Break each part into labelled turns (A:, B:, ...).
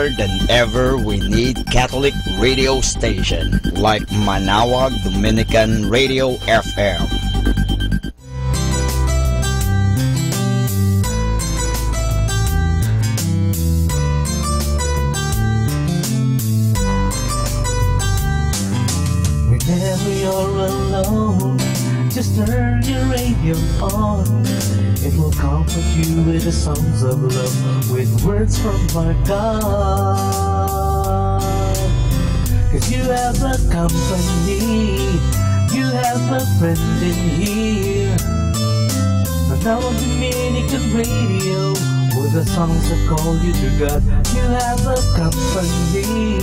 A: more than ever, we need Catholic radio station like Manaoag Dominican Radio FM.
B: Whenever you're alone, just turn your radio on. It will comfort you with the songs of love, with words from our God. 'Cause you have a company, you have a friend in here. Now on Dominican Radio, with the songs that call you to God. You have a company,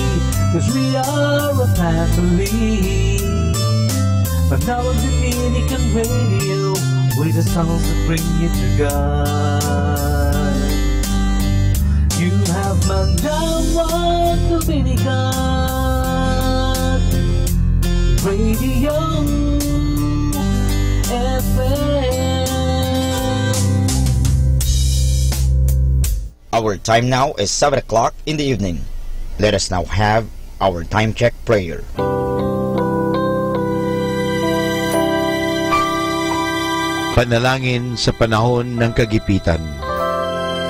B: 'cause we are a family. But now on Dominican Radio, with the songs that bring you to God. You have Manaoag Dominican Radio FM.
A: Our time now is 7 o'clock in the evening. Let us now have our time check prayer.
C: Panalangin sa panahon ng kagipitan.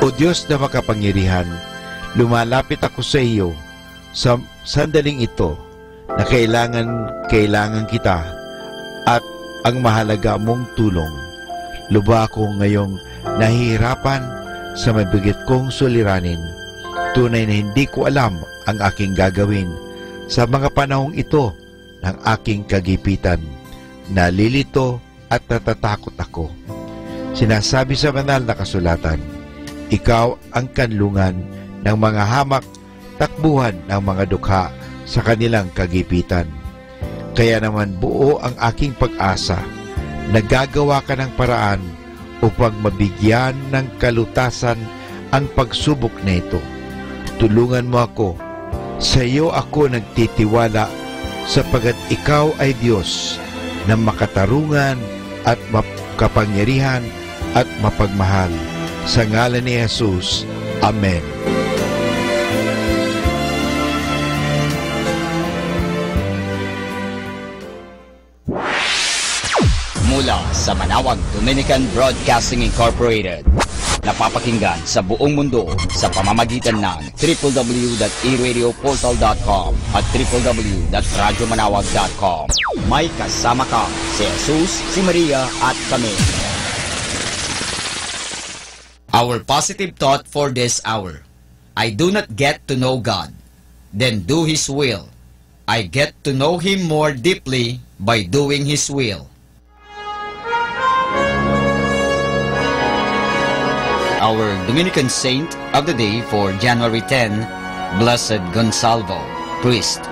C: O Diyos na makapangyarihan, lumalapit ako sa iyo sa sandaling ito na kailangan kita at ang mahalaga mong tulong. Luba ako ngayong nahihirapan sa mabigat kong suliranin. Tunay na hindi ko alam ang aking gagawin sa mga panahong ito ng aking kagipitan. Nalilito at natatakot ako. Sinasabi sa banal na kasulatan, ikaw ang kanlungan ng mga hamak, takbuhan ng mga dukha sa kanilang kagipitan. Kaya naman buo ang aking pag-asa, nagagawa ka ng paraan upang mabigyan ng kalutasan ang pagsubok na ito. Tulungan mo ako. Sa iyo ako nagtitiwala sapagat ikaw ay Diyos na makatarungan at makapangyarihan at mapagmahal. Sa ngalan ni Jesus. Amen.
A: Mula sa Manaoag Dominican Broadcasting Incorporated, napapakinggan sa buong mundo sa pamamagitan ng www.eradioportal.com at www.radyomanawag.com. May kasama ka si Jesus, si Maria at kami. Our positive thought for this hour: I do not get to know God, then do His will. I get to know Him more deeply by doing His will. Our Dominican saint of the day for January 10, Blessed Gonçalvo, priest.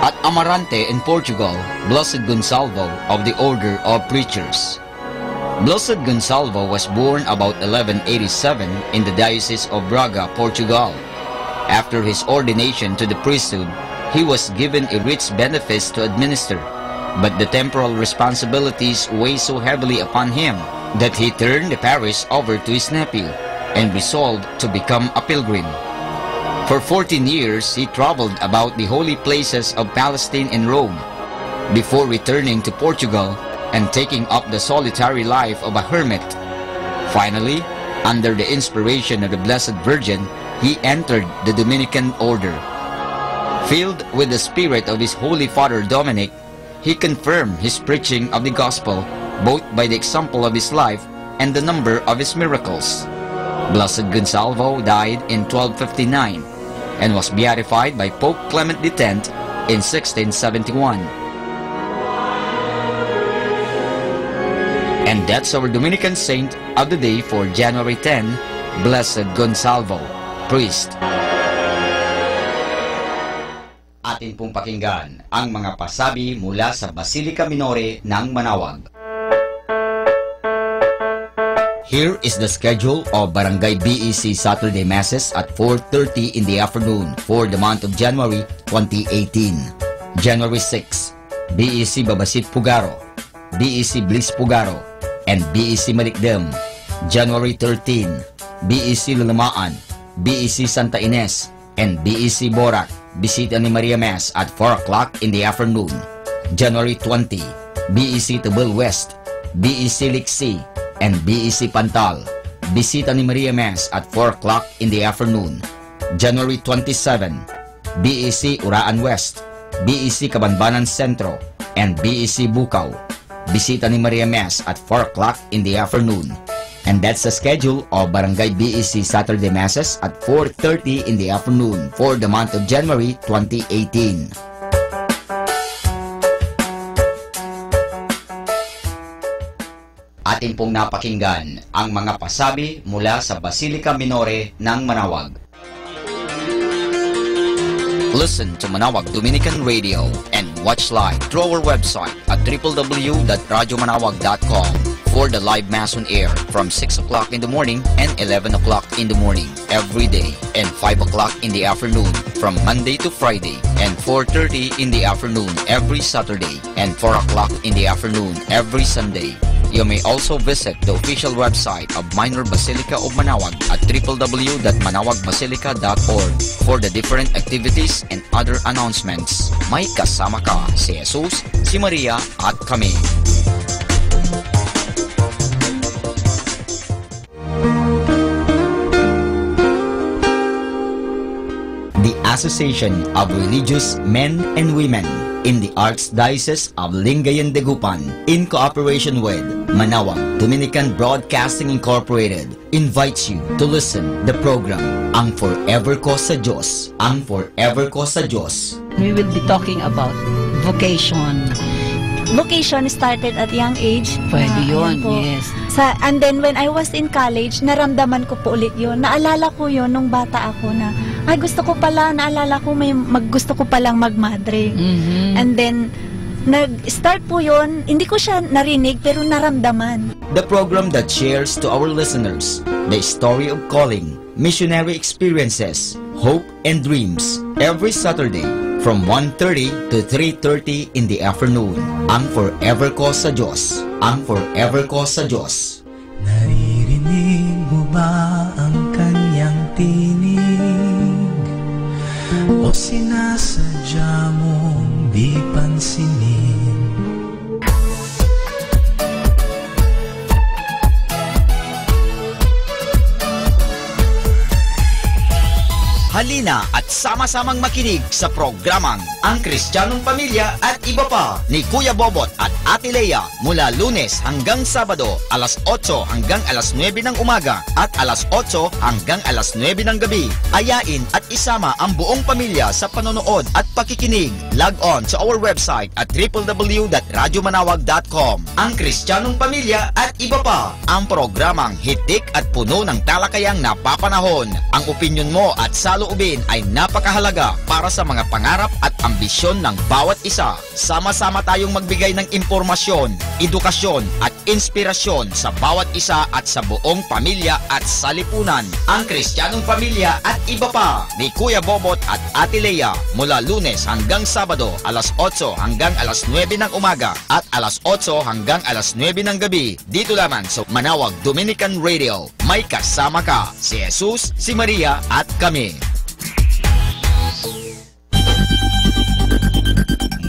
A: At Amarante in Portugal, Blessed Gonçalvo of the Order of Preachers. Blessed Gonçalvo was born about 1187 in the Diocese of Braga, Portugal. After his ordination to the priesthood, he was given a rich benefice to administer, but the temporal responsibilities weighed so heavily upon him that he turned the parish over to his nephew and resolved to become a pilgrim. For 14 years, he traveled about the holy places of Palestine and Rome, before returning to Portugal and taking up the solitary life of a hermit. Finally, under the inspiration of the Blessed Virgin, he entered the Dominican order. Filled with the spirit of his Holy Father Dominic, he confirmed his preaching of the gospel both by the example of his life and the number of his miracles. Blessed Gonçalvo died in 1259 and was beatified by Pope Clement X in 1671. And that's our Dominican saint of the day for January 10, Blessed Gonçalvo, priest. Atin pong pakinggan ang mga pasabi mula sa Basilica Minore ng Manaoag. Here is the schedule of Barangay BEC Saturday Masses at 4:30 in the afternoon for the month of January 2018. January 6, BEC Babasit Pugaro, BEC Bliss Pugaro, and BEC Malikdem. January 13, BEC Lulamaan, BEC Santa Ines, and BEC Borac, Bisita ni Maria Mass at 4 o'clock in the afternoon. January 20, BEC Tubal West, BEC Lixi, and BEC Pantal, Bisita ni Maria Mass at 4 o'clock in the afternoon. January 27, BEC Uraan West, BEC Cabanbanan Centro, and BEC Bukaw, Bisita ni Maria Mass at 4 o'clock in the afternoon. And that's the schedule of Barangay BEC Saturday Masses at 4:30 in the afternoon for the month of January 2018. Atin pong napakinggan ang mga pasabi mula sa Basilica Minore ng Manawag. Listen to Manawag Dominican Radio and watch live through our website at www.radyomanawag.com for the live Mass on air from 6 o'clock in the morning and 11 o'clock in the morning every day, and 5 o'clock in the afternoon from Monday to Friday, and 4:30 in the afternoon every Saturday, and 4 o'clock in the afternoon every Sunday. You may also visit the official website of Minor Basilica of Manawag at www.manawagbasilica.org for the different activities and other announcements. May kasama ka si Jesus, si Maria at kami. The Association of Religious Men and Women in the Archdiocese of Lingayen de Gupan, in cooperation with Manawag Dominican Broadcasting Incorporated, invites you to listen the program Ang Forever Ko sa Diyos. Ang Forever Ko sa Diyos.
D: We will be talking about vocation.
E: Vocation started at young age.
D: Pwede yun,
E: Ayan po.
D: yes.
E: And then when I was in college, naramdaman ko po ulit yun. Naalala ko yun nung bata ako na, ay gusto ko pala, naalala ko gusto ko palang magmadre.
D: Mhm.
E: And then, nag-start po yun, hindi ko siya narinig pero naramdaman.
A: The program that shares to our listeners the story of calling, missionary experiences, hope and dreams every Saturday from 1:30 to 3:30 in the afternoon. Ang Forever Ko sa Diyos. Ang Forever Ko sa Diyos.
B: Naririnig mo ba ang kanyang tinig? O sinasadya mong di pansinin?
A: Halina at sama-samang makinig sa programang Ang Kristiyanong Pamilya at Iba Pa ni Kuya Bobot at Ate Lea mula Lunes hanggang Sabado alas 8 hanggang alas 9 ng umaga at alas 8 hanggang alas 9 ng gabi. Ayain at isama ang buong pamilya sa panonood at pakikinig. Log on to our website at www.radyomanawag.com. Ang Kristiyanong Pamilya at Iba Pa, ang programang hitik at puno ng talakayang napapanahon. Ang opinyon mo at saloobin ay napakahalaga para sa mga pangarap at ambisyon ng bawat isa. Sama-sama tayong magbigay ng impormasyon, edukasyon at inspirasyon sa bawat isa at sa buong pamilya at salipunan. Ang Kristiyanong Pamilya at Iba Pa ni Kuya Bobot at Ate Lea mula Lunes hanggang Sabado alas 8 hanggang alas 9 ng umaga at alas 8 hanggang alas 9 ng gabi dito lamang sa Manawag Dominican Radio. May kasama ka si Jesus, si Maria at kami.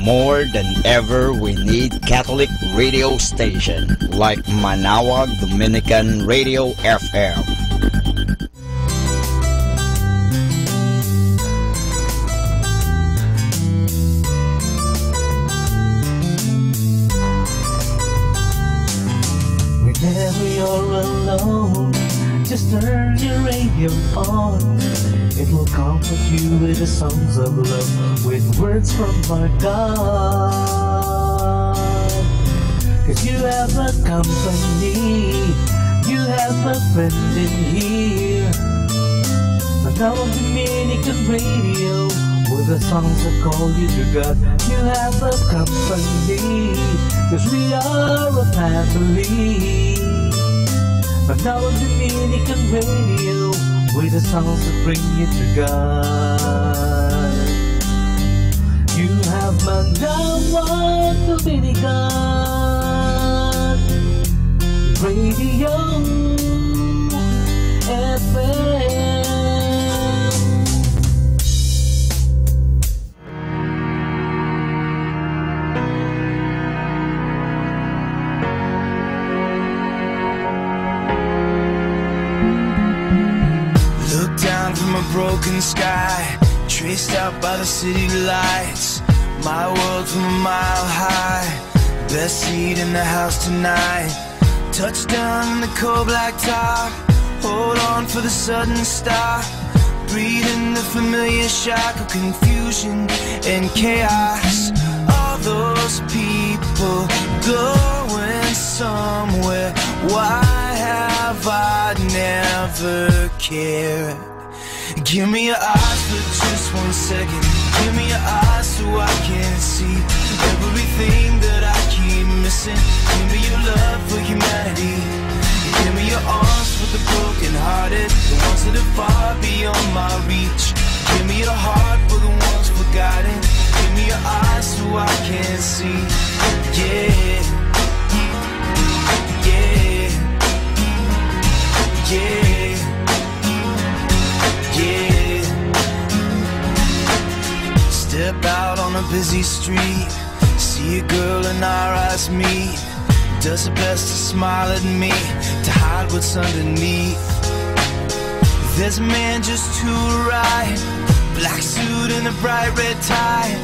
A: More than ever, we need Catholic radio station like Manawag Dominican Radio FM.
B: Whenever you're alone, just turn your radio on. It will comfort you with the songs of love, with words from our God. Cause you have a company, you have a friend in here. Manawag Dominican Radio, with the songs that call you to God. You have a company, cause we are a family. Manawag Dominican Radio, with the songs that bring you to God. You have Manawag Dominican Radio FM. from a broken sky, traced out by the city lights. My world from a mile high, best seat in the house tonight. Touchdown in the cold black top, hold on for the sudden stop. Breathing the familiar shock of confusion and chaos. All those people going somewhere. Why have I never cared? Give me your eyes for just 1 second. Give me your eyes so I can see everything that I keep missing. Give me your love for humanity. Give me your arms for the broken hearted, the ones that are far beyond my reach. Give me your heart for the ones forgotten. Give me your eyes so I can see. Yeah, yeah, yeah, yeah. Step out on a busy street, see a girl and our eyes meet. Does her best to smile at me, to hide what's underneath. There's a man just to her right, black suit and a bright red tie.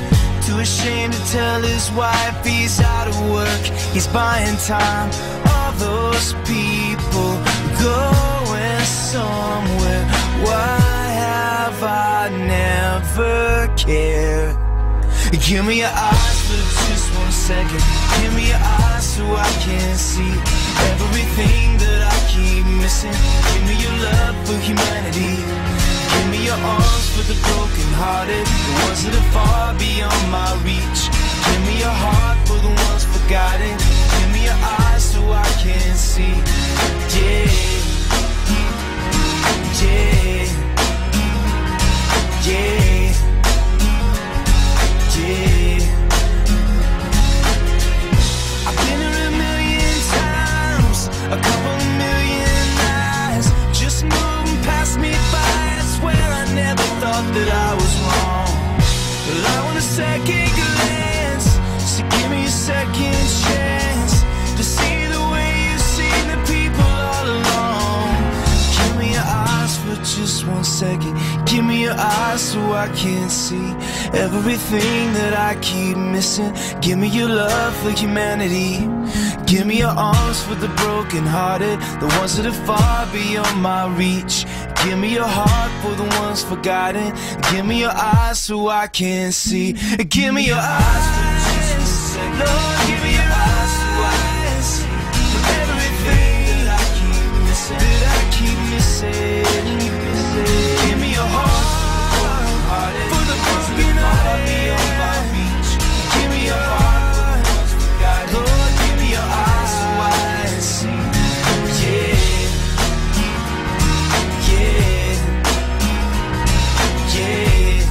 B: Too ashamed to tell his wife he's out of work, he's buying time. All those people going somewhere. Why have I never cared? Give me your eyes for just 1 second. Give me your eyes so I can see everything that I keep missing. Give me your love for humanity. Give me your arms for the broken hearted, the ones that are far beyond my reach. Give me your heart for the ones forgotten. Give me your eyes so I can see. Yeah, yeah, yeah, yeah. I've been here a million times, a couple million lives, just moving past me by. I swear I never thought that I was wrong. But I want a second glance, so give me a second chance to see the way you see the people all along. Give me your eyes for just 1 second. Give me your eyes so I can see everything that I keep missing. Give me your love for humanity. Give me your arms for the broken hearted, the ones that are far beyond my reach. Give me your heart for the ones forgotten. Give me your eyes so I can see. Give me your eyes for just 1 second. Lord, give me your eyes so I can see everything that I keep missing. That I keep missing. Give me your heart for the broken hearted, beyond my reach. Give me your heart for the ones forgotten. Lord, give me your eyes so I can see. Yeah, yeah, yeah, yeah, yeah,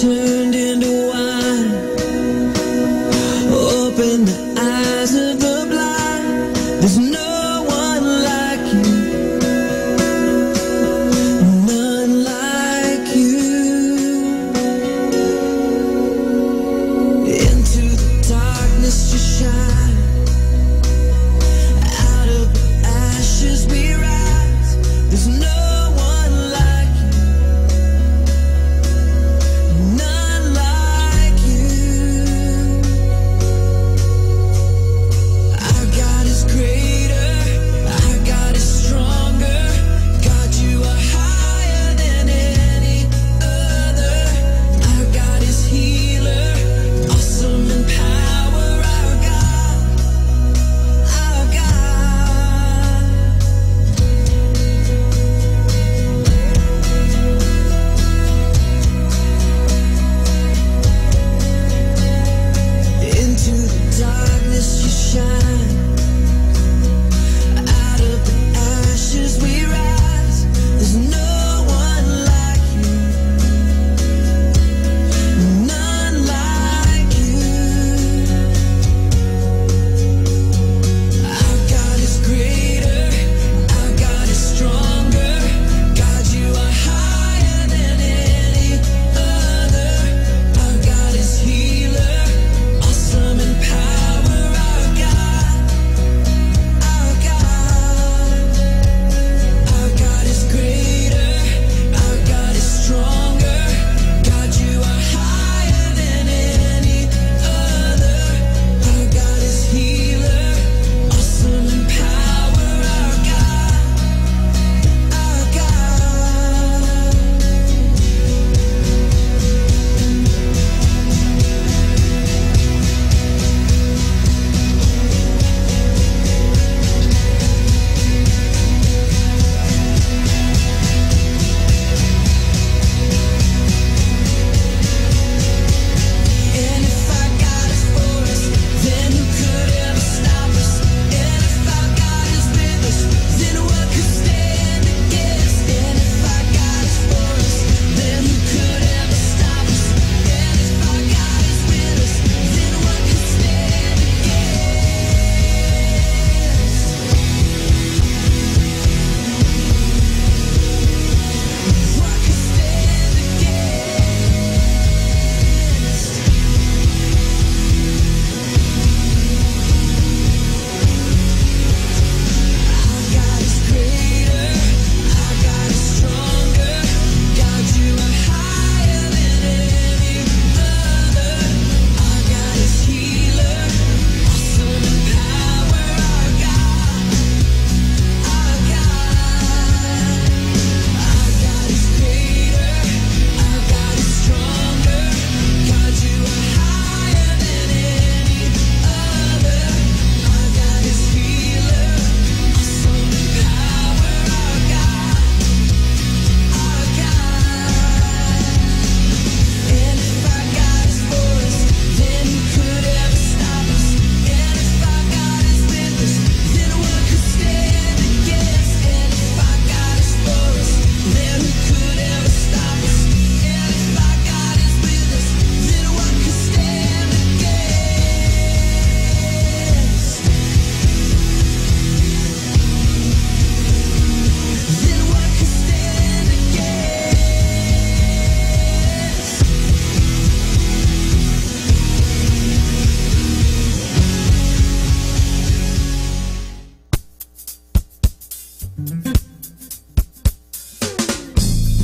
B: turned into wine. Open the eyes of the blind. There's no one like you, none like you. Into the darkness you shine. Out of the ashes we rise. There's no one like you, none like you.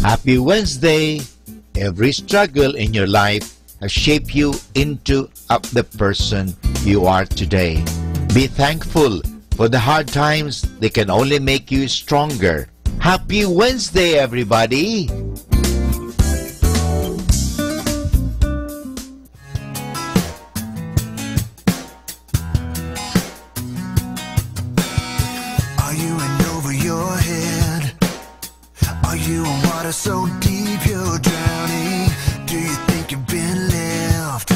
C: Happy Wednesday! Every struggle in your life has shaped you into the person you are today. Be thankful for the hard times. They can only make you stronger. Happy Wednesday, everybody!
F: Are you in over your head? Are you in water so deep you're drowning? Do you think you've been left?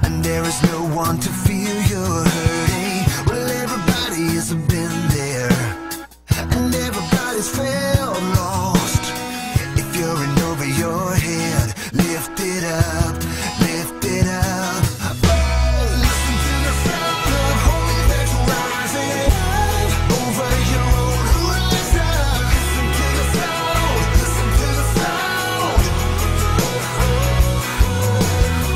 F: And there is no one to feel you're hurting. Well, everybody has been there, and everybody's felt lost. If you're in over your head, lift it up, lift it up. Oh, listen to the sound of hope that's rising over your own horizon. Listen to the sound, listen to the sound.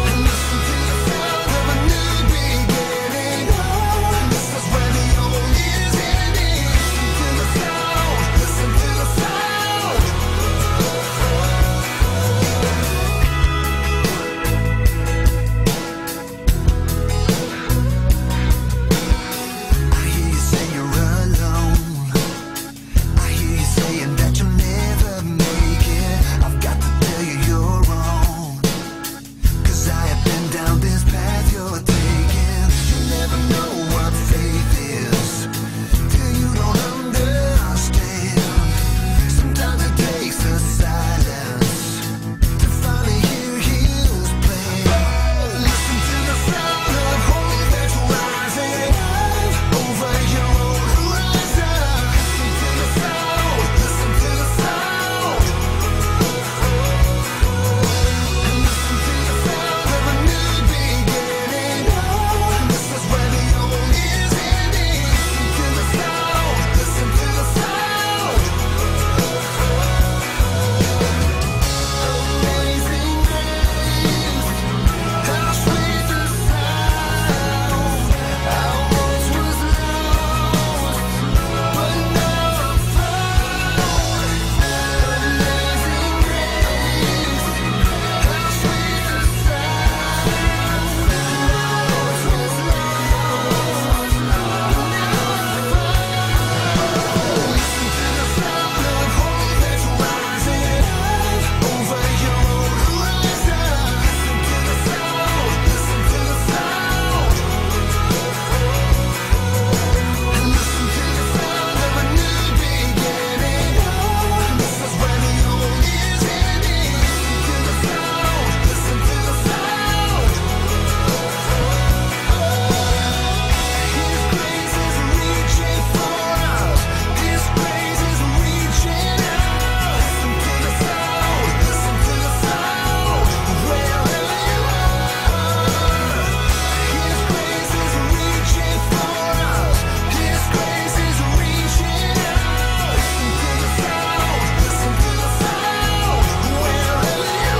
F: And listen to the sound of a new beginning. This is where the old is ending. Listen to the sound, listen to the sound. I hear you say you're alone. I hear you saying that you'll never make it. I've got to tell you you're wrong, 'cause I have been down this path you're taking. You never know what faith is till you don't understand. Sometimes it takes a silence to finally hear his plan. Listen to the sound of hope that's rising over your own horizon. Listen to the sound, listen to the sound. And listen to the sound of a new beginning. This is where the old is ending. Listen to the sound, listen to the sound. Amazing grace, how sweet the sound. I once was lost, but now I'm found. Amazing grace, how sweet the sound. I once was lost, but now I'm found. Listen to the sound of hope that's rising over your own horizon. Listen to the sound, listen to the sound. And listen to the sound of a new beginning. This is where the old is ending. Listen to the sound, listen to the sound. His grace is reaching for us. His grace is reaching out. Listen to the sound, listen to the sound. Wherever you are, His grace is reaching for us. His grace is reaching out. Listen to the sound, listen to the sound. Wherever you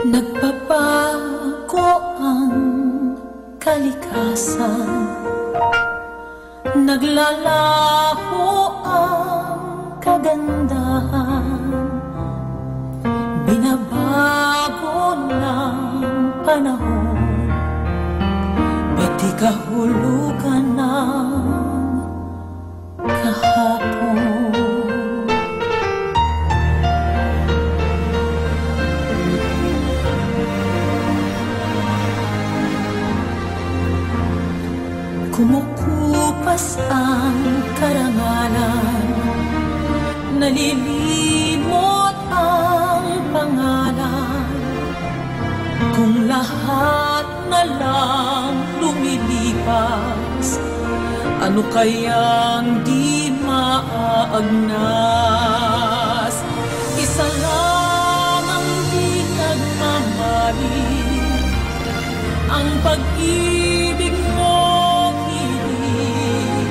G: Nagbabago ang kalikasan, naglalaho ang kagandahan, binabago ng panahon, ba't di kahulugan ng kahapon? Kumukupas ang karangalan, nalilimot ang pangalan. kung lahat na lang lumilipas, ano kayang di maaagnas? Isa lang ang di nagmamali, ang pag-ibig mo hilig.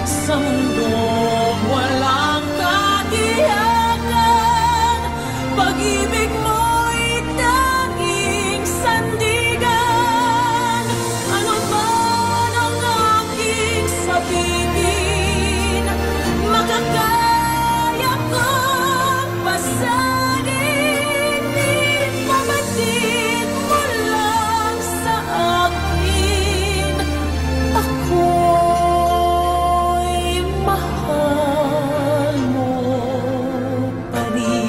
G: Sa mundong walang katiyakan, pag-ibig mo'y tanging sandigan. Ano man ang aking sabihin, makakaya kong pasanin. Ipabatid mo lang sa akin, ako'y mahal mo pa rin.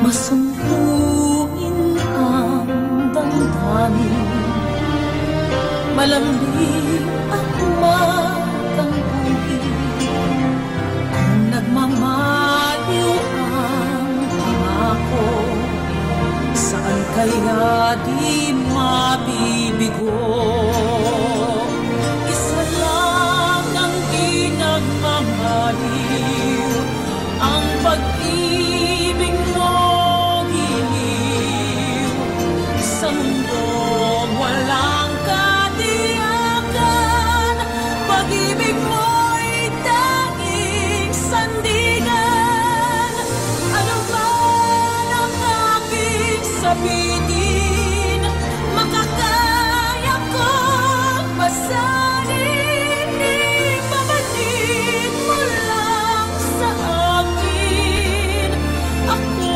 G: Masumpuin ang damdamin, malambing at matangguin. Kung nagmamaliw ang pangako, saan kaya di mabibigo? Isa lang ang di nagmamaliw, ang pag-ibig mo giliw. Sa mundong walang katiyakan, pag-ibig mo'y tanging sandigan. Ano man ang aking sabihin, makakaya kong pasanin. Ipabatid mo lang sa akin, ako'y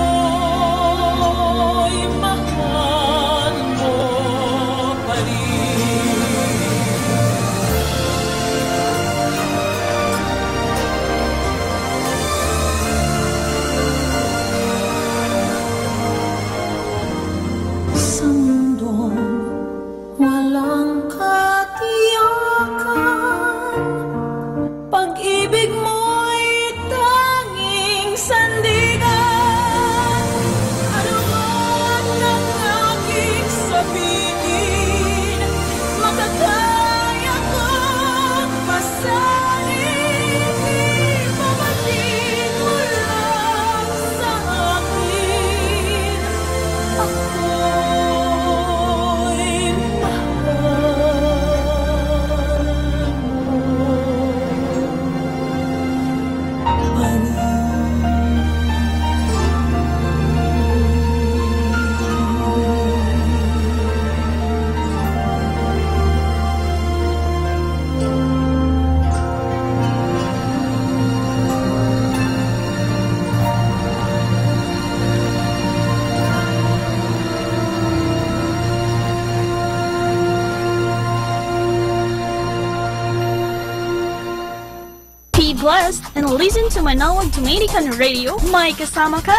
G: mahal mo pa rin. Sa mundong walang katiyakan, pag-ibig mo'y tanging sandigan. Ano man ang aking sabihin, makakaya kong pasanin. Ipabatid mo lang sa akin, ako'y mahal mo pa rin.
H: Be blessed and listen to Manawag Dominican Radio. May kasama ka.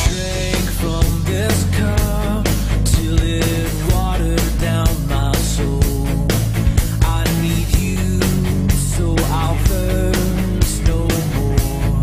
B: Drink from this cup till it watered down my soul. I need you, so I'll thirst no more.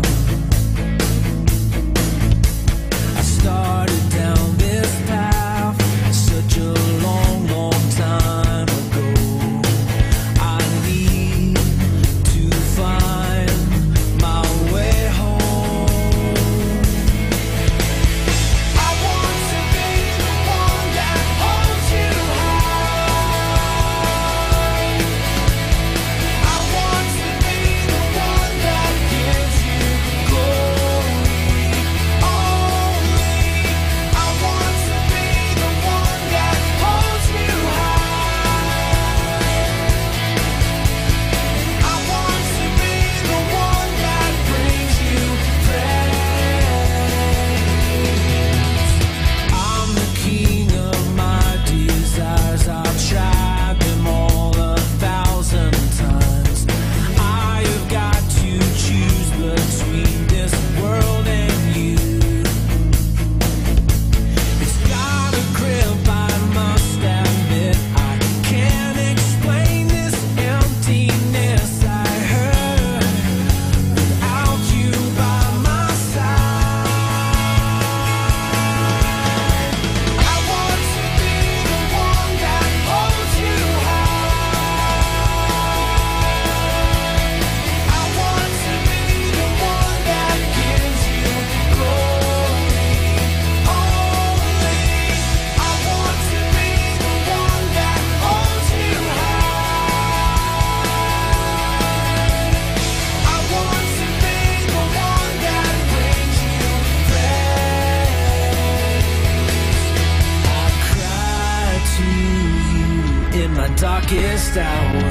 B: darkest hour,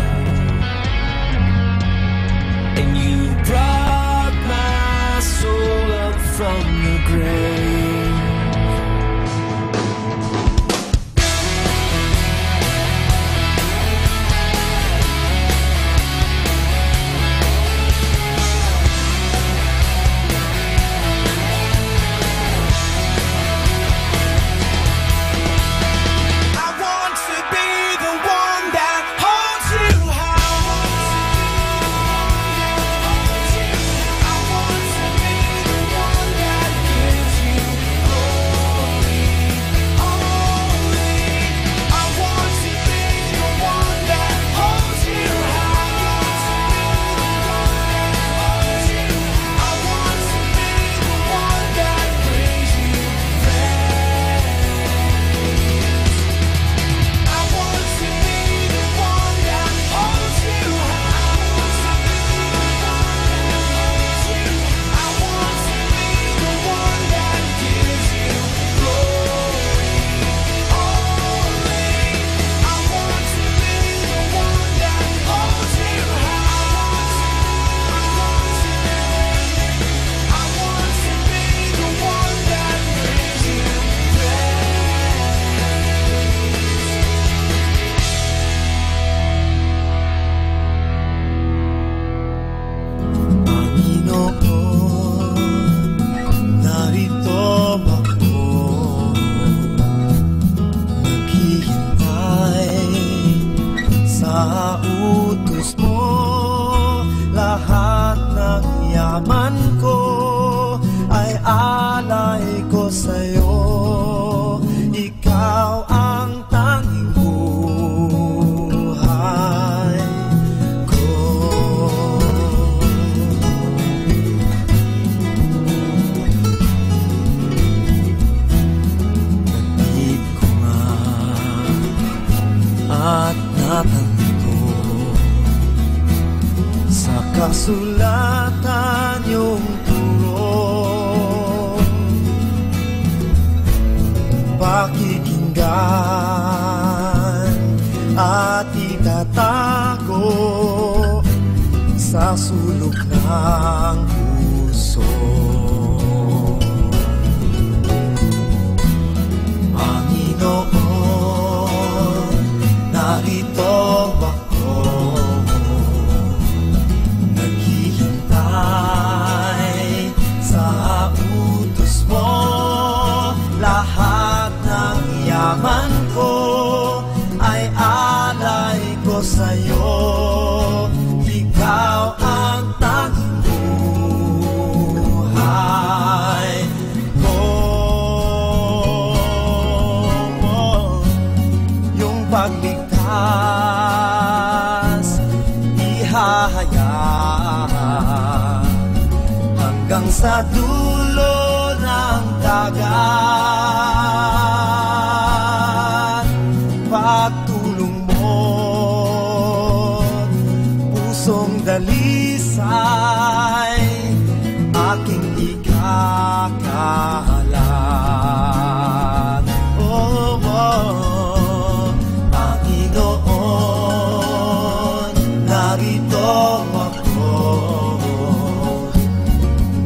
B: and you brought my soul up from the grave.
I: Kasulatan yung turo, pakikinggan at itatago sa sulok ng puso. Panginoon, narito ako, sa utos mo. Lahat ng yaman ko ay alay ko sa'yo. Ikaw ang tanging buhay ko. Yung pagligtas ihahayaan hanggang sa dulo ng dagat. Pagtulong mo, pusong dalisay, aking ikakalat. Oh, oh, Panginoon, narito ako,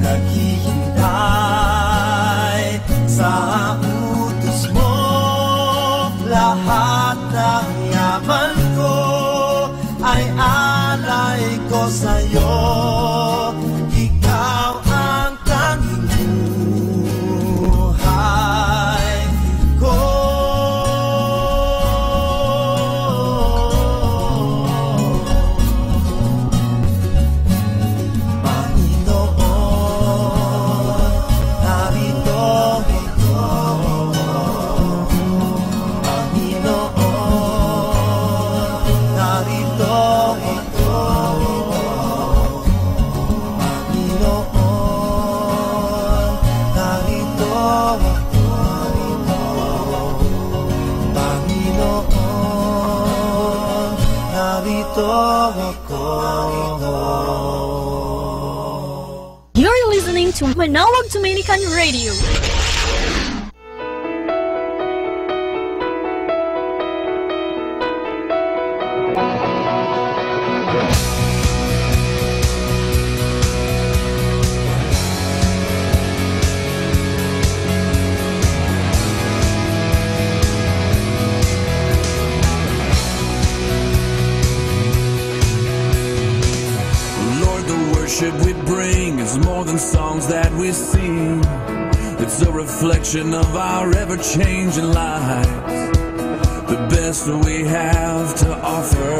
I: naghihintay sa utos mo. Lahat ng yaman ko ay alay ko sa'yo. Ikaw ang tanging buhay ko.
H: You're listening to Manawag Dominican Radio.
J: bring is more than songs that we sing. It's a reflection of our ever-changing lives, the best we have to offer.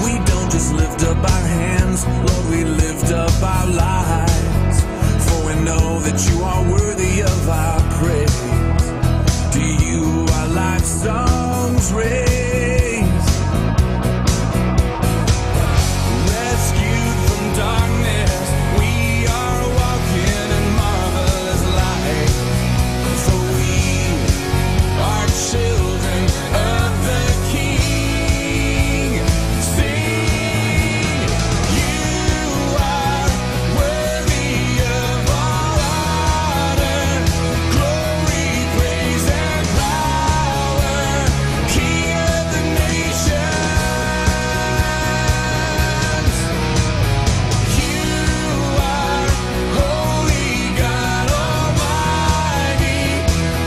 J: We don't just lift up our hands, Lord, we lift up our lives, for we know that you are worthy of our praise. To you our life songs raise, rescued from darkness, we are walking in marvelous light, for we are children of the King. Sing, you are worthy of all honor, glory, praise, and power, King of the nations. You are holy God Almighty,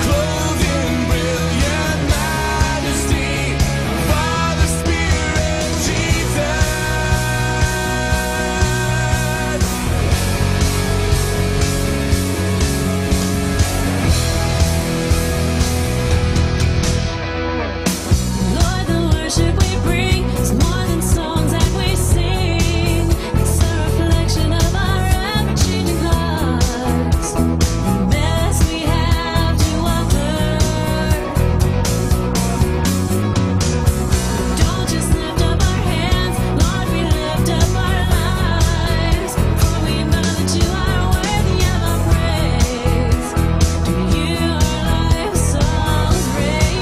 J: clothed in brilliant majesty, Father, Spirit, Jesus.
G: Lord, the worship we bring is more than songs that we sing. It's a reflection of our ever-changing hearts, the best we have to offer. Don't just lift up our hands, Lord, we lift up our lives, for we know that you are worthy of our praise. To you our life songs raise.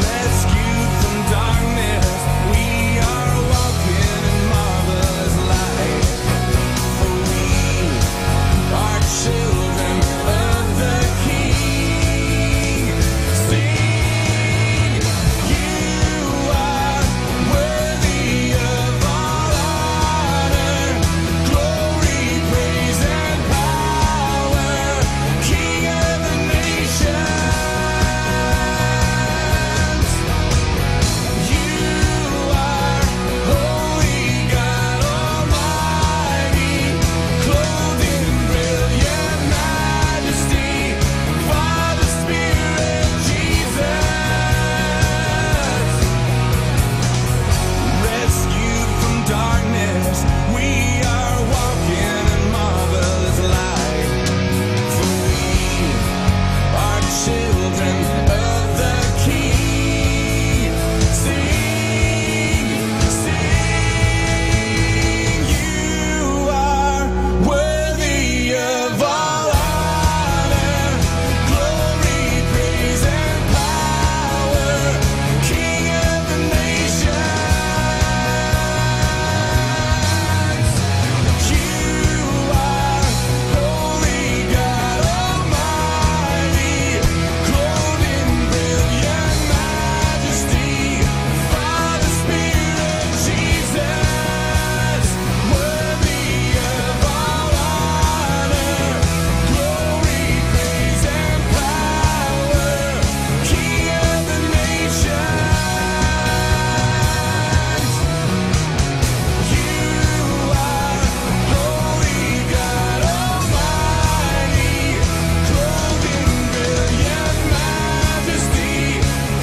J: Rescued from darkness, we are walking in marvelous light, for we are children of the King. Sing, you are worthy of all honor, glory, praise, and power, King of the nations. You are holy God Almighty, clothed in brilliant majesty, Father, Spirit, Jesus. Rescued from darkness, we are walking in marvelous light, for we are children of the King. Sing, sing, you are worthy of all honor, glory, praise, and power, King of the nations. You are holy God Almighty, clothed in brilliant majesty, Father, Spirit, Jesus. Worthy of all honor, glory, praise, and power, King of the nations. You are holy God Almighty, clothed in brilliant majesty,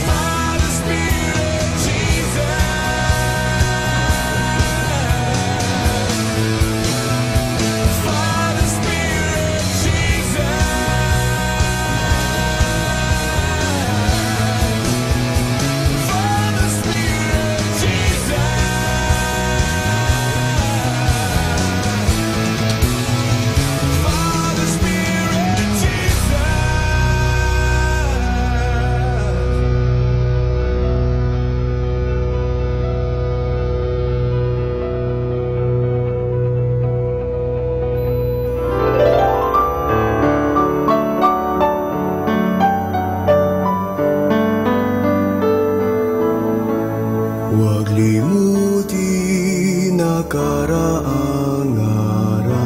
J: Father, Spirit, Jesus. Father, Spirit, Jesus. Father, Spirit, Jesus. Father, Spirit, Jesus.
K: Huwag limutin nakaraang araw,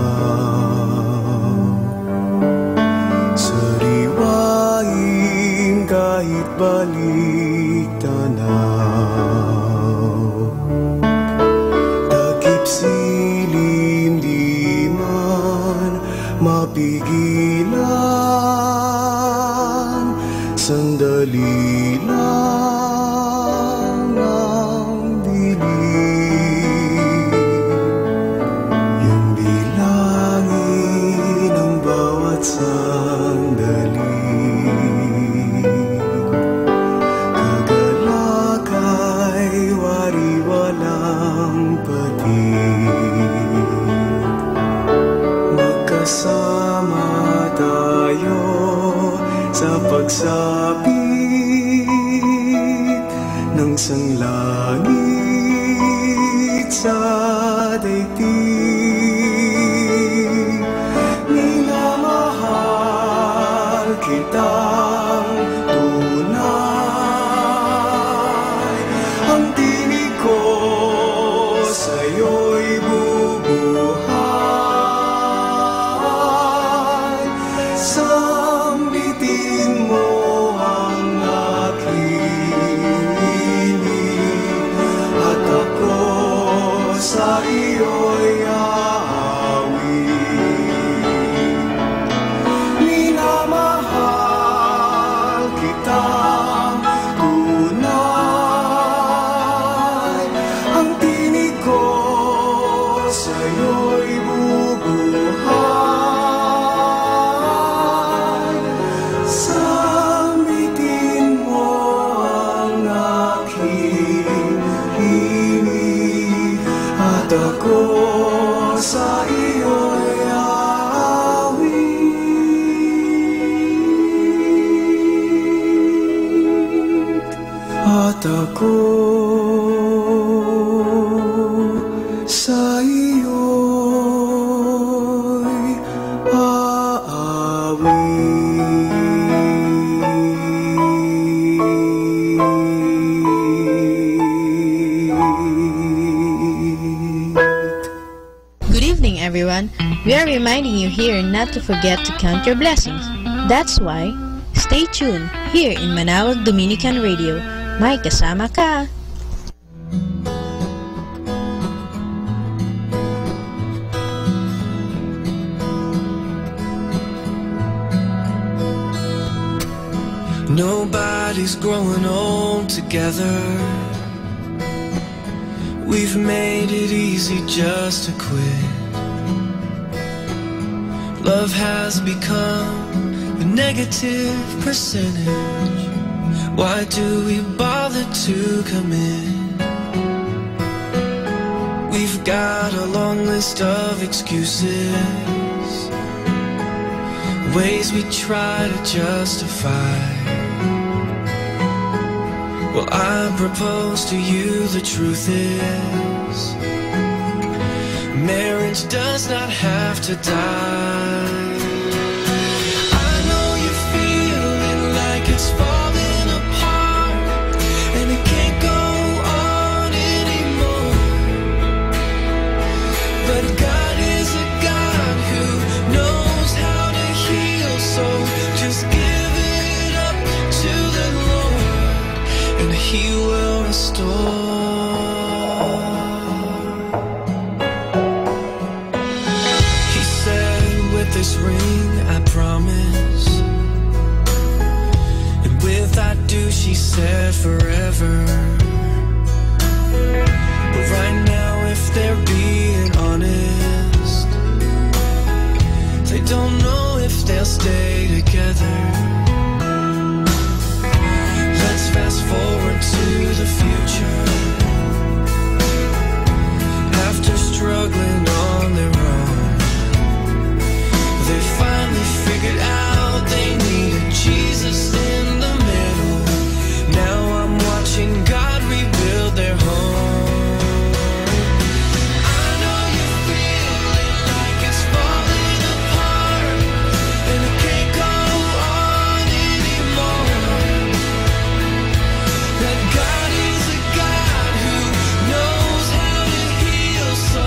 K: sariwain kahit balik tanaw. langit sa daigdig, minamahal kitang tunay. Ang tinig ko sa'yo'y bubuhay. Sambitin mo ang aking inig, at ako sa iyo'y aawit. Minamahal kitang tunay. Ang tinig ko sa'yo'y bubuhay. Sambitin mo ang aking inig, at ako sa iyo'y aawit. At ako sa iyo'y aawit.
L: Good evening, everyone. We are reminding you here not to forget to count your blessings. That's why, stay tuned here in Manawag Dominican Radio. May kasama ka!
J: Nobody's growing old together. We've made it easy just to quit. Love has become a negative percentage. Why do we bother to commit? We've got a long list of excuses, ways we try to justify. Well, I propose to you the truth is, marriage does not have to die. I know you're feeling like it's falling apart, and it can't go on anymore. But God is a God who knows how to heal, so just give it up to the Lord, and He will restore. He said, with this ring I promise, and with that do, she said, forever. But right now, if they're being honest, they don't know if they'll stay together. Let's fast forward to the future. After struggling on their own, they finally figured out they needed Jesus in the middle. Now I'm watching God rebuild their home. I know you're feeling like it's falling apart, and it can't go on anymore. That God is a God who knows how to heal, so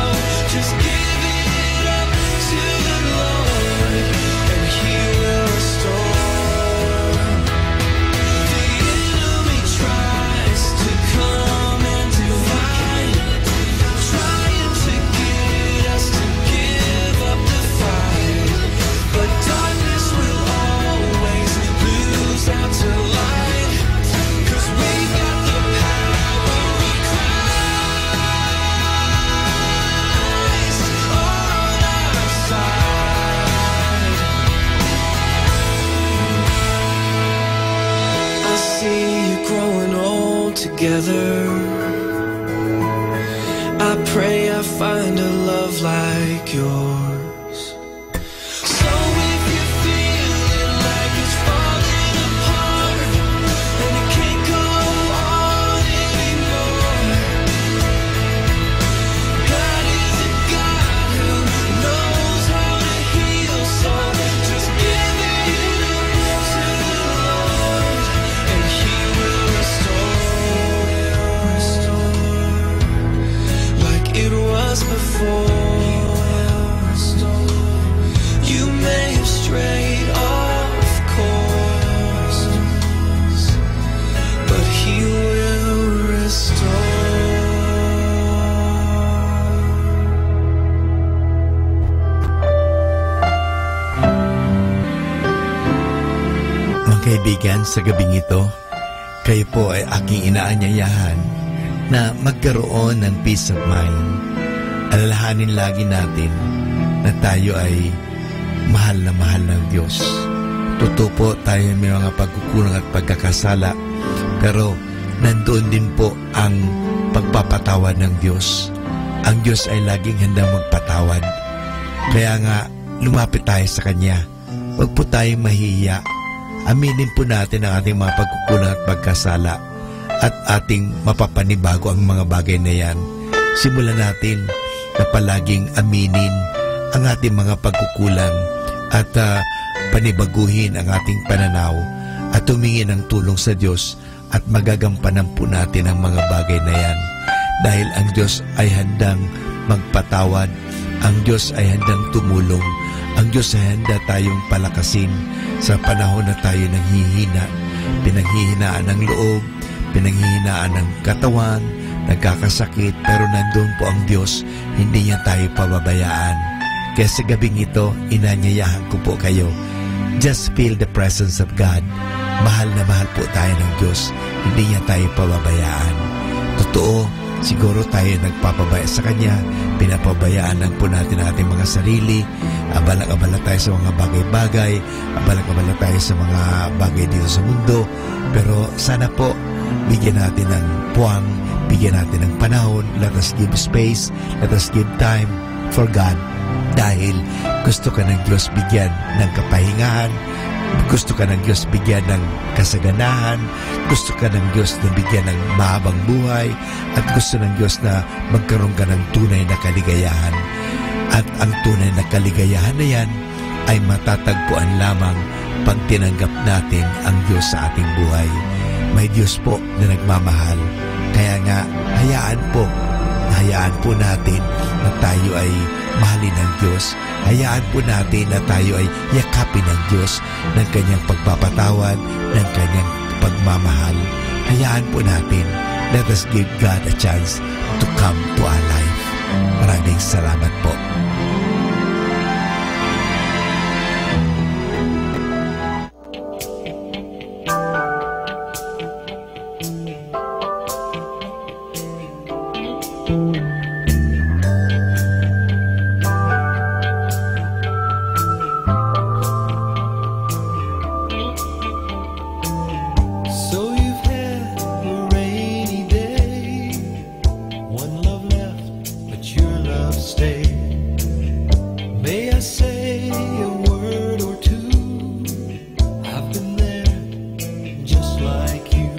J: just give it up to the Lord, and He will restore. The enemy tries to come and divide, trying to get us to give up the fight. But darkness will always lose out to light, 'cause we've got the power of Christ on our side. I see you growing old together. I pray I find a love like yours. So if you're feeling like it's falling apart, and it can't go on anymore,
K: was before. You may have strayed off course, but He will restore.
C: Mga kaibigan, sa gabing ito, kayo po ay aking inaanyayahan na magkaroon ng peace of mind. Alalahanin lagi natin na tayo ay mahal ng Diyos. Totoo po tayo may mga pagkukulang at pagkakasala, pero nandoon din po ang pagpapatawad ng Diyos. Ang Diyos ay laging handang magpatawad. Kaya nga, lumapit tayo sa Kanya. Huwag po tayong mahihiya. Aminin po natin ang ating mga pagkukulang at pagkasala at ating mapapanibago ang mga bagay na yan. Simulan natin na palaging aminin ang ating mga pagkukulang at panibaguhin ang ating pananaw at tumingin ng tulong sa Diyos at magagampanan po natin ang mga bagay na yan. Dahil ang Diyos ay handang magpatawad, ang Diyos ay handang tumulong, ang Diyos ay handa tayong palakasin sa panahon na tayo nanghihina, pinanghihinaan ng loob, pinanghihinaan ng katawan, nagkakasakit, pero nandun po ang Diyos, hindi niya tayo pababayaan. Kaya sa gabing ito, inanyayahan ko po kayo, just feel the presence of God. Mahal na mahal po tayo ng Diyos, hindi niya tayo pababayaan. Totoo, siguro tayo nagpapabaya sa Kanya, pinapabayaan lang po natin ang ating mga sarili, abalang-abala tayo sa mga bagay-bagay, abalang-abala tayo sa mga bagay dito sa mundo, pero sana po, bigyan natin ng puwang, bigyan natin ng panahon, let us give space, let us give time for God, dahil gusto ka ng Diyos bigyan ng kapahingahan, gusto ka ng Diyos bigyan ng kasaganahan, gusto ka ng Diyos na bigyan ng mahabang buhay, at gusto ng Diyos na magkaroon ka ng tunay na kaligayahan. At ang tunay na kaligayahan na yan ay matatagpuan lamang pag tinanggap natin ang Diyos sa ating buhay. May Diyos po na nagmamahal. Kaya nga, hayaan po natin na tayo ay mahalin ng Diyos. Hayaan po natin na tayo ay yakapin ng Diyos ng Kanyang pagpapatawad, ng Kanyang pagmamahal. Hayaan po natin. Let us give God a chance to come to our life. Maraming salamat po.
K: So you've had a rainy day, one love left, but your love stayed. May I say a word or two? I've been there, just like you,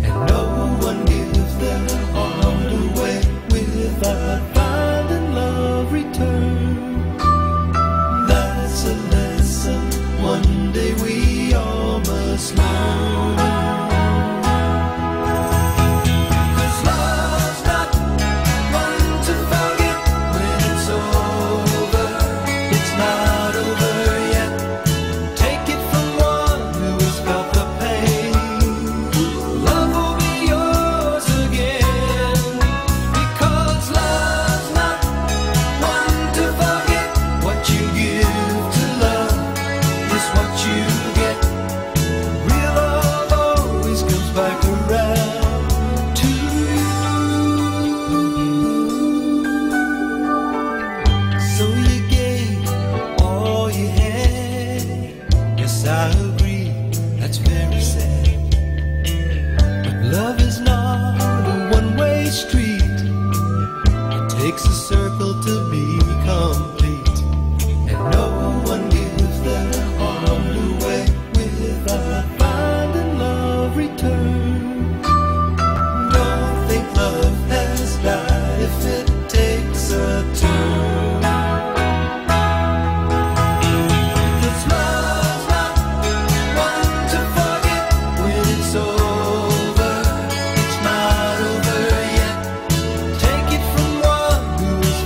K: and no one gives their heart away without finding love return. That's a lesson one day we all must learn. Takes a circle to be complete, and no one gives their heart away without finding love return. Don't think love has died if it takes a turn. 'Cause love's not one to forget when it's over. It's not over yet. Take it from one who's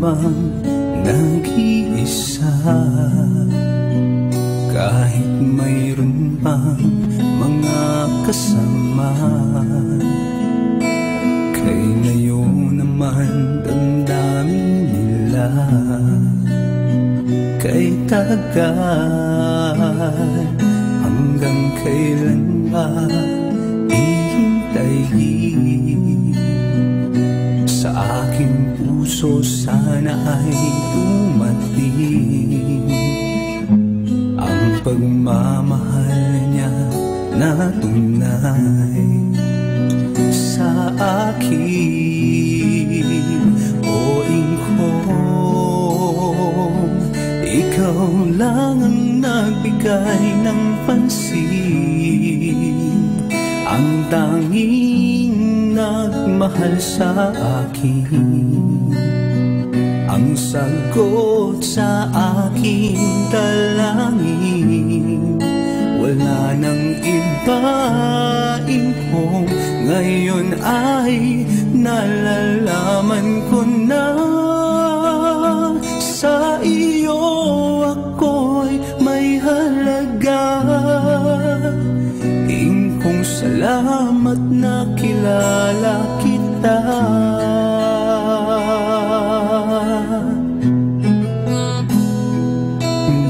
M: bang nag-iisa? Kahit mayroon pang mga kasama, kay ngayon naman damdamin nila. Kay tagal, hanggang kailan ba ihintayin? Sa aking puso sana ay dumating ang pagmamahal niya na tunay sa akin. O ingkong, ikaw lang ang nagbigay ng pansin, ang tanging nagmahal sa akin, ang sagot sa aking dalangin. Wala nang iba, ingkong, ngayon ay nalalaman ko na sa iyo ako'y may halaga. Ingkong, salamat na kilala kita.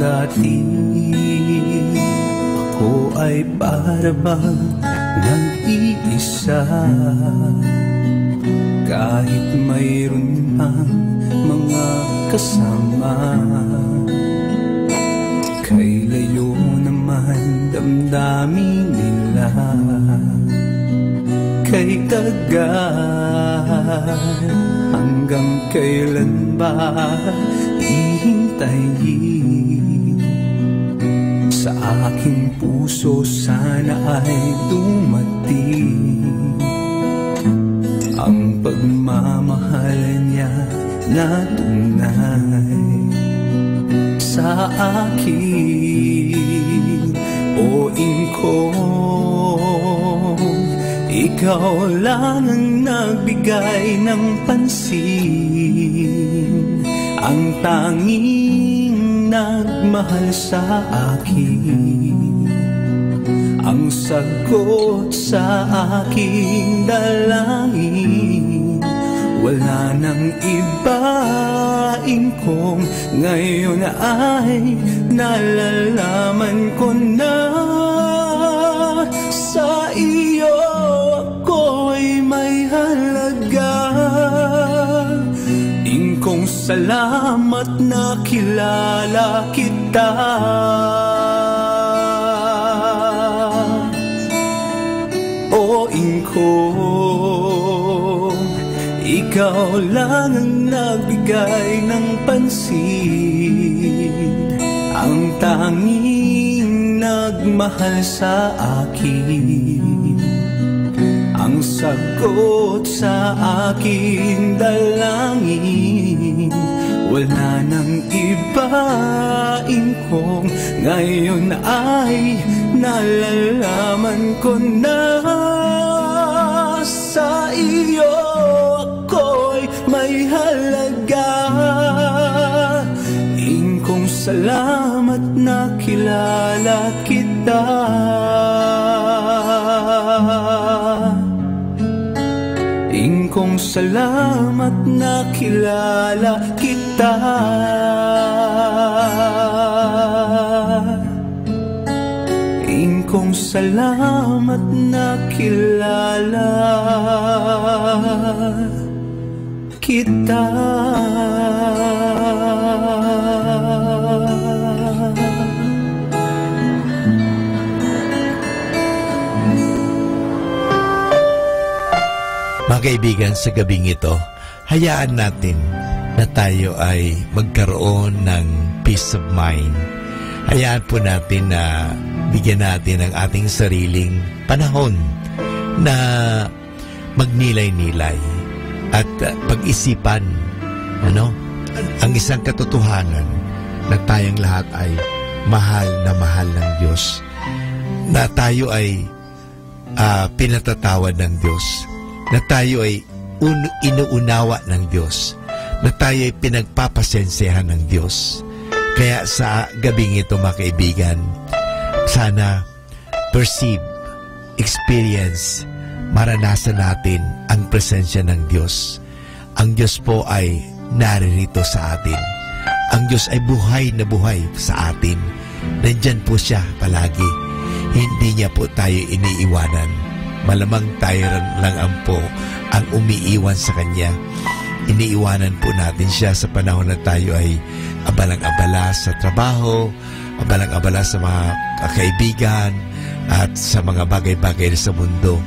M: Dati ako ay para bang nag-iisa, kahit mayroon pang mga kasama. Kay layo naman damdamin nila. Kay tagal, hanggang kailan ba hihintayin? Sa aking puso sana ay dumating ang pagmamahal niya na tunay sa akin. O ingkong, ikaw lang ang nagbigay ng pansin, ang tanging nagmahal sa akin, ang sagot sa aking dalangin. Wala nang iba, ingkong, ngayon ay nalalaman ko na sa iyo ako'y may halaga. Ingkong, salamat na kilala kita. O ingkong, ikaw lang ang nagbigay ng pansin, ang tanging nagmahal sa akin, ang sagot sa aking dalangin. Wala nang iba, ingkong, ngayon ay nalalaman ko na sa iyo ako'y may halaga. Ingkong, salamat na kilala kita. Ingkong, salamat na kilala kita. Ingkong, salamat na kilala kita.
C: Mga kaibigan, sa gabing ito, hayaan natin na tayo ay magkaroon ng peace of mind. Hayaan po natin na bigyan natin ang ating sariling panahon na magnilay-nilay at pag-isipan ang isang katotohanan na tayong lahat ay mahal ng Diyos, na tayo ay pinatatawad ng Diyos, na tayo ay inuunawa ng Diyos, na tayo'y pinagpapasensyahan ng Diyos. Kaya sa gabing ito, mga kaibigan, sana perceive, experience, maranasan natin ang presensya ng Diyos. Ang Diyos po ay naririto sa atin. Ang Diyos ay buhay na buhay sa atin. Nandyan po siya palagi. Hindi niya po tayo iniiwanan. Malamang tayo lang ang umiiwan sa Kanya. Iniiwanan po natin siya sa panahon na tayo ay abalang-abala sa trabaho, abalang-abala sa mga kaibigan, at sa mga bagay-bagay sa mundo.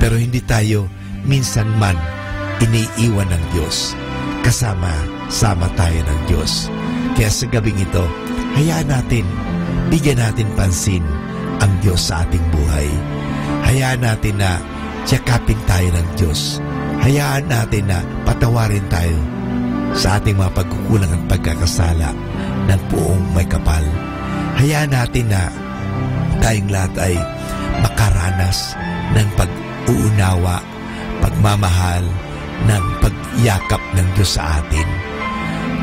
C: Pero hindi tayo minsan man iniiwan ng Diyos. Kasama-sama tayo ng Diyos. Kaya sa gabing ito, hayaan natin, bigyan natin pansin ang Diyos sa ating buhay. Hayaan natin na tiyakapin tayo ng Diyos. Hayaan natin na patawarin tayo sa ating mga pagkukulang at pagkakasala ng buong may kapal. Hayaan natin na tayong lahat ay makaranas ng pag-uunawa, pagmamahal, ng pagyakap ng Diyos sa atin.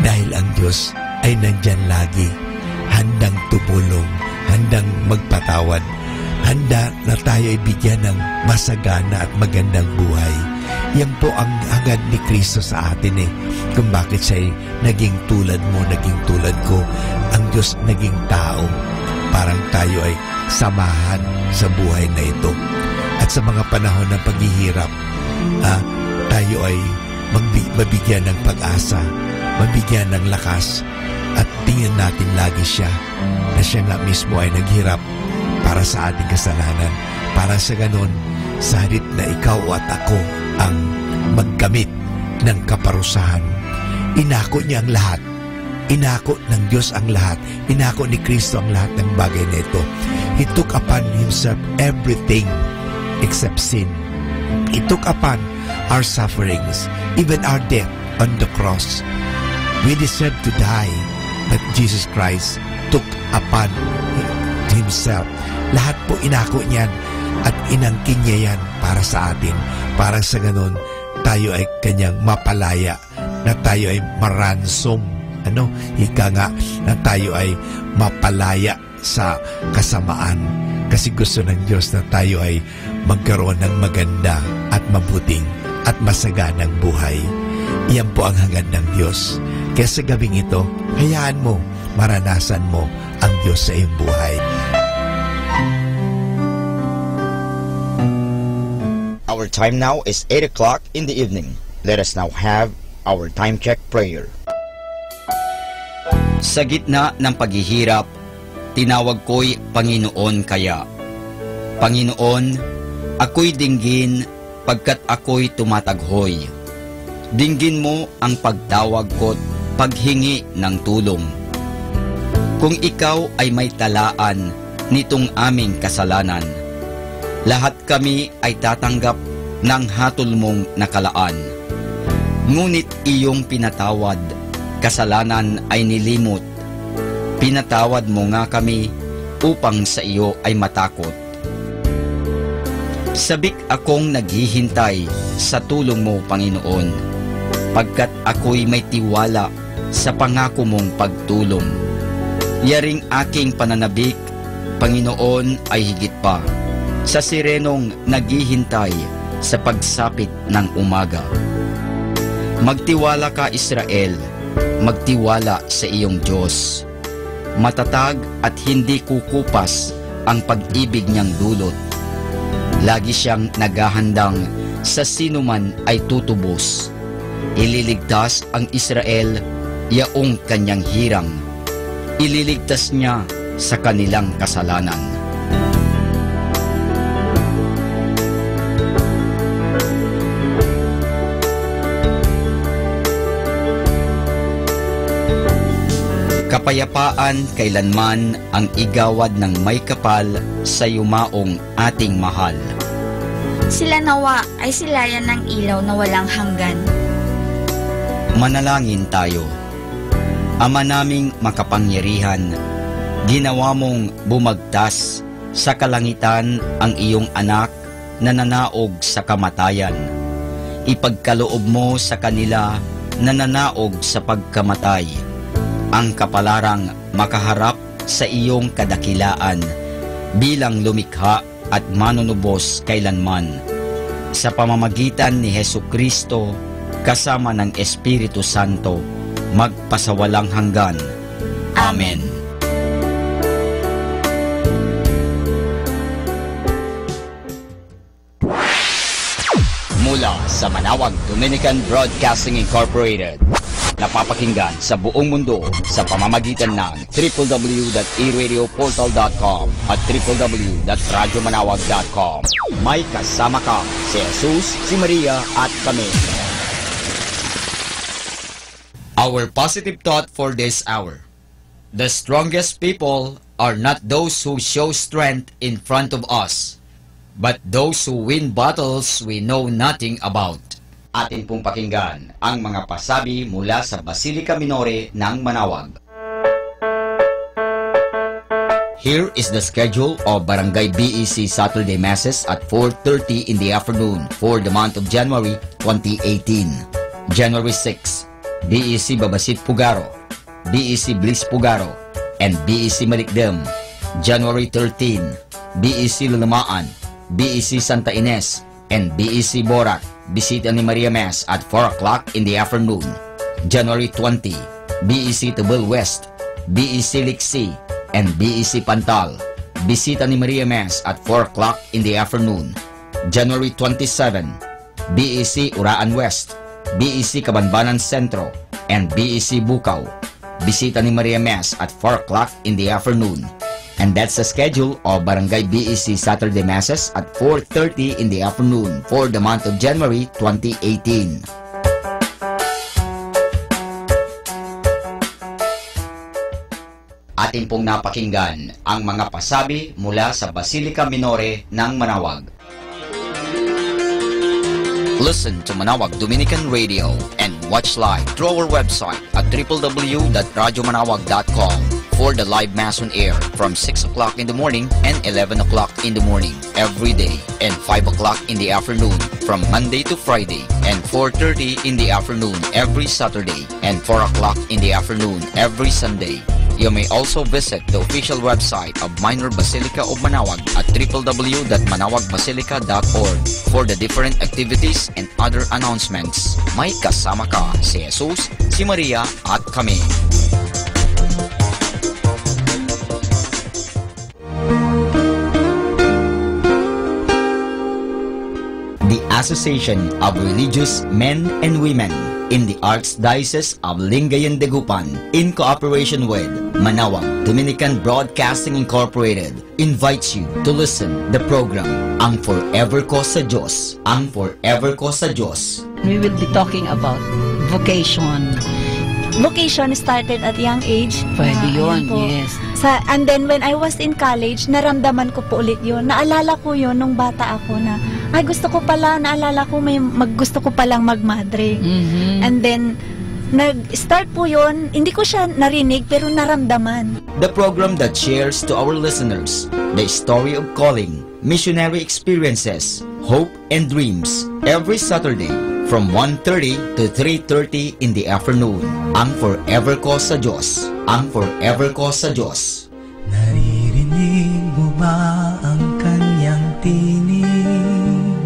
C: Dahil ang Diyos ay nandyan lagi, handang tumulong, handang magpatawad, handa na tayo ay bigyan ng masagana at magandang buhay. Yan po ang hangad ni Kristo sa atin kung bakit siya ay naging tulad mo, naging tulad ko. Ang Diyos naging tao. Parang tayo ay samahan sa buhay na ito. At sa mga panahon ng paghihirap, tayo ay mabigyan ng pag-asa, mabigyan ng lakas, at tingnan natin lagi siya na siya nga mismo ay naghirap para sa ating kasalanan. Para sa ganon, sa halip na ikaw at ako ang magkamit ng kaparusahan, inako niya ang lahat. Inako ng Diyos ang lahat. Inako ni Kristo ang lahat ng bagay na ito. He took upon Himself everything except sin. He took upon our sufferings, even our death on the cross. We deserve to die, but Jesus Christ took upon Himself. Lahat po inako niyan at inangkin niya yan para sa atin. Para sa ganun, tayo ay Kanyang mapalaya, na tayo ay maransom. Ika nga na tayo ay mapalaya sa kasamaan. Kasi gusto ng Diyos na tayo ay magkaroon ng maganda at mabuting at masaganang buhay. Iyan po ang hangad ng Diyos. Kaya sa gabing ito, hayaan mo, maranasan mo ang Diyos sa iyong buhay.
A: Our time now is 8 o'clock in the evening. Let us now have our time check prayer. Sa gitna ng paghihirap, tinawag ko'y Panginoon kaya. Panginoon, ako'y dinggin pagkat ako'y tumataghoy. Dinggin mo ang pagtawag ko't paghingi ng tulong. Kung ikaw ay may talaan nitong aming kasalanan, lahat kami ay tatanggap ng hatol mong nakalaan. Ngunit iyong pinatawad, kasalanan ay nilimot. Pinatawad mo nga kami upang sa iyo ay matakot. Sabik akong naghihintay sa tulong mo, Panginoon, pagkat ako'y may tiwala sa pangako mong pagtulong. Yaring aking pananabik, Panginoon, ay higit pa sa sirenong naghihintay sa pagsapit ng umaga. Magtiwala ka, Israel, magtiwala sa iyong Diyos. Matatag at hindi kukupas ang pag-ibig niyang dulot. Lagi siyang naghahandang sa sinuman ay tutubos. Ililigtas ang Israel, yaong kanyang hirang. Ililigtas niya sa kanilang kasalanan. Kapayapaan kailanman ang igawad ng may kapal sa yumaong ating mahal.
N: Sila nawa ay silayan ng ilaw na walang hanggan.
A: Manalangin tayo. Ama naming makapangyarihan, ginawa mong bumagtas sa kalangitan ang iyong anak na nanaog sa kamatayan. Ipagkaloob mo sa kanila nananaog sa pagkamatay. Ang kapalarang makaharap sa iyong kadakilaan bilang lumikha at manunubos kailanman. Sa pamamagitan ni Hesukristo kasama ng Espiritu Santo, magpasawalang hanggan. Amen. Mula sa Manawag Dominican Broadcasting Incorporated, napapakinggan sa buong mundo sa pamamagitan ng www.eradioportal.com at www.radyomanawag.com. May kasama ka si Jesus, si Maria at kami. Our positive thought for this hour. The strongest people are not those who show strength in front of us, but those who win battles we know nothing about. Atin pong pakinggan ang mga pasabi mula sa Basilica Minore ng Manawag. Here is the schedule of Barangay BEC Saturday Masses at 4:30 in the afternoon for the month of January 2018. January 6, BEC Babasit Pugaro, BEC Bliss Pugaro, and BEC Malikdem. January 13, BEC Lulamaan, BEC Santa Ines, and BEC Borac. Bisita ni Maria Mass at 4 o'clock in the afternoon. January 20, BEC Tabul West, BEC Liksi, and BEC Pantal. Bisita ni Maria Mass at 4 o'clock in the afternoon. January 27, BEC Uraan West, BEC Kabanbanan Sentro, and BEC Bukaw. Bisita ni Maria Mass at 4 o'clock in the afternoon. And that's the schedule of Barangay BEC Saturday Masses at 4:30 in the afternoon for the month of January 2018. Atin pong napakinggan ang mga pasabi mula sa Basilica Minore ng Manawag. Listen to Manawag Dominican Radio and watch live through our website at www.radyomanawag.com for the live Mass on air from 6 o'clock in the morning and 11 o'clock in the morning every day and 5 o'clock in the afternoon from Monday to Friday and 4:30 in the afternoon every Saturday and 4 o'clock in the afternoon every Sunday. You may also visit the official website of Minor Basilica of Manawag at www.manawagbasilica.org for the different activities and other announcements. May kasama ka si Jesus, si Maria at kami. The Association of Religious Men and Women in the Archdiocese of Lingayen de Gupan, in cooperation with Manawag Dominican Broadcasting Incorporated, invites you to listen the program Ang Forever Ko sa Diyos. Ang Forever Ko sa Diyos.
D: We will be talking about vocation.
E: Vocation started at young age.
D: Pwede yun,
E: Ayun po.
D: yes.
E: And then when I was in college, naramdaman ko po ulit yun. Naalala ko yun nung bata ako na, ay gusto ko pala, naalala ko gusto ko palang magmadre. And then, nag-start po yun, hindi ko siya narinig pero naramdaman.
A: The program that shares to our listeners the story of calling, missionary experiences, hope and dreams every Saturday from 1:30 to 3:30 in the afternoon. Ang Forever Ko sa Diyos. Ang Forever Ko sa Diyos.
M: Naririnig mo ba ang kanyang tinig?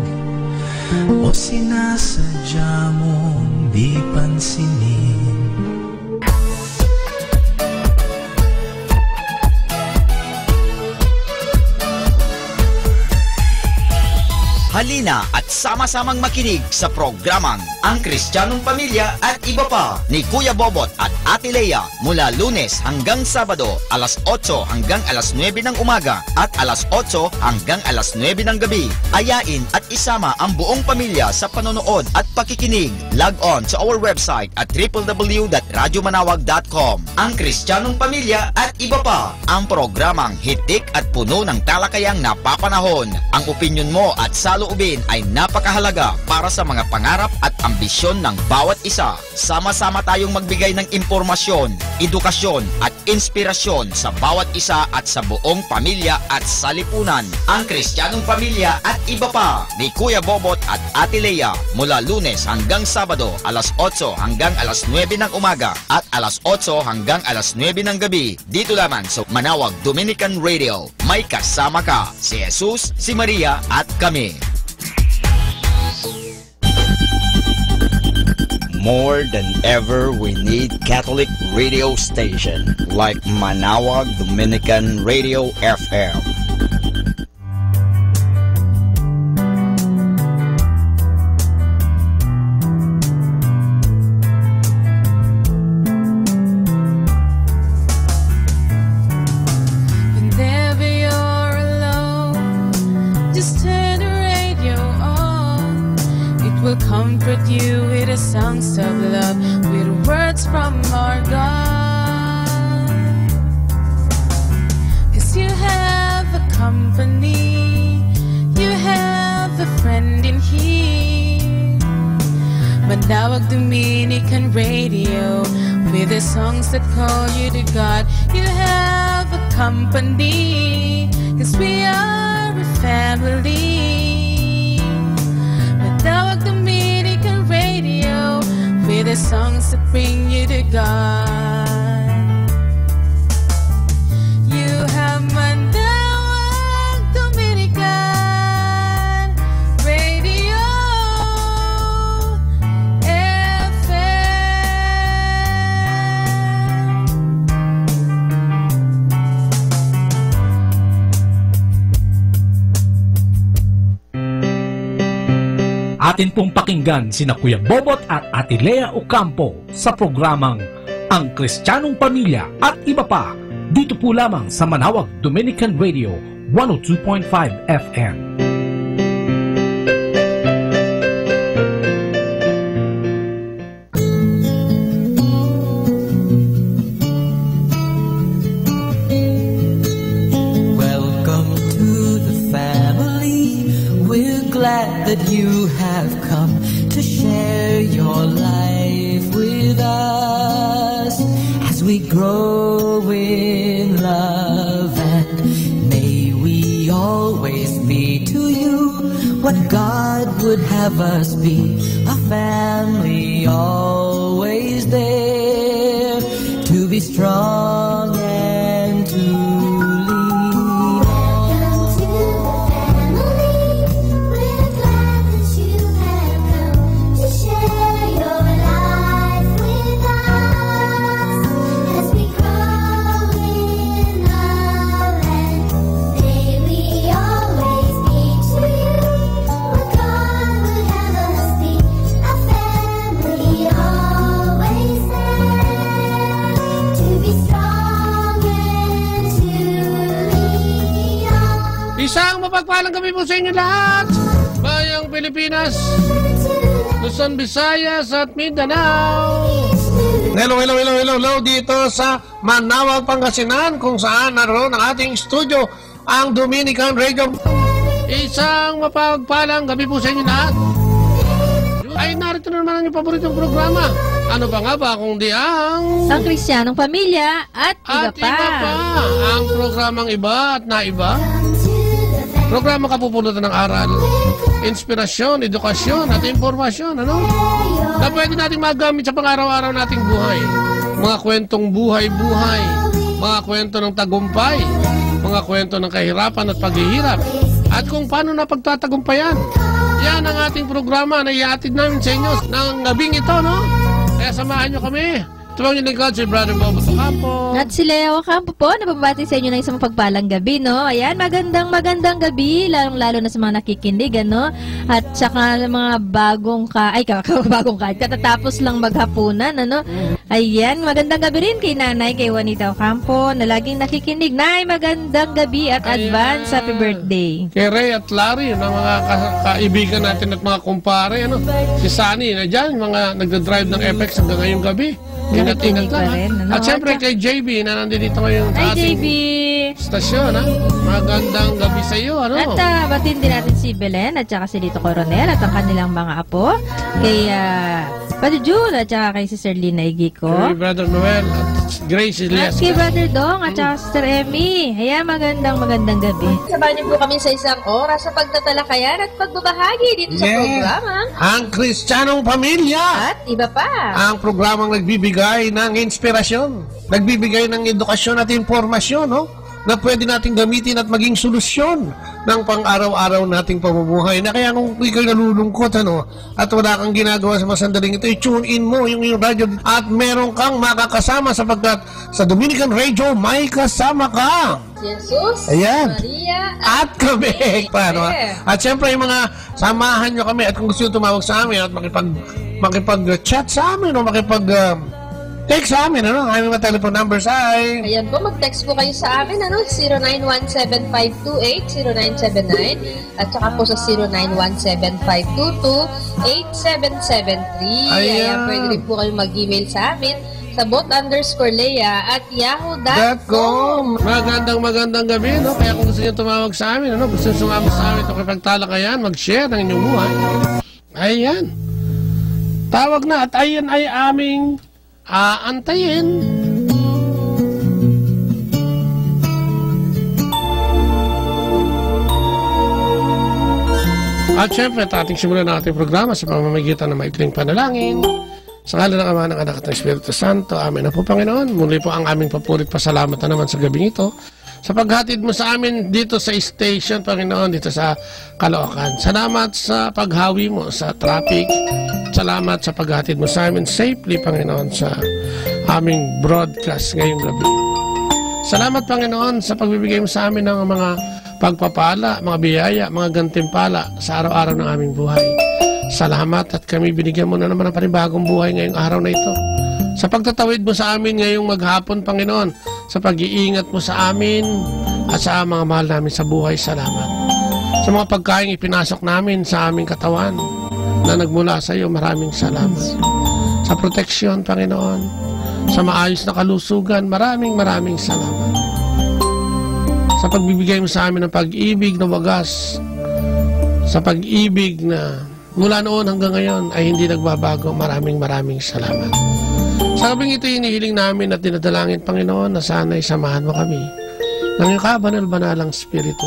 M: O sinasadya mong di pansinin?
A: Halina at sama-samang makinig sa programang Ang Kristiyanong Pamilya at Iba Pa ni Kuya Bobot at Ate Lea mula Lunes hanggang Sabado alas 8 hanggang alas 9 ng umaga at alas 8 hanggang alas 9 ng gabi. Ayain at isama ang buong pamilya sa panonood at pakikinig. Log on to our website at www.radyomanawag.com. Ang Kristiyanong Pamilya at Iba Pa, ang programang hitik at puno ng talakayang napapanahon. Ang opinyon mo at salo saloobin ay napakahalaga para sa mga pangarap at ambisyon ng bawat isa. Sama-sama tayong magbigay ng impormasyon, edukasyon at inspirasyon sa bawat isa at sa buong pamilya at salipunan. Ang Kristiyanong Pamilya at Iba Pa ni Kuya Bobot at Ate Lea mula Lunes hanggang Sabado alas 8 hanggang alas 9 ng umaga at alas 8 hanggang alas 9 ng gabi dito lamang sa Manawag Dominican Radio. May kasama ka, si Jesus, si Maria at kami. More than ever, we need Catholic radio station like Manawag Dominican Radio FM.
O: Whenever you're alone, just turn the radio on. It will comfort you with the songs of love, with words from our God. 'Cause you have a company, you have a friend in here. Manawag Dominican Radio, with the songs that call you to God. You have a company, 'cause we are a family. Manawag Dominican Radio, with the songs that bring you to God. You have Manawag Dominican Radio
P: Atin pong pakinggan sina Kuya Bobot at Ate Lea Ocampo sa programang Ang Kristiyanong Pamilya at Iba Pa, dito po lamang sa Manawag Dominican Radio 102.5 FM.
B: Welcome to the family. We're glad that you have come to share your life with us as we grow in love, and may we always be to you what God would have us be, a family always there to be strong and to lean on.
Q: Isang mapagpalang gabi po sa inyo lahat, bayang Pilipinas, Luzon, Visayas at Mindanao. Hello dito sa Manawag, Pangasinan, kung saan naroon ang ating studio, ang Dominican Radio. Isang mapagpalang gabi po sa inyo lahat. Ay, narito na naman ang inyong paboritong programa. Ano ba nga ba kung di ang
L: Kristiyanong Pamilya at Iba Pa.
Q: Ang programang Iba at Naiba. Programa kapupulutan ng aral, inspirasyon, edukasyon at impormasyon, ano? Na pwede nating magamit sa pang-araw-araw nating buhay. Mga kwentong buhay-buhay, mga kwento ng tagumpay, mga kwento ng kahirapan at paghihirap, at kung paano napagtatagumpayan. Yan ang ating programa na iatid namin sa inyo ng gabing ito, no? Kaya samahan nyo kami. Ito ang inyong lingkod, si Brother Bobot Ocampo.
L: At si Lea Ocampo po, nababati sa inyo ng isang mapagpalang gabi, no? Ayan, magandang gabi, lalong-lalo na sa mga nakikinig, ano? At saka mga katatapos lang maghapunan, ano? Ayan, magandang gabi rin kay Nanay, kay Juanita Ocampo, na laging nakikinig. Nay, magandang gabi at advance happy birthday.
Q: Kay Ray at Larry, ng mga kaibigan natin at mga kumpare, ano? Si Sunny, na dyan, mga nagdadrive ng FX hanggang ngayong gabi. Ingat-ingat lang. At syempre kay JB na nandito ngayon.
L: Hi, JB!
Q: stasyon, ha? Magandang gabi sa iyo, ano?
L: At batin din natin si Belen at saka si Lito Coronel at ang kanilang mga apo. Kay Padre June at saka kay Sister Lina Igico.
Q: Kay Brother Noel at Grace Elias.
L: At kay Brother Dong at saka Sister Emmy. Ayan, magandang gabi. Sabahan niyo po kami sa isang oras sa pagtatalakayan at pagbabahagi dito sa programang
Q: Ang Kristiyanong Pamilya.
L: At iba pa.
Q: Ang programang nagbibigay ng inspirasyon, nagbibigay ng edukasyon at informasyon, no? Na pwede nating gamitin at maging solusyon ng pang-araw-araw nating pamumuhay. Na kaya kung ikaw'y nalulungkot, ano, at wala kang ginagawa sa mga sandaling ito, i-tune in mo yung radyo at meron kang makakasama sapagkat sa Dominican Radio, may kasama ka.
L: Jesus,
Q: Ayan.
L: Maria,
Q: At kami. Paano? At syempre yung mga samahan nyo kami at kung gusto nyo tumawag sa amin at makipag-chat sa amin o text sa amin, ano? Ang aming mga telephone numbers ay...
L: Ayan po, mag-text po kayo sa amin, ano? 0917-528-0979 at saka po sa 0917-522-8773. Ayan, pwede rin po kayo mag-email sa amin sa bot_lea@yahoo.com.
Q: Magandang gabi, no? Kaya kung gusto nyo tumawag sa amin, ano? Gusto nyo sumama sa amin ito kapagtalakayan, mag-share ng inyong buhay. Ayan. Tawag na at ayan ay aming aantayin. At syempre, ating simulan ang ating programa sa pamamagitan ng maikling panalangin. Sa ngalan ng Ama, ng Anak at ng Espiritu Santo. Amen na po, Panginoon. Muli po ang aming papurit pasalamat na naman sa gabing ito sa paghatid mo sa amin dito sa station, Panginoon, dito sa Caloocan. Salamat sa paghawi mo sa traffic. Salamat sa paghatid mo sa amin safely, Panginoon, sa aming broadcast ngayong gabi. Salamat, Panginoon, sa pagbibigay mo sa amin ng mga pagpapala, mga biyaya, mga gantimpala sa araw-araw ng aming buhay. Salamat at kami binigyan mo na naman ng panibagong buhay ngayong araw na ito. Sa pagtatawid mo sa amin ngayong maghapon, Panginoon, sa pag-iingat mo sa amin at sa mga mahal namin sa buhay, salamat. Sa mga pagkain ipinasok namin sa aming katawan na nagmula sa iyo, maraming salamat. Sa proteksyon, Panginoon, sa maayos na kalusugan, maraming salamat. Sa pagbibigay mo sa amin ng pag-ibig na wagas, sa pag-ibig na mula noon hanggang ngayon ay hindi nagbabago, maraming salamat. Sa gabing ito, hinihiling namin at dinadalangin, Panginoon, na sana'y samahan mo kami ng iyong kabanal-banalang Espiritu.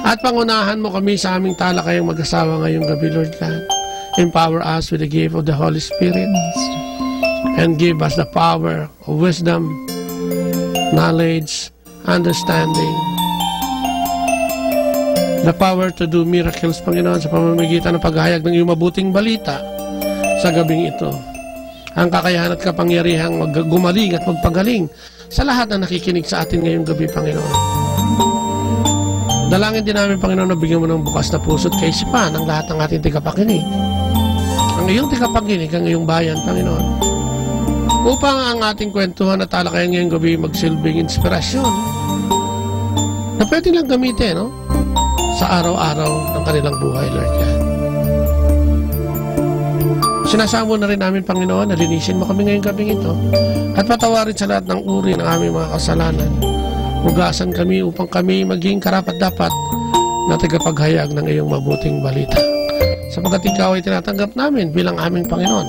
Q: At pangunahan mo kami sa aming talakayang mag-asawa ngayong gabi, Lord God. Empower us with the gift of the Holy Spirit and give us the power of wisdom, knowledge, understanding, the power to do miracles, Panginoon, sa pamamagitan ng paghahayag ng iyong mabuting balita sa gabing ito. Ang kakayahan at kapangyarihang gumaling at magpagaling sa lahat na nakikinig sa atin ngayong gabi, Panginoon. Dalangin din namin, Panginoon, na bigyan mo ng bukas na puso at kaisipan ang lahat ng ating tigapakinig. Ang iyong tigapakinig, ang iyong bayan, Panginoon. Upang ang ating kwentuhan at talakayan ngayong gabi magsilbing inspirasyon na pwede lang gamitin, no? Sa araw-araw ng kanilang buhay, Lord God. Sinasamo na rin namin, Panginoon, na linisin mo kami ngayong gabing ito at patawarin sa lahat ng uri ng aming mga kasalanan. Hugasan kami upang kami maging karapat-dapat na tagapaghayag ng iyong mabuting balita. Sapagkat ikaw ay tinatanggap namin bilang aming Panginoon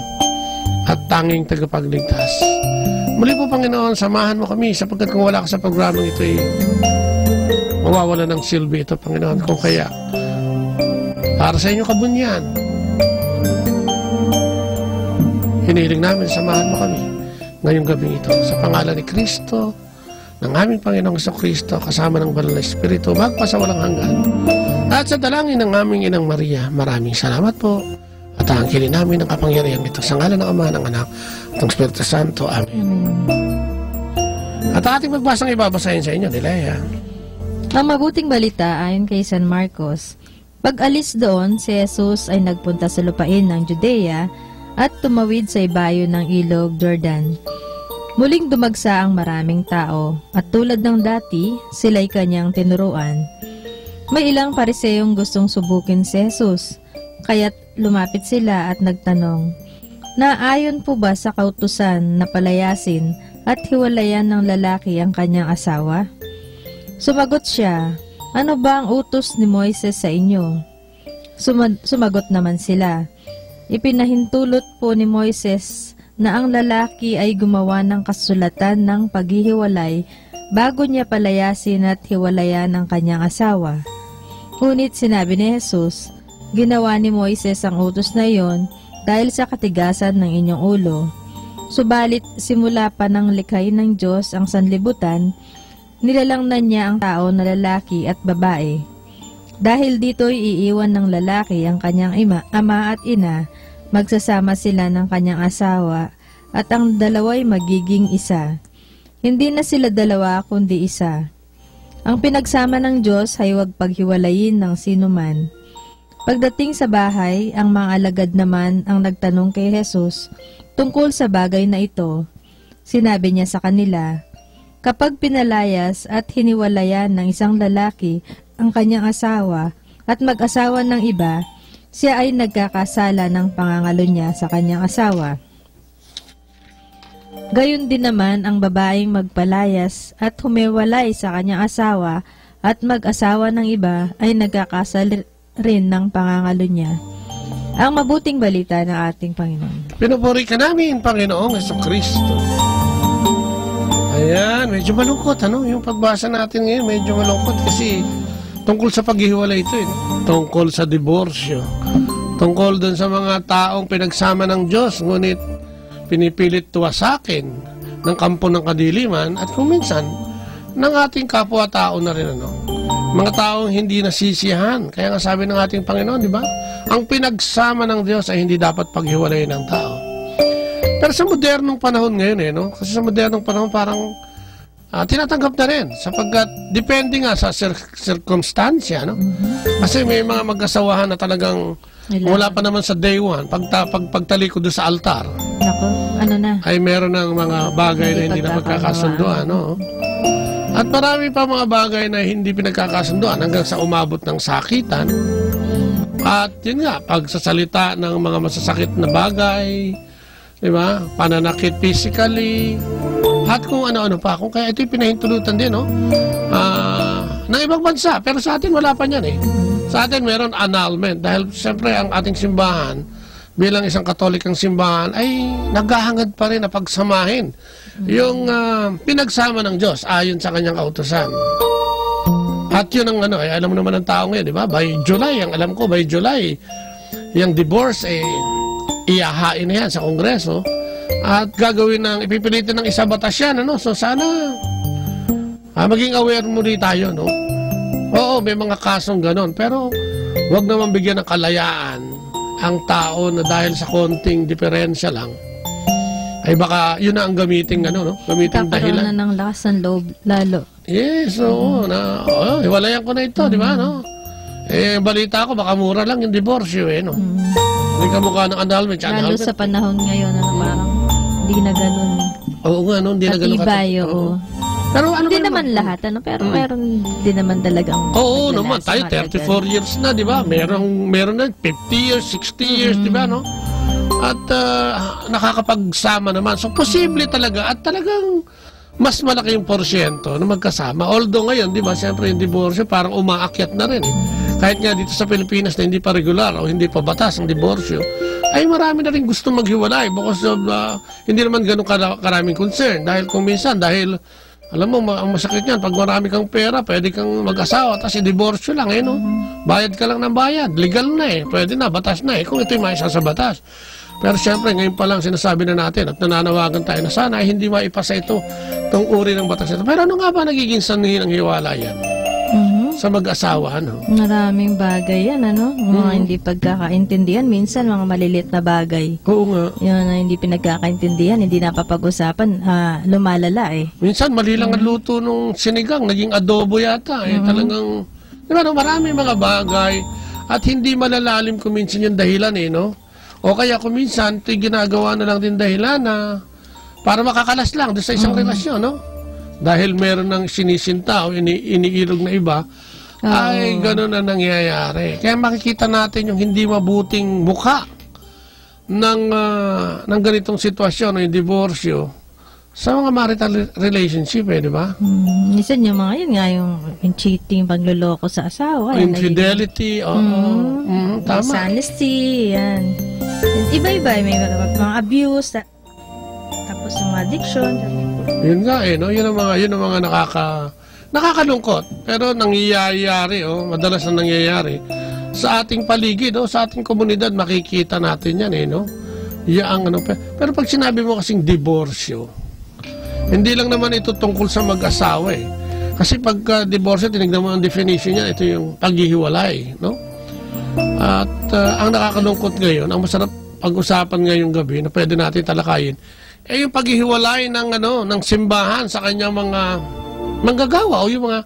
Q: at tanging tagapagligtas. Muli po, Panginoon, samahan mo kami sapagkat kung wala ka sa programang ito ay mawawala ng silbi ito, Panginoon. Kung kaya, para sa inyong kabunyan, hinihiling namin, samahan mo kami ngayong gabing ito. Sa pangalan ni Kristo, ng aming Panginoong Jesucristo, kasama ng Banal na Espiritu, magpasawalang hanggan. At sa dalangin ng aming Inang Maria, maraming salamat po. At angkilin namin ang kapangyarihan ito sa ngalan ng Ama, ng Anak, at ng Espiritu Santo. Amen. At ating magbasang ibabasahin sa inyo, Lea.
L: Ang mabuting balita ayon kay San Marcos. Pag-alis doon, si Jesus ay nagpunta sa lupain ng Judea at tumawid sa ibayo ng ilog Jordan. Muling dumagsa ang maraming tao at tulad ng dati, sila'y kanyang tinuruan. May ilang Pariseyong gustong subukin si Jesus, kaya't lumapit sila at nagtanong, "Naayon po ba sa kautusan na palayasin at hiwalayan ng lalaki ang kanyang asawa?" Sumagot siya, ano ba ang utos ni Moises sa inyo? Sumagot naman sila, ipinahintulot po ni Moises na ang lalaki ay gumawa ng kasulatan ng paghihiwalay bago niya palayasin at hiwalayan ang kanyang asawa. Ngunit sinabi ni Jesus, ginawa ni Moises ang utos na iyon dahil sa katigasan ng inyong ulo. Subalit simula pa ng likhay ng Diyos ang sanlibutan, nilalangnan niya ang tao na lalaki at babae. Dahil dito'y iiwan ng lalaki ang kanyang ama at ina, magsasama sila ng kanyang asawa at ang dalawa'y magiging isa. Hindi na sila dalawa kundi isa. Ang pinagsama ng Diyos ay huwag paghiwalayin ng sinuman. Pagdating sa bahay, ang mga alagad naman ang nagtanong kay Jesus tungkol sa bagay na ito. Sinabi niya sa kanila, kapag pinalayas at hiniwalayan ng isang lalaki ang kanyang asawa at mag-asawa ng iba, siya ay nagkakasala ng pangangalo niya sa kanyang asawa. Gayon din naman ang babaeng magpalayas at humiwalay sa kanyang asawa at mag-asawa ng iba ay nagkakasala rin ng pangangalo niya. Ang mabuting balita ng ating Panginoon.
Q: Pinupuri ka namin, Panginoong Jesucristo. Ayan, medyo malungkot, ano? Yung pagbasa natin ngayon, medyo malungkot kasi tungkol sa paghihiwalay ito, tungkol sa diborsyo, tungkol dun sa mga taong pinagsama ng Diyos, ngunit pinipilit tuwasakin ng kampo ng kadiliman at kung minsan, ng ating kapwa-tao na rin, ano? Mga taong hindi nasisiyahan. Kaya nga sabi ng ating Panginoon, di ba? Ang pinagsama ng Diyos ay hindi dapat paghiwalayin ng tao. Pero sa modernong panahon ngayon, no? Kasi sa modernong panahon parang tinatanggap na rin sapagkat depende nga sa circumstansya, no? Kasi may mga mag-asawahan na talagang wala pa naman sa day one, pagtalikod doon sa altar.
L: Nako, ano na?
Q: Ay meron ng mga bagay na hindi na magkakasunduan, no? At marami pa mga bagay na hindi pinagkakasunduan hanggang sa umabot ng sakitan. At yun nga, pagsasalita ng mga masasakit na bagay, di ba? Pananakit physically, at kung ano-ano pa. Kung kaya ito'y pinahintulutan din, no? Ng ibang bansa. Pero sa atin, wala pa niyan, eh. Sa atin, meron annulment. Dahil, siyempre, ang ating simbahan, bilang isang katolikang simbahan, ay naghahangad pa rin na pagsamahin yung pinagsama ng Diyos ayon sa kanyang kautusan. At yun ang ano, alam mo naman ng tao ngayon, di ba? By July, ang alam ko, by July, yung divorce, iyahain na yan sa Kongreso at gagawin ng, ipipilitin ng isa batas yan, ano? So sana, maging aware muli tayo, no? Oo, may mga kasong ganon, pero wag naman bigyan ng kalayaan ang tao na dahil sa konting diferensya lang, ay baka yun na ang gamiting, ano, no? Gamiting dahilan.
L: Kakaroon na ng lakas ng loob, lalo.
Q: Yes, oo. Hiwalayan ko na ito, di ba, no? Balita ko, baka mura lang yung divorce, no? Hindi ka mukha ng annulment.
L: Lalo sa panahon ngayon, ano, parang hindi na ganun.
Q: Oo nga, no? Hindi na ganun.
L: Katibay, oo.
Q: Pero ano
L: hindi naman lahat, ano? Pero meron din naman talagang...
Q: Oo naman, tayo 34 years na, di ba? Meron na 50 years, 60 years, di ba, no? At nakakapagsama naman. So, posible talaga. At talagang mas malaki yung porsyento na magkasama. Although ngayon, di ba, siyempre yung diborsyo parang umaakyat na rin. Kahit nga dito sa Pilipinas na hindi pa regular o hindi pa batas ang diborsyo, ay marami na rin gusto maghiwalay because of, hindi naman ganun karaming concern. Dahil kung minsan, alam mo, ang masakit niyan, pag marami kang pera, pwede kang mag-asawa, tapos i-divorce lang, no? Bayad ka lang ng bayad. Legal na, pwede na, batas na, kung ito'y maisa sa batas. Pero siyempre, ngayon pa lang sinasabi na natin at nananawagan tayo na sana ay hindi maipasa itong uri ng batas ito. Pero ano nga ba nagiging sanhi ng hiwalayan? Sa mag-asawa, ano?
L: Maraming bagay yan, ano? Mga hindi pagkakaintindihan. Minsan, mga maliliit na bagay.
Q: Oo nga.
L: Yun na hindi pinagkakaintindihan, hindi napapag-usapan, lumalala,
Q: Minsan, mali lang ang luto nung sinigang, naging adobo yata, Talagang, di ba, no? Marami mga bagay at hindi malalalim kung minsan yung dahilan, no? O kaya kung minsan, ginagawa na lang din dahilan na para makakalas lang doon sa isang relasyon, no? Dahil meron ng sinisinta o iniilog na iba, ay gano'n na nangyayari. Kaya makikita natin yung hindi mabuting mukha ng ganitong sitwasyon, yung diborsyo, sa mga marital relationship, di ba?
L: Minsan yung mga yun nga, yung cheating, pagluloko sa asawa.
Q: Infidelity, tama.
L: Dishonesty, yan. Iba-iba, may mga abuse, tapos yung addiction.
Q: Yun nga no? Yun ang mga nakakalungkot. Pero nangyayari, madalas na nangyayari. Sa ating paligid, sa ating komunidad, makikita natin yan, no? Pero pag sinabi mo kasing diborsyo, hindi lang naman ito tungkol sa mag-asawa Kasi pag divorce, tinignan mo ang definition niya, ito yung paghihiwalay, no? At ang nakakalungkot ngayon, ang masarap pag-usapan ngayong gabi na pwede natin talakayin, yung paghihiwalay ng simbahan sa kanyang mga manggagawa o yung mga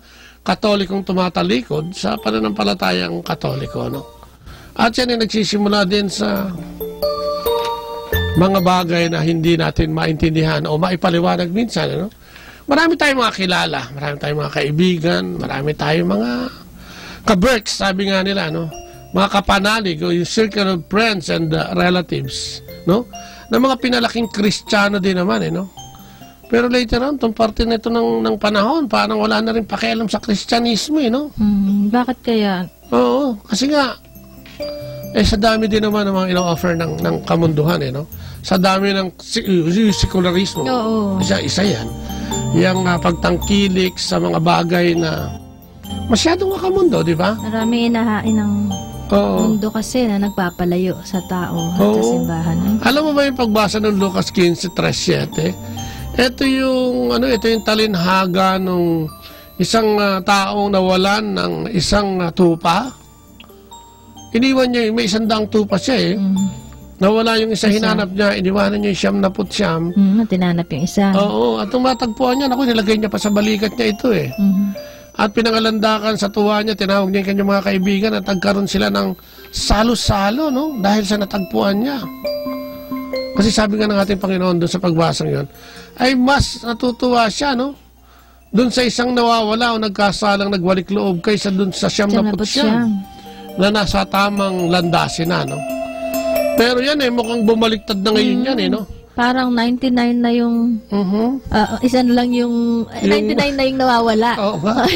Q: Katolikong tumatalikod sa pananampalatayang Katoliko, no? At yan ay nagsisimula din sa mga bagay na hindi natin maintindihan o maipaliwanag minsan, ano? Marami tayong mga kilala, marami tayong mga kaibigan, marami tayong mga ka-berks, sabi nga nila, no? Mga kapanalig o yung circle of friends and relatives, no? Na mga pinalaking Kristiyano din naman, no? Pero later on, itong parte na ito ng panahon, parang wala na rin pakialam sa Kristyanismo, no?
L: Bakit kaya?
Q: Oo, kasi nga, sa dami din naman ng mga ino-offer ng kamunduhan, no? Sa dami ng secularismo.
L: Oo.
Q: Isa yan. Yung pagtangkilik sa mga bagay na masyadong makamundo, di ba?
L: Marami inahain ng mundo kasi na nagpapalayo sa tao at sa simbahan.
Q: Alam mo ba yung pagbasa ng Lucas 15:37? Ito yung talinhaga ng isang taong nawalan ng isang tupa. Iniwan niya, may 100 tupa siya Nawala yung isa, hinanap niya, iniwanan niya yung 79.
L: Tinanap yung isa.
Q: Oo, at tumatagpuan niya, nilagay niya pa sa balikat niya ito At pinangalandakan sa tuwa niya, tinawag niya yung kanyang mga kaibigan at nagkaroon sila ng salo-salo, no? Dahil sa natagpuan niya. Kasi sabi nga ng ating Panginoon doon sa pagbasang yon, ay mas natutuwa siya, no? Doon sa isang nawawala o nagkasalang nagbalik loob kaysa doon sa 79 na nasa tamang landasin na, no? Pero yan mukhang bumaliktad na ngayon yan, no?
L: Parang 99 na yung... isa na lang yung... 99 na yung nawawala.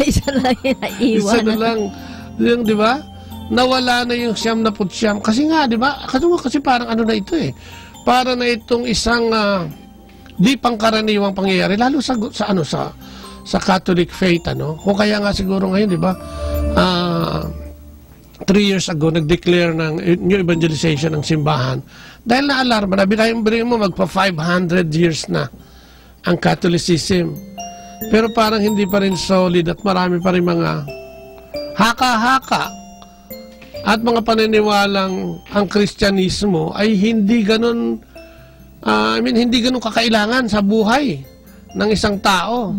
L: Isa na lang yung naiwan.
Q: Isa na lang. Yung, di ba? Nawala na yung 79. Kasi nga, di ba? Kasi parang na ito Para na itong isang di pangkaraniwang pangyayari. Lalo sa Catholic faith, ano? Kung kaya nga siguro ngayon, di ba? 3 years ago, nag-declare ng new evangelization ng simbahan. Dahil na-alarma na, binayin mo, magpa 500 years na ang Catholicism. Pero parang hindi pa rin solid at marami pa rin mga haka-haka at mga paniniwalang ang Kristyanismo ay hindi ganun, hindi ganun kakailangan sa buhay ng isang tao.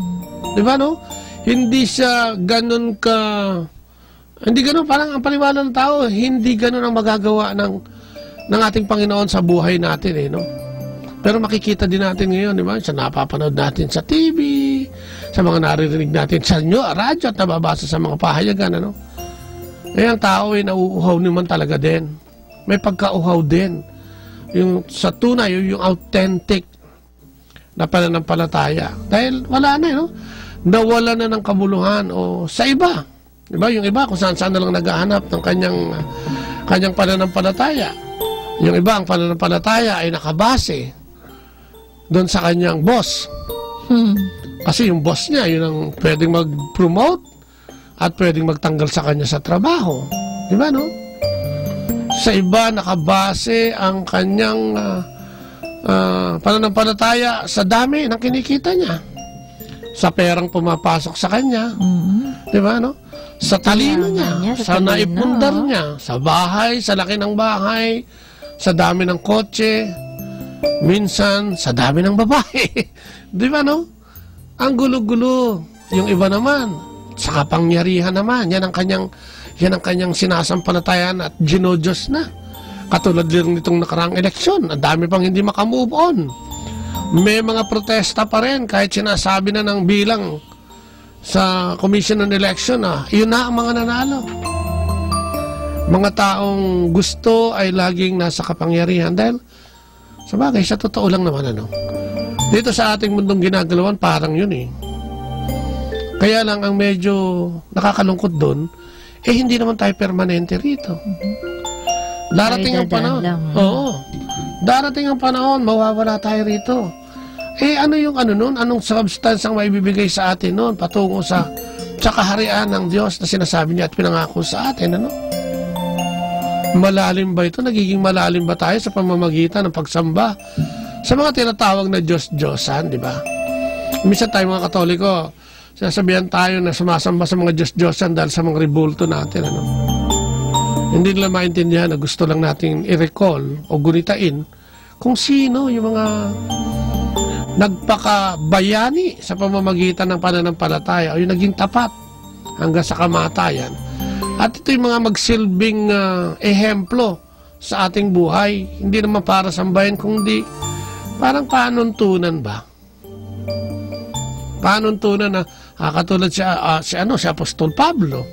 Q: Di ba, no? Hindi siya ganun hindi ganun, parang ang paniwala ng tao, hindi ganun ang magagawa ng ating Panginoon sa buhay natin, no? Pero makikita din natin ngayon, di ba? Sa napapanood natin sa TV, sa mga naririnig natin sa radyo at nababasa sa mga pahayagan, ano? Ang tao ay nauuhaw naman talaga din. May pagkauhaw din. Yung sa tunay, yung authentic na pananampalataya. Dahil wala na, no? Nawala na ng kabuluhan o sa iba. Diba? Yung iba, kung saan-saan na lang naghahanap ng kanyang pananampalataya. Yung iba, ang pananampalataya ay nakabase doon sa kanyang boss. Kasi yung boss niya, yun ang pwedeng mag-promote at pwedeng magtanggal sa kanya sa trabaho. Diba, no? Sa iba, nakabase ang kanyang pananampalataya sa dami ng kinikita niya. Sa perang pumapasok sa kanya. Diba, no? Sa talino niya, sa naipundar niya, sa bahay, sa laki ng bahay, sa dami ng kotse, minsan sa dami ng babae. Di ba, no? Ang gulo-gulo. Yung iba naman, sa kapangyarihan naman, yan ang kanyang sinasampalatayan at ginodiyos na. Katulad din nitong nakarang eleksyon, ang dami pang hindi makamove on. May mga protesta pa rin kahit sinasabi na ng bilang sa Commission on Election yun na ang mga nanalo. Mga taong gusto ay laging nasa kapangyarihan dahil sa bagay, sa totoo lang naman Dito sa ating mundong ginagalawan, parang yun eh. Kaya lang ang medyo nakakalungkot doon, hindi naman tayo permanente rito. Darating ang panahon. Oo. Darating ang panahon, mawawala tayo rito. Ano yung nun? Anong substance ang maibibigay sa atin nun patungo sa kaharian ng Diyos na sinasabi niya at pinangako sa atin, ano? Malalim ba ito? Nagiging malalim ba tayo sa pamamagitan ng pagsamba sa mga tinatawag na Diyos-Diyosan, di ba? Minsan tayo mga Katoliko, sinasabihan tayo na sumasamba sa mga Diyos-Diyosan dahil sa mga ribulto natin, ano? Hindi nila maintindihan na gusto lang natin i-recall o gunitain kung sino yung mga nagpakabayani sa pamamagitan ng pananampalataya o yung naging tapat hanggang sa kamatayan. At ito yung mga magsilbing ehemplo sa ating buhay. Hindi naman para sambahin, kundi parang panuntunan ba? Panuntunan na katulad si Apostol Pablo.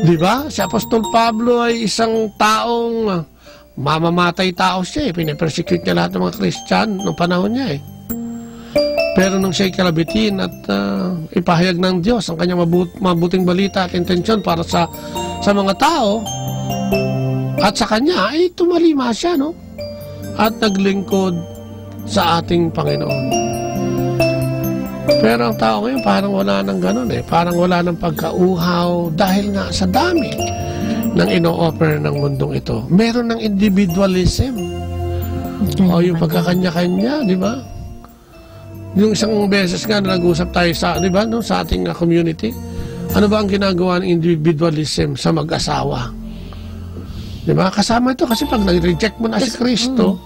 Q: Di ba? Si Apostol Pablo ay isang taong mamamatay tao siya. Pinapersecute niya lahat ng mga Christian noong panahon niya eh. Pero nung siya'y kalabitin at ipahayag ng Diyos ang kanyang mabuting balita at intensyon para sa mga tao at sa kanya, ay tumalima siya, no? At naglingkod sa ating Panginoon. Pero ang tao ngayon parang wala nang ganun eh. Parang wala nang pagkauhaw dahil nga sa dami ng ino-offer ng mundong ito. Meron ng individualism. O yung pagkakanya-kanya, di ba? Yung isang beses nga na nag-usap tayo sa, di ba, no, sa ating community, ano ba ang ginagawa ng individualism sa mag-asawa? Di ba? Kasama ito kasi pag nag-reject mo na si Kristo,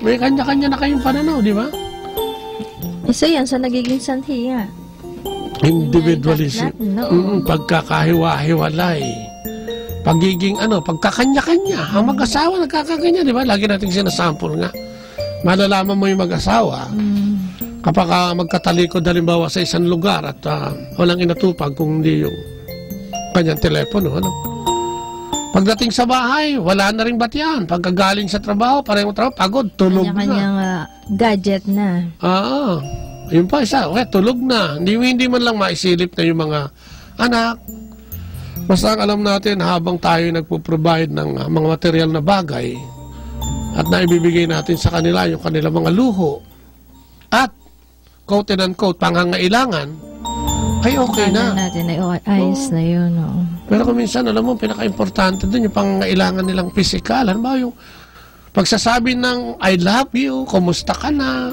Q: may kanya-kanya na kayong pananaw, di ba?
L: Isa yan sa nagiging sanhi nga.
Q: Individualism. Pagkakahiwa-hiwalay. Pagiging pagkakanya-kanya. Ang mag-asawa nagkakanya, di ba? Lagi nating sinasample nga. Malalaman mo yung mag-asawa. Kapag magkatalikod halimbawa sa isang lugar at walang inatupag kung hindi yung kanyang telepono, ano? Pagdating sa bahay, wala na rin batyan. Pagkagaling sa trabaho, parehong trabaho, pagod, tulog na.
L: Kanya-kanyang gadget na.
Q: Yun pa isa, okay, tulog na. Hindi man lang maisilip na yung mga anak. Basta ang alam natin, habang tayo nagpo-provide ng mga material na bagay at naibibigay natin sa kanila yung kanila mga luho at quote and unquote, pangangailangan, ay okay na.
L: Natin ay ayos na yun. Oh.
Q: Pero kung minsan, alam mo, pinaka-importante dun yung pangangailangan nilang physical. Ano ba yung pagsasabi ng I love you, kumusta ka na,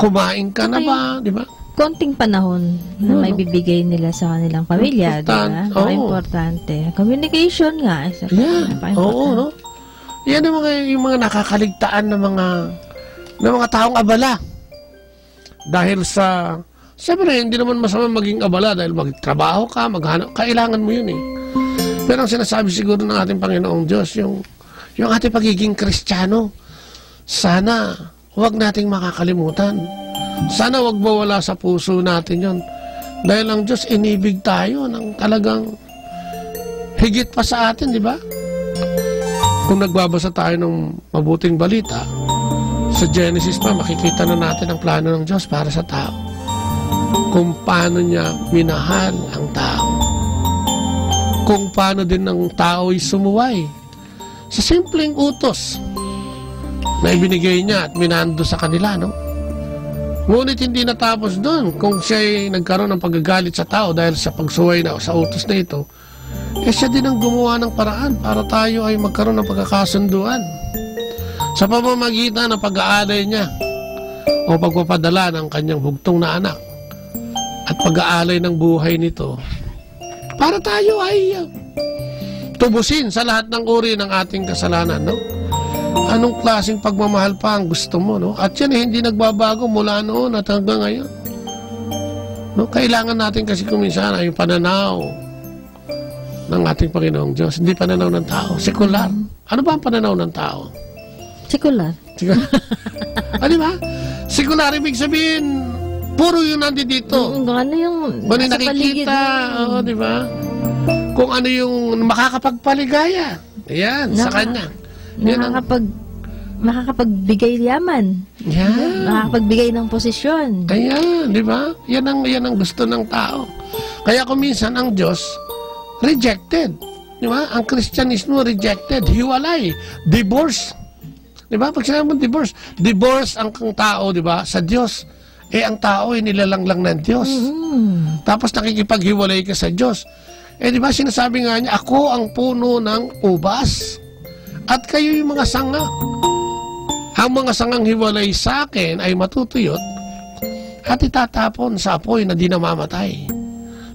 Q: kumain ka na ba, di ba?
L: Konting panahon na may bibigay nila sa kanilang pamilya, di ba? Importante. Communication nga.
Q: Oo, no? Yan yung mga nakakaligtaan ng mga taong abala. Dahil siyempre, hindi naman masama maging abala dahil magtrabaho ka, maghanap, kailangan mo yun eh. Pero ang sinasabi siguro ng ating Panginoong Diyos, yung ating pagiging Kristiyano, sana huwag nating makakalimutan. Sana huwag mawala sa puso natin yun. Dahil ang Diyos, inibig tayo ng talagang higit pa sa atin, di ba? Kung nagbabasa tayo ng mabuting balita, sa Genesis pa, makikita na natin ang plano ng Diyos para sa tao. Kung paano niya minahal ang tao. Kung paano din ng tao ay sumuway sa simpleng utos na ibinigay niya at minando sa kanila, no? Ngunit hindi natapos doon. Kung siya ay nagkaroon ng pagagalit sa tao dahil sa pagsuway na sa utos na ito, siya din ang gumawa ng paraan para tayo ay magkaroon ng pagkakasunduan sa pamamagitan ng pag-aalay niya o pagpapadala ng kanyang bugtong na anak at pag-aalay ng buhay nito para tayo ay tubusin sa lahat ng uri ng ating kasalanan, no? Anong klaseng pagmamahal pa ang gusto mo, no? At yan hindi nagbabago mula noon at hanggang ngayon, no? Kailangan natin kasi kuminsan ay yung pananaw ng ating Panginoong Diyos, hindi pananaw ng tao, sekular. Ano ba ang pananaw ng tao?
L: Sekular.
Q: Di ba? Sekular, ibig sabihin, puro yung nandito.
L: Ano yung
Q: Bali nakikita, di ba? Kung ano yung makakapagpaligaya. Ayan, sa kanya.
L: makakapagbigay yaman.
Q: Yan.
L: Makakapagbigay ng posisyon.
Q: Ayan, di ba? Yan ang gusto ng tao. Kaya kung minsan ang Diyos, rejected. Di ba? Ang Kristyanismo, rejected. Hiwalay. Divorce. Di ba? Pag sinabi mo divorce ang tao, di ba? Sa Diyos. Ang tao ay nilalanglang ng Diyos. Tapos nakikipaghiwalay ka sa Diyos. Di ba? Sinasabi nga niya, ako ang puno ng ubas. At kayo yung mga sanga. Ang mga sangang hiwalay sa akin ay matutuyot at itatapon sa apoy na di namamatay.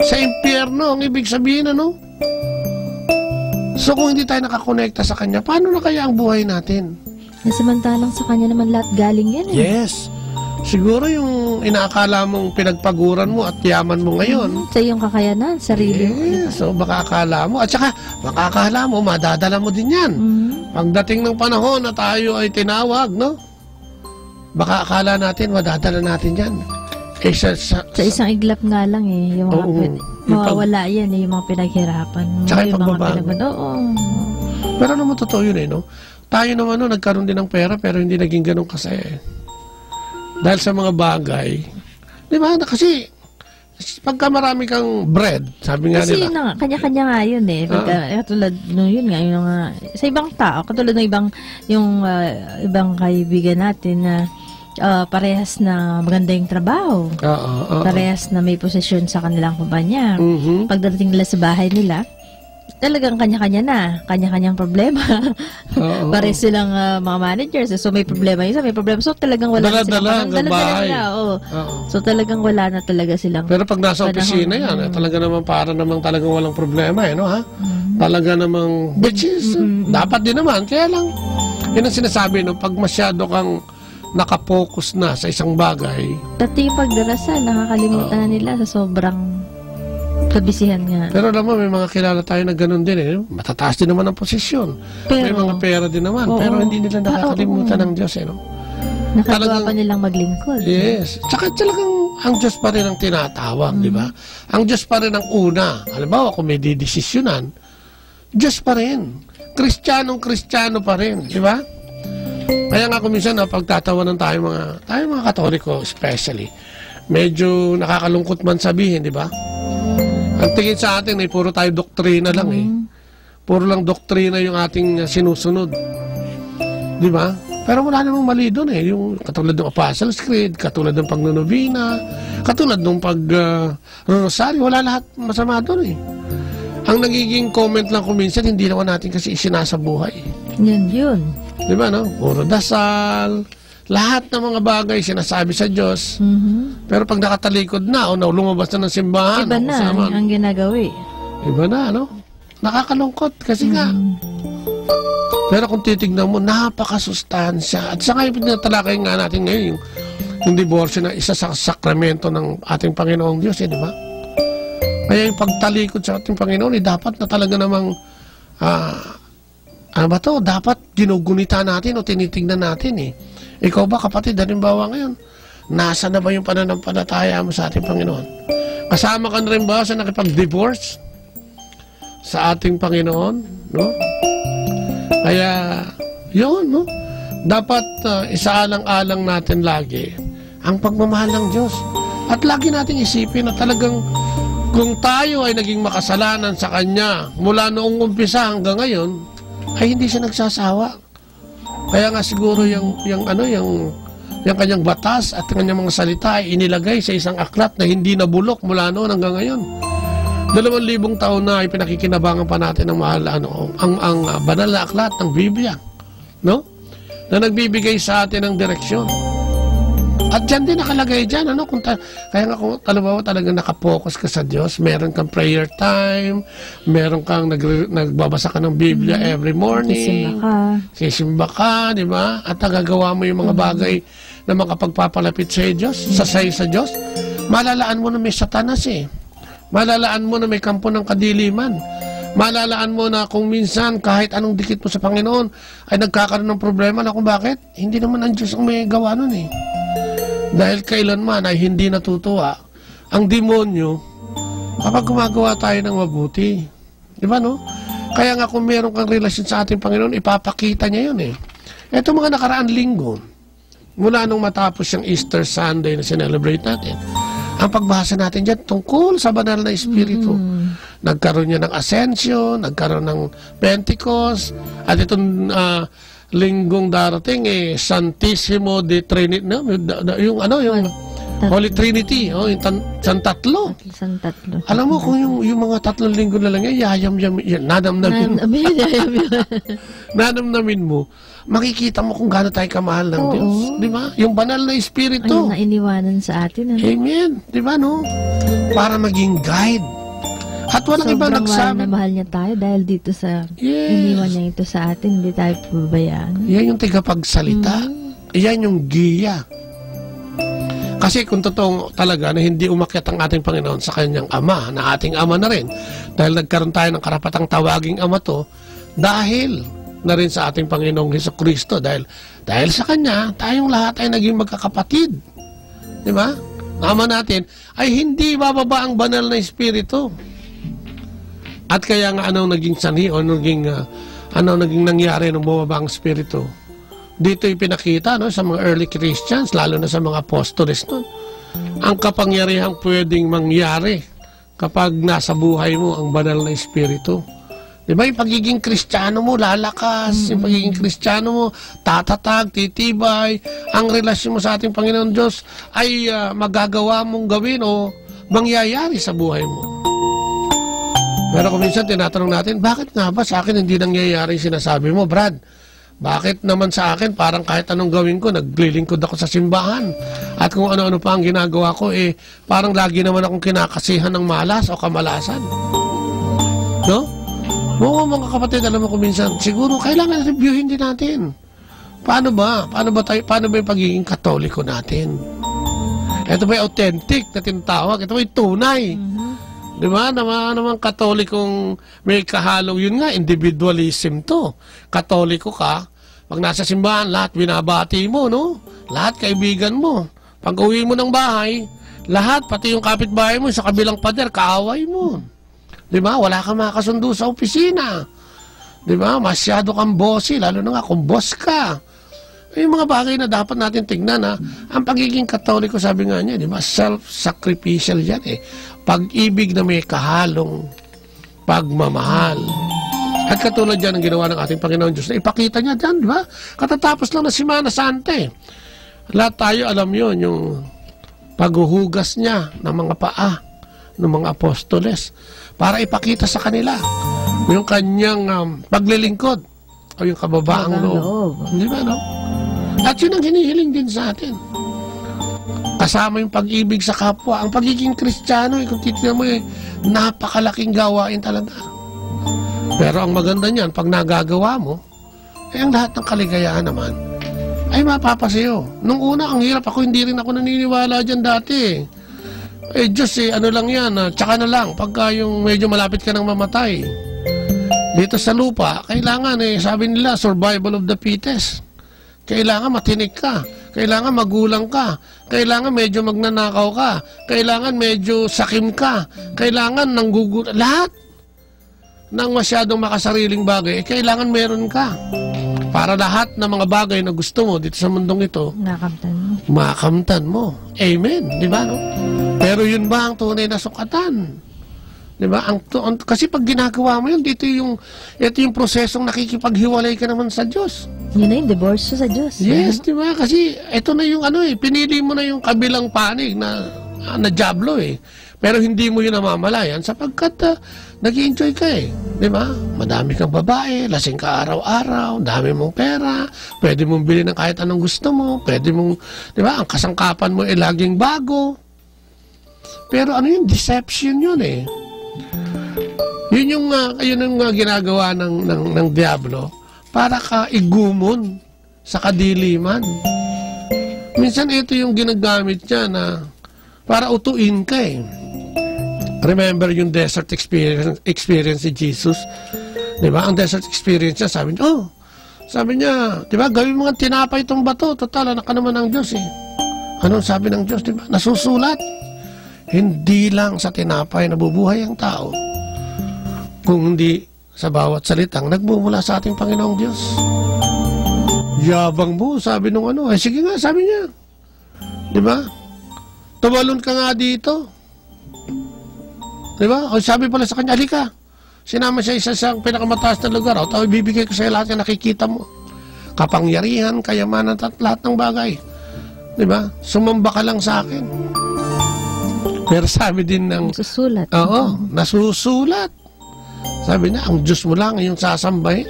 Q: Sa impyerno, ang ibig sabihin, ano? So kung hindi tayo nakakonekta sa Kanya, paano na kaya ang buhay natin?
L: Nasamantalang sa Kanya naman lahat galing yan eh.
Q: Yes. Siguro yung inaakala mong pinagpaguran mo at yaman mo ngayon.
L: Sa iyong kakayanan, sarili mo.
Q: Yes. So baka akala mo. At saka, baka akala mo, madadala mo din yan. Pagdating ng panahon na tayo ay tinawag, no? Baka akala natin, madadala natin yan.
L: Sa isang iglap nga lang eh, yung mga mawawala yan eh, yung mga pinaghirapan.
Q: Tsaka yung
L: mga
Q: pagbabago.
L: Oo.
Q: Pero naman totoo yun eh, no? Tayo naman no, nagkaroon din ng pera pero hindi naging ganun kasaya. Dahil sa mga bagay, di ba? Kasi pagka marami kang bread, sabi nga
L: kasi
Q: nila.
L: Kasi kanya-kanya nga yun eh. Katulad no, yun nga, yung sa ibang tao, katulad ng ibang kaibigan natin na parehas na maganda yung trabaho. Parehas na may posisyon sa kanilang kumpanya. Pagdating nila sa bahay nila, talagang kanya-kanyang problema. Parehas silang mga managers. So may problema isa, may problema. So talagang wala na silang So talagang wala na talaga silang.
Q: Pero pag nasa opisina yan, talaga naman talagang walang problema no ha? Talaga namang bitches. Dapat din naman, kaya lang yun ang sinasabi no, pag masyado kang nakapokus na sa isang bagay.
L: Dati yung pagdarasal, nakakalimutan na nila sa sobrang kabisihan nga.
Q: Pero alam mo, may mga kilala tayo na ganun din eh. Matataas din naman ang posisyon. May mga pera din naman. Pero hindi nila nakakalimutan ng Diyos eh. No?
L: Nakagawa pa nilang maglingkod.
Q: Yes. Tsaka talagang ang Diyos pa rin ang tinatawag, di ba? Ang Diyos pa rin ang una. Halimbawa, kung may didesisyonan, Diyos pa rin. Kristyanong-Kristiyano pa rin, di ba? Kaya nga kung minsan, pagtatawanan tayo mga Katoliko especially, medyo nakakalungkot man sabihin, di ba? Ang tingin sa atin ay puro tayo doktrina lang eh. Puro lang doktrina yung ating sinusunod. Di ba? Pero wala namang mali doon eh. Yung katulad ng Apostles' Creed, katulad ng pagnunubina, katulad ng pag-rosaryo, wala lahat masama doon eh. Ang nagiging comment lang kung minsan, hindi naman natin kasi isinasabuhay.
L: Yun.
Q: Di ba no? Puro dasal, lahat ng mga bagay sinasabi sa Diyos. Pero pag nakatalikod na o lumabas na ng simbahan,
L: iba na ang ginagawi.
Q: Iba na, no? Nakakalungkot kasi nga. Pero kung titignan mo, napakasustansya. At sa ngayon, pinatalakay nga natin ngayon yung divorce na isa sa sakramento ng ating Panginoong Diyos, di ba? Kaya yung pagtalikod sa ating Panginoon, dapat na talaga namang dapat ginugunita natin o tinitignan natin eh. Ikaw ba kapatid, halimbawa ngayon, nasa na ba yung pananampalataya mo sa ating Panginoon? Kasama ka na rin ba sa nakipag-divorce sa ating Panginoon? No? Kaya, yun, no? Dapat isaalang-alang natin lagi ang pagmamahal ng Diyos. At lagi nating isipin na talagang kung tayo ay naging makasalanan sa Kanya mula noong umpisa hanggang ngayon, ay hindi siya nagsasawa. Kaya nga siguro yung kanyang batas at kanyang mga salita ay inilagay sa isang aklat na hindi nabulok mula noon hanggang ngayon. 2,000 taon na ay pinakikinabangan pa natin ng ang banal na aklat ng Biblia, no? Na nagbibigay sa atin ng direksyon. At dyan din nakalagay dyan, ano? Kaya nga kung talagang nakapokus ka sa Diyos, meron kang prayer time, meron kang nagbabasa ka ng Biblia every morning. Sisimba ka, di ba? At nagagawa mo yung mga bagay na makapagpapalapit sa Diyos, sa Diyos. Malalaan mo na may Satanas eh. Malalaan mo na may kampo ng kadiliman. Malalaan mo na kung minsan kahit anong dikit mo sa Panginoon ay nagkakaroon ng problema na kung bakit. Hindi naman ang Diyos ang may gawa nun eh. Dahil kailanman ay hindi natutuwa ang demonyo kapag gumagawa tayo ng mabuti. Di ba no? Kaya nga kung meron kang relasyon sa ating Panginoon, ipapakita niya yun eh. Ito mga nakaraan linggo, mula nung matapos yung Easter Sunday na sinelebrate natin, ang pagbasa natin dyan tungkol sa banal na Espiritu. Nagkaroon niya ng Ascension, nagkaroon ng Pentecost, at itong linggong darating, Santissimo de Trinity, no? Yung Holy Trinity, yung Santatlo.
L: Santatlo.
Q: Alam mo kung yung mga 3 linggo na lang nanamnamin mo, makikita mo kung gaano tayo kamahal ng Diyos. Di ba? Yung banal na Espiritu.
L: Ayun na iniwanan sa atin.
Q: Amen. Di ba, no? Para maging guide. At walang iba nagsabi.
L: Sobrang mahal niya tayo dahil dito sa iniwan niya ito sa atin, hindi tayo pabayaan.
Q: Yan yung tigapagsalita. Yan yung giya. Kasi kung totoo talaga na hindi umakyat ang ating Panginoon sa kanyang Ama, na ating Ama na rin, dahil nagkaroon tayo ng karapatang tawaging Ama to, dahil na rin sa ating Panginoong Hesukristo, dahil sa Kanya, tayong lahat ay naging magkakapatid. Di ba? Ama natin, ay hindi bababa ang banal na Espiritu. At kaya nga anong naging sanhi o naging nangyari nung bumaba ang Espiritu? Dito ipinakita sa mga early Christians, lalo na sa mga apostoles nun, ang kapangyarihang pwedeng mangyari kapag nasa buhay mo ang banal na Espiritu. Diba, yung pagiging Kristiyano mo lalakas, yung pagiging Kristiyano mo tatatag, titibay, ang relasyon mo sa ating Panginoon Diyos ay magagawa mong gawin o mangyayari sa buhay mo. Pero kung minsan tinatanong natin, bakit nga ba sa akin hindi nangyayari yung sinasabi mo, Brad? Bakit naman sa akin, parang kahit anong gawin ko, naglilingkod ako sa simbahan. At kung ano-ano pa ang ginagawa ko, parang lagi naman akong kinakasihan ng malas o kamalasan. No? Oo, mga kapatid, alam mo kung minsan, siguro kailangan reviewin din natin. Paano ba yung pagiging Katoliko natin? Ito ba yung authentic na tinatawag? Ito ba yung tunay? Di ba? Naman Katolikong may kahalo, yun nga, individualism to. Katoliko ka, pag nasa simbahan, lahat binabati mo, no? Lahat kaibigan mo. Pag uwi mo ng bahay, lahat, pati yung kapitbahay mo, sa kabilang pader, kaaway mo. Di ba? Wala kang makasundo sa opisina. Di ba? Masyado kang bossy, lalo na nga kung boss ka. Yung mga bagay na dapat natin tignan, ha? Ang pagiging Katoliko, sabi nga niya, di ba? Self-sacrificial yan, pag-ibig na may kahalong pagmamahal. At katulad yan ang ginawa ng ating Panginoon Diyos na ipakita niya dyan, di ba? Katatapos lang na Semana Santa. Lahat tayo alam yun, yung paghuhugas niya ng mga paa ng mga apostoles para ipakita sa kanila yung kanyang paglilingkod o yung kababaang loob. Di ba, no? At yun ang hinihiling din sa atin. Kasama yung pag-ibig sa kapwa. Ang pagiging Kristiyano, kung titignan mo, napakalaking gawain talaga. Pero ang maganda niyan, pag nagagawa mo, ang lahat ng kaligayahan naman, ay mapapasayo. Nung una, ang hirap ako, hindi rin ako naniniwala dyan dati. Diyos, ano lang yan, tsaka na lang, pagka yung medyo malapit ka ng mamatay. Dito sa lupa, kailangan, sabi nila, survival of the fittest. Kailangan matinik ka. Kailangan magulang ka. Kailangan medyo magnanakaw ka. Kailangan medyo sakim ka. Kailangan lahat ng masyadong makasariling bagay, kailangan meron ka. Para lahat ng mga bagay na gusto mo dito sa mundong ito, makamtan mo. Amen. Di ba, no? Pero yun ba ang tunay na sukatan? Di ba? Kasi pag ginagawa mo yun, ito yung prosesong nakikipaghiwalay ka naman sa Diyos.
L: Yun na yung divorce sa Diyos.
Q: Yes, di ba? Kasi ito na yung pinili mo na yung kabilang panig na diablo Pero hindi mo yun namamalayan sapagkat nag-i-enjoy ka Di ba? Madami kang babae, lasing ka araw-araw, dami mong pera, pwede mong bilhin ng kahit anong gusto mo, pwede mong, di ba, ang kasangkapan mo laging bago. Pero ano yun? Deception yun Yun yung ginagawa ng diablo para ka igumon sa kadiliman. Minsan ito yung ginagamit niya na para utuin ka Remember yung desert experience ni Jesus? Di ba? Ang desert experience niya, sabi niya, di ba, gawin mo nga tinapay itong bato, total, anak ka naman ng Diyos Anong sabi ng Diyos, di ba? Nasusulat. Hindi lang sa tinapay nabubuhay ang tao, kung hindi sa bawat salitang nagmumula sa ating Panginoong Diyos. Yabang mo, sabi nung ano. Ay, sige nga, sabi niya. Di ba? Tumalon ka nga dito. Di ba? O sabi pala sa kanya, halika. Sinama siya isa sa pinakamataas na lugar. O, tao, ibibigay ko sa'yo lahat na nakikita mo. Kapangyarihan, kayamanan, at lahat ng bagay. Di ba? Sumamba ka lang sa akin. Pero sabi din ng...
L: Nasusulat.
Q: Oo, nasusulat. Sabi niya, ang Diyos mo lang yung sasambahin.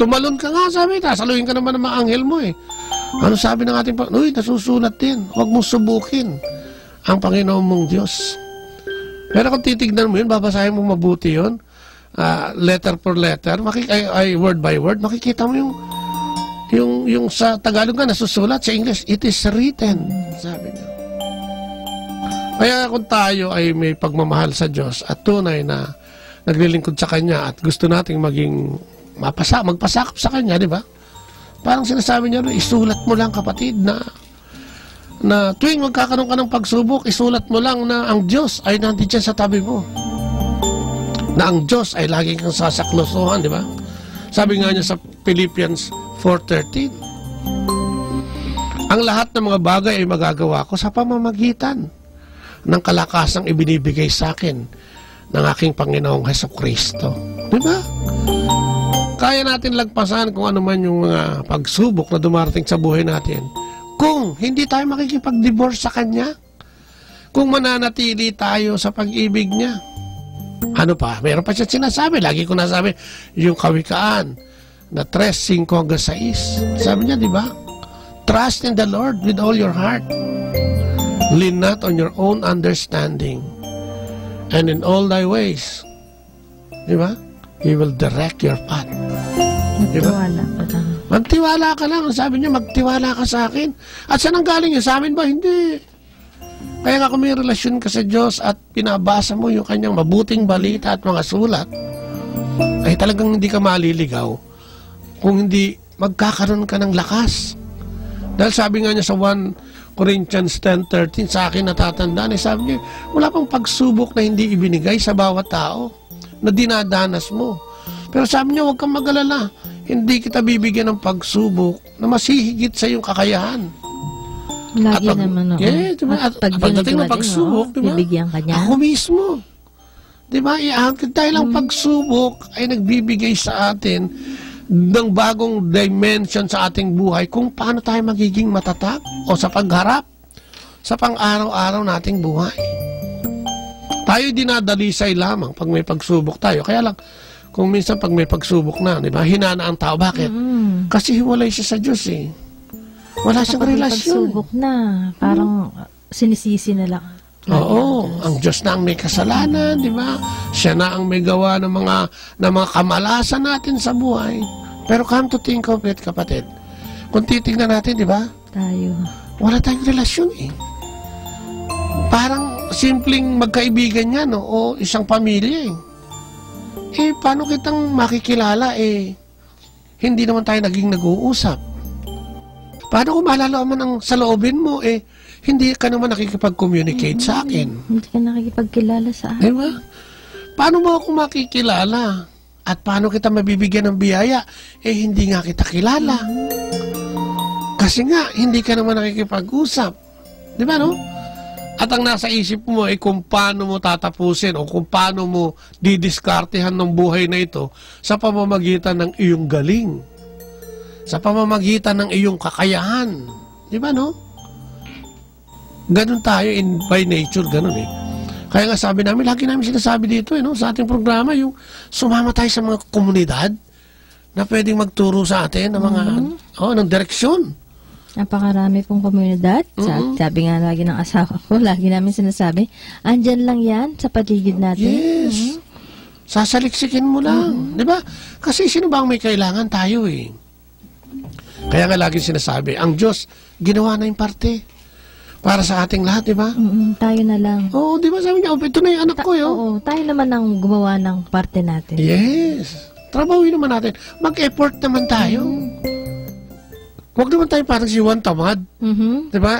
Q: Tumalon ka nga, sabi niya. Saluhin ka naman ng mga anghel mo eh. Ano sabi ng ating Panginoon? Uy, nasusulat din. Huwag mo subukin ang Panginoon mong Diyos. Pero kung titignan mo yun, babasahin mo mabuti yun, letter for letter, word by word, makikita mo yung sa Tagalog nga nasusulat, sa English, it is written, sabi niya. Kaya kung tayo ay may pagmamahal sa Diyos at tunay na naglilingkod sa Kanya at gusto nating maging magpasakop sa Kanya, di ba? Parang sinasabi niya, isulat mo lang kapatid na tuwing magkakaroon ka ng pagsubok, isulat mo lang na ang Diyos ay nandiyan sa tabi mo. Na ang Diyos ay laging kang sasaklosohan, di ba? Sabi nga niya sa Philippians 4:13, ang lahat ng mga bagay ay magagawa ko sa pamamagitan ng kalakasang ibinibigay sa akin ng aking Panginoong Hesukristo. Di ba? Kaya natin lagpasan kung ano man yung mga pagsubok na dumarating sa buhay natin. Kung hindi tayo makikipag-divorce sa Kanya, kung mananatili tayo sa pag-ibig niya. Ano pa? Meron pa siya sinasabi. Lagi ko nasabi, yung Kawikaan na 3:5-6. Sabi niya, di ba? Trust in the Lord with all your heart. Lean not on your own understanding. And in all thy ways, di ba? He will direct your path.
L: Magtiwala ka lang.
Q: Magtiwala ka lang. Sabi niya, magtiwala ka sa akin. At saan ang galing yun? Sa amin ba? Hindi. Kaya nga kung may relasyon ka sa Diyos at pinabasa mo yung kanyang mabuting balita at mga sulat, ay talagang hindi ka maliligaw kung hindi magkakaroon ka ng lakas. Dahil sabi nga niya sa 1 Corinthians 10:13, sa akin natatandaan, sabi niya, wala pang pagsubok na hindi ibinigay sa bawat tao na dinadanas mo. Pero sabi niya, huwag kang mag-alala. Hindi kita bibigyan ng pagsubok na masihigit sa iyong kakayahan.
L: Lagi naman ako.
Q: Yeah, diba? At pagdating ng pagsubok, diba?
L: Bibigyan ka niya.
Q: Ako mismo. Diba? Dahil ang pagsubok ay nagbibigay sa atin ng bagong dimension sa ating buhay kung paano tayo magiging matatag o sa pagharap sa pang-araw-araw nating buhay. Tayo dinadalisay lamang pag may pagsubok tayo. Kaya lang, kung minsan pag may pagsubok na, diba? Hinana ang tao. Bakit? Kasi hiwalay siya sa Diyos eh. Wala siyang relasyon.
L: Pagsubok na, parang sinisisi na lang.
Q: Oo, ang Diyos na ang may kasalanan, di ba? Siya na ang may gawa ng mga kamalasan natin sa buhay. Pero come to think of it, kapatid, kung titignan natin, di ba? Wala tayong relasyon eh. Parang simpleng magkaibigan yan, no? O isang pamilya eh. Eh, paano kitang makikilala eh? Hindi naman tayo naging nag-uusap. Paano kung malalaman ang saloobin mo, eh, hindi ka naman nakikipag-communicate sa akin?
L: Hindi ka nakikipagkilala sa akin.
Q: Diba? Paano mo ako makikilala? At paano kita mabibigyan ng biyaya? Eh, hindi nga kita kilala. Kasi nga, hindi ka naman nakikipag-usap. Diba, no? At ang nasa isip mo ay kung paano mo tatapusin o kung paano mo didiskartehan ng buhay na ito sa pamamagitan ng iyong galing. Sa pamamagitan ng iyong kakayahan. Di ba, no? Ganun tayo by nature, ganun eh. Kaya nga sabi namin, lagi namin sinasabi dito eh, no? Sa ating programa, yung sumama tayo sa mga komunidad na pwedeng magturo sa atin ng mga, ng direksyon.
L: Napakarami pong komunidad. Sabi nga lagi ng asawa ko, lagi namin sinasabi, andyan lang yan sa paligid natin.
Q: Yes. Sasaliksikin mo lang. Di ba? Kasi sino ba ang may kailangan? Tayo eh. Kaya nga lagi sinasabi, ang Diyos, ginawa na yung parte para sa ating lahat, di ba?
L: Tayo na lang.
Q: Oo, di ba? Sabi niya, ito na yung anak ko, yun.
L: Oo, tayo naman ang gumawa ng parte natin.
Q: Yes. Trabawin naman natin. Mag-effort naman tayo. Huwag naman tayo parang si Juan Tamad. Di ba?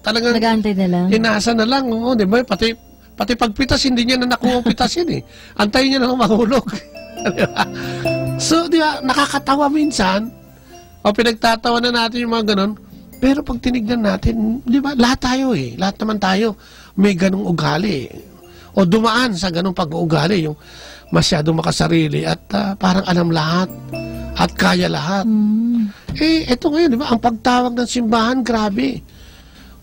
Q: Talagang
L: nag-aantay na lang.
Q: Inasa na lang. Oo, di ba? Pati pagpitas, hindi niya na nakuha pitasin eh. Antayin niya lang mahulog. Diba? So, di ba? Nakakatawa minsan. O pinagtatawanan natin yung mga ganon. Pero pag tinignan natin, di ba, lahat tayo lahat naman tayo may ganong ugali. O dumaan sa ganong pag-uugali, yung masyadong makasarili at parang alam lahat at kaya lahat. Ito ngayon, di ba, ang pagtawag ng simbahan, grabe.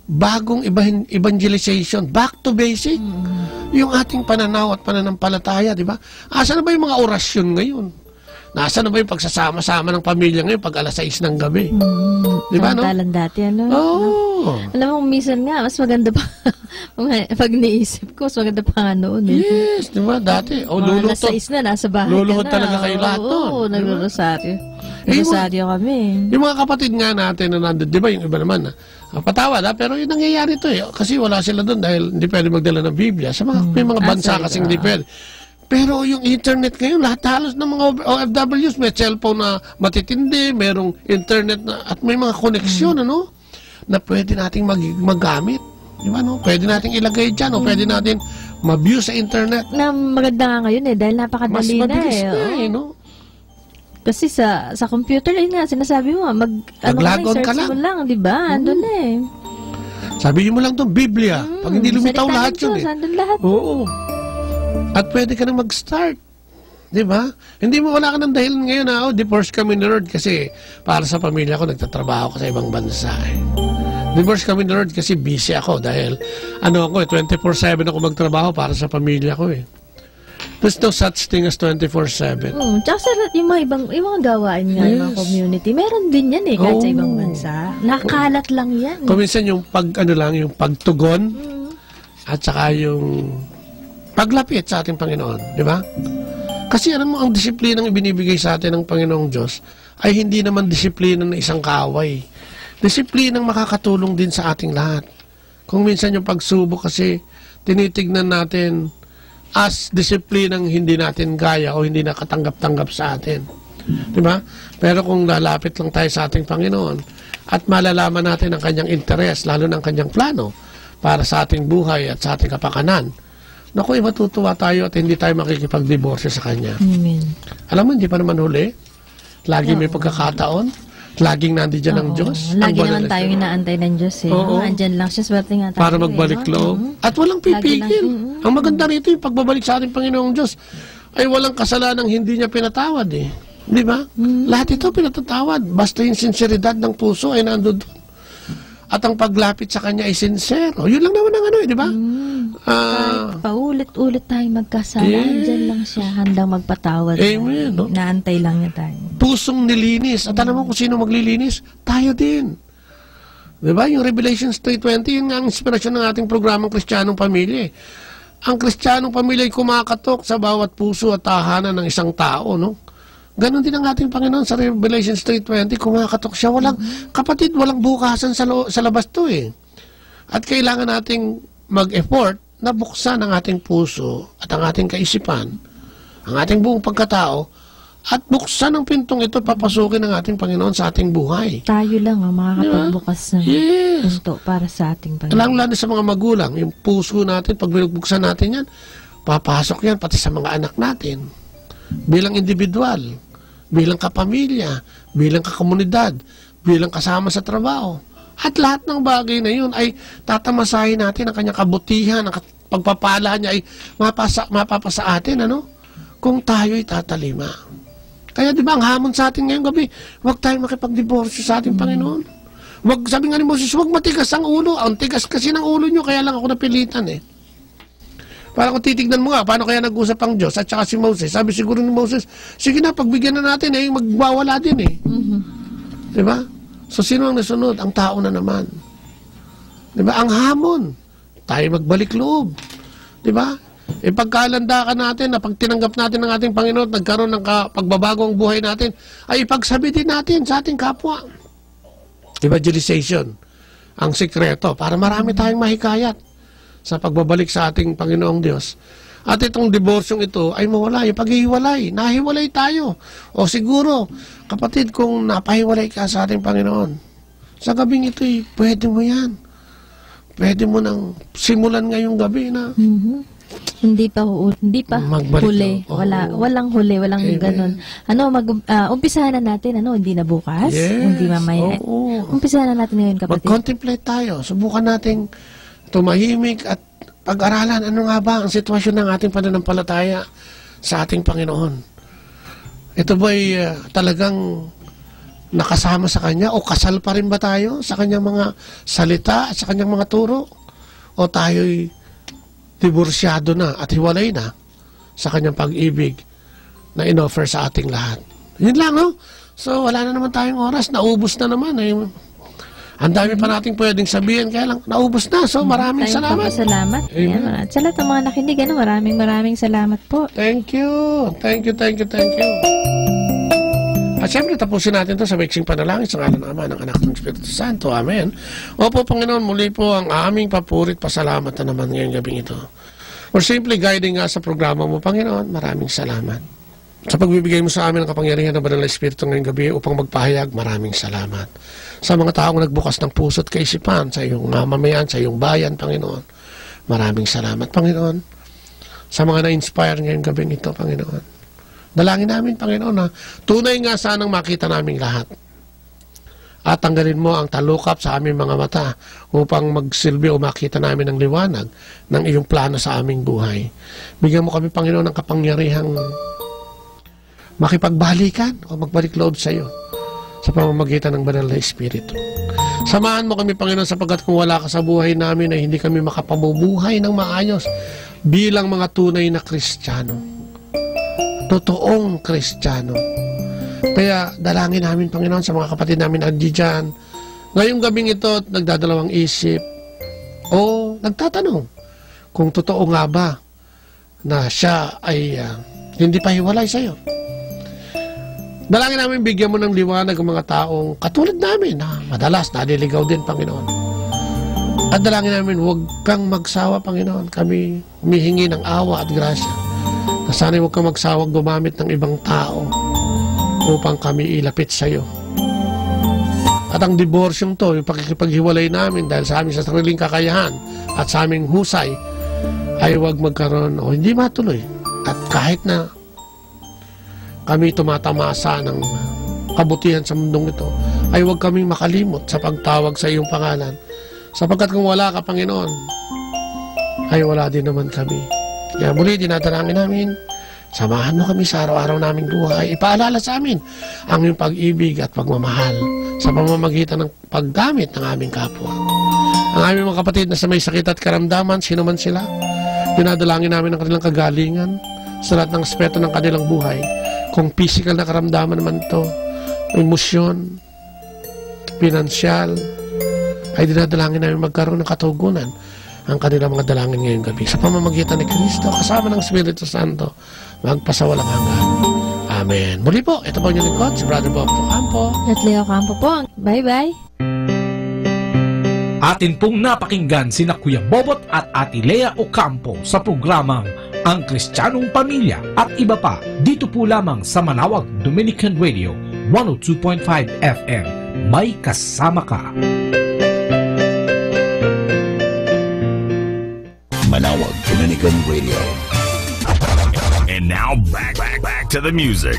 Q: Bagong evangelization, back to basic. Yung ating pananaw at pananampalataya, di ba? Asa na ba yung mga orasyon ngayon? Nasa na ba yung pagsasama-sama ng pamilya ngayon pag alas 6 ng gabi? Di ba, no?
L: Samantalang dati, ano?
Q: Oo.
L: Alam mo, minsan nga, mas maganda pa, pag naisip ko, mas maganda pa nga noon.
Q: Yes, di ba? Dati. O, luluto.
L: Alas 6 na, nasa bahay
Q: Luluhod
L: ka na.
Q: talaga kayo lahat
L: Oo,
Q: nun.
L: nag-rosaryo. Nag-rosaryo kami.
Q: Yung mga kapatid nga natin na nandun, di ba, yung iba naman, patawad, pero yung nangyayari ito kasi wala sila doon dahil hindi pwede magdala ng Biblia. Sa mga, may mga bansa kasing hindi pwede. Pero yung internet ngayon, lahat halos ng mga OFWs may cellphone na matitindi, merong internet na, at may mga koneksyon, ano, na pwede nating magamit. Di ba, no? Pwede nating ilagay dyan, o pwede natin ma-view sa internet.
L: Na maganda nga ngayon dahil napakadali na
Q: mabilis na no?
L: Kasi sa computer, nga, sinasabi mo,
Q: mag-log on ka
L: search mo lang, di ba? Andun na
Q: Sabihin mo lang itong Biblia. Pag hindi lumitaw lahat yun
L: andun lahat.
Q: Oo. At pwede ka na mag-start. Di ba? Hindi mo wala ka ng dahilan ngayon na, divorce kami ni Lord kasi para sa pamilya ko, nagtatrabaho ko sa ibang bansa. Divorce kami ni Lord kasi busy ako dahil, 24/7 ako magtrabaho para sa pamilya ko There's no such thing as 24/7.
L: Tsaka yung mga gawain nga, yung mga community, meron din yan kahit sa ibang bansa. Nakalat lang yan.
Q: Kuminsan yung yung pagtugon at saka yung paglapit sa ating Panginoon, di ba? Kasi alam mo, ang disiplinang ibinibigay sa atin ng Panginoong Diyos ay hindi naman disiplina ng isang kaaway. Disiplinang makakatulong din sa ating lahat. Kung minsan yung pagsubok kasi tinitignan natin as disiplinang hindi natin gaya o hindi nakatanggap-tanggap sa atin. Di ba? Pero kung lalapit lang tayo sa ating Panginoon at malalaman natin ang kanyang interes, lalo ng kanyang plano para sa ating buhay at sa ating kapakanan, naku, matutuwa tayo at hindi tayo makikipag-divorce sa Kanya.
L: Amen.
Q: Alam mo, hindi pa naman huli. Lagi may pagkakataon. Laging nandiyan ang Diyos.
L: Lagi naman tayo inaantay ng Diyos Andyan lang siya, swerte nga tayo.
Q: Para magbalik loob. At walang pipigil. Ang maganda rito, yung pagbabalik sa ating Panginoong Diyos, ay walang kasalanang hindi niya pinatawad Di ba? Lahat ito pinatatawad. Basta yung sinseridad ng puso ay nandun doon. At ang paglapit sa Kanya ay sincero. Yun lang naman ang di ba?
L: Paulit-ulit tayo magkasala. Diyan lang siya, handang magpatawad.
Q: Amen.
L: Naantay lang niya tayo.
Q: Pusong nilinis. At alam mo kung sino maglilinis? Tayo din. Di ba? Yung Revelations 3:20, yun nga ang inspirasyon ng ating programang Kristiyanong Pamilya. Ang Kristiyanong Pamilya ay kumakatok sa bawat puso at tahanan ng isang tao, no? Ganon din ang ating Panginoon sa Revelations 3:20, kumakatok siya. Kapatid, walang bukasan sa labas to At kailangan nating mag-effort na buksan ang ating puso at ang ating kaisipan, ang ating buong pagkatao, at buksan ang pintong ito, papasukin ng ating Panginoon sa ating buhay.
L: Tayo lang makakapagbukas ng pinto para sa ating Panginoon.
Q: Lalo sa mga magulang, yung puso natin, pag buksan natin yan, papasok yan pati sa mga anak natin. Bilang individual, bilang kapamilya, bilang kakomunidad, bilang kasama sa trabaho. At lahat ng bagay na yun ay tatamasahin natin ang kanyang kabutihan, ang pagpapala niya ay mapapasa atin, kung tayo'y tatalima. Kaya di ba ang hamon sa atin ngayong gabi, huwag tayo makipag-divorce sa ating Panginoon. Wag, sabi nga ni Moses, huwag matigas ang ulo. Ang tigas kasi ng ulo nyo, kaya lang ako napilitan Para kung titignan mo nga, paano kaya nag-usap ang Diyos at saka si Moses? Sabi siguro ni Moses, sige na, pagbigyan na natin, magwawala din Diba? So, sino ang nasunod? Ang tao na naman. Diba? Ang hamon. Tayo magbalik loob. Diba? Pagkalandakan natin, na pag tinanggap natin ng ating Panginoon, nagkaroon ng pagbabago ang buhay natin, ay ipagsabi din natin sa ating kapwa. Evangelization. Ang sikreto, para marami tayong mahikayat sa pagbabalik sa ating Panginoong Diyos. At itong diborsyong ito ay mawala, yung paghihiwalay. Nahiwalay tayo. O siguro, kapatid, kung napahiwalay ka sa ating Panginoon, sa gabing ito, pwede mo yan. Pwede mo nang simulan ngayong gabi na
L: Hindi pa
Q: Magbalik
L: huli.
Q: na. Oo.
L: Walang huli, walang
Q: Amen.
L: ganun. Umpisahan na natin, hindi na bukas,
Q: Yes.
L: hindi mamaya.
Q: Oo.
L: Umpisahan na natin ngayon, kapatid.
Q: Mag-contemplate tayo. Subukan nating tumahimik at pag-aralan ano nga ba ang sitwasyon ng ating pananampalataya sa ating Panginoon. Ito ba'y talagang nakasama sa Kanya o kasal pa rin ba tayo sa Kanyang mga salita at sa Kanyang mga turo? O tayo'y divorsyado na at hiwalay na sa Kanyang pag-ibig na inoffer sa ating lahat? Yun lang, no? So, wala na naman tayong oras. Naubos na naman. Ang dami pa nating pwedeng sabihin, kaya lang naubos na. So, maraming salamat.
L: Salamat.
Q: Amen.
L: Sa lahat ng mga nakinig, maraming salamat po.
Q: Thank you. Thank you. At syempre, tapusin natin ito sa maiksing panalangin sa ngalan ng Ama, ng Anak, ng Espiritu Santo. Amen. Opo, Panginoon, muli po ang aming papurit pasalamat na naman ngayong gabing ito. For simply guiding us sa programa mo, Panginoon, maraming salamat. Sa pagbibigay mo sa amin ng kapangyarihan ng Banal na Espiritu ngayong gabi upang magpahayag, maraming salamat. Sa mga taong nagbukas ng puso at kaisipan sa iyong mamamayan, sa iyong bayan, Panginoon, maraming salamat, Panginoon. Sa mga na-inspire ngayong gabing ito, Panginoon, dalangin namin, Panginoon, na tunay nga sanang makita namin lahat. At tanggalin mo ang talukap sa aming mga mata upang magsilbi o makita namin ang liwanag ng iyong plano sa aming buhay. Bigyan mo kami, Panginoon, ng kapangyarihang makipagbalikan o magbalik loob sa iyo sa pamamagitan ng Banal na Espiritu. Samahan mo kami, Panginoon, sapagkat kung wala ka sa buhay namin ay hindi kami makapabubuhay ng maayos bilang mga tunay na Kristiyano. Totoong Kristiyano. Kaya dalangin namin, Panginoon, sa mga kapatid namin dyan. Ngayong gabing ito, nagdadalawang isip o nagtatanong kung totoo nga ba na siya ay hindi pa hiwalay sa iyo. Dalangin namin, bigyan mo ng liwanag ang mga taong katulad namin na madalas naliligaw din, Panginoon. At dalangin namin, huwag kang magsawa, Panginoon. Kami humihingi ng awa at grasya. Na sana'y huwag kang magsawang gumamit ng ibang tao upang kami ilapit sa iyo. At ang diborsyong to, yung pakikipaghiwalay namin dahil sa aming sa sariling kakayahan at sa aming husay, ay huwag magkaroon o hindi matuloy. At kahit na kami tumatamasa ng kabutihan sa mundong ito, ay huwag kaming makalimot sa pagtawag sa iyong pangalan. Sapagkat kung wala ka, Panginoon, ay wala din naman kami. Kaya muli, dinadalangin namin, samahan mo kami sa araw-araw naming buhay. Ipaalala sa amin ang iyong pag-ibig at pagmamahal sa pamamagitan ng paggamit ng aming kapwa. Ang aming mga kapatid na sa may sakit at karamdaman, sino man sila, dinadalangin namin ang kanilang kagalingan sa lahat ng aspeto ng kanilang buhay. Kung physical na karamdaman naman ito, emosyon, pinansyal, ay dinadalangin namin magkaroon ng katugunan ang kanilang mga dalangin ngayong gabi. Sa pamamagitan ni Kristo, kasama ng Espiritu Santo, magpasawalang hanggan. Amen. Muli po, ito po yung lingkod, si Brother Bob Ocampo.
L: At Leo Campo po. Bye-bye.
P: Atin pong napakinggan sina Kuya Bobot at Ate Lea Ocampo sa programang Ang Kristiyanong Pamilya at iba pa dito po lamang sa Manawag Dominican Radio 102.5 FM. May kasama ka.
R: Manawag Dominican Radio.
S: And now back to the music.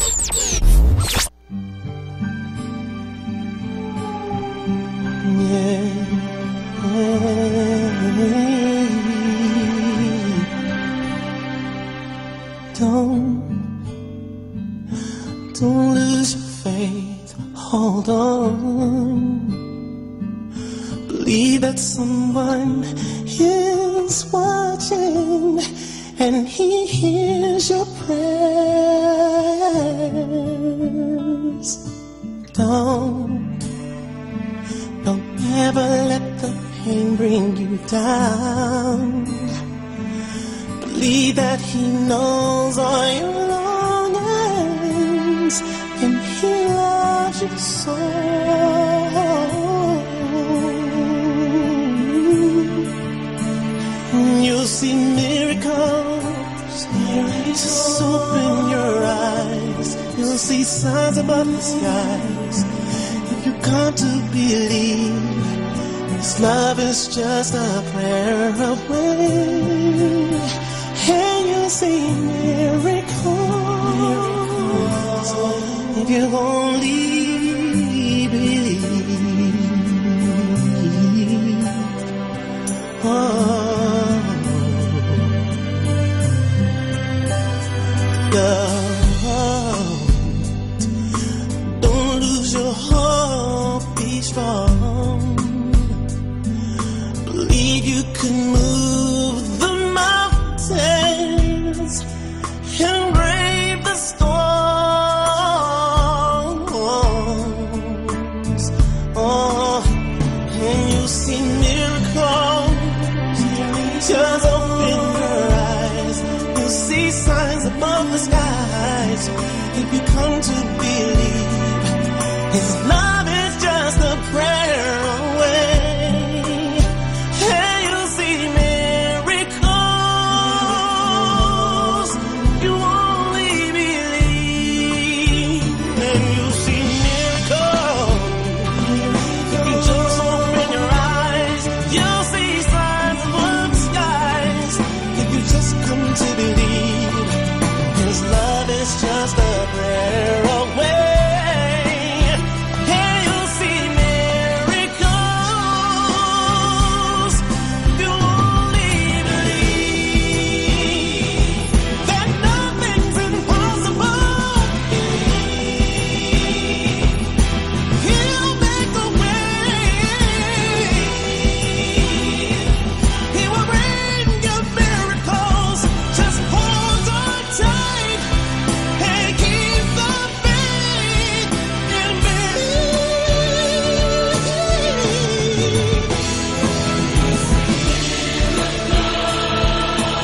B: Don't lose your faith. Hold on. Believe that someone is watching and he hears your prayers. Don't ever let the pain bring you down. Believe that he knows all your longings and he loves you so. You'll see miracles. Just open your eyes. You'll see signs above the skies. If you come to believe, His love is just a prayer away.
K: you only believe. Oh, yeah. Don't lose your hope, be strong. Believe you can move the mountains and brave the storms. Oh, and you see miracles. Just open your eyes. You'll see signs above the skies. If you come to believe, His love is just a prayer away. And you'll see miracles. You only believe. And you'll see miracles. If you just open your eyes, you'll see signs above the skies. If you just come to believe, His love is just a prayer away. And you'll see miracles. You only believe that nothing's impossible. He'll make a way. He will bring you miracles. Just hold on tight and keep the faith and believe.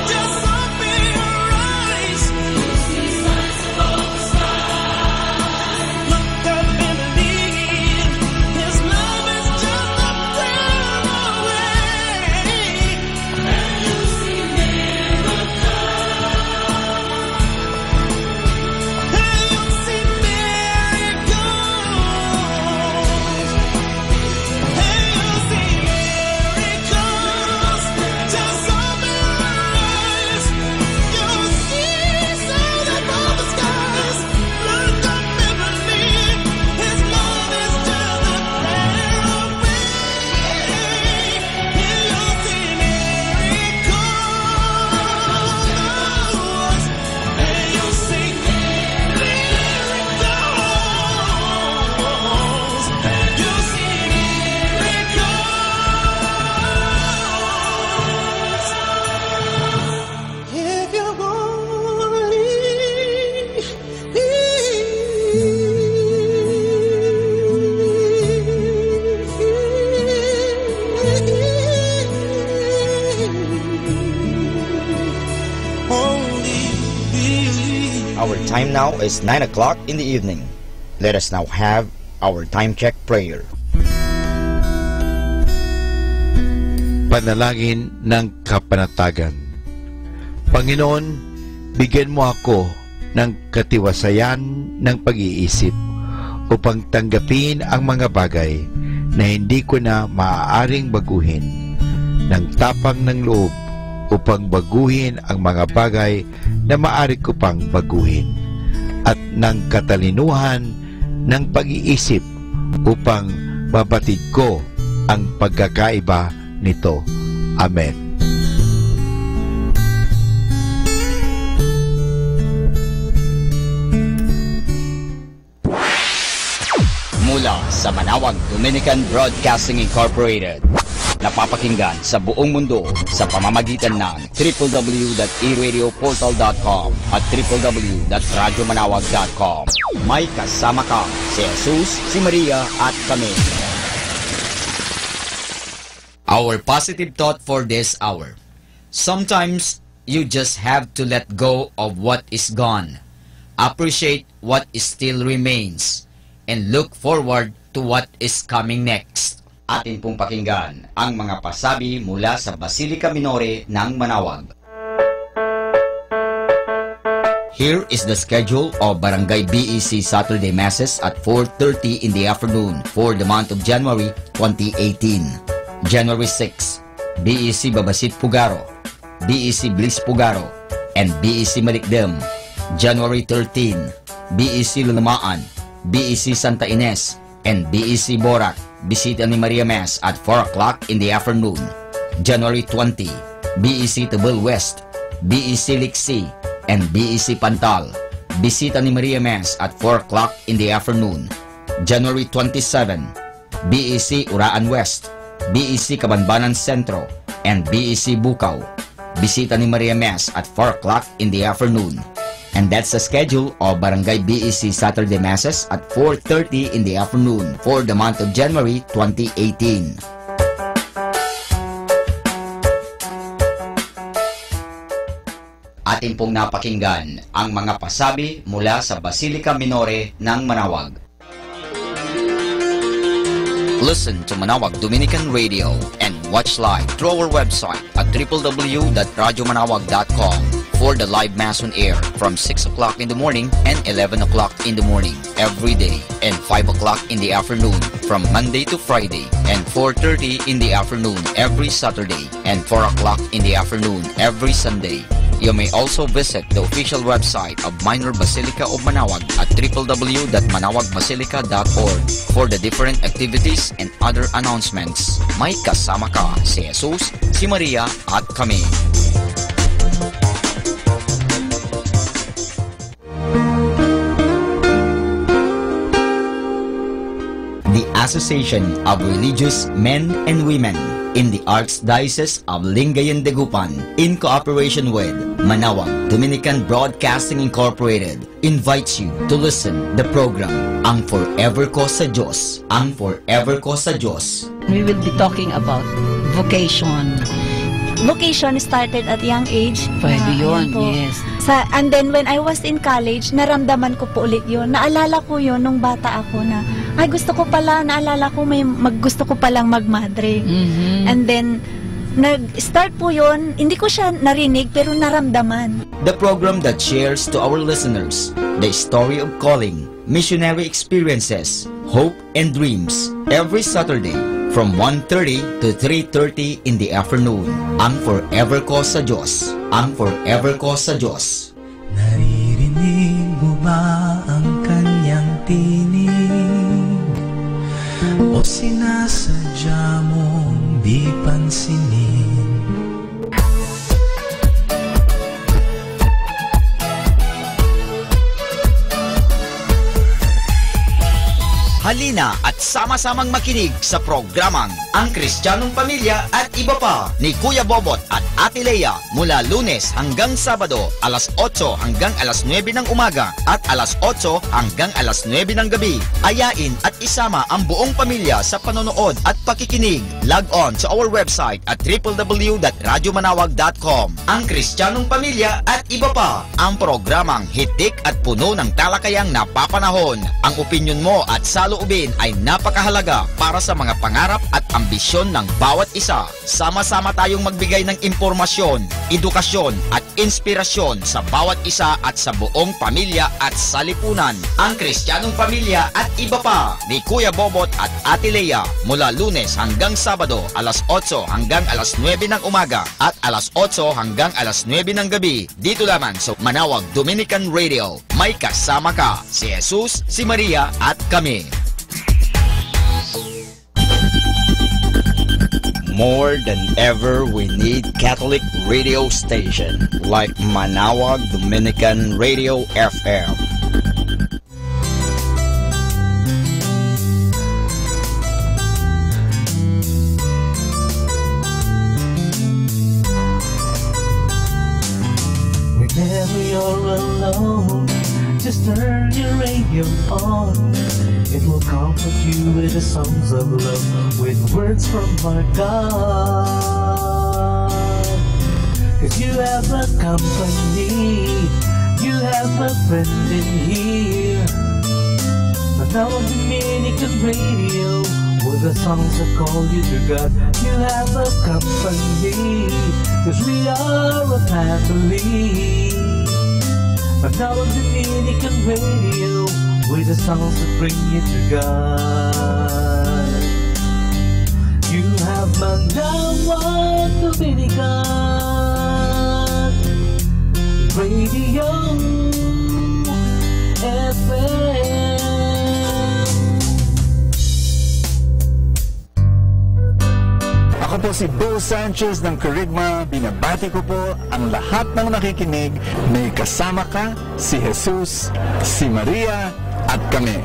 K: Just open your eyes. Look up and believe. His love is just a prayer away. And you'll see if you
A: Our time now is 9 o'clock in the evening. Let us now have our time check prayer.
C: Panalangin ng kapanatagan. Panginoon, bigyan mo ako ng katiwasayan ng pag-iisip upang tanggapin ang mga bagay na hindi ko na maaaring baguhin, ng tapang ng loob upang baguhin ang mga bagay na maaari ko pang baguhin, at ng katalinuhan ng pag-iisip upang mabatid ko ang pagkakaiba nito. Amen.
A: Mula sa Manawag Dominican Broadcasting Incorporated, napapakinggan sa buong mundo sa pamamagitan ng www.eradioportal.com at www.radyomanawag.com. May kasama ka si Jesus, si Maria at kami. Our positive thought for this hour. Sometimes you just have to let go of what is gone, appreciate what still remains, and look forward to what is coming next. Atin pong pakinggan ang mga pasabi mula sa Basilica Minore ng Manawag. Here is the schedule of Barangay BEC Saturday Masses at 4:30 in the afternoon for the month of January 2018. January 6, BEC Babasit Pugaro, BEC Bliss Pugaro, and BEC Malikdem. January 13, BEC Lulamaan, BEC Santa Ines, and BEC Borac, Bisita ni Maria Mass at 4 o'clock in the afternoon. January 20, BEC Tabul West, BEC Lixi, and BEC Pantal, Bisita ni Maria Mass at 4 o'clock in the afternoon. January 27, BEC Uraan West, BEC Cabanbanan Centro, and BEC Bukaw, Bisita ni Maria Mass at 4 o'clock in the afternoon. And that's the schedule of Barangay BEC Saturday Masses at 4:30 in the afternoon for the month of January 2018. Atin pong napakinggan ang mga pasabi mula sa Basilica Minore ng Manawag. Listen to Manawag Dominican Radio and watch live through our website at www.radyomanawag.com for the live Mass on air from 6 o'clock in the morning and 11 o'clock in the morning every day, and 5 o'clock in the afternoon from Monday to Friday, and 4:30 in the afternoon every Saturday, and 4 o'clock in the afternoon every Sunday. You may also visit the official website of Minor Basilica of Manawag at www.manawagbasilica.org for the different activities and other announcements. May kasama ka si Jesus, si Maria at kami. The Association of Religious Men and Women in the Archdiocese of Lingayen de Gupan, in cooperation with Manawag Dominican Broadcasting Incorporated, invites you to listen the program Ang Forever Ko sa Diyos. Ang Forever Ko sa Diyos.
D: We will be talking about vocation.
E: Vocation started at young age.
D: Pwede yun,
E: Ayan po.
D: yes.
E: And then when I was in college, naramdaman ko po ulit yun. Naalala ko yun nung bata ako na, ay gusto ko pala, naalala ko gusto ko palang magmadre. And then, nag-start po yun, hindi ko siya narinig pero naramdaman.
A: The program that shares to our listeners the story of calling, missionary experiences, hope and dreams every Saturday from 1:30 to 3:30 in the afternoon. Ang Forever Ko sa Diyos. Ang Forever Ko sa Diyos.
M: Naririnig mo ba ang kanyang tinig? O sinasadya mong di pansinin?
A: Halina at sama-samang makinig sa programang Ang Kristiyanong Pamilya at Iba Pa ni Kuya Bobot at Ate Lea mula Lunes hanggang Sabado alas 8 hanggang alas 9 ng umaga at alas 8 hanggang alas 9 ng gabi. Ayain at isama ang buong pamilya sa panonood at pakikinig. Log on to our website at www.radyomanawag.com. Ang Kristiyanong Pamilya at Iba Pa, ang programang hitik at puno ng talakayang napapanahon. Ang opinyon mo at saloobin ay napakahalaga para sa mga pangarap at ambisyon ng bawat isa. Sama-sama tayong magbigay ng impormasyon, edukasyon at inspirasyon sa bawat isa at sa buong pamilya at salipunan. Ang Kristiyanong Pamilya at Iba Pa ni Kuya Bobot at Ate Lea mula Lunes hanggang Sabado alas 8 hanggang alas 9 ng umaga at alas 8 hanggang alas 9 ng gabi dito lamang sa Manawag Dominican Radio. May kasama ka si Jesus, si Maria at kami. More than ever, we need Catholic radio station like Manawag Dominican Radio FM.
B: Whenever you're alone, just turn your radio on. It will comfort you with the songs of love, with words from our God. Cause you have a company, you have a friend in here. Manawag Dominican Radio, with the songs that call you to God. You have a company, cause we are a family. Manawag Dominican Radio, with the songs that bring you to God. You have Manawag Dominican Radio FM.
T: si Bo Sanchez ng Kerygma. Binabati ko po ang lahat ng nakikinig. May kasama ka, si Jesus, si Maria, at kami.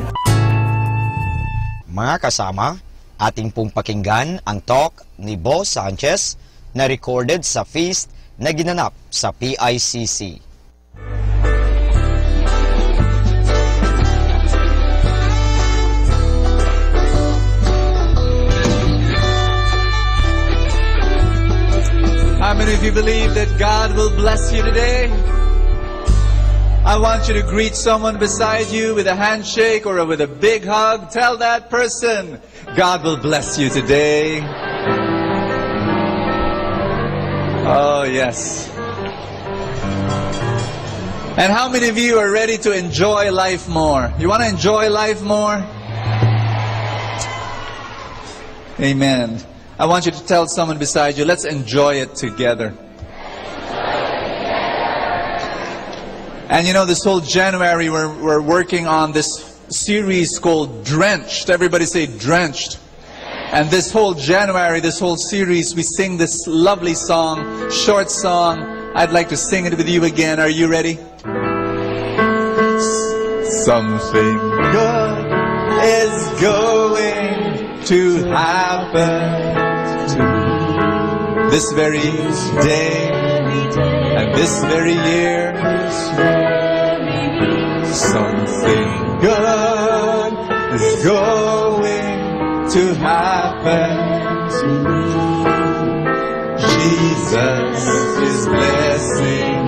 A: Mga kasama, ating pong pakinggan ang talk ni Bo Sanchez na recorded sa feast na ginanap sa PICC.
U: How many of you believe that God will bless you today? I want you to greet someone beside you with a handshake or with a big hug. Tell that person, God will bless you today. Oh, yes. And how many of you are ready to enjoy life more? You want to enjoy life more? Amen. I want you to tell someone beside you, let's enjoy it together. And you know, this whole January, we're working on this series called Drenched. Everybody say Drenched. And this whole January, this whole series, we sing this lovely song, short song. I'd like to sing it with you again. Are you ready? Something good is going to happen this very day and this very year. Something good is going to happen. Jesus is blessing.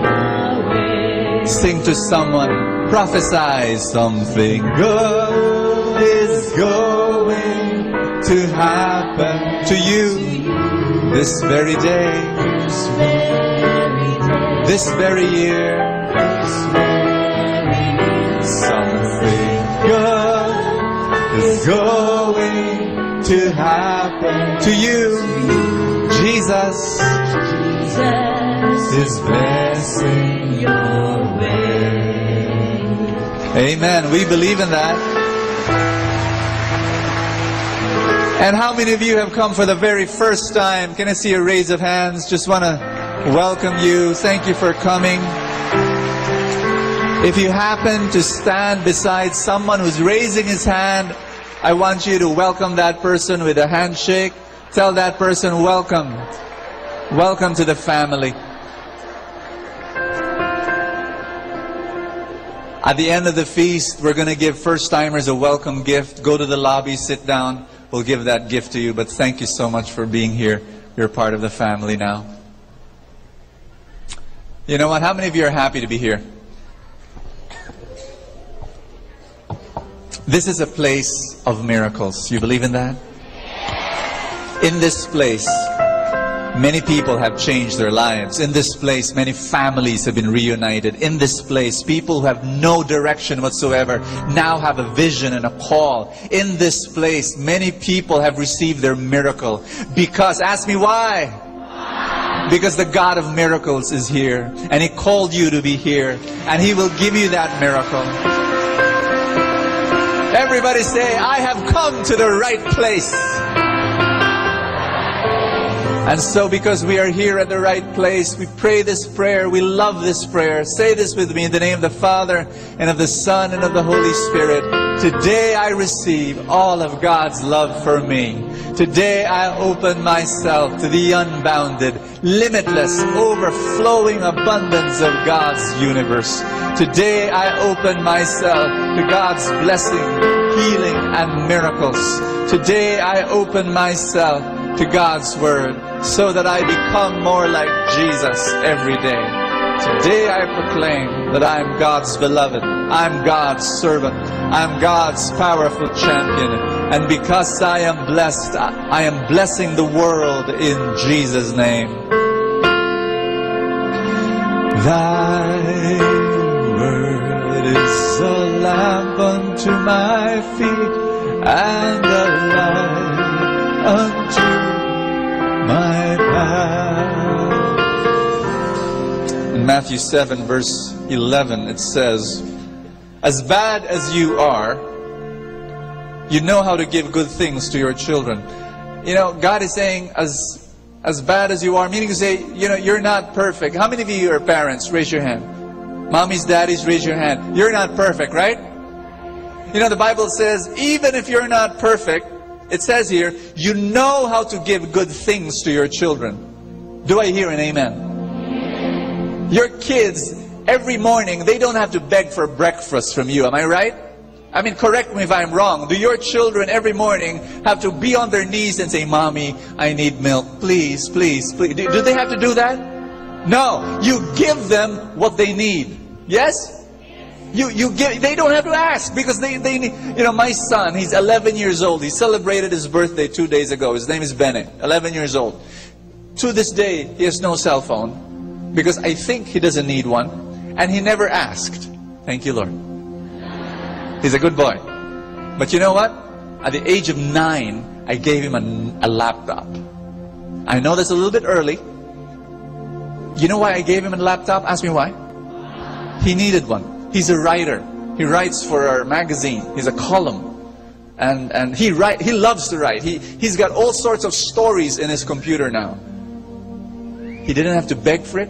U: Sing to someone, prophesy. Something good is going to happen to you this very day, this very year. Something good is going to happen to you. Jesus is blessing your way. Amen. We believe in that. And how many of you have come for the very first time? Can I see a raise of hands? Just want to welcome you. Thank you for coming. If you happen to stand beside someone who's raising his hand, I want you to welcome that person with a handshake. Tell that person, welcome. Welcome to the family. At the end of the feast, we're going to give first-timers a welcome gift. Go to the lobby, sit down. We'll give that gift to you, but thank you so much for being here. You're part of the family now. You know what? How many of you are happy to be here? This is a place of miracles. You believe in that? In this place, many people have changed their lives. In this place, many families have been reunited. In this place, people who have no direction whatsoever now have a vision and a call. In this place, many people have received their miracle. Because, ask me why? Because the God of miracles is here. And He called you to be here. And He will give you that miracle. Everybody say, I have come to the right place. And so because we are here at the right place, we pray this prayer. We love this prayer. Say this with me in the name of the Father and of the Son and of the Holy Spirit. Today I receive all of God's love for me. Today I open myself to the unbounded, limitless, overflowing abundance of God's universe. Today I open myself to God's blessing, healing, and miracles. Today I open myself to God's Word so that I become more like Jesus every day. Today I proclaim that I am God's beloved. I'm God's servant. I'm God's powerful champion. And because I am blessed, I am blessing the world in Jesus' name. Thy word is a lamp unto my feet and a light unto my path. In Matthew 7 verse 11 it says, as bad as you are, you know how to give good things to your children. You know, God is saying, as as bad as you are, meaning to say, you know, you're not perfect. How many of you are parents? Raise your hand. Mommies, daddies, raise your hand. You're not perfect, right? You know, the Bible says, even if you're not perfect, it says here, you know how to give good things to your children. Do I hear an amen? Your kids, every morning, they don't have to beg for breakfast from you. Am I right? I mean, correct me if I'm wrong. Do your children every morning have to be on their knees and say, Mommy, I need milk. Please, please, please. Do they have to do that? No. You give them what they need. Yes? You give, they don't have to ask because they need. You know, my son, he's 11 years old. He celebrated his birthday 2 days ago. His name is Bennett, 11 years old. To this day, he has no cell phone because I think he doesn't need one. And he never asked. Thank you, Lord. He's a good boy. But you know what? At the age of 9, I gave him a laptop. I know that's a little bit early. You know why I gave him a laptop? Ask me why. He needed one. He's a writer. He writes for our magazine. He's a column. And he loves to write. He's got all sorts of stories in his computer now. He didn't have to beg for it.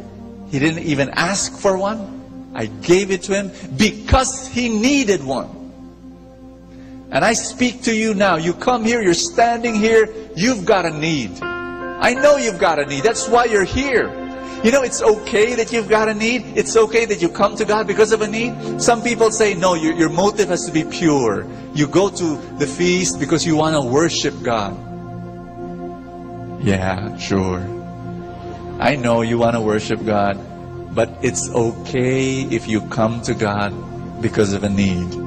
U: He didn't even ask for one. I gave it to him because he needed one. And I speak to you now. You come here, you're standing here, you've got a need. I know you've got a need. That's why you're here. You know, it's okay that you've got a need. It's okay that you come to God because of a need. Some people say, no, your motive has to be pure. You go to the feast because you want to worship God. Yeah, sure. I know you want to worship God. But it's okay if you come to God because of a need.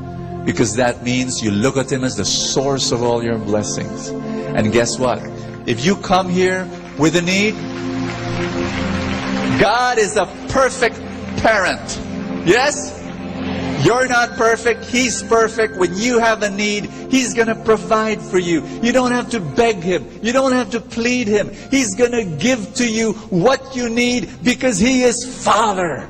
U: Because that means you look at Him as the source of all your blessings. And guess what? If you come here with a need, God is a perfect parent. Yes? You're not perfect. He's perfect. When you have a need, He's going to provide for you. You don't have to beg Him. You don't have to plead Him. He's going to give to you what you need because He is Father.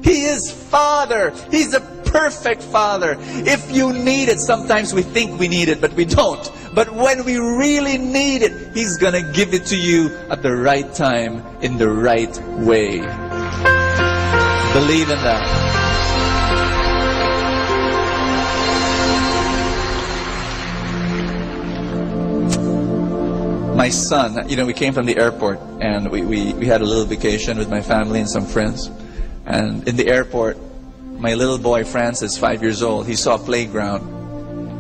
U: He is Father. He's a perfect Father. If you need it, sometimes we think we need it, but we don't. But when we really need it, He's going to give it to you at the right time, in the right way. Believe in that. My son, you know, we came from the airport and we had a little vacation with my family and some friends. And in the airport, my little boy Francis, 5 years old, he saw a playground.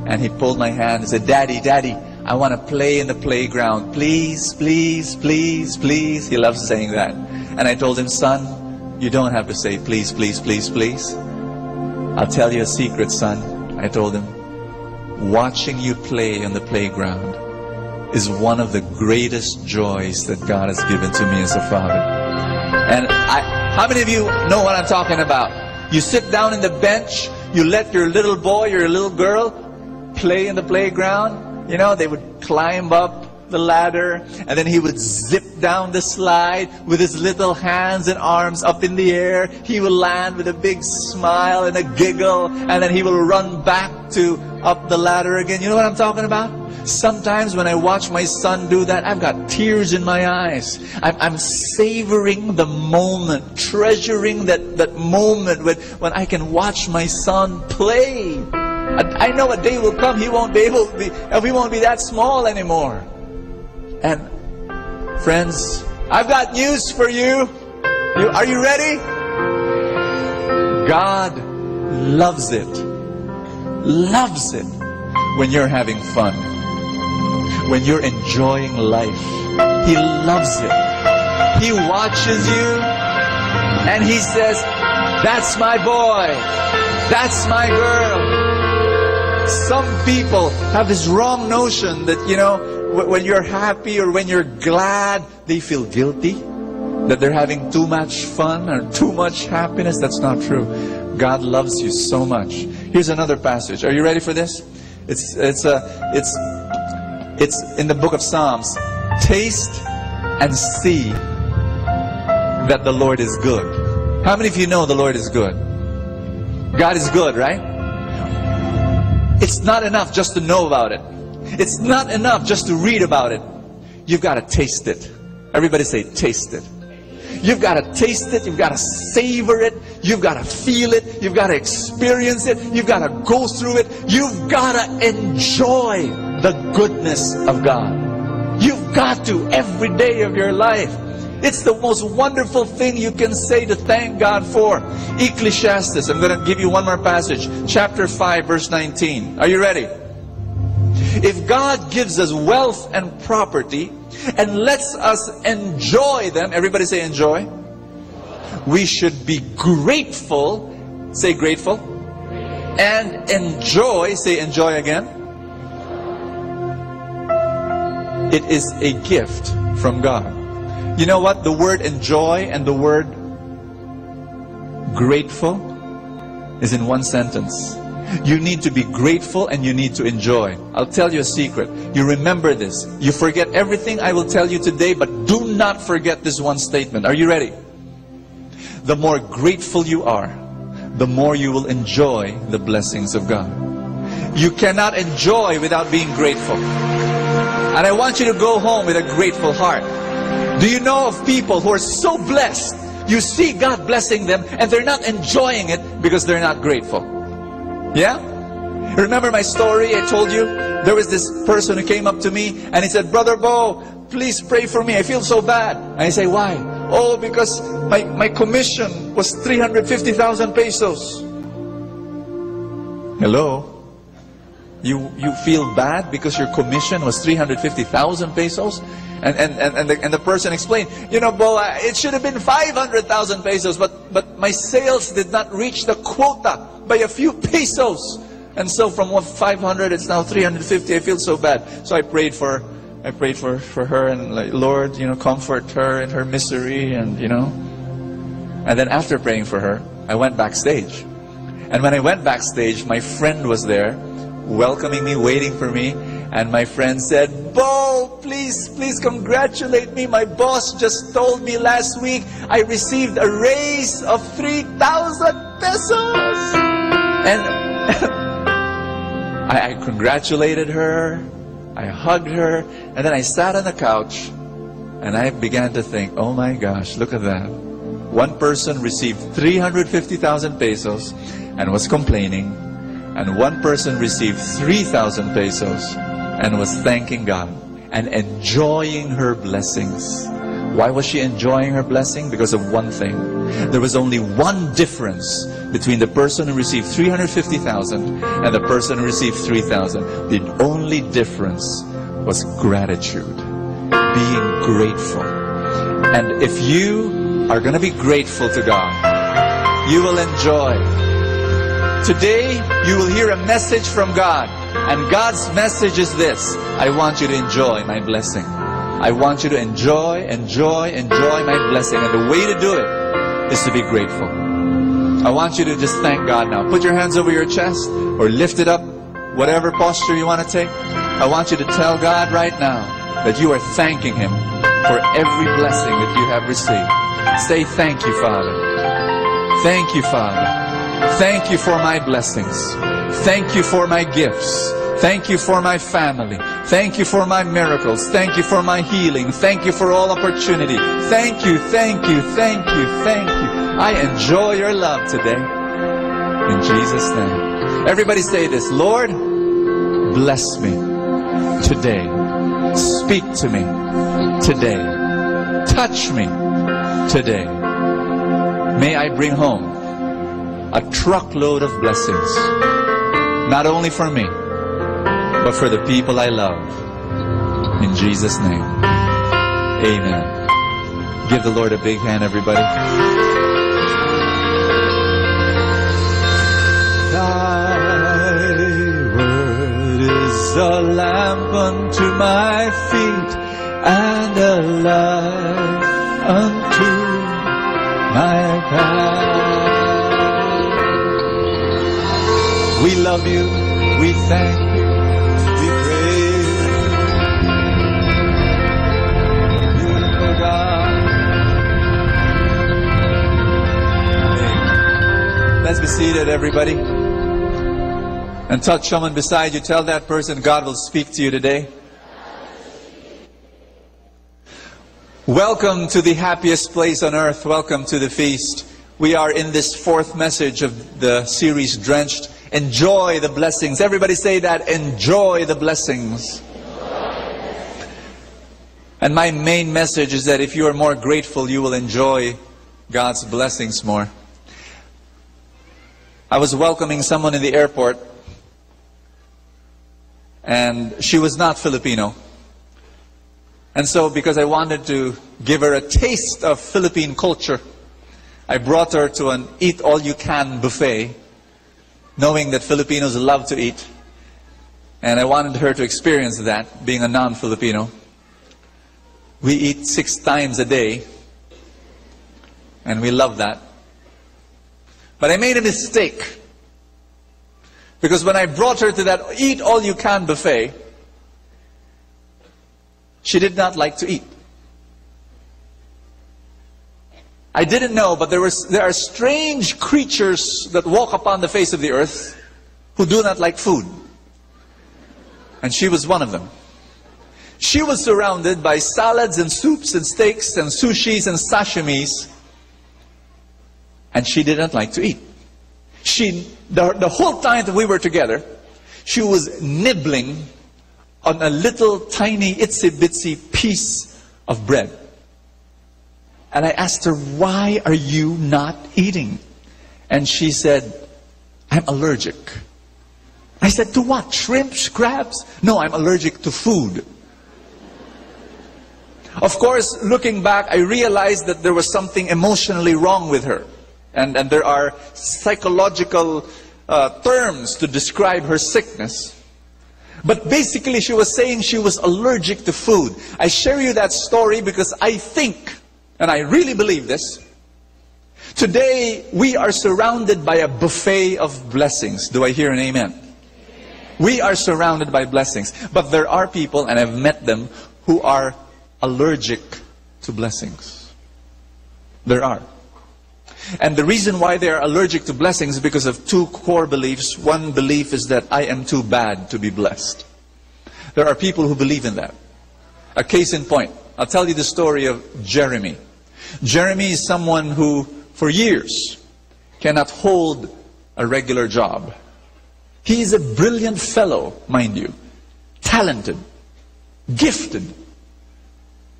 U: And he pulled my hand and said, Daddy, Daddy, I want to play in the playground. Please, please, please, please. He loves saying that. And I told him, son, you don't have to say please, please, please, please. I'll tell you a secret, son. I told him, watching you play on the playground is one of the greatest joys that God has given to me as a father. And how many of you know what I'm talking about? You sit down in the bench, you let your little boy or your little girl play in the playground. You know, they would climb up the ladder and then he would zip down the slide with his little hands and arms up in the air. He will land with a big smile and a giggle, and then he will run back to up the ladder again. You know what I'm talking about? Sometimes when I watch my son do that, I've got tears in my eyes. I'm savoring the moment, treasuring that moment when I can watch my son play. I know a day will come, he won't be that small anymore. And friends, I've got news for you. Are you ready? God loves it. Loves it when you're having fun. When you're enjoying life. He loves it. He watches you and He says, that's my boy. That's my girl. Some people have this wrong notion that, you know, when you're happy or when you're glad, they feel guilty. That they're having too much fun or too much happiness. That's not true. God loves you so much. Here's another passage. Are you ready for this? It's in the book of Psalms. Taste and see that the Lord is good. How many of you know the Lord is good? God is good, right? It's not enough just to know about it. It's not enough just to read about it. You've got to taste it. Everybody say, taste it. You've got to taste it. You've got to savor it. You've got to feel it. You've got to experience it. You've got to go through it. You've got to enjoy the goodness of God. You've got to every day of your life. It's the most wonderful thing you can say to thank God for. Ecclesiastes, I'm going to give you one more passage. Chapter 5, verse 19. Are you ready? If God gives us wealth and property and lets us enjoy them, everybody say enjoy. We should be grateful, say grateful, and enjoy, say enjoy again. It is a gift from God. You know what? The word enjoy and the word grateful is in one sentence. You need to be grateful and you need to enjoy. I'll tell you a secret. You remember this. You forget everything I will tell you today, but do not forget this one statement. Are you ready? The more grateful you are, the more you will enjoy the blessings of God. You cannot enjoy without being grateful. And I want you to go home with a grateful heart. Do you know of people who are so blessed, you see God blessing them and they're not enjoying it because they're not grateful? Yeah? Remember my story I told you? There was this person who came up to me and he said, Brother Bo, please pray for me. I feel so bad. And I say, why? Oh, because my commission was 350,000 pesos. Hello? You feel bad because your commission was 350,000 pesos? And the person explained, you know, Bo, it should have been 500,000 pesos, but my sales did not reach the quota by a few pesos. And so from 500, it's now 350. I feel so bad. So I prayed for her and like, Lord, you know, comfort her in her misery, and you know. And then after praying for her, I went backstage. And when I went backstage, my friend was there, welcoming me, waiting for me. And my friend said, Bo, please congratulate me. My boss just told me last week I received a raise of 3,000 pesos. And I congratulated her. I hugged her. And then I sat on the couch and I began to think, oh my gosh, look at that. One person received 350,000 pesos and was complaining. And one person received 3,000 pesos and was thanking God and enjoying her blessings. Why was she enjoying her blessing? Because of one thing. There was only one difference between the person who received 350,000 and the person who received 3,000. The only difference was gratitude, being grateful. And if you are going to be grateful to God, you will enjoy. Today, you will hear a message from God. And God's message is this: I want you to enjoy my blessing. I want you to enjoy my blessing. And the way to do it is to be grateful. I want you to just thank God now. Put your hands over your chest or lift it up, whatever posture you want to take. I want you to tell God right now that you are thanking Him for every blessing that you have received. Say, thank you, Father. Thank you, Father. Thank you for my blessings. Thank you for my gifts. Thank you for my family. Thank you for my miracles. Thank you for my healing. Thank you for all opportunity. Thank you, thank you, thank you, thank you. I enjoy your love today. In Jesus' name. Everybody say this: Lord, bless me today. Speak to me today. Touch me today. May I bring home a truckload of blessings, not only for me, but for the people I love. In Jesus' name, amen. Give the Lord a big hand, everybody. Thy word is a lamp unto my feet and a light unto my path. We love you. We thank you. We praise you, beautiful God. Amen. Let's be seated, everybody. And touch someone beside you. Tell that person God will speak to you today. Welcome to the happiest place on earth. Welcome to the feast. We are in this fourth message of the series, Drenched. Enjoy the blessings. Everybody say that. Enjoy the blessings. And my main message is that if you are more grateful, you will enjoy God's blessings more. I was welcoming someone in the airport, and she was not Filipino. And so, because I wanted to give her a taste of Philippine culture, I brought her to an eat-all-you-can buffet, knowing that Filipinos love to eat. And I wanted her to experience that, being a non-Filipino. We eat 6 times a day, and we love that. But I made a mistake. Because when I brought her to that eat-all-you-can buffet, she did not like to eat. I didn't know, but there are strange creatures that walk upon the face of the earth who do not like food. And she was one of them. She was surrounded by salads and soups and steaks and sushis and sashimis. And she didn't like to eat. The whole time that we were together, she was nibbling on a little tiny itsy bitsy piece of bread. And I asked her, why are you not eating? And she said, I'm allergic. I said, to what? Shrimps, crabs? No, I'm allergic to food. Of course, looking back, I realized that there was something emotionally wrong with her. And there are psychological terms to describe her sickness. But basically, she was saying she was allergic to food. I share you that story because I think, and I really believe this, today we are surrounded by a buffet of blessings. Do I hear an amen? We are surrounded by blessings. But there are people, and I've met them, who are allergic to blessings. There are. And the reason why they are allergic to blessings is because of 2 core beliefs. One belief is that I am too bad to be blessed. There are people who believe in that. A case in point, I'll tell you the story of Jeremy. Jeremy is someone who, for years, cannot hold a regular job. He is a brilliant fellow, mind you. Talented. Gifted.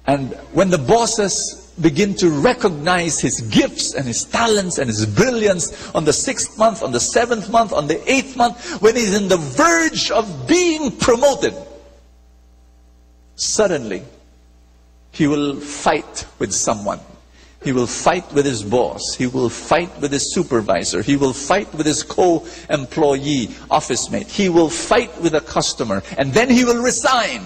U: And when the bosses begin to recognize his gifts and his talents and his brilliance on the 6th month, on the 7th month, on the 8th month, when he's in the verge of being promoted, suddenly he will fight with someone. He will fight with his boss. He will fight with his supervisor. He will fight with his co-employee, office mate. He will fight with a customer. And then he will resign.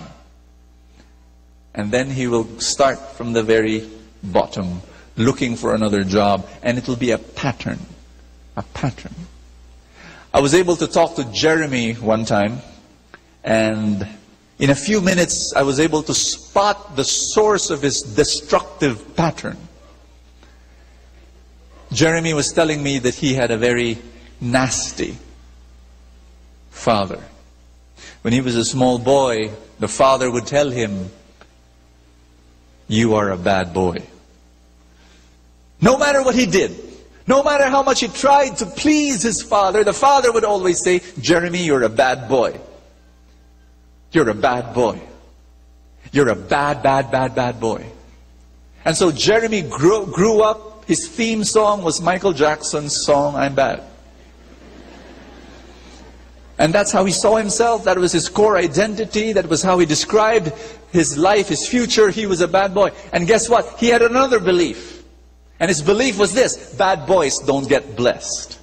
U: And then he will start from the very bottom, looking for another job, and it will be a pattern. A pattern. I was able to talk to Jeremy one time, and in a few minutes I was able to spot the source of his destructive pattern. Jeremy was telling me that he had a very nasty father. When he was a small boy, the father would tell him, "You are a bad boy." No matter what he did, no matter how much he tried to please his father, the father would always say, "Jeremy, you're a bad boy. You're a bad boy. You're a bad boy." And so Jeremy grew up, his theme song was Michael Jackson's song, "I'm Bad." And that's how he saw himself. That was his core identity. That was how he described his life, his future. He was a bad boy. And guess what? He had another belief. And his belief was this: bad boys don't get blessed.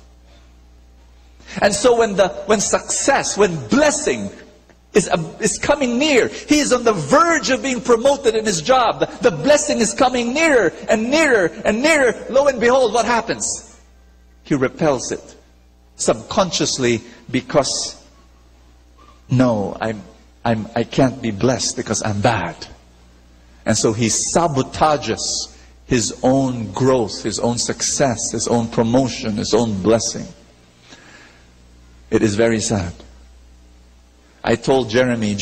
U: And so when success, when blessing is coming near, he is on the verge of being promoted in his job. The blessing is coming nearer and nearer and nearer. Lo and behold, what happens? He repels it subconsciously because, no, I can't be blessed because I'm bad. And so he sabotages his own growth, his own success, his own promotion, his own blessing. It is very sad. I told Jeremy,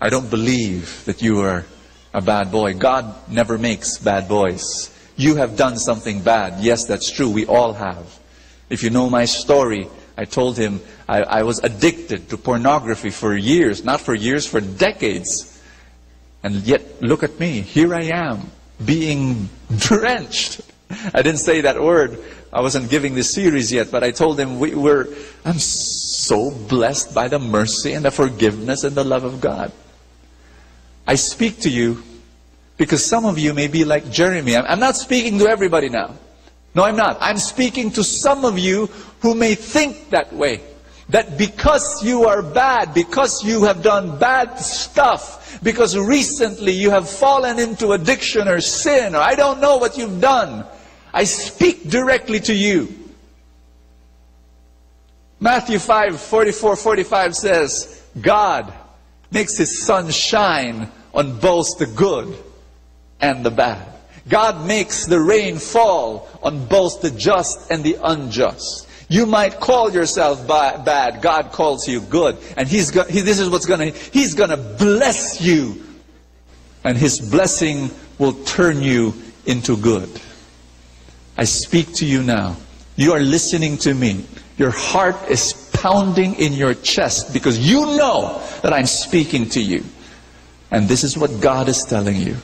U: I don't believe that you are a bad boy. God never makes bad boys. You have done something bad. Yes, that's true. We all have. If you know my story, I told him I was addicted to pornography for years. Not for years, for decades. And yet, look at me. Here I am, being drenched. I didn't say that word. I wasn't giving this series yet, but I told him I'm so blessed by the mercy and the forgiveness and the love of God. I speak to you because some of you may be like Jeremy. I'm not speaking to everybody now. No, I'm not. I'm speaking to some of you who may think that way. That because you are bad, because you have done bad stuff, because recently you have fallen into addiction or sin, or I don't know what you've done, I speak directly to you. Matthew 5:44-45 says, God makes His sun shine on both the good and the bad. God makes the rain fall on both the just and the unjust. You might call yourself bad. God calls you good. And He's gonna bless you. And His blessing will turn you into good. I speak to you now. You are listening to me. Your heart is pounding in your chest because you know that I'm speaking to you. And this is what God is telling you.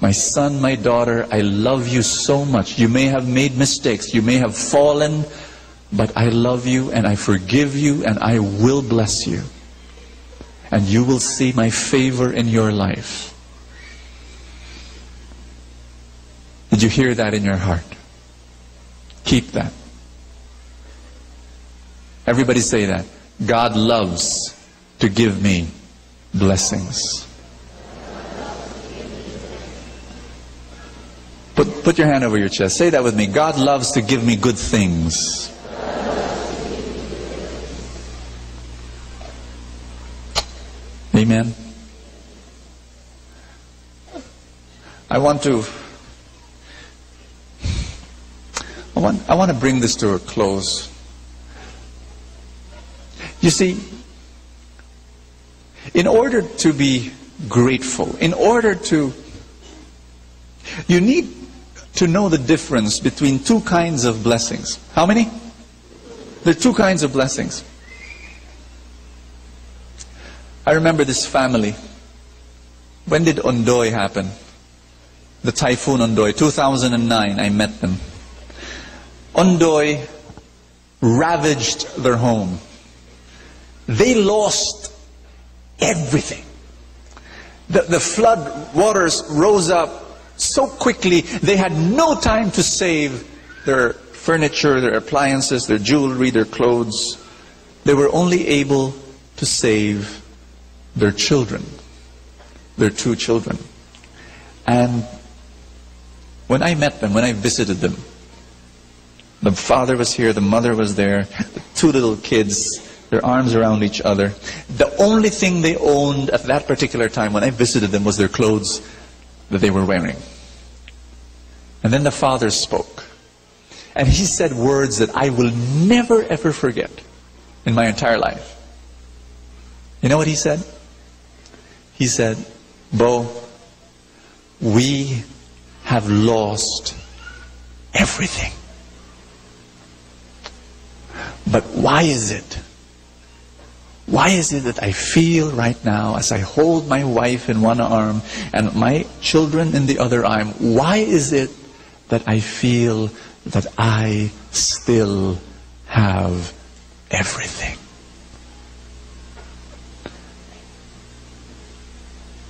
U: My son, my daughter, I love you so much. You may have made mistakes. You may have fallen. But I love you and I forgive you and I will bless you. And you will see my favor in your life. Did you hear that in your heart? Keep that. Everybody say that. God loves to give me blessings. Put your hand over your chest. Say that with me. God loves to give me good things. Amen. I want to bring this to a close. You see, in order to be grateful, you need to know the difference between two kinds of blessings. How many? There are two kinds of blessings. I remember this family. When did Ondoy happen? The typhoon Ondoy, 2009, I met them. Ondoy ravaged their home. They lost everything. The flood waters rose up so quickly, they had no time to save their furniture, their appliances, their jewelry, their clothes. They were only able to save their children, their two children. And when I met them, when I visited them, the father was here, the mother was there, the two little kids, their arms around each other. The only thing they owned at that particular time when I visited them was their clothes that they were wearing. And then the father spoke. And he said words that I will never ever forget in my entire life. You know what he said? He said, Bo, we have lost everything. But why is it? Why is it that I feel right now as I hold my wife in one arm and my children in the other arm, why is it that I feel that I still have everything?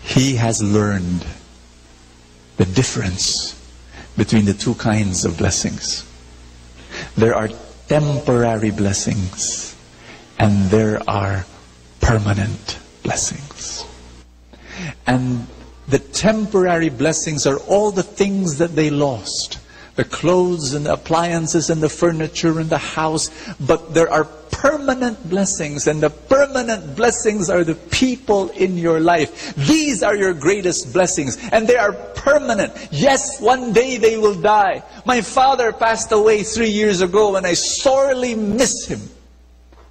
U: He has learned the difference between the two kinds of blessings. There are temporary blessings and there are permanent blessings. And the temporary blessings are all the things that they lost. The clothes and the appliances and the furniture and the house. But there are permanent blessings, and the permanent blessings are the people in your life. These are your greatest blessings, and they are permanent. Yes, one day they will die. My father passed away 3 years ago, and I sorely miss him.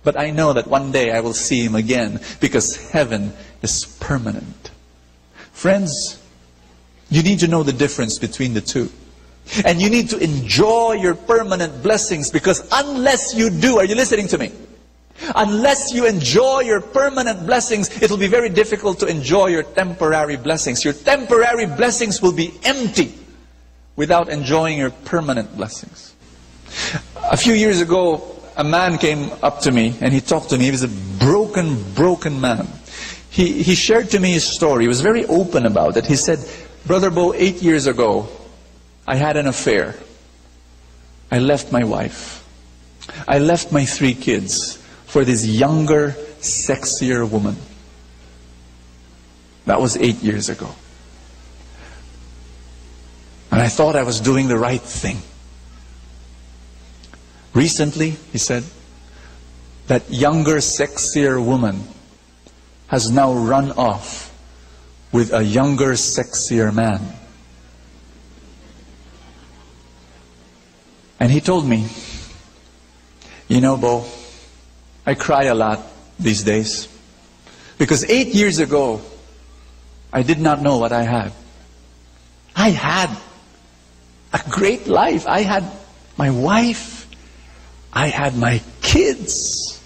U: But I know that one day I will see him again, because heaven is permanent. Friends, You need to know the difference between the two. And you need to enjoy your permanent blessings, because unless you do, are you listening to me? Unless you enjoy your permanent blessings, it will be very difficult to enjoy your temporary blessings. Your temporary blessings will be empty without enjoying your permanent blessings. A few years ago, a man came up to me and he talked to me. He was a broken man. He shared to me his story. He was very open about it. He said, Brother Bo, 8 years ago, I had an affair. I left my wife. I left my 3 kids for this younger, sexier woman. That was 8 years ago. And I thought I was doing the right thing. Recently, he said, that younger, sexier woman has now run off with a younger, sexier man. And he told me, you know, Bo, I cry a lot these days. Because 8 years ago, I did not know what I had. I had a great life. I had my wife. I had my kids.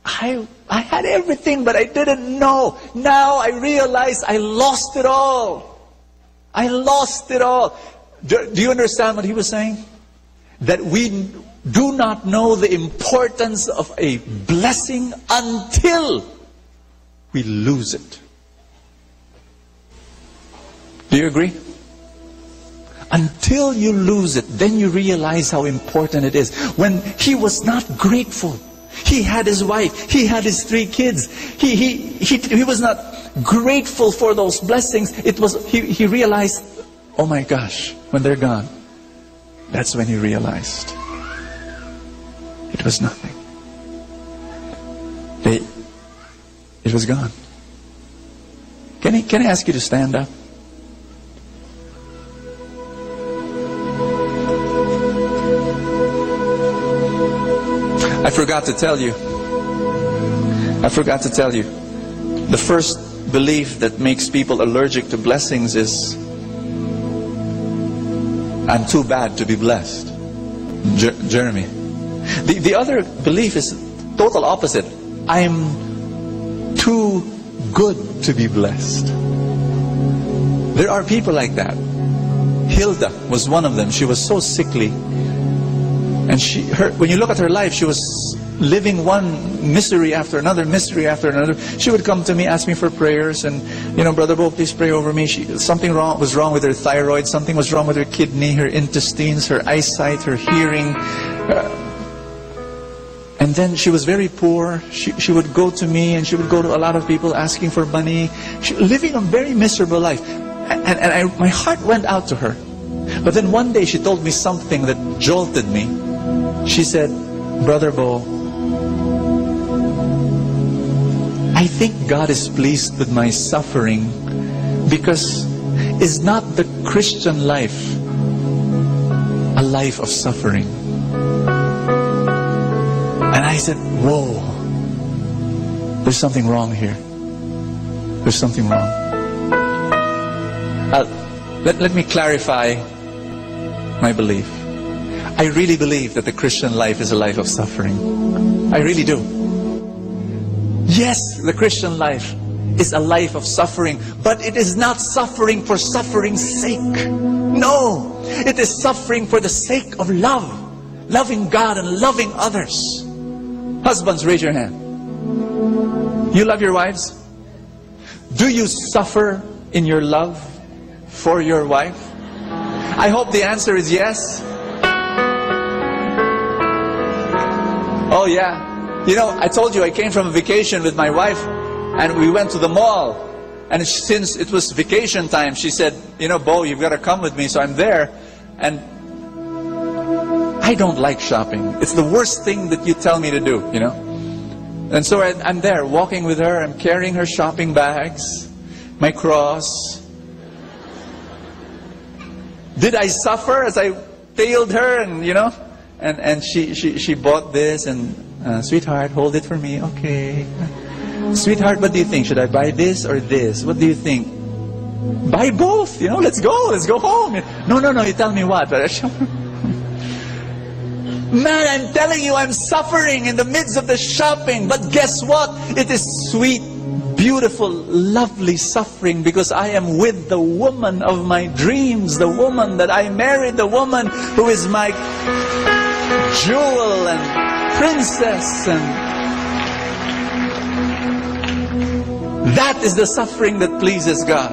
U: I had everything, but I didn't know. Now I realize I lost it all. I lost it all. Do you understand what he was saying? That we do not know the importance of a blessing until we lose it. Do you agree? Until you lose it, then you realize how important it is. When he was not grateful, he had his wife, he had his 3 kids. He was not grateful for those blessings. It was he realized, oh my gosh, when they're gone, that's when he realized it was nothing. It was gone. Can I ask you to stand up? I forgot to tell you. The first belief that makes people allergic to blessings is, I'm too bad to be blessed. Jeremy. The other belief is total opposite. I'm too good to be blessed. There are people like that. Hilda was one of them. She was so sickly. And when you look at her life, she was living one misery after another, misery after another. She would come to me, ask me for prayers, and, you know, Brother Bo, please pray over me. Something was wrong with her thyroid, something was wrong with her kidney, her intestines, her eyesight, her hearing. And then she was very poor. She would go to me, and she would go to a lot of people asking for money. Living a very miserable life. And my heart went out to her. But then one day she told me something that jolted me. She said, Brother Bo, I think God is pleased with my suffering, because is not the Christian life a life of suffering? And I said, whoa, there's something wrong here. There's something wrong. Let me clarify my belief. I really believe that the Christian life is a life of suffering. I really do. Yes, the Christian life is a life of suffering, but it is not suffering for suffering's sake. No, it is suffering for the sake of love. Loving God and loving others. Husbands, raise your hand. You love your wives? Do you suffer in your love for your wife? I hope the answer is yes. Oh yeah. You know, I told you I came from a vacation with my wife, and we went to the mall. And since it was vacation time, she said, you know, Bo, you've got to come with me. So I'm there. And I don't like shopping. It's the worst thing that you tell me to do, you know. And so I'm there walking with her. I'm carrying her shopping bags, my cross. Did I suffer as I tailed her, and you know, and she bought this, and sweetheart, hold it for me. Okay. Sweetheart, what do you think? Should I buy this or this? What do you think? Buy both, let's go home. No, you tell me what? Man, I'm telling you, I'm suffering in the midst of the shopping. But guess what? It is sweet, beautiful, lovely suffering because I am with the woman of my dreams, the woman that I married, the woman who is my jewel and princess. And that is the suffering that pleases God.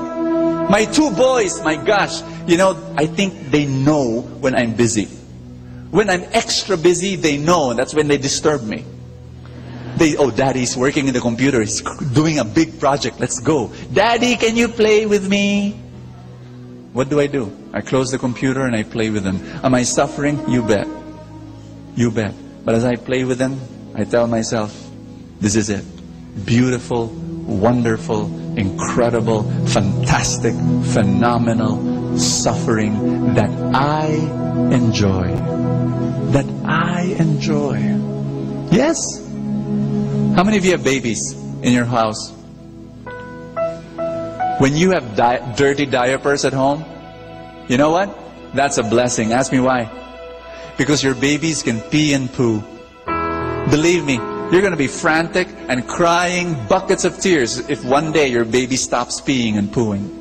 U: My two boys, my gosh, I think they know when I'm busy. When I'm extra busy, they know, and that's when they disturb me. Daddy's working in the computer, he's doing a big project, let's go. Daddy, can you play with me? What do? I close the computer and I play with them. Am I suffering? You bet. You bet. But as I play with them, I tell myself, this is it. Beautiful, wonderful, incredible, fantastic, phenomenal suffering that I enjoy. That I enjoy. Yes? How many of you have babies in your house? When you have dirty diapers at home, you know what? That's a blessing. Ask me why. Because your babies can pee and poo. Believe me, you're going to be frantic and crying buckets of tears if one day your baby stops peeing and pooing.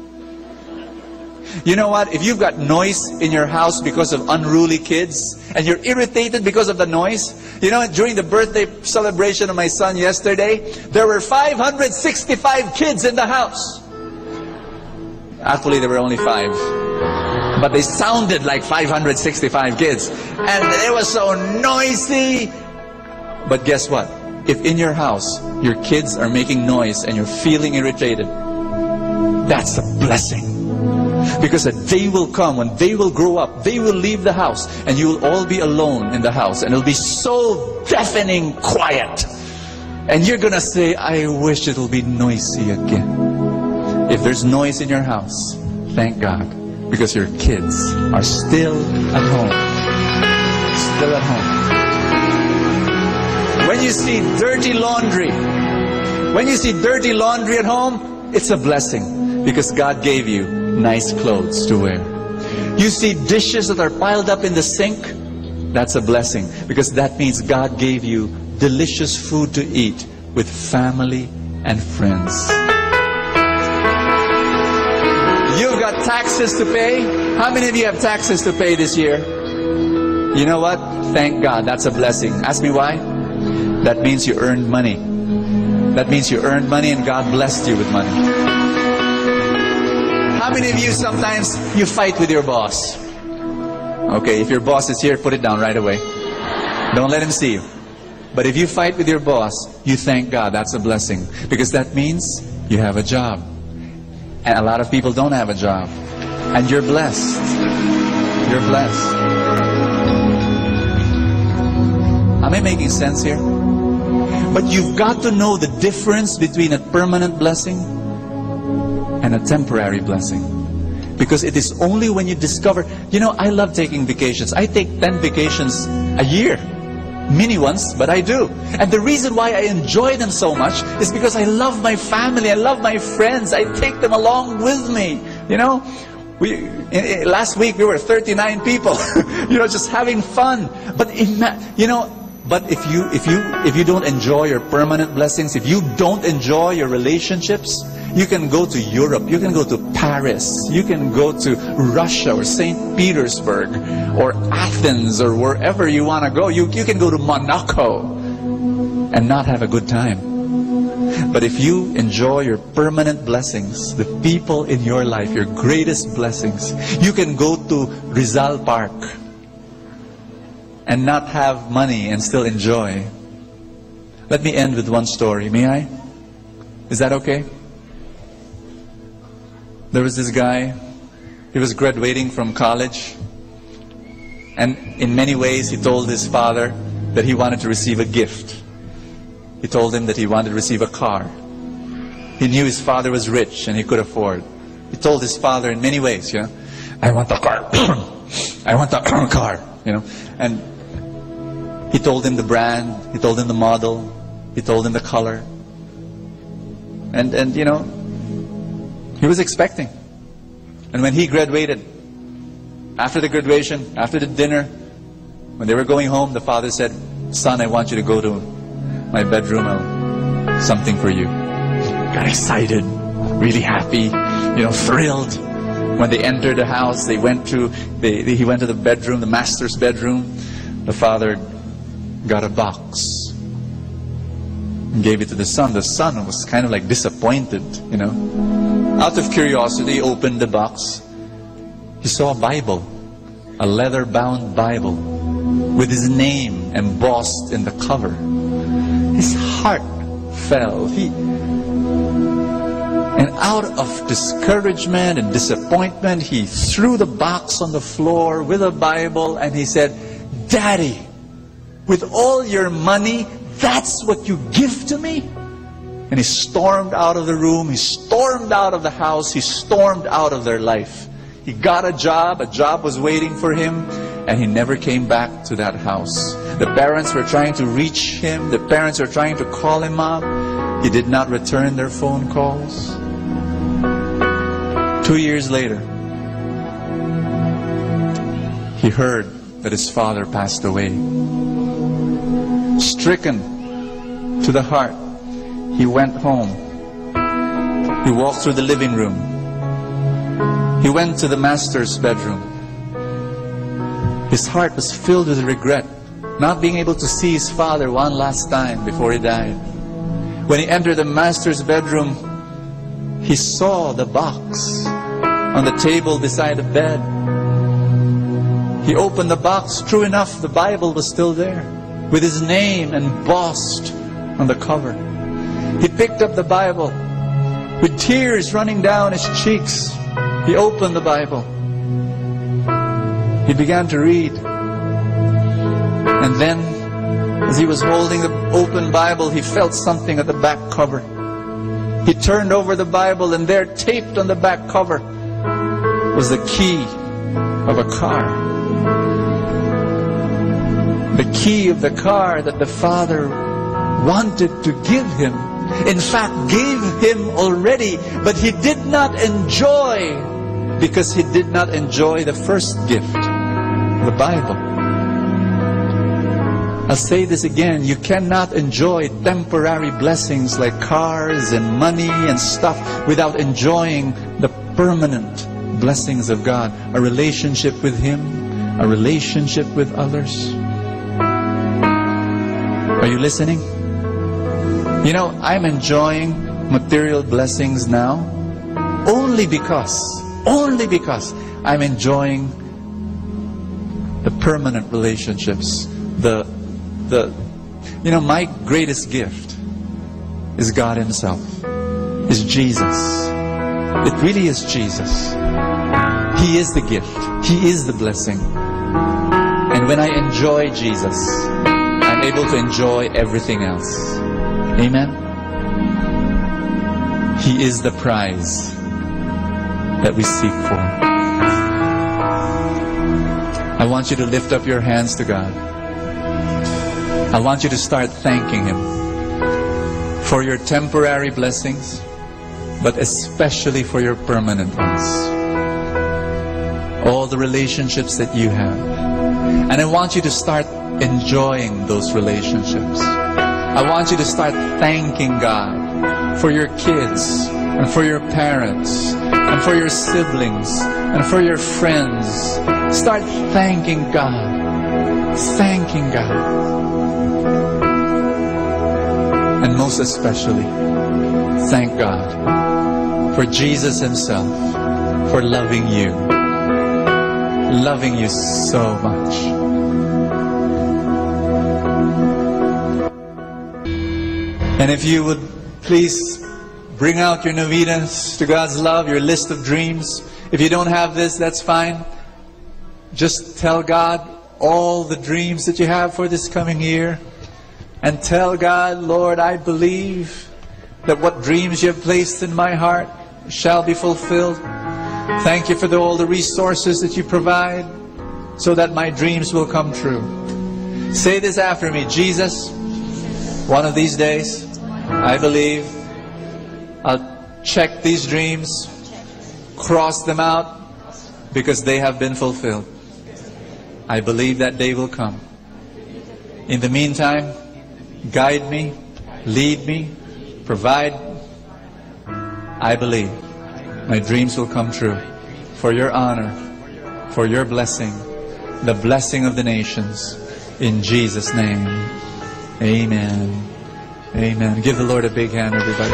U: You know what? If you've got noise in your house because of unruly kids, and you're irritated because of the noise, during the birthday celebration of my son yesterday, there were 565 kids in the house. Actually, there were only 5. But they sounded like 565 kids. And it was so noisy. But guess what? If in your house, your kids are making noise and you're feeling irritated, that's a blessing. Because a day will come when they will grow up, they will leave the house, and you will all be alone in the house, and it'll be so deafening quiet. And you're gonna say, I wish it'll be noisy again. If there's noise in your house, thank God, because your kids are still at home. Still at home. When you see dirty laundry at home, it's a blessing, because God gave you nice clothes to wear. You see dishes that are piled up in the sink, that's a blessing, because that means God gave you delicious food to eat with family and friends. You've got taxes to pay. How many of you have taxes to pay this year? You know what? Thank God, that's a blessing. Ask me why? That means you earned money. That means you earned money and God blessed you with money. How many of you sometimes you fight with your boss? Okay, if your boss is here, put it down right away. Don't let him see you. But if you fight with your boss, you thank God. That's a blessing. Because that means you have a job. And a lot of people don't have a job. And you're blessed. You're blessed. Am I making sense here? But you've got to know the difference between a permanent blessing and a temporary blessing. Because it is only when you discover, I love taking vacations. I take 10 vacations a year. Mini ones, but I do. And the reason why I enjoy them so much is because I love my family, I love my friends, I take them along with me. Last week we were 39 people, just having fun. But but if you don't enjoy your permanent blessings, if you don't enjoy your relationships, you can go to Europe, you can go to Paris, you can go to Russia or St. Petersburg or Athens or wherever you want to go. You can go to Monaco and not have a good time. But if you enjoy your permanent blessings, the people in your life, your greatest blessings, you can go to Rizal Park and not have money and still enjoy. Let me end with one story, may I? Is that okay? There was this guy, he was graduating from college, and in many ways he told his father that he wanted to receive a gift. He told him that he wanted to receive a car. He knew his father was rich and he could afford. He told his father in many ways, I want a car. I want a car, And he told him the brand, he told him the model, he told him the color. And he was expecting. And when he graduated, after the graduation, after the dinner, when they were going home, the father said, "Son, I want you to go to my bedroom. I'll something for you." Got excited, really happy, thrilled. When they entered the house, he went to the bedroom, the master's bedroom. The father got a box and gave it to the son. The son was kind of like disappointed, Out of curiosity, he opened the box. He saw a Bible, a leather-bound Bible with his name embossed in the cover. His heart fell. And out of discouragement and disappointment, he threw the box on the floor with a Bible and he said, "Daddy, with all your money, that's what you give to me?" And he stormed out of the room, he stormed out of the house, he stormed out of their life. He got a job was waiting for him, and he never came back to that house. The parents were trying to reach him, the parents were trying to call him up. He did not return their phone calls. 2 years later, he heard that his father passed away. Stricken to the heart, he went home. He walked through the living room. He went to the master's bedroom. His heart was filled with regret, not being able to see his father one last time before he died. When he entered the master's bedroom, he saw the box on the table beside the bed. He opened the box. True enough, the Bible was still there, with his name embossed on the cover. He picked up the Bible with tears running down his cheeks. He opened the Bible. He began to read. And then, as he was holding the open Bible, he felt something at the back cover. He turned over the Bible, and there, taped on the back cover, was the key of a car. The key of the car that the father wanted to give him. In fact, gave him already, but he did not enjoy, because he did not enjoy the first gift, the Bible. I'll say this again, you cannot enjoy temporary blessings like cars and money and stuff without enjoying the permanent blessings of God, a relationship with Him, a relationship with others. Are you listening? I'm enjoying material blessings now only because I'm enjoying the permanent relationships. My greatest gift is God Himself, is Jesus. It really is Jesus. He is the gift. He is the blessing. And when I enjoy Jesus, I'm able to enjoy everything else. Amen? He is the prize that we seek for. I want you to lift up your hands to God. I want you to start thanking Him for your temporary blessings, but especially for your permanent ones. All the relationships that you have. And I want you to start enjoying those relationships. I want you to start thanking God for your kids, and for your parents, and for your siblings, and for your friends. Start thanking God. Thanking God. And most especially, thank God for Jesus Himself, for loving you so much. And if you would please bring out your novenas to God's love, your list of dreams. If you don't have this, that's fine. Just tell God all the dreams that you have for this coming year. And tell God, Lord, I believe that what dreams you have placed in my heart shall be fulfilled. Thank you for all the resources that you provide so that my dreams will come true. Say this after me. Jesus, one of these days, I believe I'll check these dreams, cross them out, because they have been fulfilled. I believe that day will come. In the meantime, guide me, lead me, provide. I believe my dreams will come true for your honor, for your blessing, the blessing of the nations. In Jesus' name, amen. Amen. Give the Lord a big hand, everybody.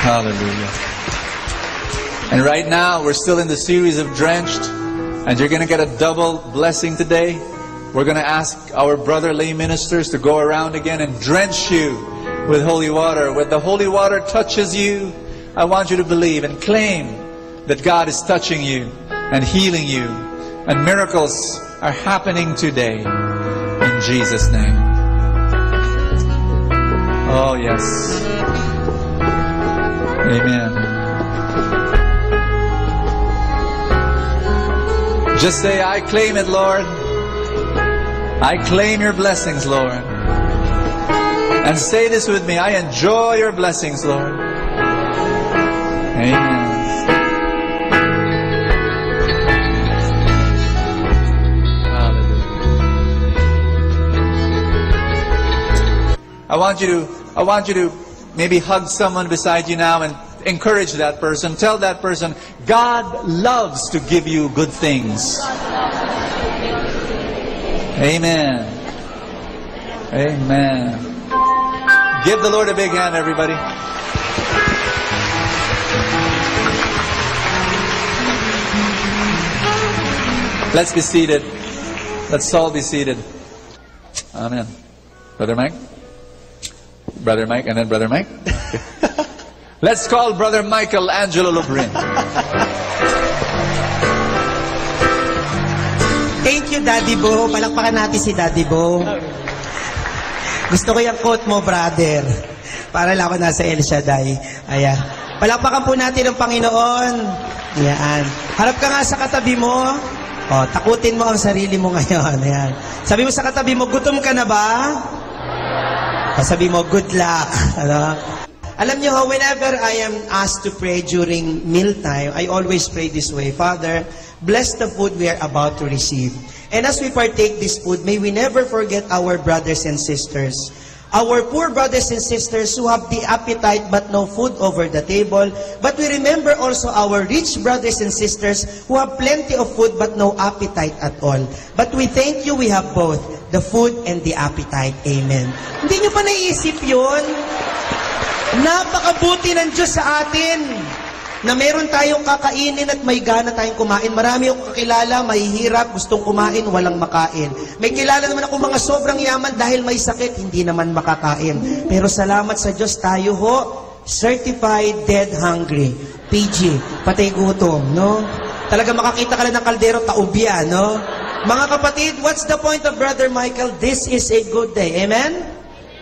U: Hallelujah. And right now, we're still in the series of Drenched, and you're going to get a double blessing today. We're going to ask our brother lay ministers to go around again and drench you with holy water. When the holy water touches you, I want you to believe and claim that God is touching you and healing you, and miracles are happening today in Jesus' name. Oh, yes. Amen. Just say, I claim it, Lord. I claim your blessings, Lord. And say this with me, I enjoy your blessings, Lord. Amen. I want you to maybe hug someone beside you now and encourage that person. Tell that person, God loves to give you good things. Amen. Amen. Give the Lord a big hand, everybody. Let's be seated. Let's all be seated. Amen. Brother Mike? Brother Mike, and then Brother Mike. Let's call Brother Michael Angelo Lubrin.
F: Thank you, Daddy Bo. Palakpakan natin si Daddy Bo. Gusto ko yung quote mo, brother. Para lang ako nasa El Shaddai. Ayan. Palakpakan po natin ang Panginoon. Ayan. Harap ka nga sa katabi mo. O, takutin mo ang sarili mo ngayon. Ayan. Sabi mo sa katabi mo, gutom ka na ba? O, sabi mo, good luck. Ano? Alam niyo, whenever I am asked to pray during mealtime, I always pray this way, Father, bless the food we are about to receive. And as we partake this food, may we never forget our brothers and sisters. Our poor brothers and sisters who have the appetite but no food over the table. But we remember also our rich brothers and sisters who have plenty of food but no appetite at all. But we thank you, we have both, the food and the appetite. Amen. Hindi nyo pa naiisip yun? Napakabuti ng Diyos sa atin na meron tayong kakainin at may gana tayong kumain. Marami akong kakilala, mahihirap, gustong kumain, walang makain. May kilala naman ako mga sobrang yaman dahil may sakit, hindi naman makakain. Pero salamat sa Diyos, tayo ho, certified dead hungry. PG, patay gutom, no? Talaga makakita ka lang ng kaldero, taubya, no? Mga kapatid, what's the point of Brother Michael? This is a good day. Amen?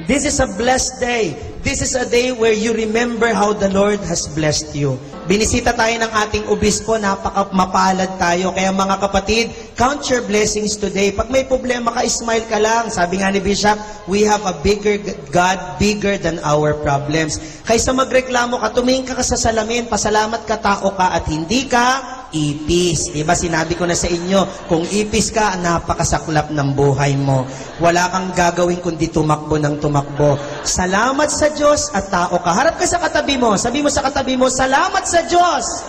F: This is a blessed day. This is a day where you remember how the Lord has blessed you. Binisita tayo ng ating obispo, napaka-mapalad tayo. Kaya mga kapatid, count your blessings today. Pag may problema ka, smile ka lang. Sabi nga ni Bishop, we have a bigger God, bigger than our problems. Kaysa magreklamo ka, tumingin ka sa salamin, pasalamat ka, tao ka, at hindi ka ipis. Diba sinabi ko na sa inyo, kung ipis ka, napakasaklap ng buhay mo. Wala kang gagawin kundi tumakbo ng tumakbo. Salamat sa Diyos at tao ka. Harap ka sa katabi mo. Sabi mo sa katabi mo, salamat sa Diyos.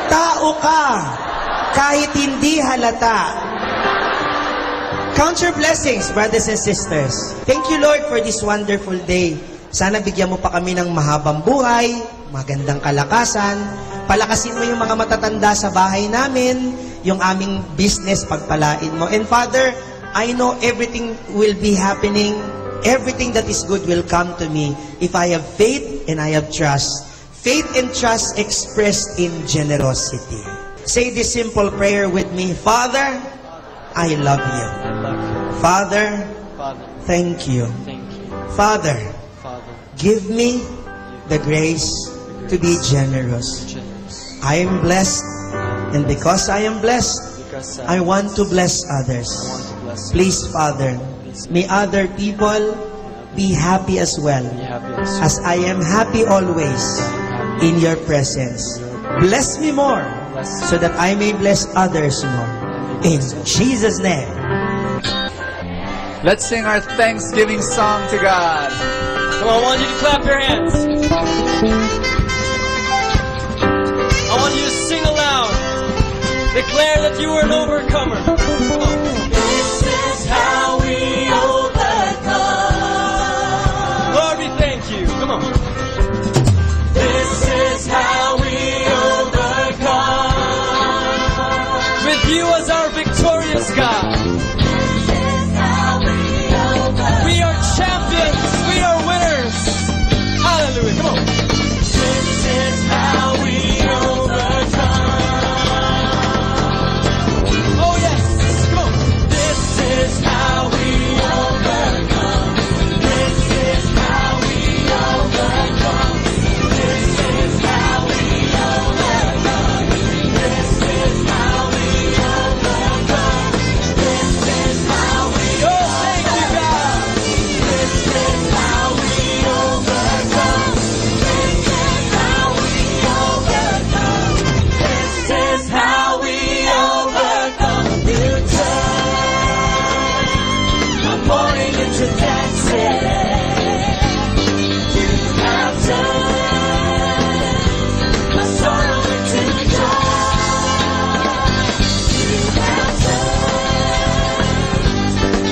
F: Tao ka. Kahit hindi halata. Count your blessings, brothers and sisters. Thank you, Lord, for this wonderful day. Sana bigyan mo pa kami ng mahabang buhay, magandang kalakasan. Palakasin mo yung mga matatanda sa bahay namin, yung aming business, pagpalain mo. And Father, I know everything will be happening. Everything that is good will come to me if I have faith and I have trust. Faith and trust expressed in generosity. Say this simple prayer with me. Father, I love you. Father, thank you. Father, give me the grace to be generous. I am blessed, and because I am blessed, I want to bless others. Please, Father, may other people be happy as well, as I am happy always in your presence. Bless me more so that I may bless others more. In Jesus' name.
U: Let's sing our Thanksgiving song to God.
I: Come on, I want you to clap your hands. I want you to sing aloud. Declare that you are an overcomer. Come on. This is how we overcome. Lord, we thank you. Come on. This is how we overcome. With you as our victorious God. We are champions. We are winners. Hallelujah. Come on. This is how we overcome. Oh, yes. Come on. This is how we overcome. This is how we overcome. This is how we overcome. This is how we overcome. This is how we overcome. Thank you, God. This is how we overcome. This is how we overcome. This is how we overcome. You turn my mourning into dancing. You have turned my sorrow into joy. You have turned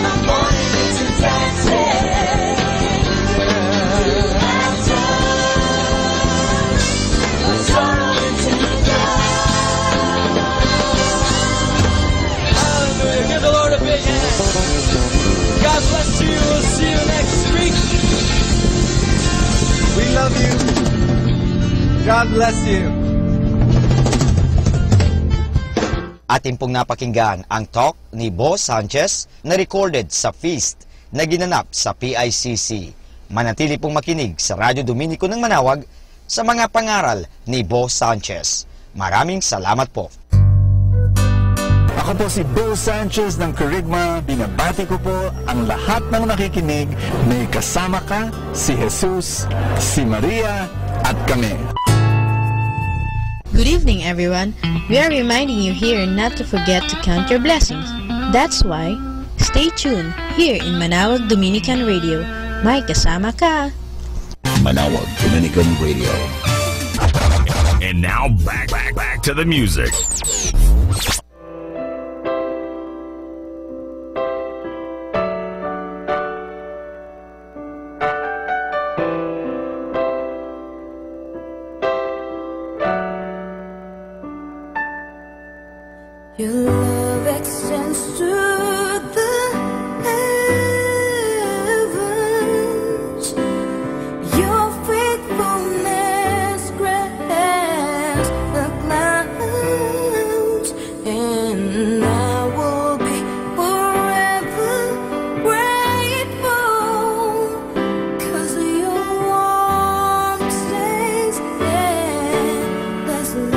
I: my mourning into dancing. You have turned my sorrow into joy. Hallelujah. Give the Lord a big hand. God bless you. We'll see you next week.
U: We love you. God bless you.
A: Atin pong napakinggan ang talk ni Bo Sanchez na recorded sa feast na ginanap sa PICC. Manatili pong makinig sa Radyo Dominico ng Manawag sa mga pangaral ni Bo Sanchez. Maraming salamat po.
T: Ako po si Bo Sanchez ng Kerygma. Binabati ko po ang lahat ng nakikinig. May kasama ka, si Jesus, si Maria, at kami.
V: Good evening, everyone. We are reminding you here not to forget to count your blessings. That's why, stay tuned here in Manawag Dominican Radio. May kasama ka.
R: Manawag Dominican Radio.
S: And now back to the music.
G: Your love extends to the heavens. Your faithfulness grants the clouds, and I will be forever grateful, 'cause your warmth stays endlessly.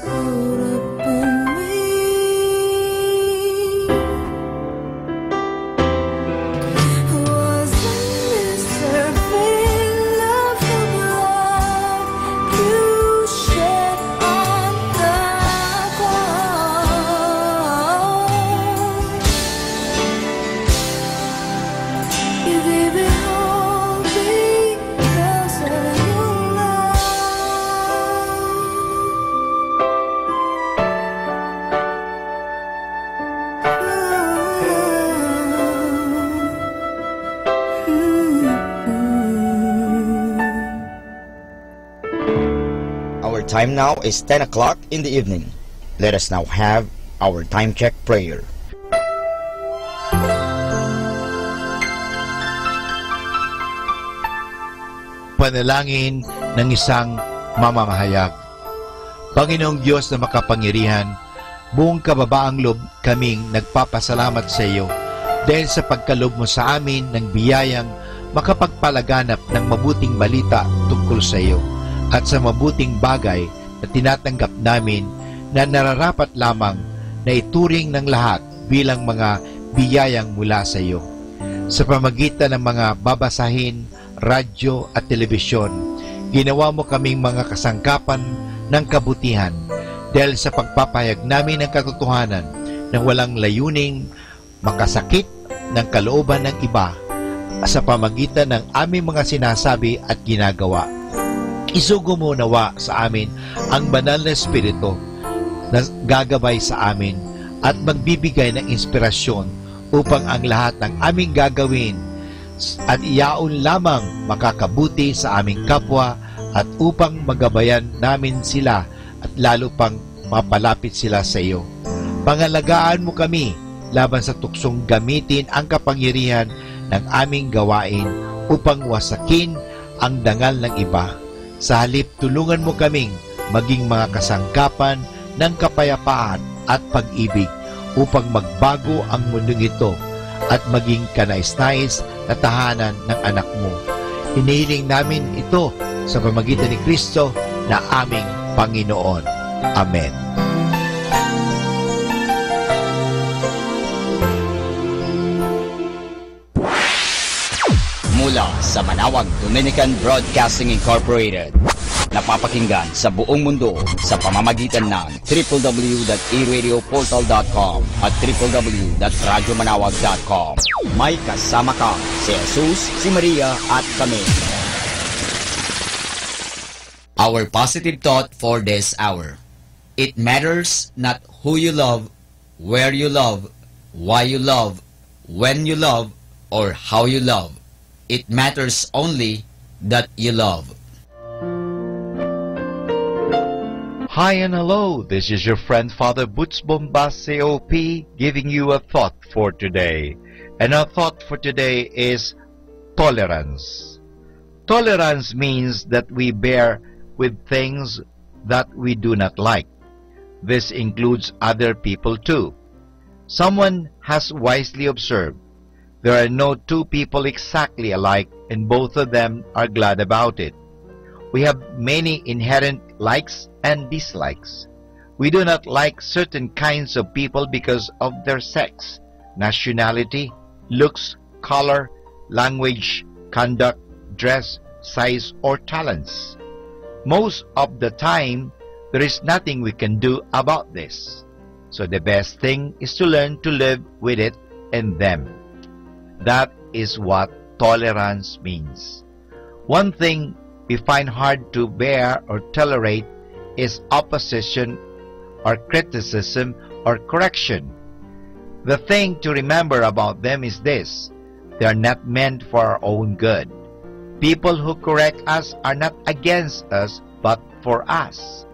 G: put upon me. Wasn't deserving of the blood you shed on the cross. You gave it all because of your love.
A: Our time now is 10 o'clock in the evening. Let us now have our time check prayer.
C: Panalangin ng isang mamamahayag. Panginoong Diyos na makapangyarihan, buong kababaang loob kaming nagpapasalamat sa iyo dahil sa pagkalob mo sa amin ng biyayang makapagpalaganap ng mabuting balita tungkol sa iyo at sa mabuting bagay na tinatanggap namin na nararapat lamang na ituring ng lahat bilang mga biyayang mula sa iyo. Sa pamagitan ng mga babasahin, radyo at telebisyon, ginawa mo kaming mga kasangkapan ng kabutihan dahil sa pagpapahayag namin ng katotohanan na walang layuning makasakit ng kalooban ng iba sa pamagitan ng aming mga sinasabi at ginagawa. Isugo mo nawa sa amin ang banal na Espiritu na gagabay sa amin at magbibigay ng inspirasyon upang ang lahat ng aming gagawin at iyaon lamang makakabuti sa aming kapwa at upang magabayan namin sila at lalo pang mapalapit sila sa iyo. Pangalagaan mo kami laban sa tuksong gamitin ang kapangyarihan ng aming gawain upang wasakin ang dangal ng iba. Sa halip, tulungan mo kaming maging mga kasangkapan ng kapayapaan at pag-ibig upang magbago ang mundong ito at maging kanais-nais na tahanan ng anak mo. Hinihiling namin ito sa pamagitan ni Kristo na aming Panginoon. Amen.
A: Mula sa Manawag Dominican Broadcasting Incorporated, napapakinggan sa buong mundo sa pamamagitan ng www.eradioportal.com at www.radyomanawag.com. May kasama ka si Jesus, si Maria at kami. Our positive thought for this hour. It matters not who you love, where you love, why you love, when you love, or how you love. It matters only that you love.
C: Hi and hello, this is your friend Father Boots Bombas COP giving you a thought for today. And our thought for today is tolerance. Tolerance means that we bear with things that we do not like. This includes other people too. Someone has wisely observed, there are no two people exactly alike and both of them are glad about it. We have many inherent likes and dislikes. We do not like certain kinds of people because of their sex, nationality, looks, color, language, conduct, dress, size, or talents. Most of the time, there is nothing we can do about this. So the best thing is to learn to live with it and them. That is what tolerance means. One thing we find hard to bear or tolerate is opposition or criticism or correction. The thing to remember about them is this: they are not meant for our own good. People who correct us are not against us, but for us.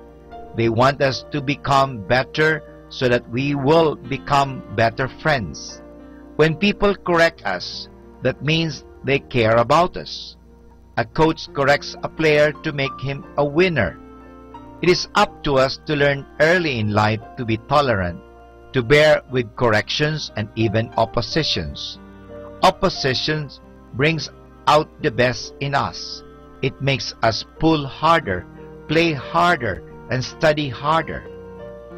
C: They want us to become better so that we will become better friends. When people correct us, that means they care about us. A coach corrects a player to make him a winner. It is up to us to learn early in life to be tolerant, to bear with corrections and even oppositions. Oppositions brings out the best in us. It makes us pull harder, play harder, and study harder.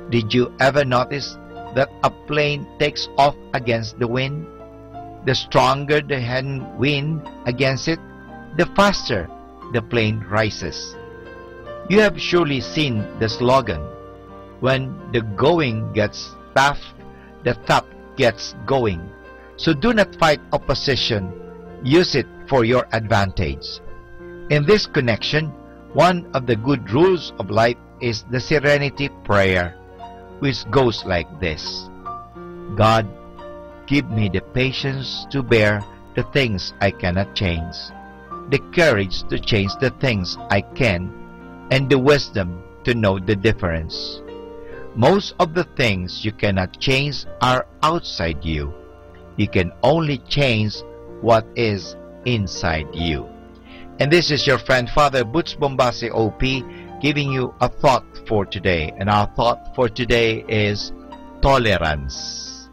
C: Did you ever notice that a plane takes off against the wind? The stronger the wind against it, the faster the plane rises. You have surely seen the slogan, when the going gets tough, the tough gets going. So do not fight opposition, use it for your advantage. In this connection, one of the good rules of life is the serenity prayer, which goes like this: God, give me the patience to bear the things I cannot change, the courage to change the things I can, and the wisdom to know the difference. Most of the things you cannot change are outside you. You can only change what is inside you. And this is your friend Father Butch Bombasi OP giving you a thought for today. And our thought for today is tolerance.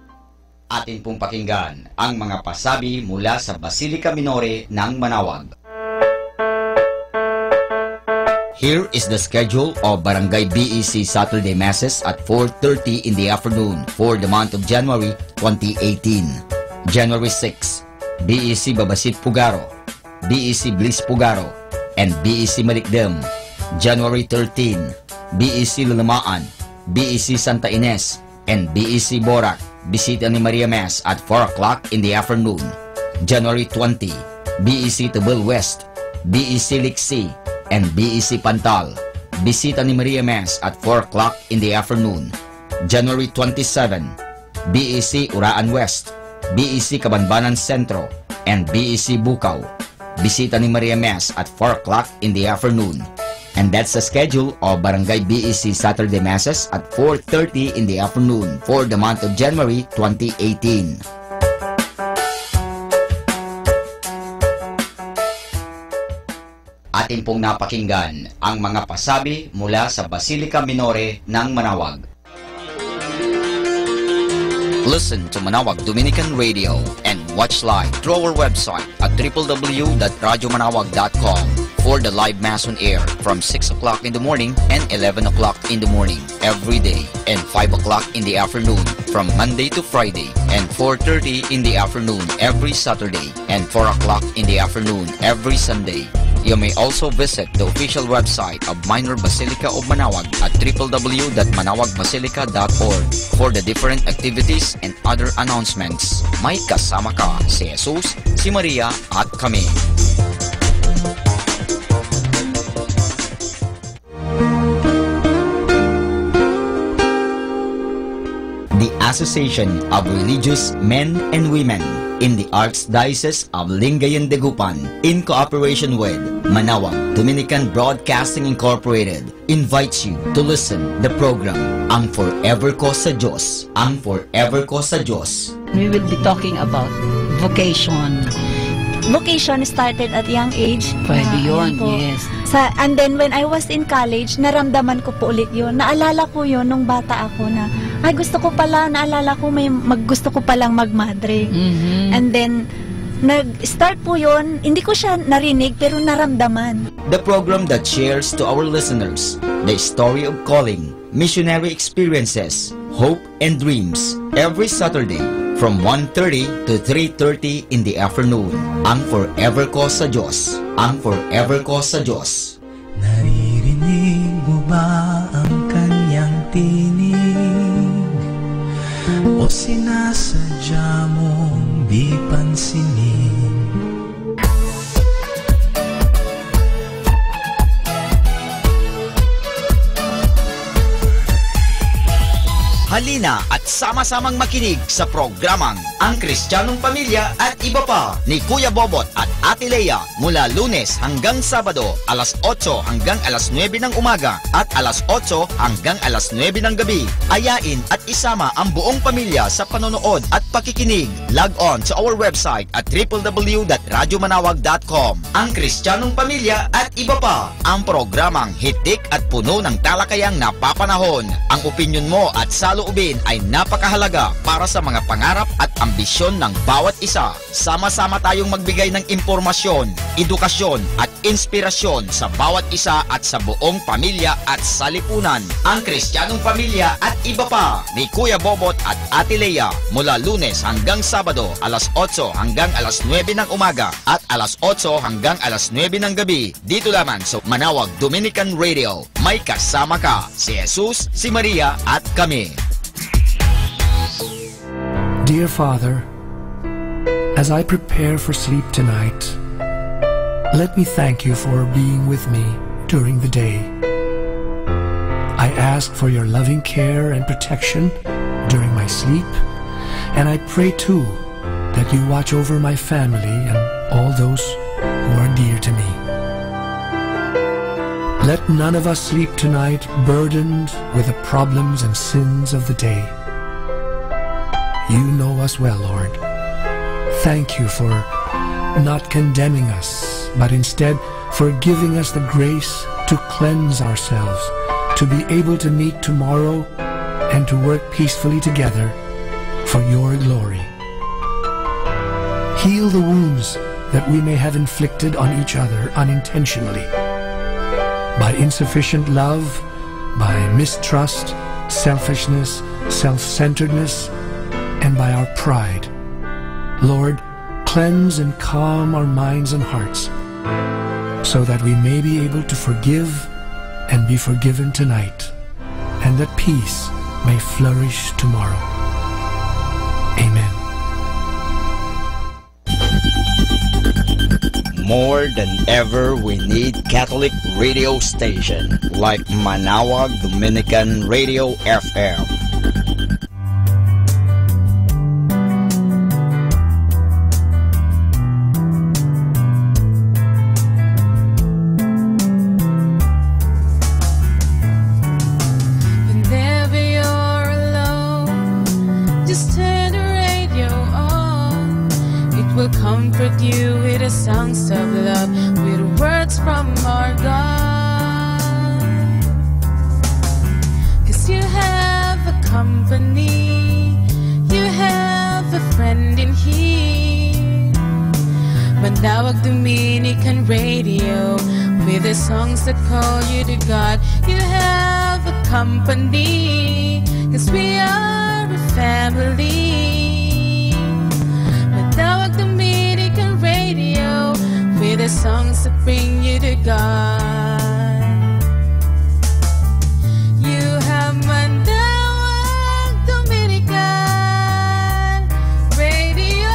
A: Atin pong pakinggan ang mga pasabi mula sa Basilica Minore ng Manawag. Here is the schedule of Barangay BEC Saturday Masses at 4:30 in the afternoon for the month of January 2018. January 6, BEC Babasit Pugaro, BEC Bliss Pugaro, and BEC Malikdem. January 13, BEC Lulamaan, BEC Santa Ines, and BEC Borac. Bisita ni Maria Mass at 4 o'clock in the afternoon. January 20, BEC Tabel West, BEC Liksi, and BEC Pantal. Bisita ni Maria Mass at 4 o'clock in the afternoon. January 27, BEC Uraan West, BEC Kabanbanan Sentro, and BEC Bukaw. Bisita ni Maria Mass at 4 o'clock in the afternoon. And that's the schedule of Barangay BEC Saturday Masses at 4:30 in the afternoon for the month of January 2018. Atin pong napakinggan ang mga pasabi mula sa Basilica Minore ng Manawag. Listen to Manawag Dominican Radio and watch live through our website at www.radyomanawag.com for the live Mass on air from 6 o'clock in the morning and 11 o'clock in the morning every day, and 5 o'clock in the afternoon from Monday to Friday, and 4:30 in the afternoon every Saturday, and 4 o'clock in the afternoon every Sunday. You may also visit the official website of Minor Basilica of Manawag at www.manawagbasilica.org for the different activities and other announcements. May kasama ka si Jesus, si Maria at kami. The Association of Religious Men and Women in the Archdiocese of Lingayen de Gupan, in cooperation with Manawag Dominican Broadcasting Incorporated, invites you to listen the program Ang Forever Ko sa Diyos. Ang Forever Ko sa Diyos.
D: We will be talking about vocation.
E: Vocation started at young age.
D: Pwede yun,
E: po.
D: yes.
E: And then when I was in college, naramdaman ko po ulit yun. Naalala ko yun nung bata ako na, ay gusto ko pala, naalala ko gusto ko palang magmadre. And then, nag-start po yun, hindi ko siya narinig pero naramdaman.
A: The program that shares to our listeners the story of calling, missionary experiences, hope and dreams every Saturday from 1:30 to 3:30 in the afternoon. Ang Forever Ko sa Diyos. Ang Forever Ko sa Diyos.
M: Naririnig mo ba ang kanyang tinig? O sinasadya mong di pansinin?
A: Halina at sama-samang makinig sa programang Ang Kristiyanong Pamilya at Iba Pa ni Kuya Bobot at Ate Lea mula Lunes hanggang Sabado, alas 8 hanggang alas 9 ng umaga at alas 8 hanggang alas 9 ng gabi. Ayain at isama ang buong pamilya sa panonood at pakikinig. Log on to our website at www.radyomanawag.com. Ang Kristiyanong Pamilya at Iba Pa, ang programang hitik at puno ng talakayang napapanahon. Ang opinyon mo at saloobin ay napakahalaga para sa mga pangarap at ambisyon ng bawat isa. Sama-sama tayong magbigay ng impormasyon, edukasyon at inspirasyon sa bawat isa at sa buong pamilya at sa lipunan. Ang Kristiyanong Pamilya at iba pa ni Kuya Bobot at Ate Lea mula Lunes hanggang Sabado alas 8 hanggang alas 9 ng umaga at alas 8 hanggang alas 9 ng gabi dito lamang sa Manawag Dominican Radio. May kasama ka, si Jesus, si Maria at kami.
H: Dear Father, as I prepare for sleep tonight, let me thank you for being with me during the day. I ask for your loving care and protection during my sleep, and I pray too that you watch over my family and all those who are dear to me. Let none of us sleep tonight burdened with the problems and sins of the day. You know us well, Lord. Thank you for not condemning us, but instead for giving us the grace to cleanse ourselves, to be able to meet tomorrow and to work peacefully together for your glory. Heal the wounds that we may have inflicted on each other unintentionally, by insufficient love, by mistrust, selfishness, self-centeredness, and by our pride. Lord, cleanse and calm our minds and hearts so that we may be able to forgive and be forgiven tonight, and that peace may flourish tomorrow. Amen.
A: More than ever, we need Catholic radio station like Manawag Dominican Radio FM.
O: Whenever you're alone, just turn the radio on. It will comfort you with the songs of love, with words from our God. 'Cause you have a company, you have a friend in here. Manawag Dominican Radio, with the songs that call you to God. You have a company, 'cause we are a family. Manawag Dominican Radio, with the songs that bring you to God. You have Manawag Dominican Radio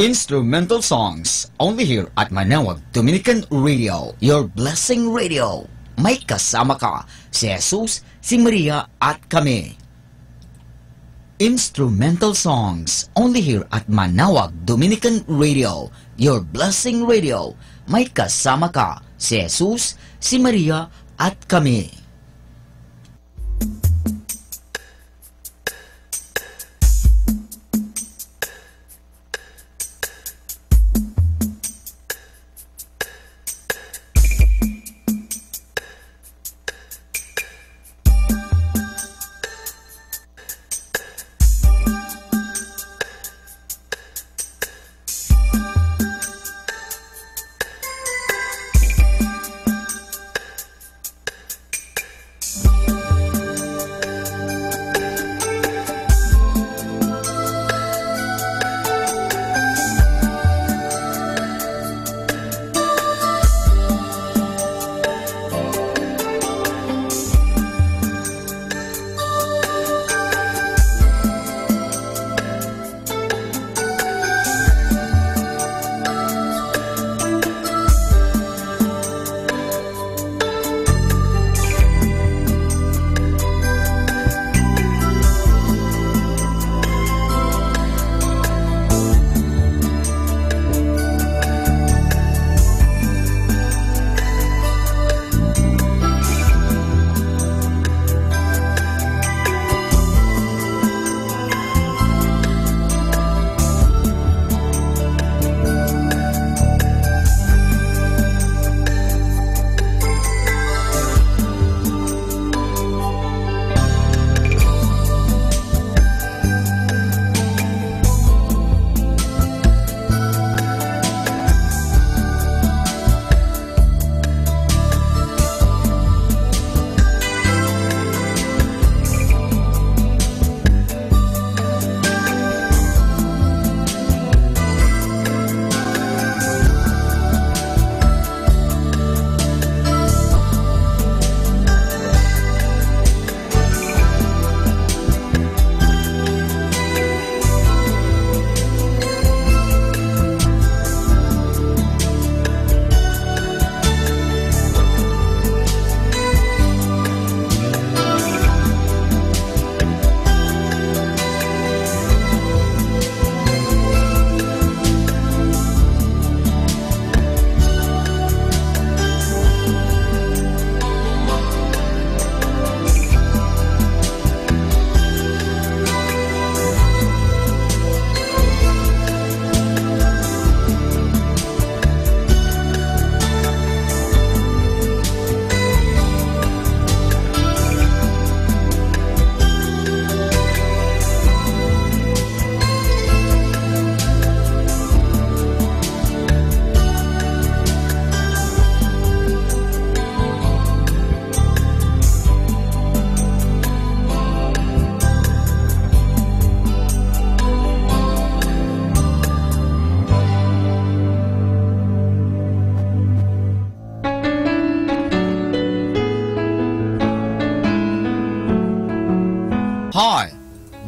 A: Instrumental songs only here at Manawag Dominican Radio, your blessing radio. May kasama ka, si Jesus, si Maria at kami. Instrumental songs only here at Manawag Dominican Radio, your blessing radio. May kasama ka, si Jesus, si Maria at kami.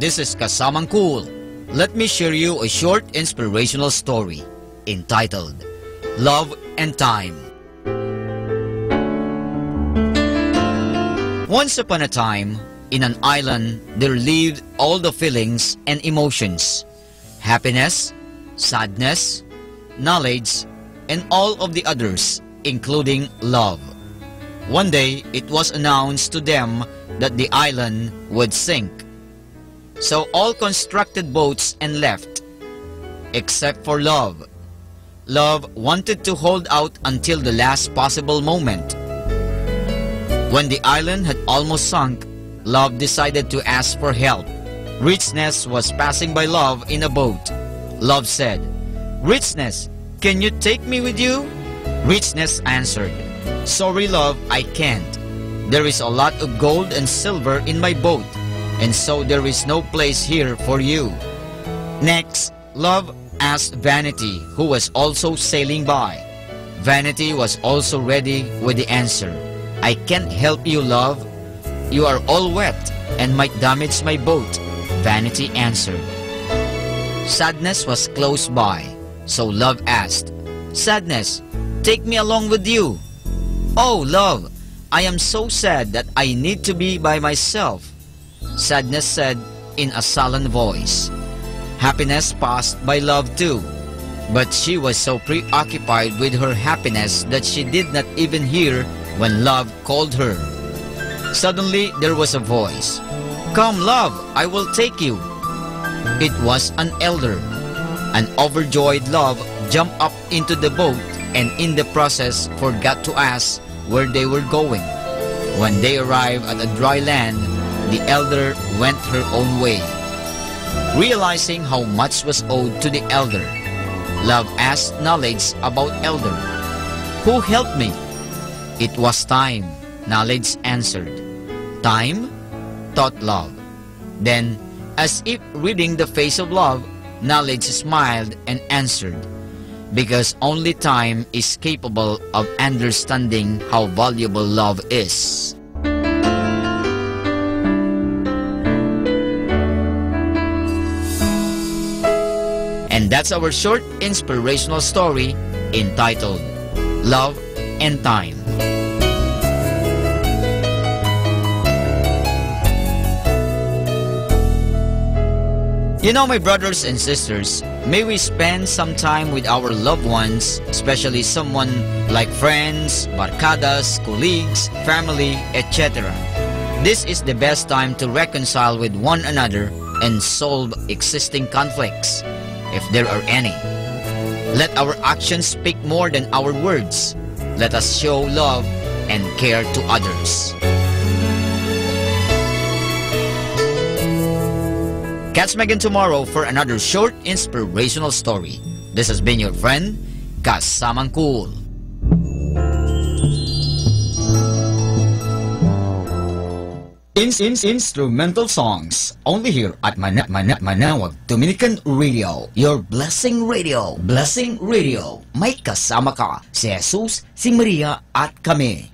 A: this is Kasamang Cool. Let me share you a short inspirational story entitled Love and Time. Once upon a time, in an island, there lived all the feelings and emotions, happiness, sadness, knowledge, and all of the others, including love. One day, it was announced to them that the island would sink. So all constructed boats and left, except for love. Love wanted to hold out until the last possible moment. When the island had almost sunk, Love decided to ask for help. Richness was passing by Love in a boat. Love said, "Richness, can you take me with you?" Richness answered, "Sorry, Love, I can't. There is a lot of gold and silver in my boat, and so there is no place here for you." Next, Love asked Vanity, who was also sailing by. Vanity was also ready with the answer. "I can't help you, Love. You are all wet and might damage my boat," Vanity answered. Sadness was close by, so Love asked, "Sadness, take me along with you." "Oh, Love, I am so sad that I need to be by myself," Sadness said in a sullen voice. Happiness passed by Love too, but she was so preoccupied with her happiness that she did not even hear when Love called her. Suddenly there was a voice. "Come, Love, I will take you." It was an elder. An overjoyed Love jumped up into the boat and in the process forgot to ask where they were going. When they arrived at a dry land, the elder went her own way. Realizing how much was owed to the elder, Love asked Knowledge about elder. "Who helped me?" "It was Time," Knowledge answered. "Time?" thought Love. Then, as if reading the face of Love, Knowledge smiled and answered, "Because only time is capable of understanding how valuable love is." And that's our short inspirational story entitled Love and Time. You know, my brothers and sisters, may we spend some time with our loved ones, especially someone like friends, barcadas, colleagues, family, etc. This is the best time to reconcile with one another and solve existing conflicts, if there are any. Let our actions speak more than our words. Let us show love and care to others. Catch me again tomorrow for another short inspirational story. This has been your friend, Kasamang Cool. Instrumental songs only here at Manawag Dominican Radio, your blessing radio. Blessing Radio. May kasama ka, si Jesus, si Maria at kami.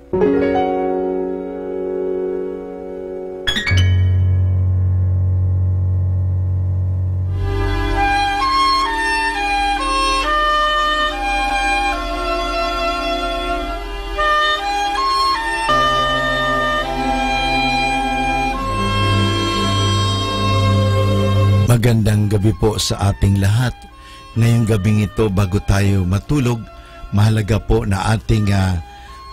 C: Magandang gabi po sa ating lahat. Ngayong gabing ito, bago tayo matulog, mahalaga po na ating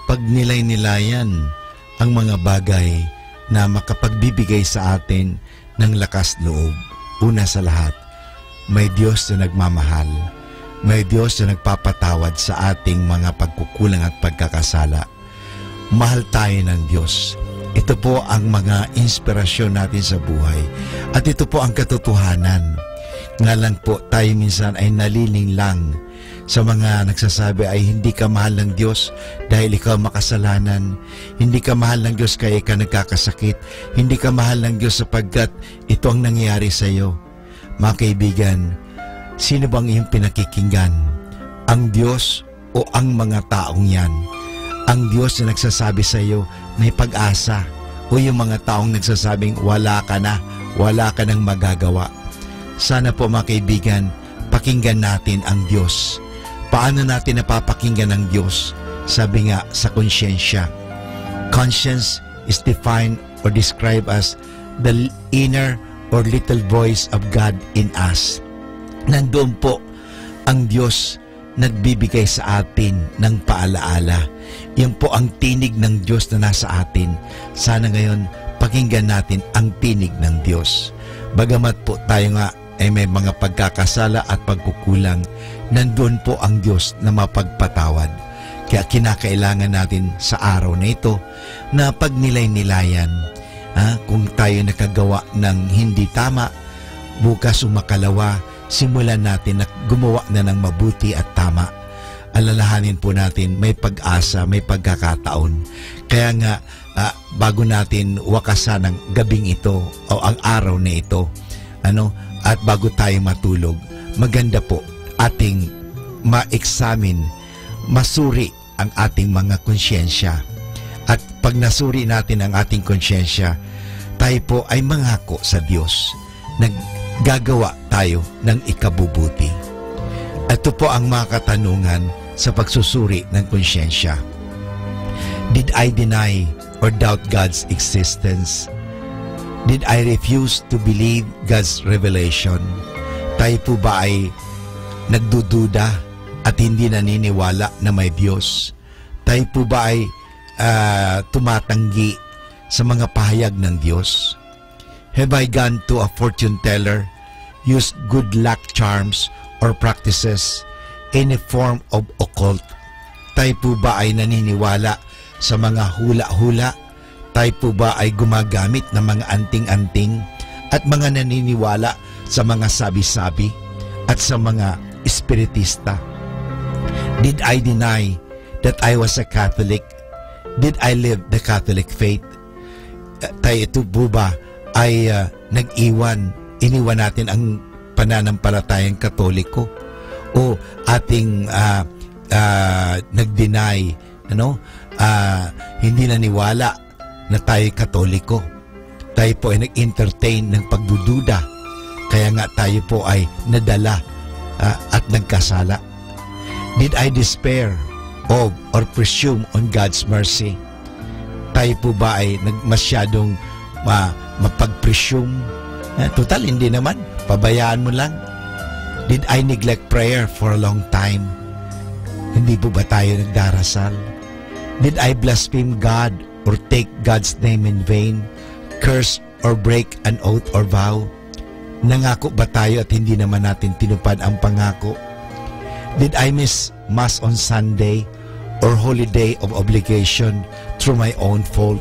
C: pagnilay-nilayan ang mga bagay na makapagbibigay sa atin ng lakas loob. Una sa lahat, may Diyos na nagmamahal. May Diyos na nagpapatawad sa ating mga pagkukulang at pagkakasala. Mahal tayo ng Diyos. Ito po ang mga inspirasyon natin sa buhay. At ito po ang katotohanan. Nga lang po tayo minsan ay naliling lang sa mga nagsasabi ay hindi ka mahal ng Diyos dahil ikaw makasalanan. Hindi ka mahal ng Diyos kaya ka nagkakasakit. Hindi ka mahal ng Diyos sapagkat ito ang nangyayari sa iyo. Mga kaibigan, sino bang iyong pinakikinggan? Ang Diyos o ang mga taong yan? Ang Diyos na nagsasabi sa iyo, may pag-asa, o yung mga taong nagsasabing wala ka na, wala ka nang magagawa. Sana po mga kaibigan, pakinggan natin ang Diyos. Paano natin napapakinggan ang Diyos? Sabi nga sa konsyensya. Conscience is defined or described as the inner or little voice of God in us. Nandoon po ang Diyos nagbibigay sa atin ng paalaala. Yan po ang tinig ng Diyos na nasa atin. Sana ngayon, pakinggan natin ang tinig ng Diyos. Bagamat po tayo nga ay may mga pagkakasala at pagkukulang, nandoon po ang Diyos na mapagpatawad. Kaya kinakailangan natin sa araw na ito na pagnilay-nilayan. Kung tayo nakagawa ng hindi tama, bukas o makalawa, simulan natin na gumawa na ng mabuti at tama. Alalahanin po natin may pag-asa, may pagkakataon. Kaya nga, bago natin wakasan ang gabing ito o ang araw na ito, at bago tayo matulog, maganda po ating ma-examine, masuri ang ating mga konsyensya. At pag nasuri natin ang ating konsyensya, tayo po ay mangako sa Diyos. Naggagawa tayo ng ikabubuti. Ito po ang mga katanungan sa pagsusuri ng konsyensya. Did I deny or doubt God's existence? Did I refuse to believe God's revelation? Tayo po ba ay nagdududa at hindi naniniwala na may Diyos? Tayo po ba ay tumatanggi sa mga pahayag ng Diyos? Have I gone to a fortune teller, used good luck charms or practices, any form of occult? Tayo po ba ay naniniwala sa mga hula-hula? Tayo po ba ay gumagamit ng mga anting-anting at mga naniniwala sa mga sabi-sabi at sa mga espiritista? Did I deny that I was a Catholic? Did I live the Catholic faith? Tayo ito po ba ay iniwan natin ang pananampalatayang Katoliko? O ating nag-deny, hindi naniwala na tayo Katoliko. Tayo po ay nag-entertain ng pagdududa. Kaya nga tayo po ay nadala at nagkasala. Did I despair of or presume on God's mercy? Tayo po ba ay masyadong mapag-presume? Total, hindi naman. Pabayaan mo lang. Did I neglect prayer for a long time? Hindi po ba tayo nagdarasal? Did I blaspheme God or take God's name in vain? Curse or break an oath or vow? Nangako ba tayo at hindi naman natin tinupad ang pangako? Did I miss Mass on Sunday or holiday of obligation through my own fault?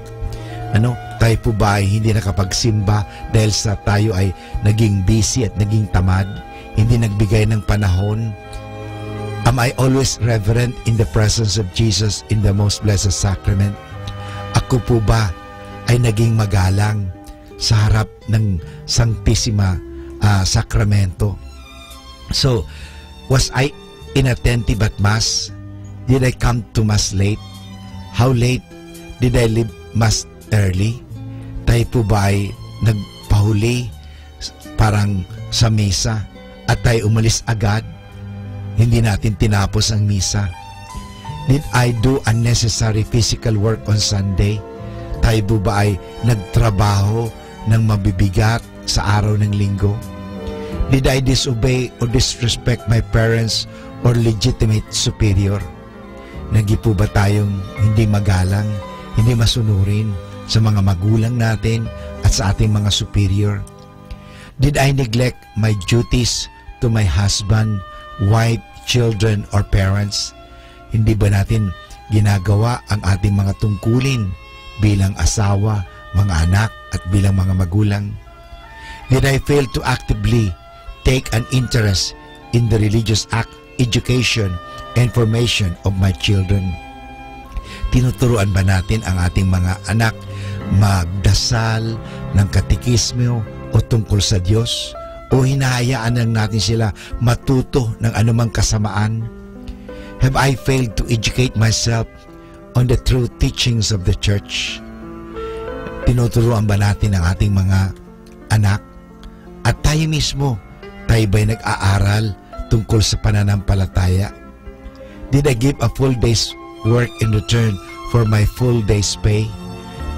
C: Tayo po ba ay hindi nakapagsimba dahil sa tayo ay naging busy at naging tamad? Hindi nagbigay ng panahon? Am I always reverent in the presence of Jesus in the most blessed sacrament? Ako po ba ay naging magalang sa harap ng Sanctissima Sacramento? So, was I inattentive at Mass? Did I come to Mass late? How late Did I leave mass early? Tayo po ba ay nagpahuli parang sa misa at tayo umalis agad? Hindi natin tinapos ang misa. Did I do unnecessary physical work on Sunday? Tayo po ba ay nagtrabaho ng mabibigat sa araw ng linggo? Did I disobey or disrespect my parents or legitimate superior? Nagi po ba tayong hindi magalang, hindi masunurin sa mga magulang natin at sa ating mga superior? Did I neglect my duties to my husband, wife, children, or parents? Hindi ba natin ginagawa ang ating mga tungkulin bilang asawa, mga anak, at bilang mga magulang? Did I fail to actively take an interest in the religious education and formation of my children? Tinuturuan ba natin ang ating mga anak magdasal ng katekismo o tungkol sa Diyos? O hinahayaan lang natin sila matuto ng anumang kasamaan? Have I failed to educate myself on the true teachings of the church? Tinuturuan ba natin ang ating mga anak? At tayo mismo, tayo ba'y nag-aaral tungkol sa pananampalataya? Did I give a full day's work in return for my full day's pay?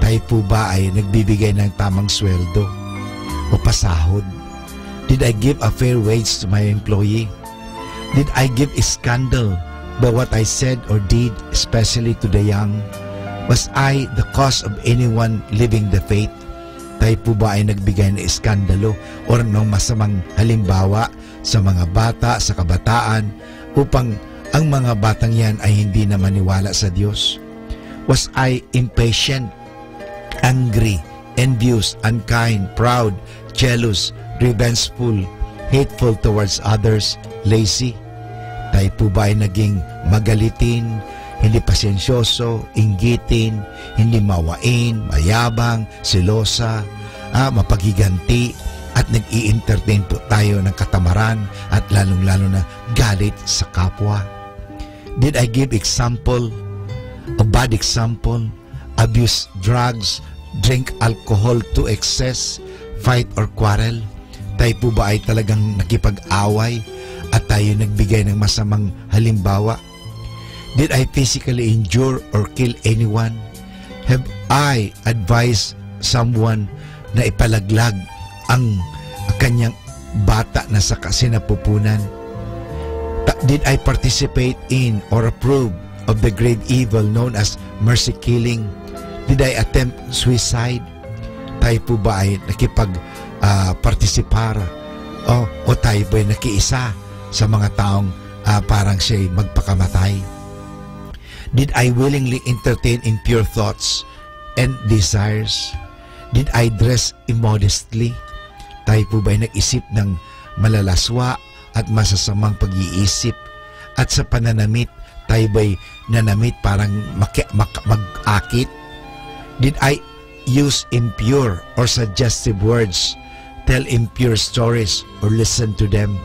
C: Tayo po ba ay nagbibigay ng tamang sweldo o pasahod? Did I give a fair wage to my employee? Did I give a scandal by what I said or did, especially to the young? Was I the cause of anyone leaving the faith? Tayo po ba ay nagbigay ng iskandalo o ng masamang halimbawa sa mga bata, sa kabataan, upang ang mga batang yan ay hindi na maniwala sa Diyos? Was I impatient, angry, envious, unkind, proud, jealous, revengeful, hateful towards others, lazy? Tayo po ba ay naging magalitin, hindi pasensyoso, inggitin, hindi mawain, mayabang, selosa, mapagiganti, at nag-i-entertain po tayo ng katamaran at lalong-lalo na galit sa kapwa? Did I give example, a bad example, abuse drugs, drink alcohol to excess, fight or quarrel? Tayo po ba ay talagang nakipag-away at tayo nagbigay ng masamang halimbawa? Did I physically injure or kill anyone? Have I advised someone na ipalaglag ang kanyang bata na sa kasinapupunan? Did I participate in or approve of the grave evil known as mercy killing? Did I attempt suicide? Tayo po ba ay nakipag-participar o tayo ba ay nakiisa sa mga taong parang siya'y magpakamatay? Did I willingly entertain impure thoughts and desires? Did I dress immodestly? Tayo po ba ay nag-isip ng malalaswa at masasamang pag-iisip? At sa pananamit, tayo ba'y nanamit parang mag-akit? Did I use impure or suggestive words, tell impure stories, or listen to them?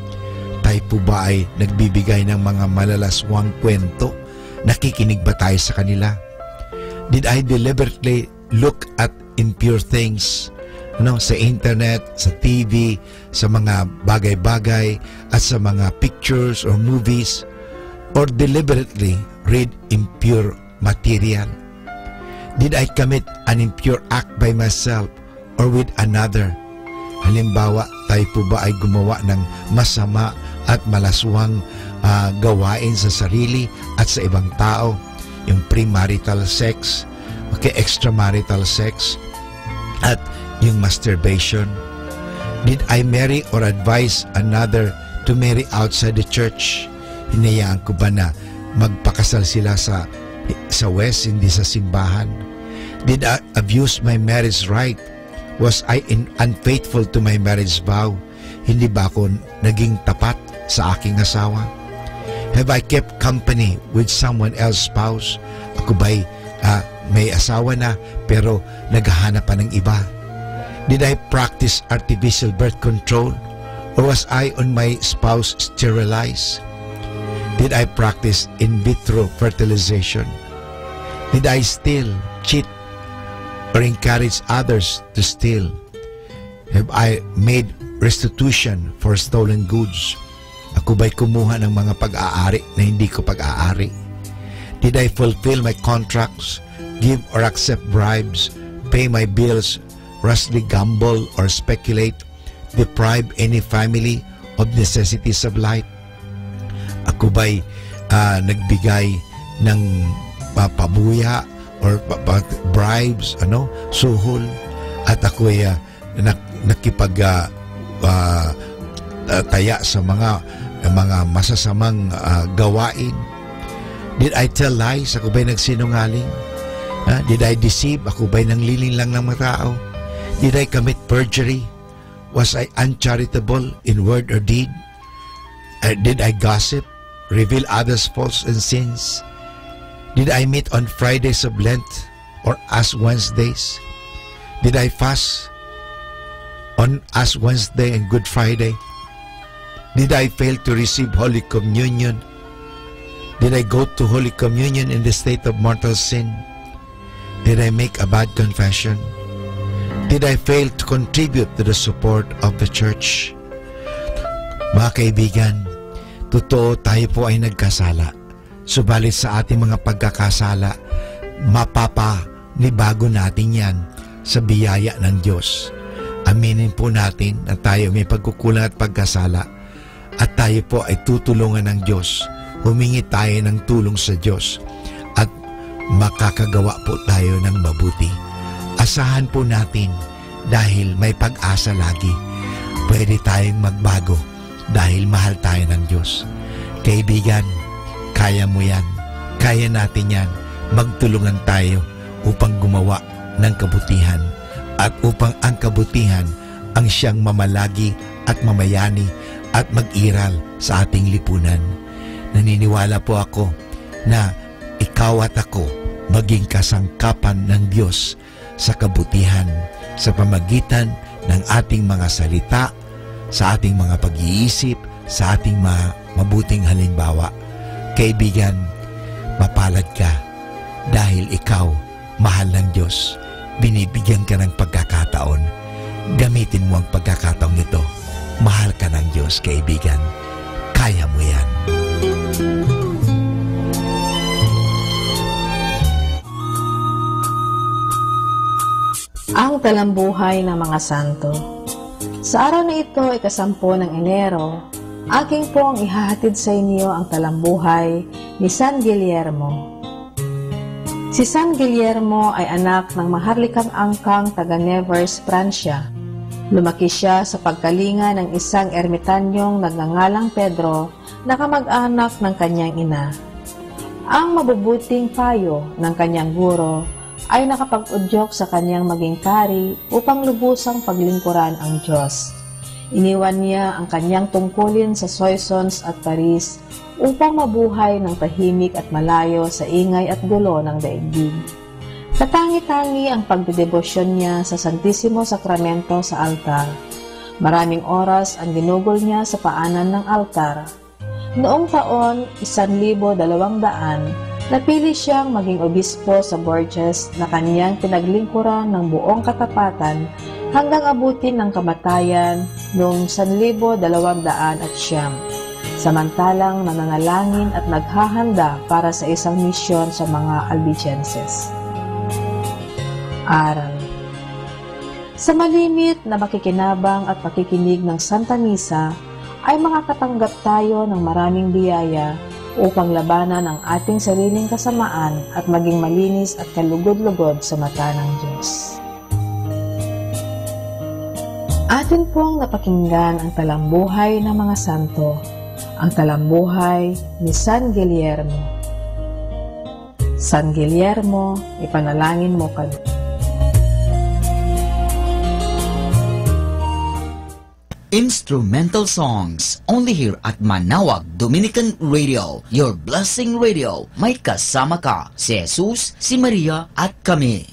C: Tayo po ba ay nagbibigay ng mga malalaswang kwento? Nakikinig ba tayo sa kanila? Did I deliberately look at impure things? Sa internet, sa TV, sa mga bagay-bagay, at sa mga pictures or movies? Or deliberately read impure material? Did I commit an impure act by myself or with another? Halimbawa, tayo po ba ay gumawa ng masama at malaswang gawain sa sarili at sa ibang tao? Yung premarital sex, extramarital sex, at yung masturbation? Did I marry or advise another to marry outside the church? Hinayaan ko ba na magpakasal sila sa West, hindi sa simbahan? Did I abuse my marriage right? Was I unfaithful to my marriage vow? Hindi ba ako naging tapat sa aking asawa? Have I kept company with someone else's spouse? Ako ba'y may asawa na pero naghahanap pa ng iba? Did I practice artificial birth control? Or was I on my spouse sterilized? Did I practice in vitro fertilization? Did I steal, cheat or encouraged others to steal? Have I made restitution for stolen goods? Ako ba'y kumuha ng mga pag-aari na hindi ko pag-aari? Did I fulfill my contracts, give or accept bribes, pay my bills, rashly gamble or speculate, deprive any family of necessities of life? Ako ba'y nagbigay ng pabuya or bribes, suhol, at ako'y taya sa mga masasamang gawain? Did I tell lies? Ako ba'y nagsinungaling? Did I deceive? Ako ba'y nangliling lang ng mga tao? Did I commit perjury? Was I uncharitable in word or deed? Did I gossip? Reveal others' faults and sins? Did I meet on Fridays of Lent or Ash Wednesdays? Did I fast on Ash Wednesday and Good Friday? Did I fail to receive Holy Communion? Did I go to Holy Communion in the state of mortal sin? Did I make a bad confession? Did I fail to contribute to the support of the church? Mga kaibigan, totoo tayo po ay nagkasala. Subalit sa ating mga pagkakasala, mapapanibago natin yan sa biyaya ng Diyos. Aminin po natin na tayo may pagkukulang at pagkasala at tayo po ay tutulungan ng Diyos. Humingi tayo ng tulong sa Diyos at makakagawa po tayo ng mabuti. Asahan po natin dahil may pag-asa lagi. Pwede tayong magbago dahil mahal tayo ng Diyos. Kaibigan, kaya mo yan. Kaya natin yan. Magtulungan tayo upang gumawa ng kabutihan at upang ang kabutihan ang siyang mamalagi at mamayani at mag-iral sa ating lipunan. Naniniwala po ako na ikaw at ako maging kasangkapan ng Diyos sa kabutihan sa pamagitan ng ating mga salita, sa ating mga pag-iisip, sa ating mga mabuting halimbawa. Kaibigan, mapalad ka dahil ikaw mahal ng Diyos. Binibigyan ka ng pagkakataon. Gamitin mo ang pagkakataong ito. Mahal ka ng Diyos, kaibigan. Kaya mo yan.
V: Ang talambuhay ng mga santo. Sa araw na ito, ika-10 ng Enero, aking pong ihahatid sa inyo ang talambuhay ni San Guillermo. Si San Guillermo ay anak ng maharlikang angkang taga Nevers, Pransya. Lumaki siya sa pagkalinga ng isang ermitanyong nagngangalang Pedro na kamag-anak ng kanyang ina. Ang mabubuting payo ng kanyang guro ay nakapag-udyok sa kanyang maging pari upang lubusang paglingkuran ang Diyos. Iniwan niya ang kanyang tungkulin sa Soissons at Paris upang mabuhay ng tahimik at malayo sa ingay at gulo ng daigdig. Katangi-tangi ang pagdedebosyon niya sa Santissimo Sacramento sa altar. Maraming oras ang ginugol niya sa paanan ng altar. Noong taon 1200, napili siyang maging obispo sa Bourges na kanyang pinaglingkuran ng buong katapatan hanggang abutin ng kamatayan noong 1209. Samantalang nananalangin at naghahanda para sa isang misyon sa mga Albigenses. Aral. Sa malimit na makikinabang at pakikinig ng Santa Misa, ay makakatanggap tayo ng maraming biyaya upang labanan ang ating sariling kasamaan at maging malinis at kalugod-lugod sa mata ng Diyos. Atin pong napakinggan ang talambuhay ng mga santo, ang talambuhay ni San Guillermo. San Guillermo, ipanalangin mo kami.
A: Instrumental songs only here at Manawag Dominican Radio, your blessing radio. May kasama ka si Jesus, si Maria at kami.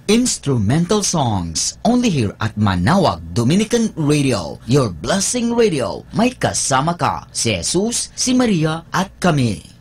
A: Instrumental songs only here at Manawag Dominican Radio, your blessing radio. May kasama ka, si Jesus, si Maria at kami.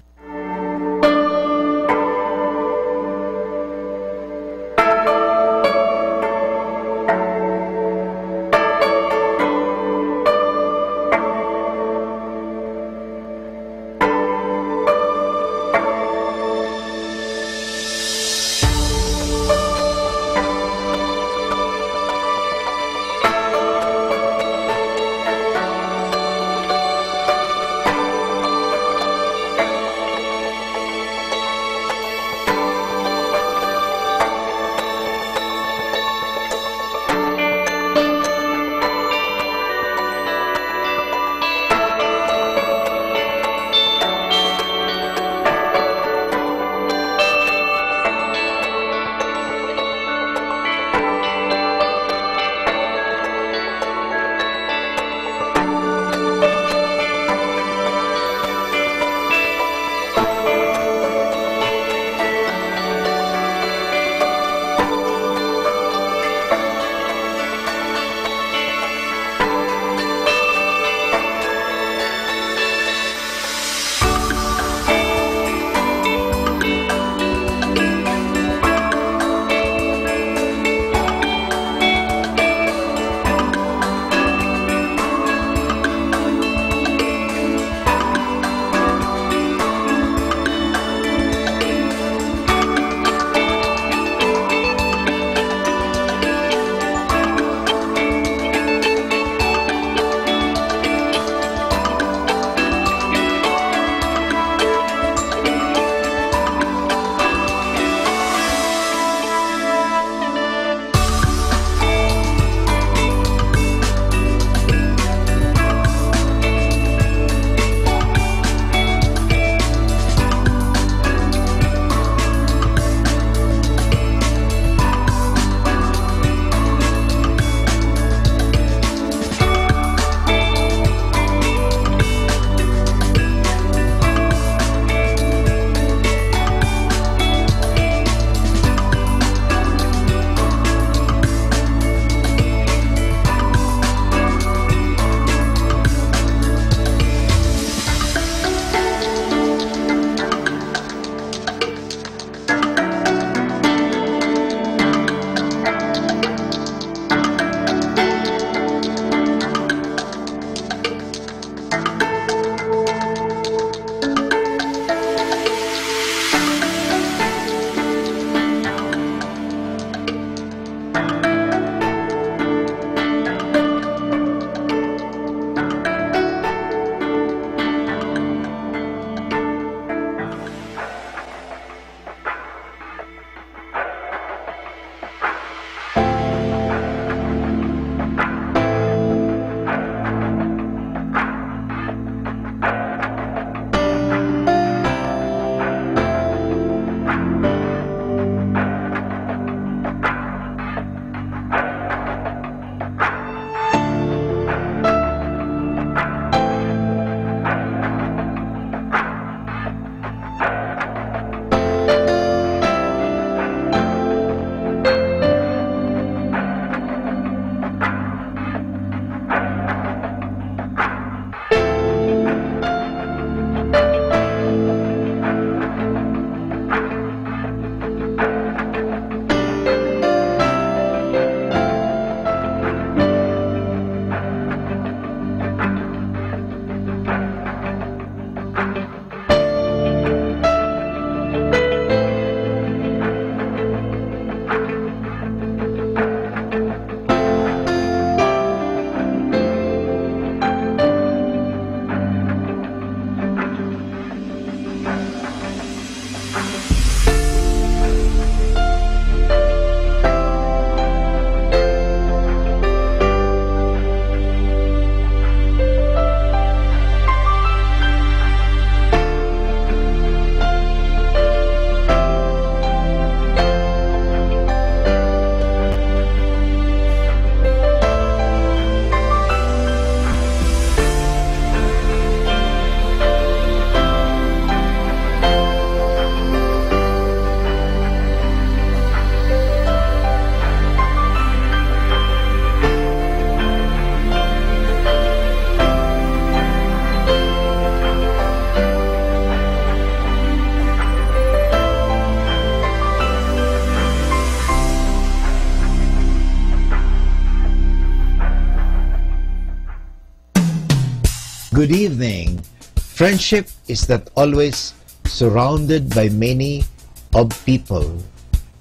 C: Good evening. Friendship is not always surrounded by many of people.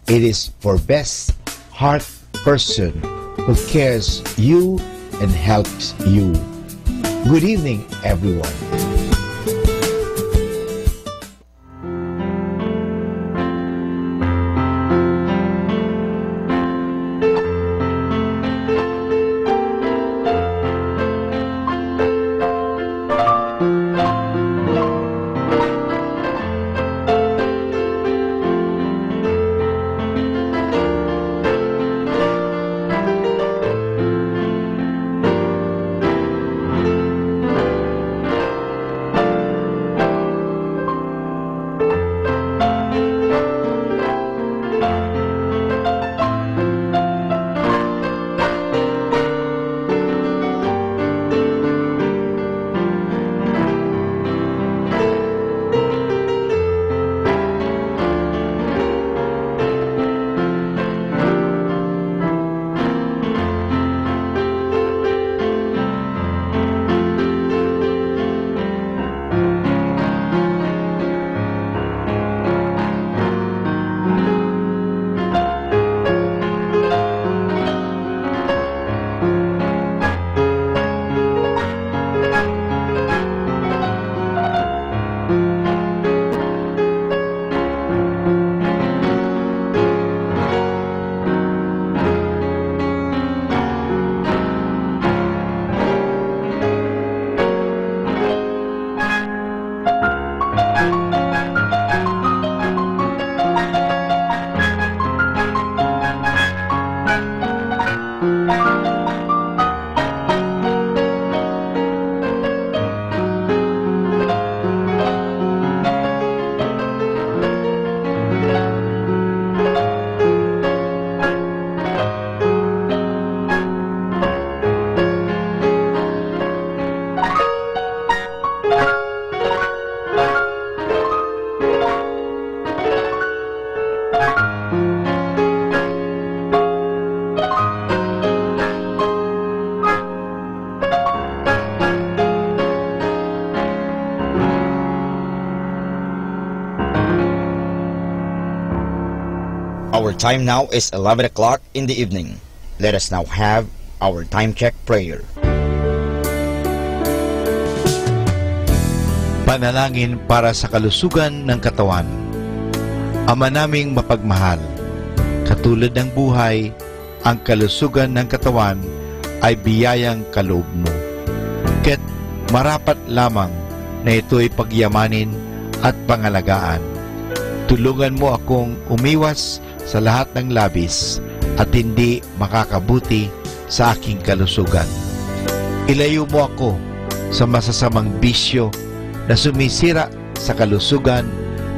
C: It is for best heart person who cares you and helps you. Good evening, everyone.
A: Our time now is 11 o'clock in the evening. Let us now have our time check prayer.
C: Panalangin para sa kalusugan ng katawan. Ama naming mapagmahal, katulad ng buhay, ang kalusugan ng katawan ay biyayang kaloob mo. Kaya't marapat lamang na ito'y pagyamanin at pangalagaan. Tulungan mo akong umiwas sa lahat ng labis at hindi makakabuti sa aking kalusugan. Ilayo mo ako sa masasamang bisyo na sumisira sa kalusugan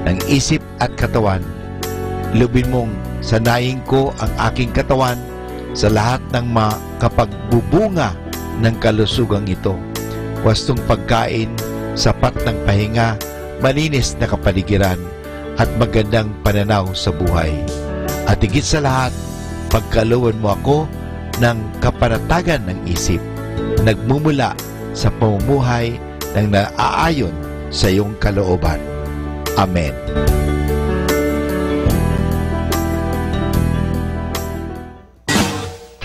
C: ng isip at katawan. Lubin mong sanayin ko ang aking katawan sa lahat ng makapagbubunga ng kalusugang ito. Wastong pagkain, sapat ng pahinga, malinis na kapaligiran, at magandang pananaw sa buhay. At higit sa lahat, pagkalooban mo ako ng kapanatagan ng isip, nagmumula sa pamumuhay ng naaayon sa iyong kalooban. Amen.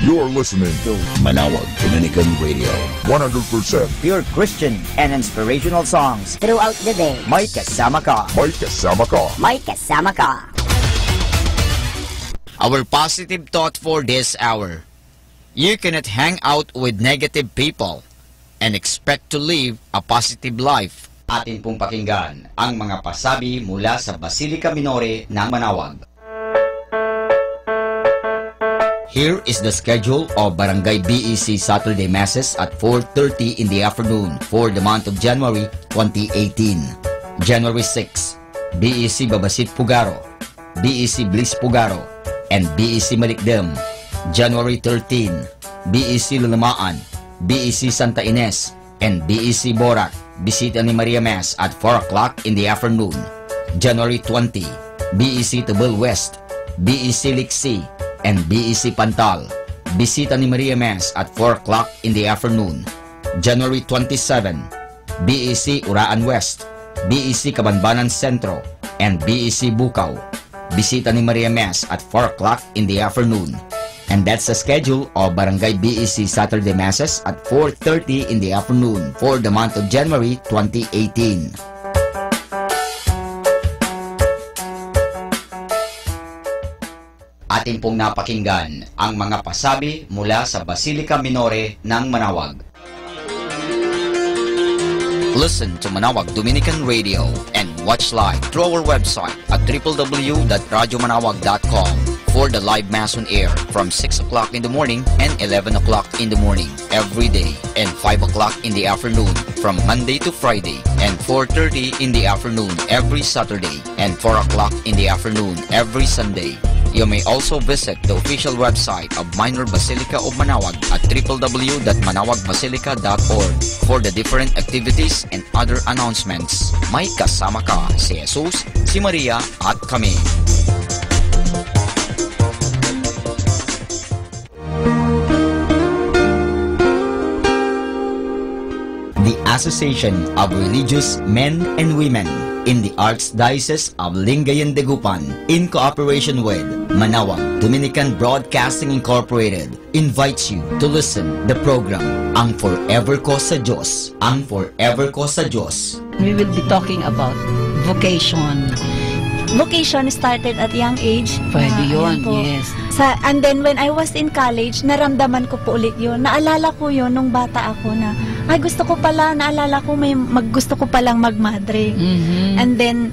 R: You're listening to Manawag Dominican Radio. 100%
J: pure Christian and inspirational songs throughout the day. May kasama ka.
R: May kasama ka.
J: May kasama ka.
A: Our positive thought for this hour. You cannot hang out with negative people and expect to live a positive life. Atin pong pakinggan ang mga pasabi mula sa Basilica Minore ng Manawag. Here is the schedule of Barangay BEC Saturday Masses at 4:30 in the afternoon for the month of January 2018. January 6, BEC Babasit Pugaro, BEC Bliss Pugaro, and BEC Malikdem. January 13, BEC Lulamaan, BEC Santa Ines, and BEC Borac. Bisita ni Maria Mass at 4 o'clock in the afternoon. January 20, BEC Tabel West, BEC Liksi, and BEC Pantal. Bisita ni Maria Mass at 4 o'clock in the afternoon. January 27, BEC Uraan West, BEC Cabanbanan Centro, and BEC Bukaw. Bisita ni Maria Mes at 4 o'clock in the afternoon. And that's the schedule of Barangay BEC Saturday Masses at 4:30 in the afternoon for the month of January 2018. Atin pong napakinggan ang mga pasabi mula sa Basilica Minore ng Manawag. Listen to Manawag Dominican Radio and watch live through our website at www.radyomanawag.com for the live Mass on air from 6 o'clock in the morning and 11 o'clock in the morning every day and 5 o'clock in the afternoon from Monday to Friday and 4:30 in the afternoon every Saturday and 4 o'clock in the afternoon every Sunday. You may also visit the official website of Minor Basilica of Manawag at www.manawagbasilica.org for the different activities and other announcements. May kasama ka si Jesus, si Maria at kami. The Association of Religious Men and Women in the Archdiocese of Lingayen de Gupan, in cooperation with Manawag Dominican Broadcasting Incorporated, invites you to listen the program Ang Forever Ko sa Diyos. Ang Forever Ko sa Diyos.
D: We will be talking about vocation.
E: Vocation started at young age.
D: Pwede yun,
E: Ayan po.
D: yes.
E: And then when I was in college, naramdaman ko po ulit yun. Naalala ko yun nung bata ako na, ay gusto ko pala, naalala ko gusto ko palang magmadre. And then,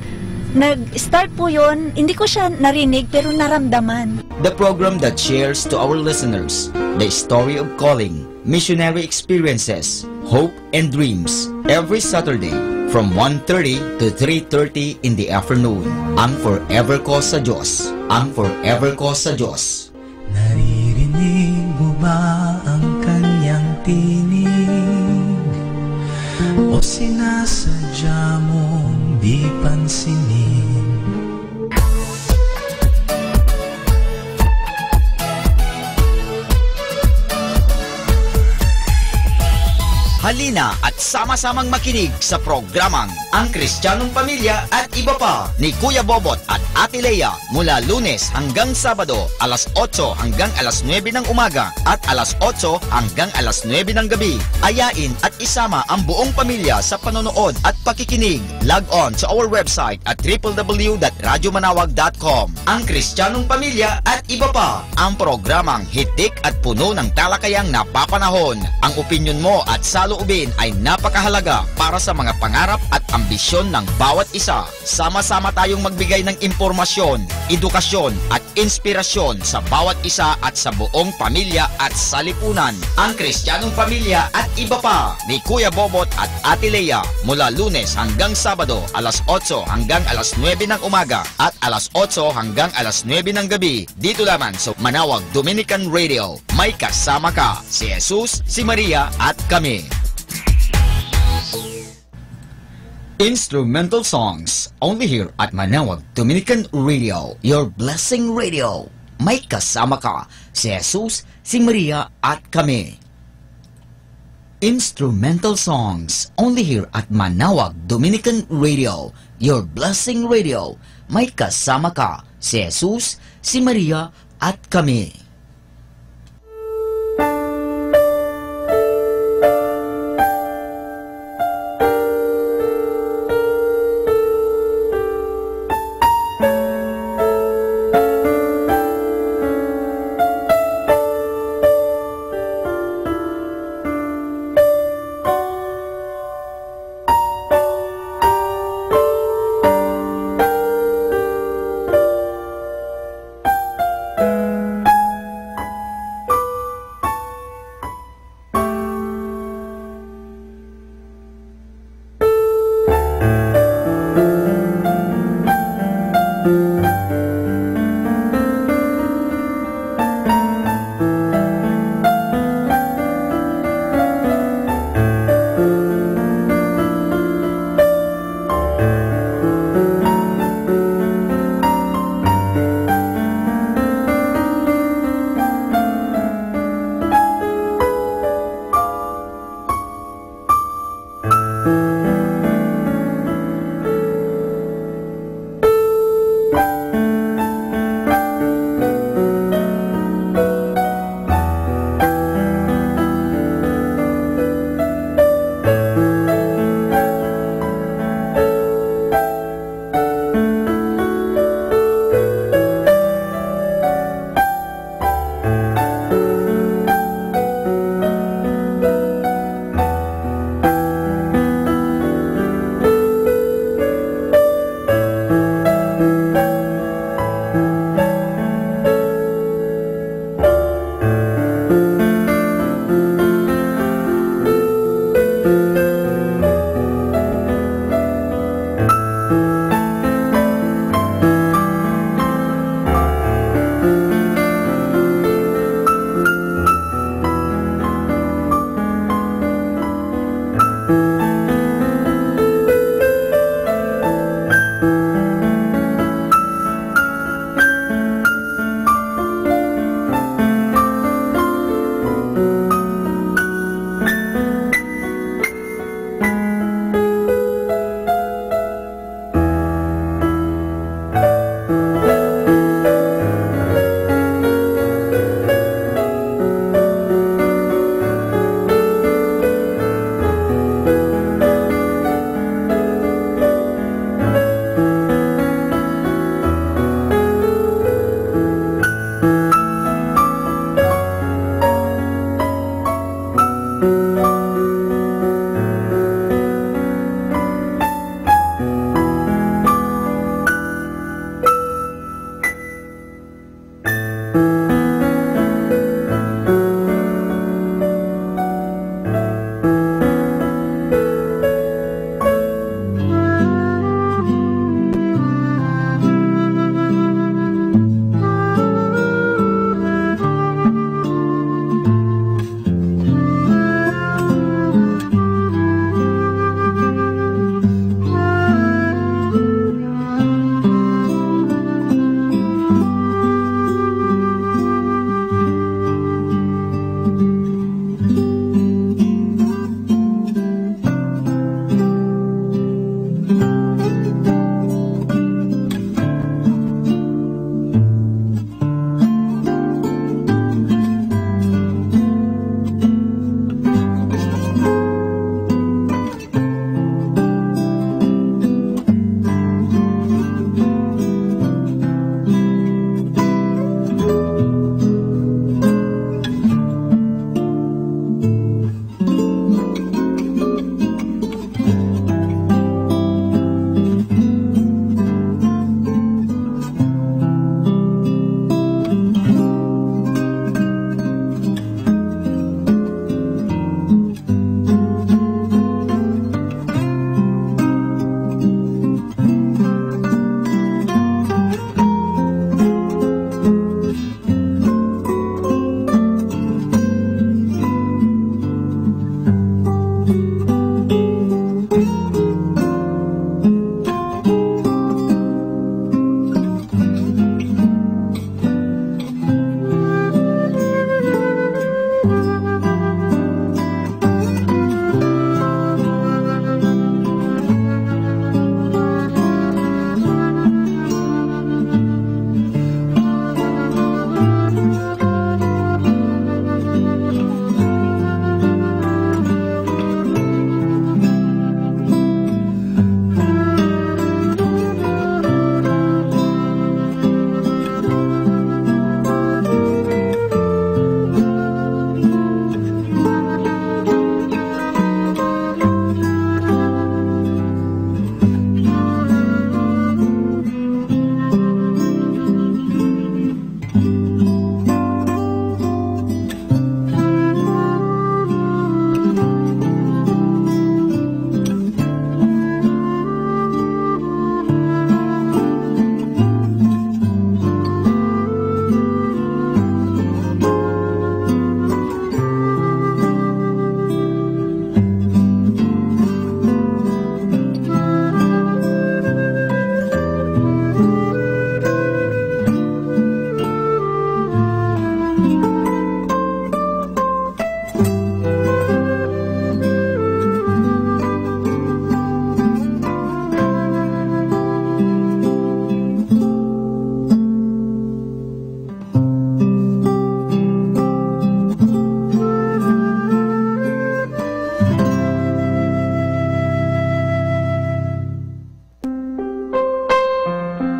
E: nag-start po yun, hindi ko siya narinig pero naramdaman.
A: The program that shares to our listeners the story of calling, missionary experiences, hope and dreams every Saturday from 1:30 to 3:30 in the afternoon. Ang Forever Ko sa Diyos. Ang Forever Ko sa Diyos.
M: Naririnig mo ba ang kanyang tinig? O sinasadya mong di pansinin?
A: Halina at sama-samang makinig sa programang Ang Kristiyanong Pamilya at Iba Pa ni Kuya Bobot at Ate Lea mula Lunes hanggang Sabado alas 8 hanggang alas 9 ng umaga at alas 8 hanggang alas 9 ng gabi. Ayain at isama ang buong pamilya sa panonood at pakikinig. Log on to our website at www.radyomanawag.com. Ang Kristiyanong Pamilya at Iba Pa, ang programang hitik at puno ng talakayang napapanahon. Ang opinyon mo at saloobin ay napakahalaga para sa mga pangarap at ambisyon ng bawat isa. Sama-sama tayong magbigay ng impormasyon, edukasyon at inspirasyon sa bawat isa at sa buong pamilya at salipunan. Ang Kristiyanong Pamilya at Iba Pa ni Kuya Bobot at Ate Lea mula Lunes hanggang Sabado alas 8 hanggang alas 9 ng umaga at alas 8 hanggang alas 9 ng gabi dito lamang sa Manawag Dominican Radio. May kasama ka si Jesus, si Maria at kami. Instrumental songs only here at Manawag Dominican Radio, your blessing radio. May kasama ka si Jesus, si Maria at kami. Instrumental songs only here at Manawag Dominican Radio, your blessing radio. May kasama ka si Jesus, si Maria at kami.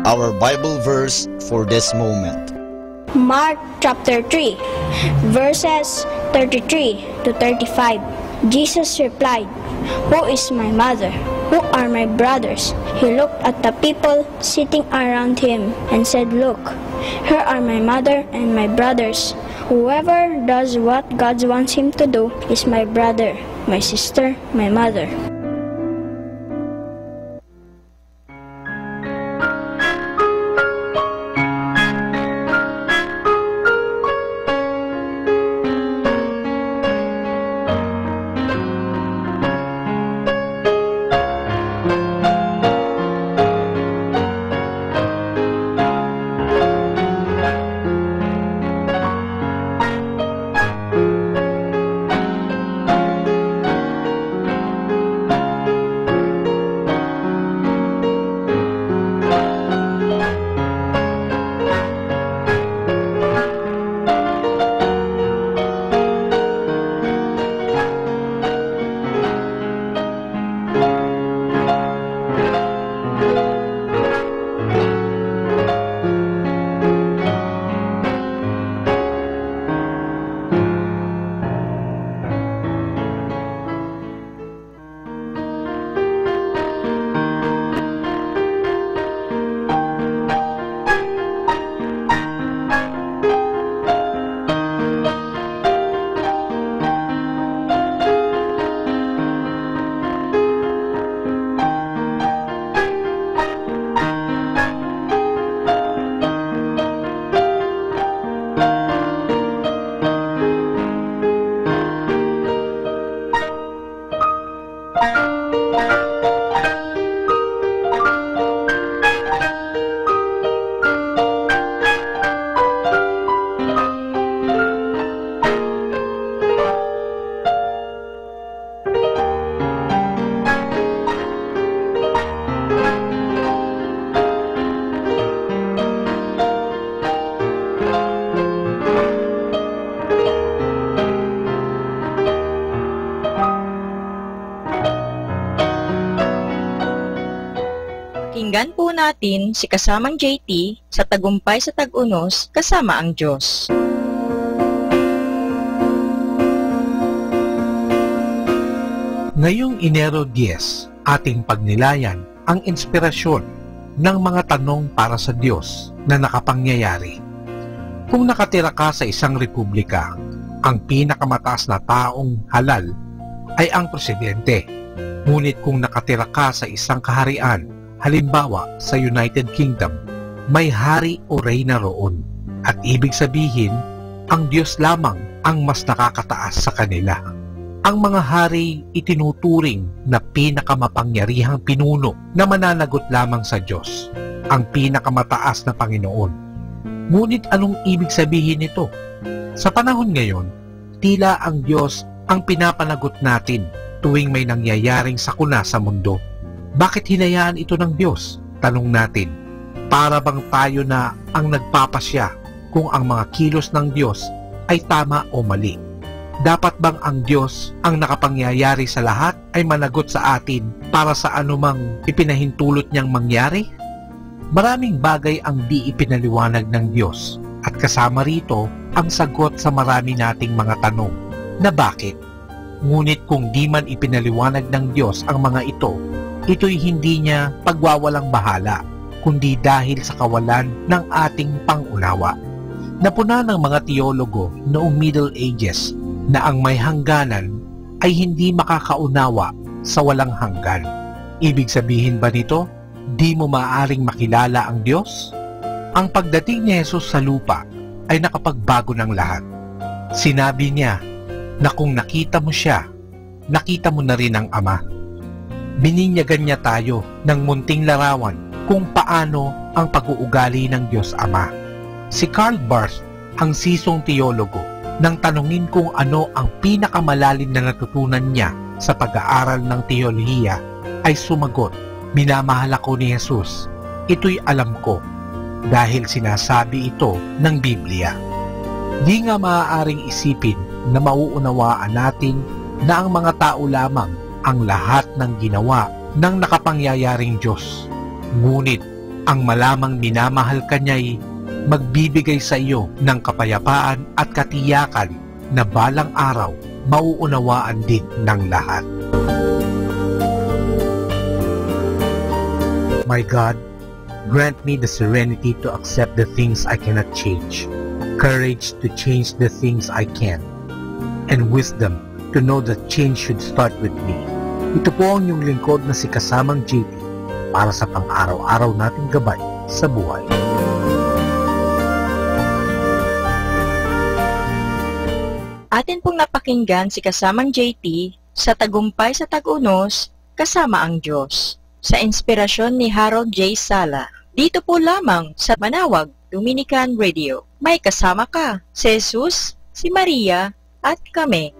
A: Our Bible verse for this moment.
N: Mark chapter 3, verses 33 to 35. Jesus replied, "Who is my mother? Who are my brothers?" He looked at the people sitting around him and said, "Look, here are my mother and my brothers. Whoever does what God wants him to do is my brother, my sister, my mother."
L: Pakinggan po natin si kasamang JT sa Tagumpay sa Tag-Unos kasama ang Diyos.
P: Ngayong Enero 10, ating pagnilayan ang inspirasyon ng mga tanong para sa Diyos na nakapangyayari. Kung nakatira ka sa isang republika, ang pinakamataas na taong halal ay ang presidente. Ngunit kung nakatira ka sa isang kaharian, halimbawa sa United Kingdom, may hari o reyna roon. At ibig sabihin, ang Diyos lamang ang mas nakakataas sa kanila. Ang mga hari itinuturing na pinakamakapangyarihang pinuno na mananagot lamang sa Diyos, ang pinakamataas na Panginoon. Ngunit anong ibig sabihin nito? Sa panahon ngayon, tila ang Diyos ang pinapanagot natin tuwing may nangyayaring sakuna sa mundo. Bakit hinayaan ito ng Diyos? Tanong natin. Para bang tayo na ang nagpapasya kung ang mga kilos ng Diyos ay tama o mali? Dapat bang ang Diyos ang nakapangyayari sa lahat ay managot sa atin para sa anumang ipinahintulot niyang mangyari? Maraming bagay ang di ipinaliwanag ng Diyos at kasama rito ang sagot sa marami nating mga tanong na bakit. Ngunit kung di man ipinaliwanag ng Diyos ang mga ito, ito'y hindi niya pagwawalang bahala, kundi dahil sa kawalan ng ating pangunawa. Napuna ng mga teologo noong Middle Ages na ang may hangganan ay hindi makakaunawa sa walang hanggan. Ibig sabihin ba nito, di mo maaaring makilala ang Diyos? Ang pagdating ni Jesus sa lupa ay nakapagbago ng lahat. Sinabi niya na kung nakita mo siya, nakita mo na rin ang Ama. Bininyagan niya tayo ng munting larawan kung paano ang pag-uugali ng Diyos Ama. Si Karl Barth, ang sisong teologo, nang tanungin kung ano ang pinakamalalim na natutunan niya sa pag-aaral ng teolohiya, ay sumagot, minamahal ako ni Jesus. Ito'y alam ko dahil sinasabi ito ng Biblia. Di nga maaaring isipin na mauunawaan natin na ang mga tao lamang ang lahat ng ginawa ng nakapangyayaring Diyos. Ngunit ang malamang minamahal ka niya'y magbibigay sa iyo ng kapayapaan at katiyakan na balang araw mauunawaan din ng lahat. My God, grant me the serenity to accept the things I cannot change, courage to change the things I can, and wisdom to know that change should start with me. Ito po ang iyong lingkod na si kasamang JT para sa pang-araw-araw nating gabay sa buhay.
L: Atin pong napakinggan si kasamang JT sa Tagumpay sa Tag-Unos kasama ang Diyos sa inspirasyon ni Harold J. Sala. Dito po lamang sa Manawag Dominican Radio. May kasama ka, si Jesus, si Maria, at kami.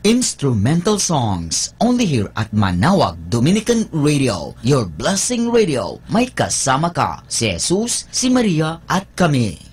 A: Instrumental songs only here at Manawag Dominican Radio, your blessing radio. May kasama ka, si Jesus, si Maria at kami.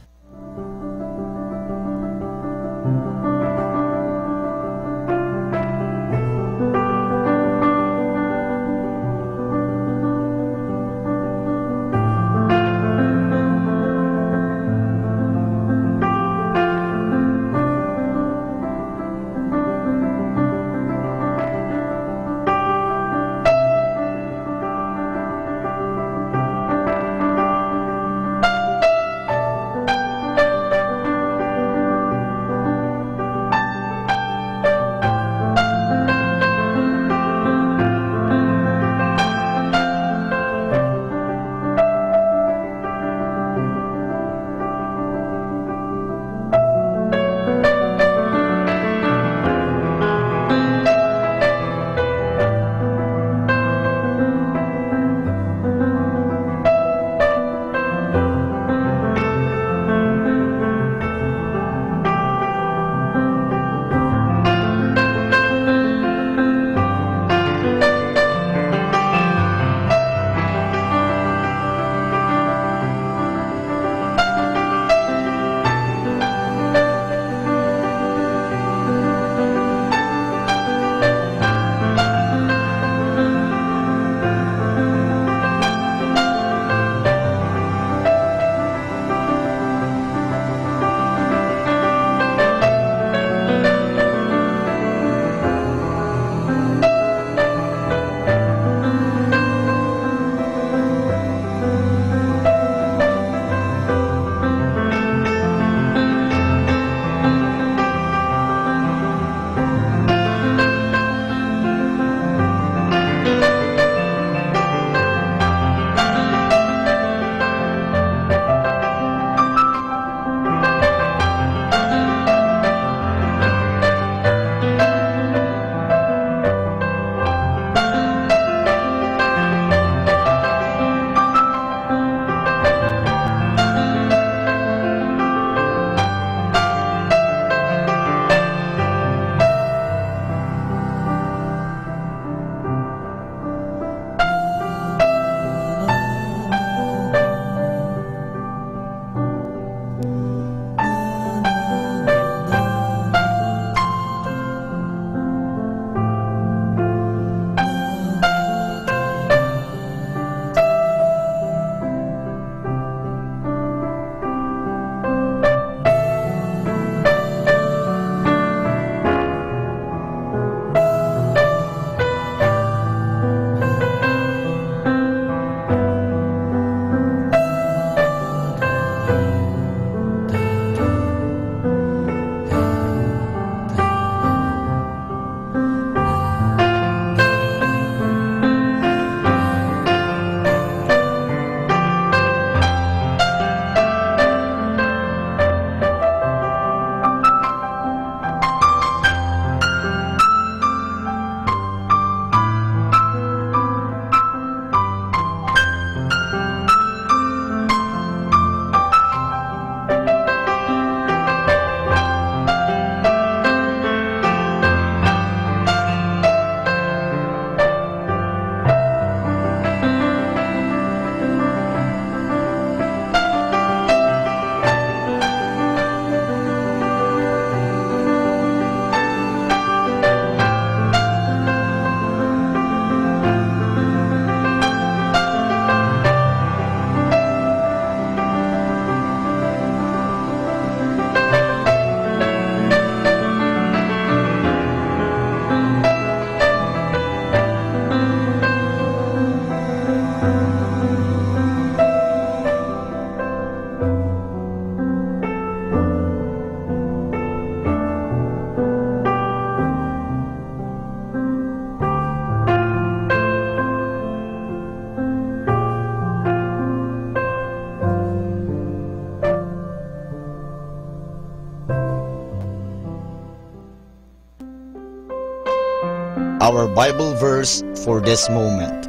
A: Our Bible verse for this moment.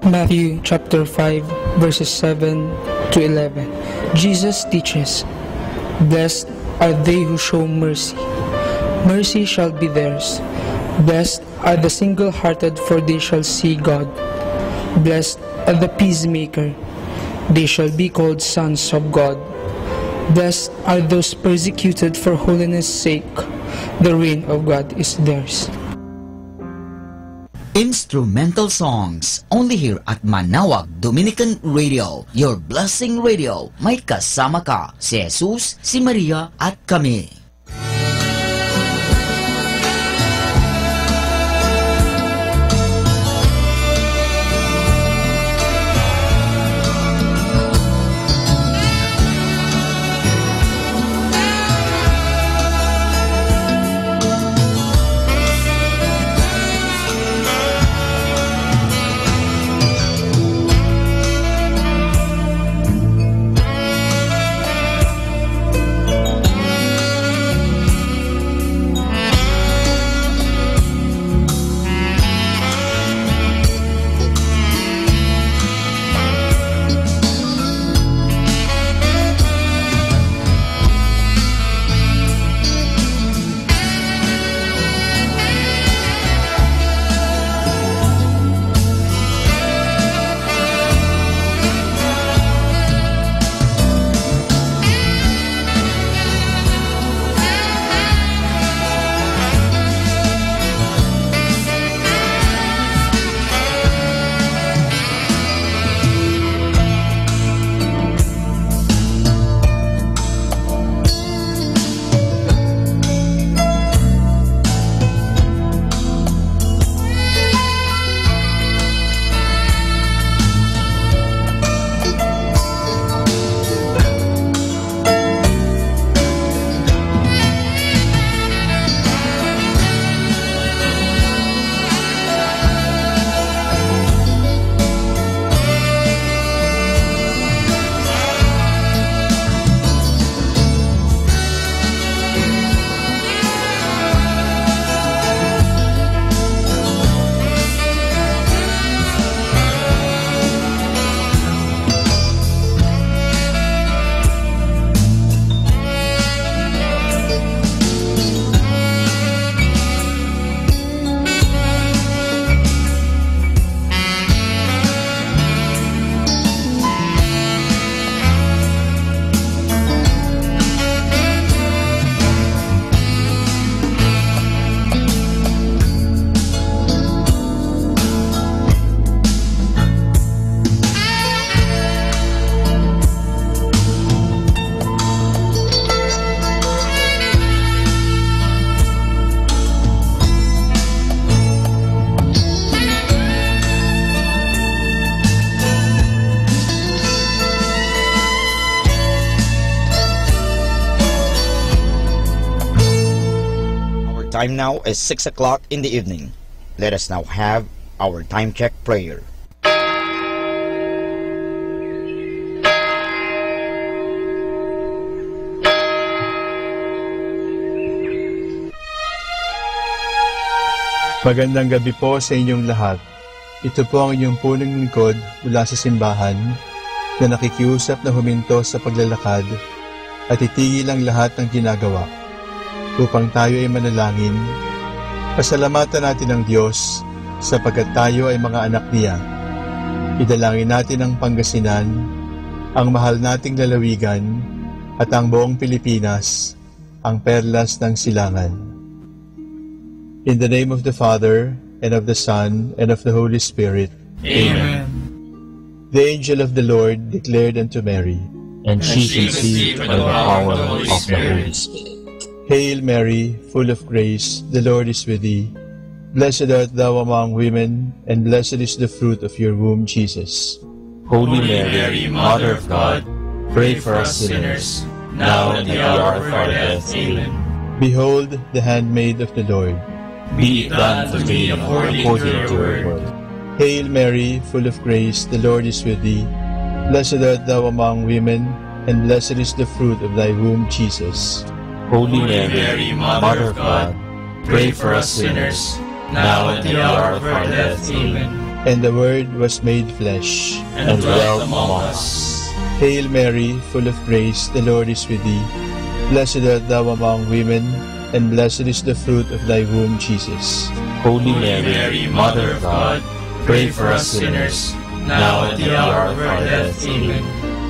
K: Matthew chapter 5 verses 7 to 11. Jesus teaches, "Blessed are they who show mercy. Mercy shall be theirs. Blessed are the single-hearted, for they shall see God. Blessed are the peacemaker, they shall be called sons of God. Blessed are those persecuted for holiness' sake, the reign of God is theirs.
A: Instrumental songs, only here at Manawag Dominican Radio, your blessing radio. May kasama ka, si Jesus, si Maria, at kami.
J: Time now is 6 o'clock in the evening. Let us now have our time check prayer.
B: Magandang gabi po sa inyong lahat. Ito po ang inyong punong lingkod mula sa simbahan na nakikiusap na huminto sa paglalakad at itigil ang lahat ng ginagawa upang tayo ay manalangin. Pasalamatan natin ang Diyos sapagkat tayo ay mga anak niya. Idalangin natin ang Pangasinan, ang mahal nating lalawigan at ang buong Pilipinas, ang perlas ng silangan. In the name of the Father, and of the Son, and of the Holy Spirit.
Q: Amen.
B: The angel of the Lord declared unto Mary,
Q: And she conceived by the power of the Holy Spirit.
B: Hail Mary, full of grace, the Lord is with thee. Blessed art thou among women, and blessed is the fruit of your womb, Jesus.
Q: Holy Mary, Mother of God, pray for us sinners, now and at the hour of our death. Amen.
B: Behold the handmaid of the Lord.
Q: Be it done to me according to your word.
B: Hail Mary, full of grace, the Lord is with thee. Blessed art thou among women, and blessed is the fruit of thy womb, Jesus.
Q: Holy Mary, Mother of God, pray for us sinners, now and at the hour of our death. Amen.
B: And the Word was made flesh,
Q: and dwelt among us.
B: Hail Mary, full of grace, the Lord is with thee. Blessed art thou among women, and blessed is the fruit of thy womb, Jesus.
Q: Holy Mary, Mother of God, pray for us sinners, now at the hour of our death. Amen.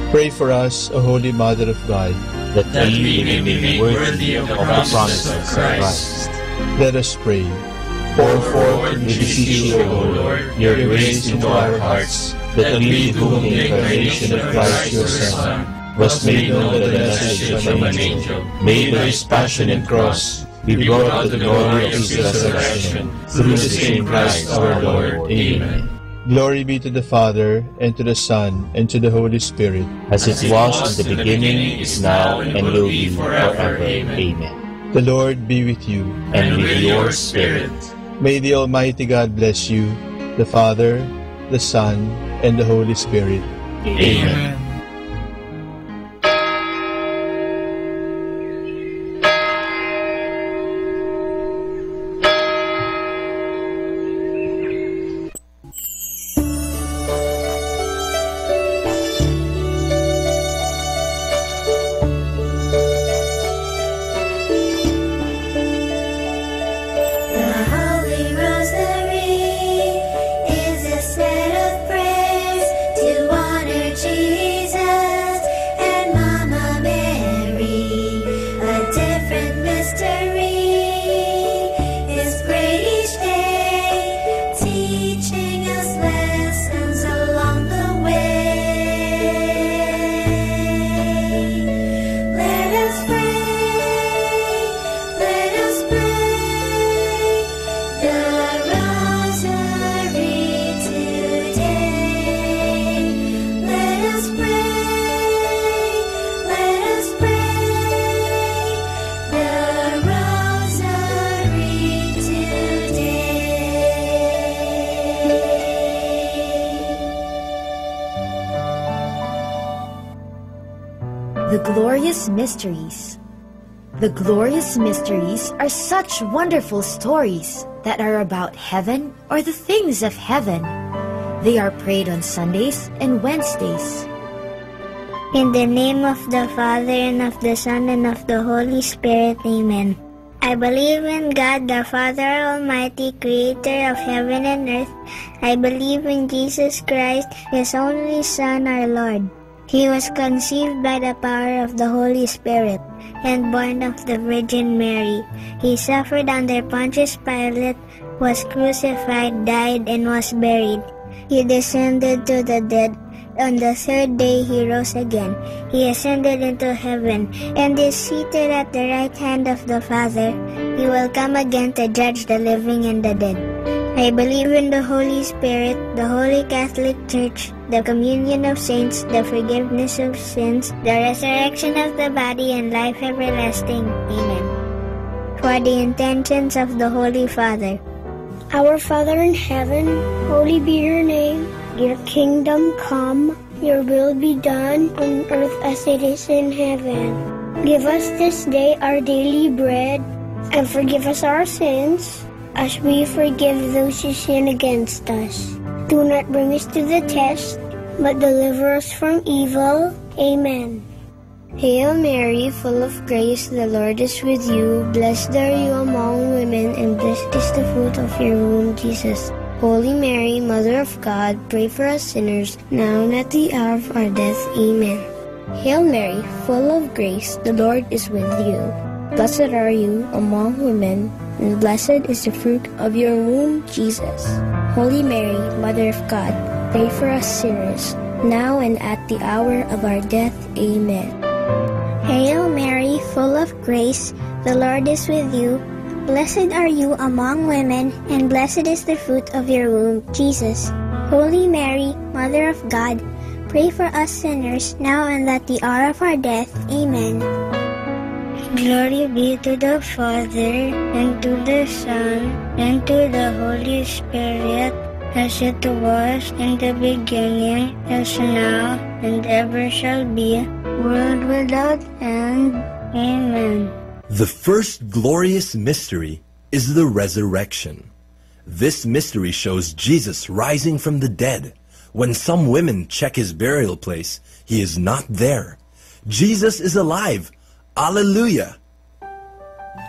B: Pray for us, O Holy Mother of God,
Q: That we may be made worthy of the promises of Christ.
B: Let us pray.
Q: Pour forth, we beseech you, O Lord, your grace into our hearts, that we, through the incarnation of Christ your Son, was made known the message of an angel, made by his passion and cross, be brought to the glory of his resurrection, through the same Christ our Lord. Amen.
B: Glory be to the Father, and to the Son, and to the Holy Spirit.
Q: As it was in the beginning, is now, and will be forever. Amen.
B: The Lord be with you.
Q: And with your spirit.
B: May the Almighty God bless you, the Father, the Son, and the Holy Spirit.
Q: Amen.
G: The Holy Rosary is a set of prayers to honor Jesus and Mama Mary. A different mystery is prayed each day, teaching us lessons along the way. Let us pray. Let us pray the Rosary today. Let us pray the Rosary today.
F: The Glorious Mysteries. The glorious mysteries are such wonderful stories that are about heaven or the things of heaven. They are prayed on Sundays and Wednesdays.
N: In the name of the Father, and of the Son, and of the Holy Spirit. Amen. I believe in God, the Father Almighty, creator of heaven and earth. I believe in Jesus Christ, his only Son, our Lord. He was conceived by the power of the Holy Spirit and born of the Virgin Mary. He suffered under Pontius Pilate, was crucified, died, and was buried. He descended to the dead. On the third day he rose again. He ascended into heaven and is seated at the right hand of the Father. He will come again to judge the living and the dead. I believe in the Holy Spirit, the Holy Catholic Church, the communion of saints, the forgiveness of sins, the resurrection of the body, and life everlasting. Amen. For the intentions of the Holy Father.
I: Our Father in heaven, holy be your name. Your kingdom come, your will be done on earth as it is in heaven. Give us this day our daily bread, and forgive us our sins, as we forgive those who sin against us. Do not bring us to the test, but deliver us from evil. Amen. Hail Mary, full of grace, the Lord is with you. Blessed are you among women, and blessed is the fruit of your womb, Jesus. Holy Mary, Mother of God, pray for us sinners, now and at the hour of our death. Amen. Hail Mary, full of grace, the Lord is with you. Blessed are you among women, and blessed is the fruit of your womb, Jesus. Holy Mary, Mother of God, pray for us sinners, now and at the hour of our death. Amen.
N: Hail Mary, full of grace, the Lord is with you. Blessed are you among women, and blessed is the fruit of your womb, Jesus. Holy Mary, Mother of God, pray for us sinners, now and at the hour of our death. Amen. Glory be to the Father, and to the Son, and to the Holy Spirit, as it was in the beginning, as now, and ever shall be, world without end. Amen.
W: The first glorious mystery is the resurrection. This mystery shows Jesus rising from the dead. When some women check his burial place, he is not there. Jesus is alive. Alleluia!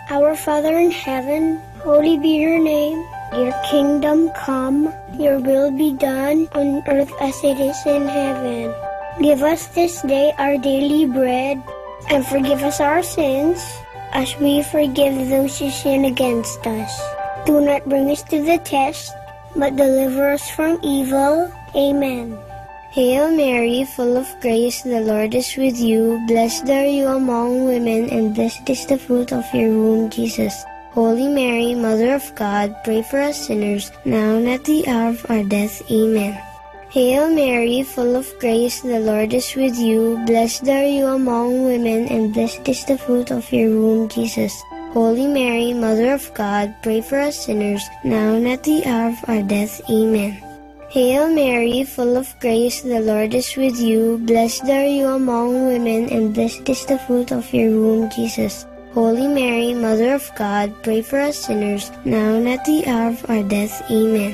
I: Our Father in heaven, holy be your name. Your kingdom come, your will be done on earth as it is in heaven. Give us this day our daily bread, and forgive us our sins, as we forgive those who sin against us. Do not bring us to the test, but deliver us from evil. Amen. Hail Mary, full of grace, the Lord is with you. Blessed are you among women, and blessed is the fruit of your womb, Jesus. Holy Mary, Mother of God, pray for us sinners, now and at the hour of our death. Amen. Hail Mary, full of grace, the Lord is with you. Blessed are you among women, and blessed is the fruit of your womb, Jesus. Holy Mary, Mother of God, pray for us sinners, now and at the hour of our death. Amen. Hail Mary, full of grace, the Lord is with you. Blessed are you among women, and blessed is the fruit of your womb, Jesus. Holy Mary, Mother of God, pray for us sinners, now and at the hour of our death. Amen.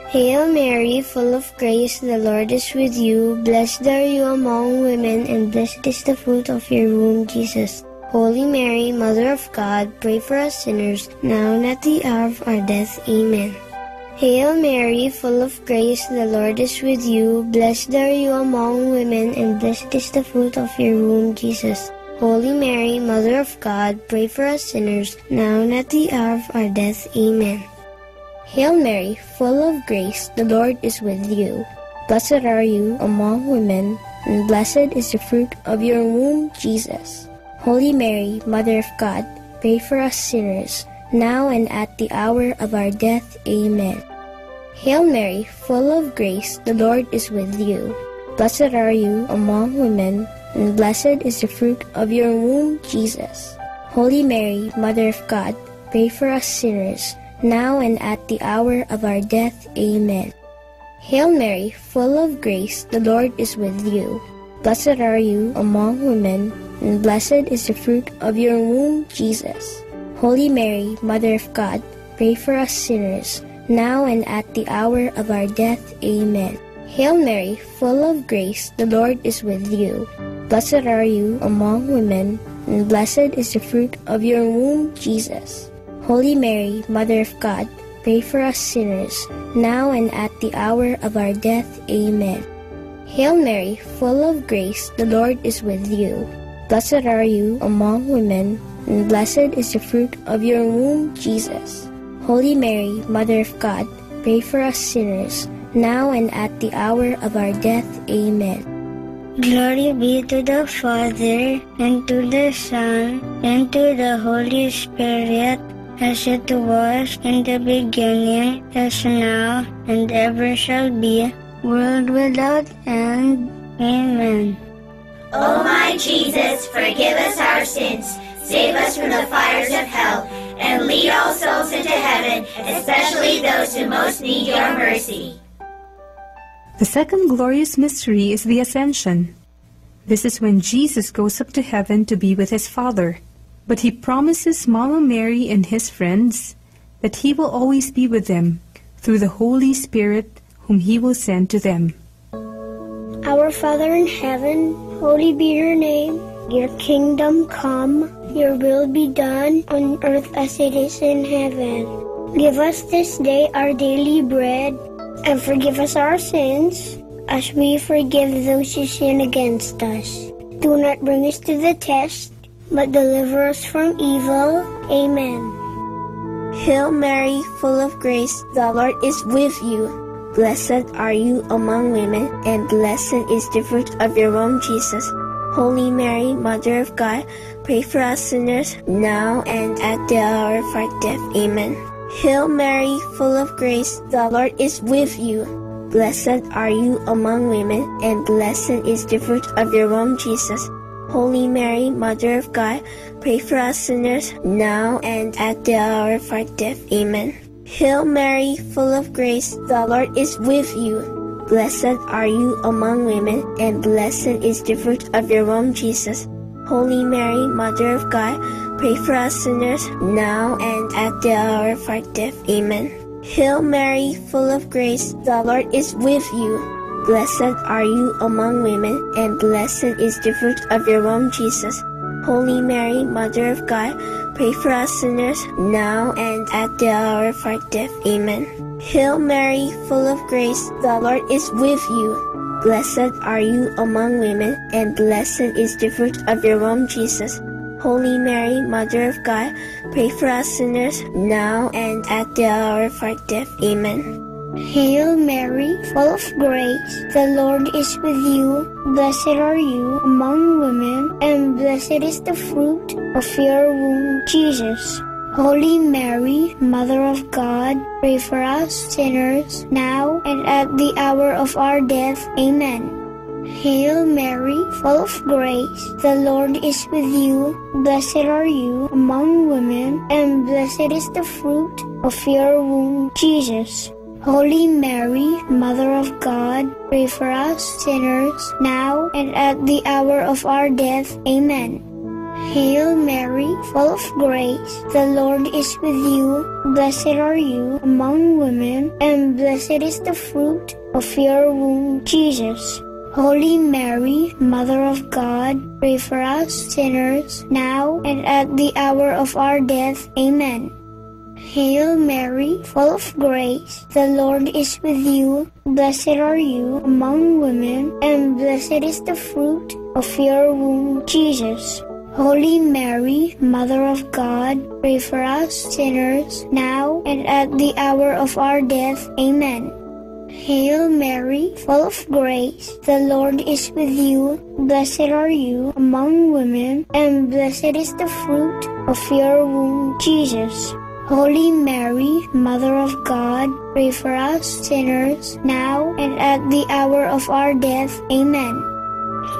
I: Hail Mary, full of grace, the Lord is with you. Blessed are you among women, and blessed is the fruit of your womb, Jesus. Holy Mary, Mother of God, pray for us sinners, now and at the hour of our death. Amen. Hail Mary, full of grace, the Lord is with you. Blessed are you among women, and blessed is the fruit of your womb, Jesus. Holy Mary, Mother of God, pray for us sinners, now and at the hour of our death. Amen. Hail Mary, full of grace, the Lord is with you. Blessed are you among women, and blessed is the fruit of your womb, Jesus. Holy Mary, Mother of God, pray for us sinners, now and at the hour of our death. Amen. Hail Mary, full of grace, the Lord is with you. Blessed are you among women, and blessed is the fruit of your womb, Jesus. Holy Mary, Mother of God, pray for us sinners, now and at the hour of our death. Amen. Hail Mary, full of grace, the Lord is with you. Blessed are you among women, and blessed is the fruit of your womb, Jesus. Holy Mary, Mother of God, pray for us sinners, now and at the hour of our death. Amen. Hail Mary, full of grace, the Lord is with you. Blessed are you among women, and blessed is the fruit of your womb, Jesus. Holy Mary, Mother of God, pray for us sinners, now and at the hour of our death. Amen. Hail Mary, full of grace, the Lord is with you. Blessed are you among women, and blessed is the fruit of your womb, Jesus. Holy Mary, Mother of God, pray for us sinners, now and at the hour of our death. Amen. Glory be to the Father, and to the Son, and to the Holy Spirit, as it was in the beginning, as now, and ever shall be, world without end. Amen.
S: O my Jesus, forgive us our sins, save us from the fires of hell, and lead all souls into heaven, especially those who most need your mercy.
T: The second glorious mystery is the Ascension. This is when Jesus goes up to heaven to be with his Father. But he promises Mama Mary and his friends that he will always be with them through the Holy Spirit whom he will send to them.
I: Our Father in heaven, holy be your name. Your kingdom come, your will be done on earth as it is in heaven. Give us this day our daily bread, and forgive us our sins, as we forgive those who sin against us. Do not bring us to the test, but deliver us from evil. Amen.
U: Hail Mary, full of grace, the Lord is with you. Blessed are you among women, and blessed is the fruit of your womb, Jesus. Holy Mary, Mother of God, pray for us sinners, now and at the hour of our death. Amen. Hail Mary, full of grace, the Lord is with you. Blessed are you among women, and blessed is the fruit of your womb, Jesus. Holy Mary, Mother of God, pray for us sinners, now and at the hour of our death. Amen. Hail Mary, full of grace, the Lord is with you. Blessed are you among women, and blessed is the fruit of your womb, Jesus. Holy Mary, Mother of God, pray for us sinners, now and at the hour of our death. Amen. Hail Mary, full of grace, the Lord is with you. Blessed are you among women, and blessed is the fruit of your womb, Jesus. Holy Mary, Mother of God, pray for us sinners, now and at the hour of our death. Amen. Hail Mary, full of grace, the Lord is with you. Blessed are you among women, and blessed is the fruit of your womb, Jesus. Holy Mary, Mother of God, pray for us sinners, now and at the hour of our death. Amen.
I: Hail Mary, full of grace, the Lord is with you. Blessed are you among women, and blessed is the fruit of your womb, Jesus. Holy Mary, Mother of God, pray for us sinners, now and at the hour of our death. Amen. Hail Mary, full of grace, the Lord is with you. Blessed are you among women, and blessed is the fruit of your womb, Jesus. Holy Mary, Mother of God, pray for us sinners, now and at the hour of our death. Amen. Hail Mary, full of grace, the Lord is with you. Blessed are you among women, and blessed is the fruit of your womb, Jesus. Holy Mary, Mother of God, pray for us sinners, now and at the hour of our death. Amen. Hail Mary, full of grace, the Lord is with you. Blessed are you among women, and blessed is the fruit of your womb, Jesus. Holy Mary, Mother of God, pray for us sinners, now and at the hour of our death. Amen. Hail Mary, full of grace, the Lord is with you. Blessed are you among women, and blessed is the fruit of your womb, Jesus. Holy Mary, Mother of God, pray for us sinners, now and at the hour of our death. Amen.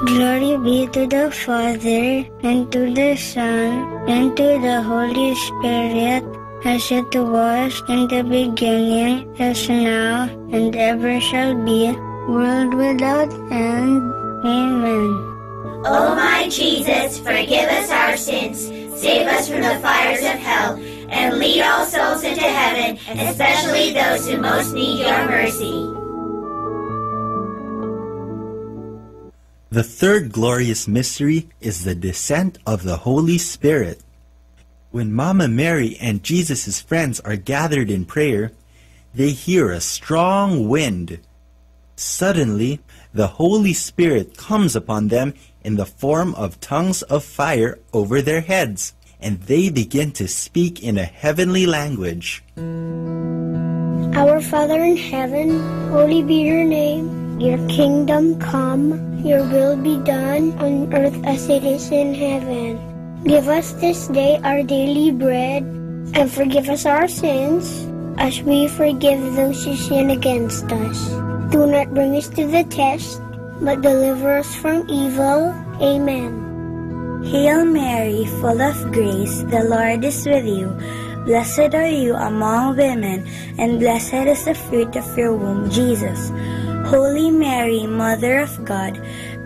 I: Glory be to the Father, and to the Son, and to the Holy Spirit, as it was in the beginning, as now, and ever shall be, world without end. Amen.
S: O my Jesus, forgive us our sins, save us from the fires of hell, and lead all souls into heaven, especially those who most need your mercy.
H: The third glorious mystery is the descent of the Holy Spirit. When Mama Mary and Jesus' friends are gathered in prayer, they hear a strong wind. Suddenly, the Holy Spirit comes upon them in the form of tongues of fire over their heads, and they begin to speak in a heavenly language.
I: Our Father in heaven, holy be your name. Your kingdom come, your will be done on earth as it is in heaven. Give us this day our daily bread, and forgive us our sins, as we forgive those who sin against us. Do not bring us to the test, but deliver us from evil. Amen.
O: Hail Mary, full of grace, the Lord is with you. Blessed are you among women, and blessed is the fruit of your womb, Jesus. Holy Mary, Mother of God,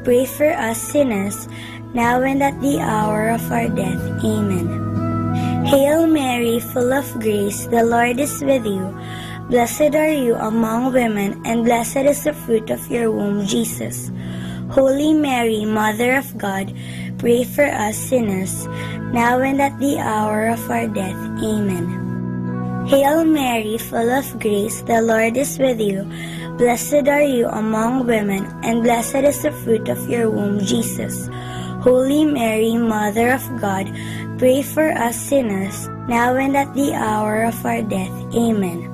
O: pray for us sinners, now and at the hour of our death. Amen. Hail Mary, full of grace, the Lord is with you. Blessed are you among women, and blessed is the fruit of your womb, Jesus. Holy Mary, Mother of God, pray for us sinners, now and at the hour of our death. Amen. Hail Mary, full of grace, the Lord is with you. Blessed are you among women, and blessed is the fruit of your womb, Jesus. Holy Mary, Mother of God, pray for us sinners, now and at the hour of our death. Amen.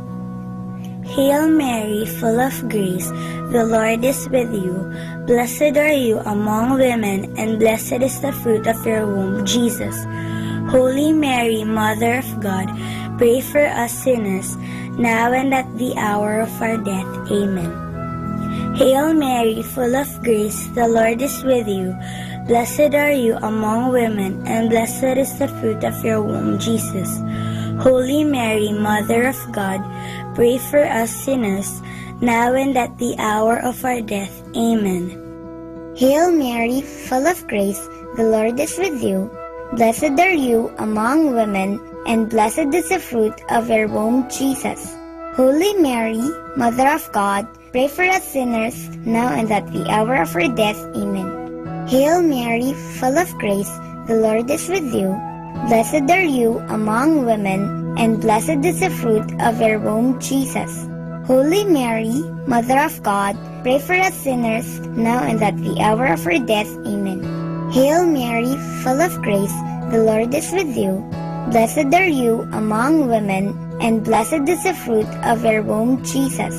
O: Hail Mary, full of grace, the Lord is with you. Blessed are you among women, and blessed is the fruit of your womb, Jesus. Holy Mary, Mother of God, pray for us sinners, now and at the hour of our death. Amen. Hail Mary, full of grace, the Lord is with you. Blessed are you among women, and blessed is the fruit of your womb, Jesus. Holy Mary, Mother of God, pray for us sinners, now and at the hour of our death. Amen.
I: Hail Mary, full of grace, the Lord is with you. Blessed are you among women, and blessed is the fruit of your womb, Jesus. Holy Mary, Mother of God, pray for us sinners, now and at the hour of our death. Amen. Hail Mary, full of grace, the Lord is with you. Blessed are you among women, and blessed is the fruit of your womb, Jesus. Holy Mary, Mother of God, pray for us sinners, now and at the hour of our death. Amen. Hail Mary, full of grace, the Lord is with you. Blessed are you among women, and blessed is the fruit of your womb, Jesus.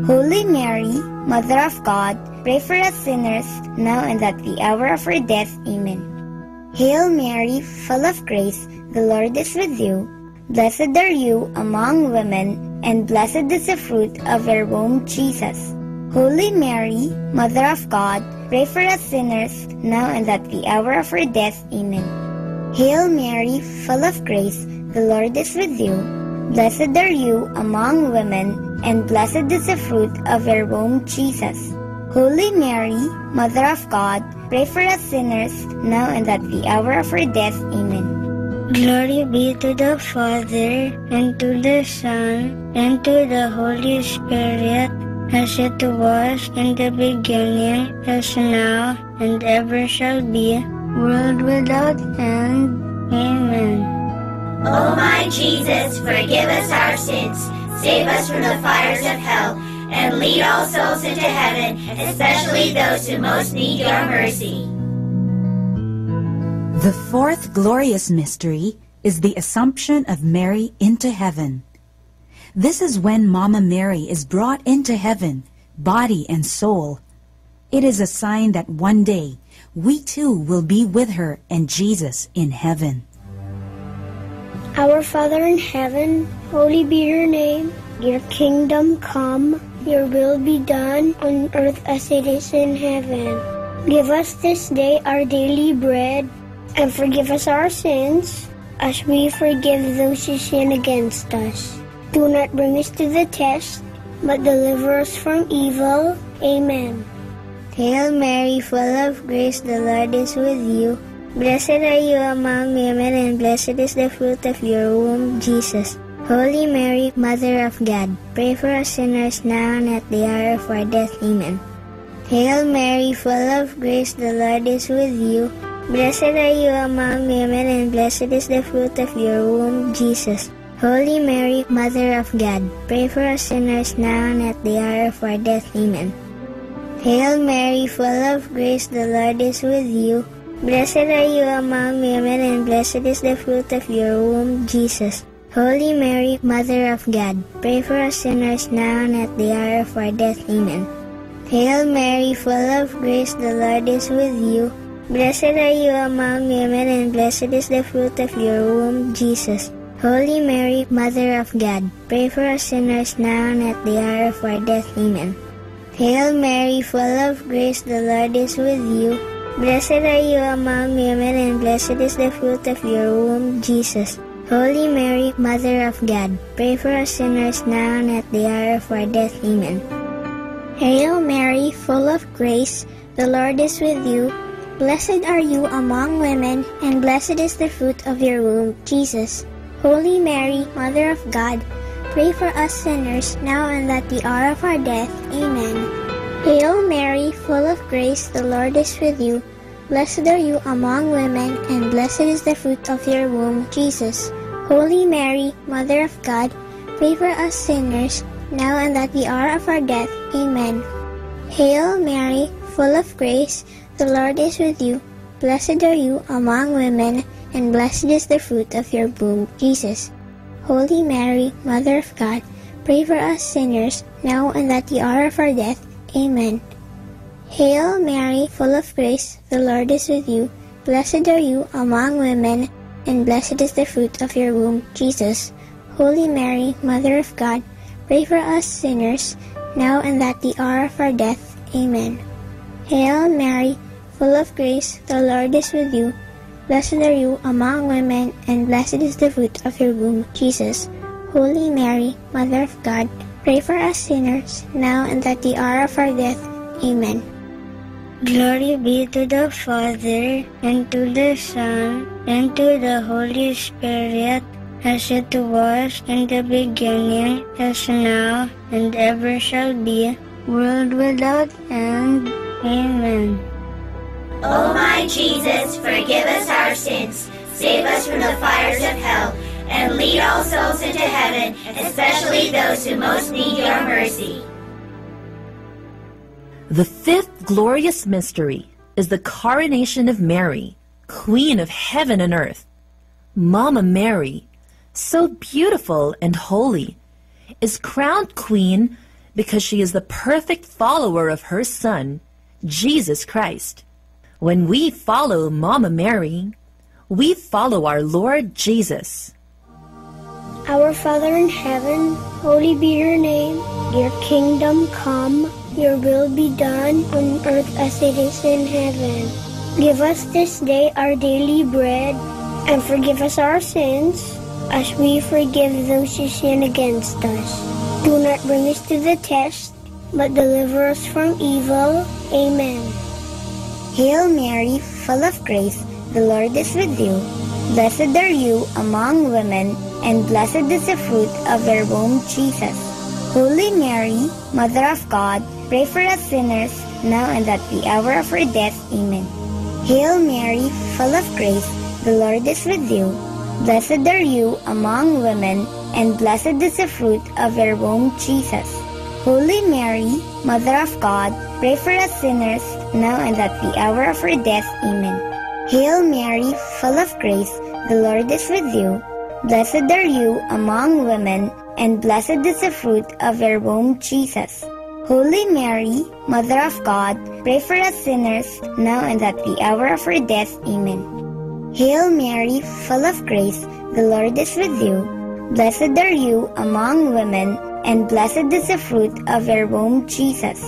I: Holy Mary, Mother of God, pray for us sinners, now and at the hour of our death. Amen. Hail Mary, full of grace, the Lord is with you. Blessed are you among women, and blessed is the fruit of your womb, Jesus. Holy Mary, Mother of God, pray for us sinners, now and at the hour of our death. Amen. Hail Mary, full of grace, the Lord is with you. Blessed are you among women, and blessed is the fruit of your womb, Jesus. Holy Mary, Mother of God, pray for us sinners, now and at the hour of our death. Amen.
O: Glory be to the Father, and to the Son, and to the Holy Spirit, as it was in the beginning, as now, and ever shall be, world without end. Amen.
S: O my Jesus, forgive us our sins, save us from the fires of hell, and lead all souls into heaven, especially those who most need your mercy.
C: The fourth glorious mystery is the Assumption of Mary into heaven. This is when Mama Mary is brought into heaven, body and soul. It is a sign that one day we too will be with her and Jesus in heaven.
I: Our Father in heaven, holy be your name. Your kingdom come, your will be done on earth as it is in heaven. Give us this day our daily bread, and forgive us our sins, as we forgive those who sin against us. Do not bring us to the test, but deliver us from evil. Amen. Hail Mary, full of grace, the Lord is with you. Blessed are you among women, and blessed is the fruit of your womb, Jesus. Holy Mary, Mother of God, pray for us sinners now and at the hour of our death. Amen. Hail Mary, full of grace, the Lord is with you. Blessed are you among women, and blessed is the fruit of your womb, Jesus. Holy Mary, Mother of God, pray for us sinners now and at the hour of our death. Amen. Hail Mary, full of grace, the Lord is with you. Blessed are you among women, and blessed is the fruit of your womb, Jesus. Holy Mary, Mother of God, pray for us sinners now and at the hour of our death. Amen. Hail Mary, full of grace, the Lord is with you. Blessed are you among women, and blessed is the fruit of your womb, Jesus. Holy Mary, Mother of God, pray for us sinners now and at the hour of our death. Amen. Hail Mary, full of grace, the Lord is with you. Blessed are you among women, and blessed is the fruit of your womb, Jesus. Holy Mary, Mother of God, pray for us sinners now and at the hour of our death. Amen. Hail Mary, full of grace, the Lord is with you. Blessed are you among women, and blessed is the fruit of your womb, Jesus. Holy Mary, Mother of God, pray for us sinners now and at the hour of our death. Amen. Hail Mary, full of grace, the Lord is with you. Blessed are you among women, and blessed is the fruit of your womb, Jesus. Holy Mary, Mother of God, pray for us sinners, now and at the hour of our death. Amen. Hail Mary, full of grace, the Lord is with you. Blessed are you among women, and blessed is the fruit of your womb, Jesus. Holy Mary, Mother of God, pray for us sinners, now and at the hour of our death. Amen. Hail Mary, full of grace, the Lord is with you. Blessed are you among women, and blessed is the fruit of your womb, Jesus. Holy Mary, Mother of God, pray for us sinners, now and at the hour of our death. Amen. Hail Mary, full of grace, the Lord is with you. Blessed are you among women, and blessed is the fruit of your womb, Jesus. Holy Mary, Mother of God, pray for us sinners, now and at the hour of our death. Amen.
O: Glory be to the Father, and to the Son, and to the Holy Spirit, as it was in the beginning, as now, and ever shall be, world without end. Amen.
S: O my Jesus, forgive us our sins, save us from the fires of hell, and lead all souls into heaven, especially those who most need your mercy.
D: The fifth glorious mystery is the coronation of Mary, Queen of heaven and earth. Mama Mary, so beautiful and holy, is crowned queen because she is the perfect follower of her Son, Jesus Christ. When we follow Mama Mary, we follow our Lord Jesus.
I: Our Father in heaven, holy be your name. Your kingdom come, your will be done on earth as it is in heaven. Give us this day our daily bread, and forgive us our sins, as we forgive those who sin against us. Do not bring us to the test, but deliver us from evil. Amen.
O: Hail Mary, full of grace, the Lord is with you. Blessed are you among women, and blessed is the fruit of your womb, Jesus. Holy Mary, Mother of God, pray for us sinners, now and at the hour of our death. Amen. Hail Mary, full of grace, the Lord is with you. Blessed are you among women, and blessed is the fruit of your womb, Jesus. Holy Mary, Mother of God, pray for us sinners, now and at the hour of our death. Amen. Hail Mary, full of grace, the Lord is with you. Blessed are you among women, and blessed is the fruit of your womb, Jesus. Holy Mary, Mother of God, pray for us sinners, now and at the hour of our death. Amen. Hail Mary, full of grace, the Lord is with you. Blessed are you among women, and blessed is the fruit of your womb, Jesus.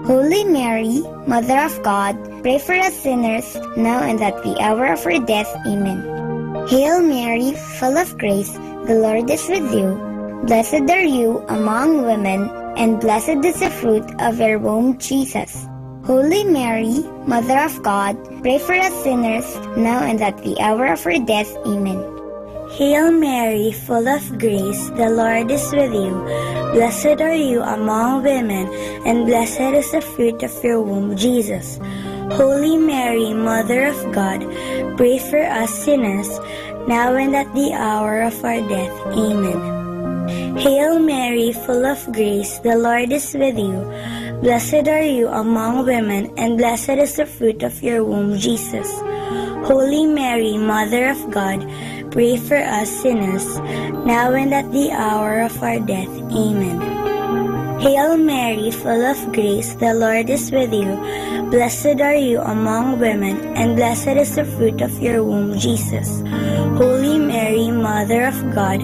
O: Holy Mary, Mother of God, pray for us sinners, now and at the hour of our death. Amen. Hail Mary, full of grace, the Lord is with you. Blessed are you among women, and blessed is the fruit of your womb, Jesus. Holy Mary, Mother of God, pray for us sinners, now and at the hour of our death. Amen.
R: Hail Mary, full of grace, the Lord is with you. Blessed are you among women, and blessed is the fruit of your womb, Jesus. Holy Mary, Mother of God, pray for us sinners, now and at the hour of our death. Amen. Hail Mary, full of grace, the Lord is with you. Blessed are you among women, and blessed is the fruit of your womb, Jesus. Holy Mary, Mother of God, pray for us sinners, now and at the hour of our death. Amen. Hail Mary, full of grace, the Lord is with you. Blessed are you among women, and blessed is the fruit of your womb, Jesus. Holy Mary, Mother of God,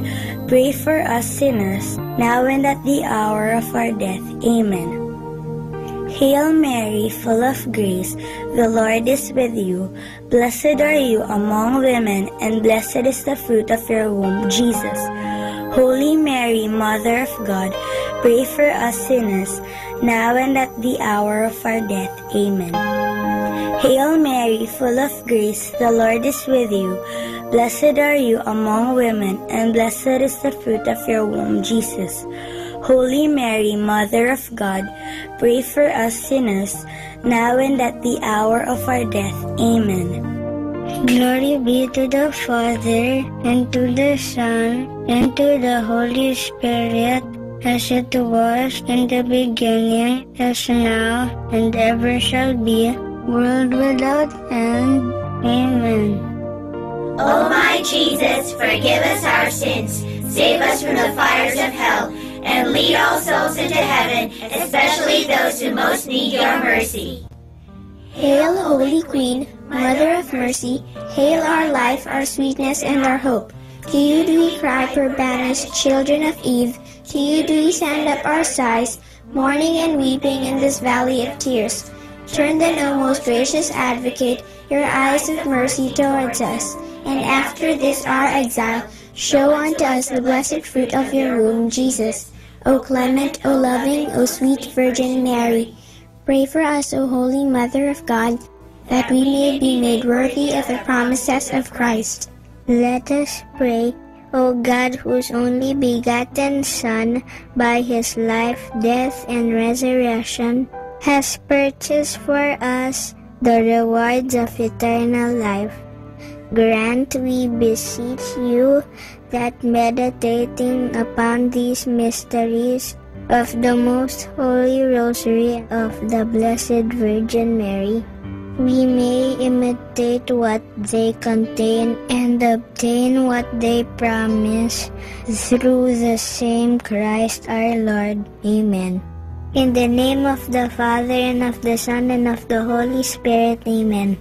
R: pray for us sinners, now and at the hour of our death. Amen. Hail Mary, full of grace, the Lord is with you. Blessed are you among women, and blessed is the fruit of your womb, Jesus. Holy Mary, Mother of God, pray for us sinners, now and at the hour of our death. Amen. Hail Mary, full of grace, the Lord is with you. Blessed are you among women, and blessed is the fruit of your womb, Jesus. Holy Mary, Mother of God, pray for us sinners, now and at the hour of our death. Amen.
I: Glory be to the Father, and to the Son, and to the Holy Spirit, as it was in the beginning, as now, and ever shall be, world without end. Amen.
S: O my Jesus, forgive us our sins, save us from the fires of hell, and lead all souls into heaven, especially those who most need your mercy.
N: Hail, Holy Queen, Mother of Mercy, hail our life, our sweetness, and our hope. To you do we cry, poor banished children of Eve. To you do we send up our sighs, mourning and weeping in this valley of tears. Turn then, O most gracious Advocate, your eyes of mercy towards us, and after this our exile, show unto us the blessed fruit of your womb, Jesus. O clement, O loving, O sweet Virgin Mary, pray for us, O Holy Mother of God, that we may be made worthy of the promises of Christ.
I: Let us pray. O God, whose only begotten Son, by his life, death, and resurrection, has purchased for us the rewards of eternal life. Grant, we beseech you, that meditating upon these mysteries of the Most Holy Rosary of the Blessed Virgin Mary, we may imitate what they contain and obtain what they promise, through the same Christ our Lord. Amen. In the name of the Father, and of the Son, and of the Holy Spirit. Amen.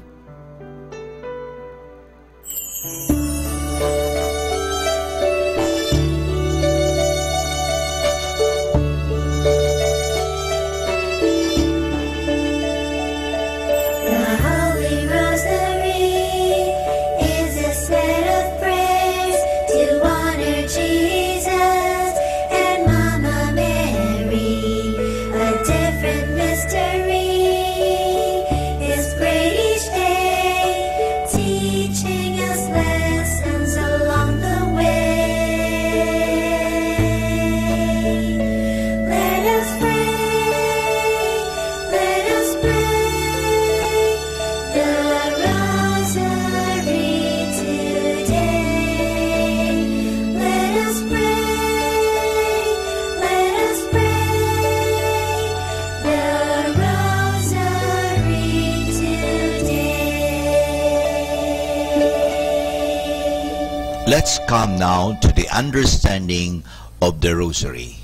E: Let's come now to the understanding of the Rosary.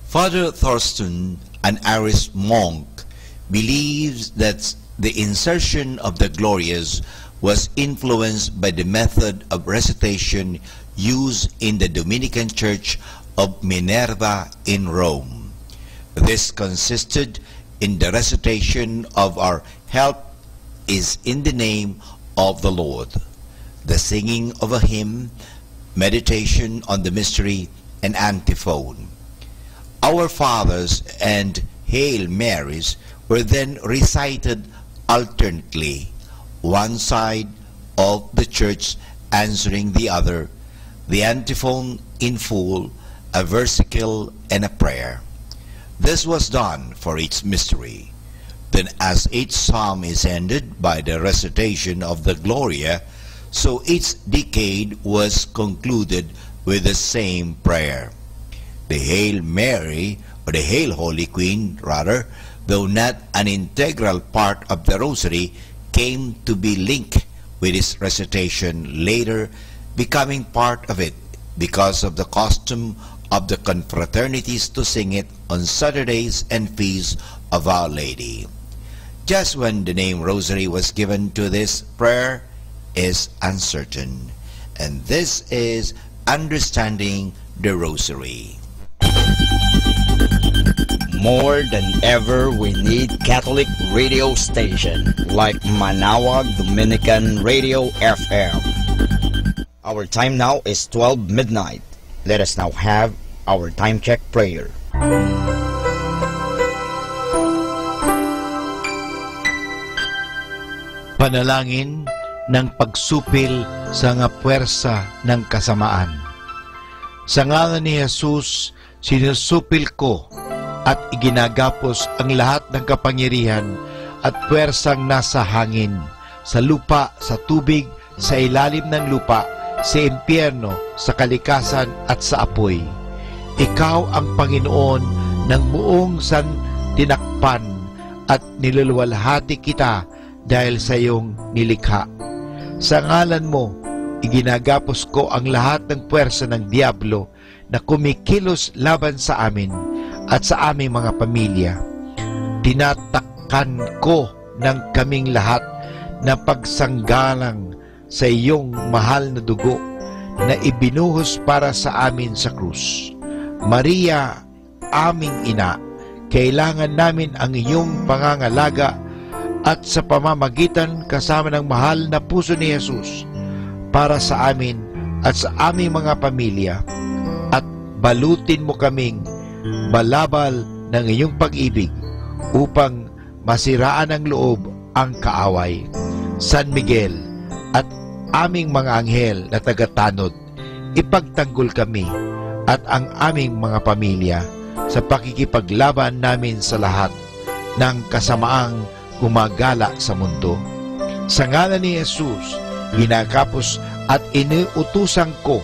E: Father Thorsten, an Irish monk, believes that the insertion of the Glorias was influenced by the method of recitation used in the Dominican Church of Minerva in Rome. This consisted in the recitation of "Our help is in the name of the Lord," the singing of a hymn, meditation on the mystery, and antiphon. Our Fathers and Hail Marys were then recited alternately, one side of the church answering the other, the antiphon in full, a versicle, and a prayer. This was done for each mystery. Then, as each psalm is ended by the recitation of the Gloria, so each decade was concluded with the same prayer. The Hail Mary, or the Hail Holy Queen rather, though not an integral part of the Rosary, came to be linked with its recitation later, becoming part of it because of the custom of the confraternities to sing it on Saturdays and feasts of Our Lady. Just when the name Rosary was given to this prayer is uncertain, and this is Understanding the Rosary.
J: More than ever, we need Catholic radio station like Manawag Dominican Radio FM. Our time now is 12 midnight. Let us now have our time check prayer.
M: Panalangin ng pagsupil sa nga puwersa ng kasamaan. Sa ngalan ni Jesus, sinusupil ko at iginagapos ang lahat ng kapangyarihan at puwersang nasa hangin, sa lupa, sa tubig, sa ilalim ng lupa, sa impyerno, sa kalikasan at sa apoy. Ikaw ang Panginoon ng buong santinakpan at niluluwalhati kita dahil sa iyong nilikha. Sa ngalan mo, iginagapos ko ang lahat ng puwersa ng Diablo na kumikilos laban sa amin at sa aming mga pamilya. Tinatakpan ko ng kaming lahat na pagsanggalang sa iyong mahal na dugo na ibinuhos para sa amin sa krus. Maria, aming ina, kailangan namin ang iyong pangangalaga at sa pamamagitan kasama ng mahal na puso ni Jesus para sa amin at sa aming mga pamilya, at balutin mo kaming balabal ng iyong pag-ibig upang masiraan ng loob ang kaaway. San Miguel at aming mga anghel na tagatanod, ipagtanggol kami at ang aming mga pamilya sa pakikipaglaban namin sa lahat ng kasamaang gumagala sa mundo. Sa ngalan ni Jesus, ginagapos at iniutusan ko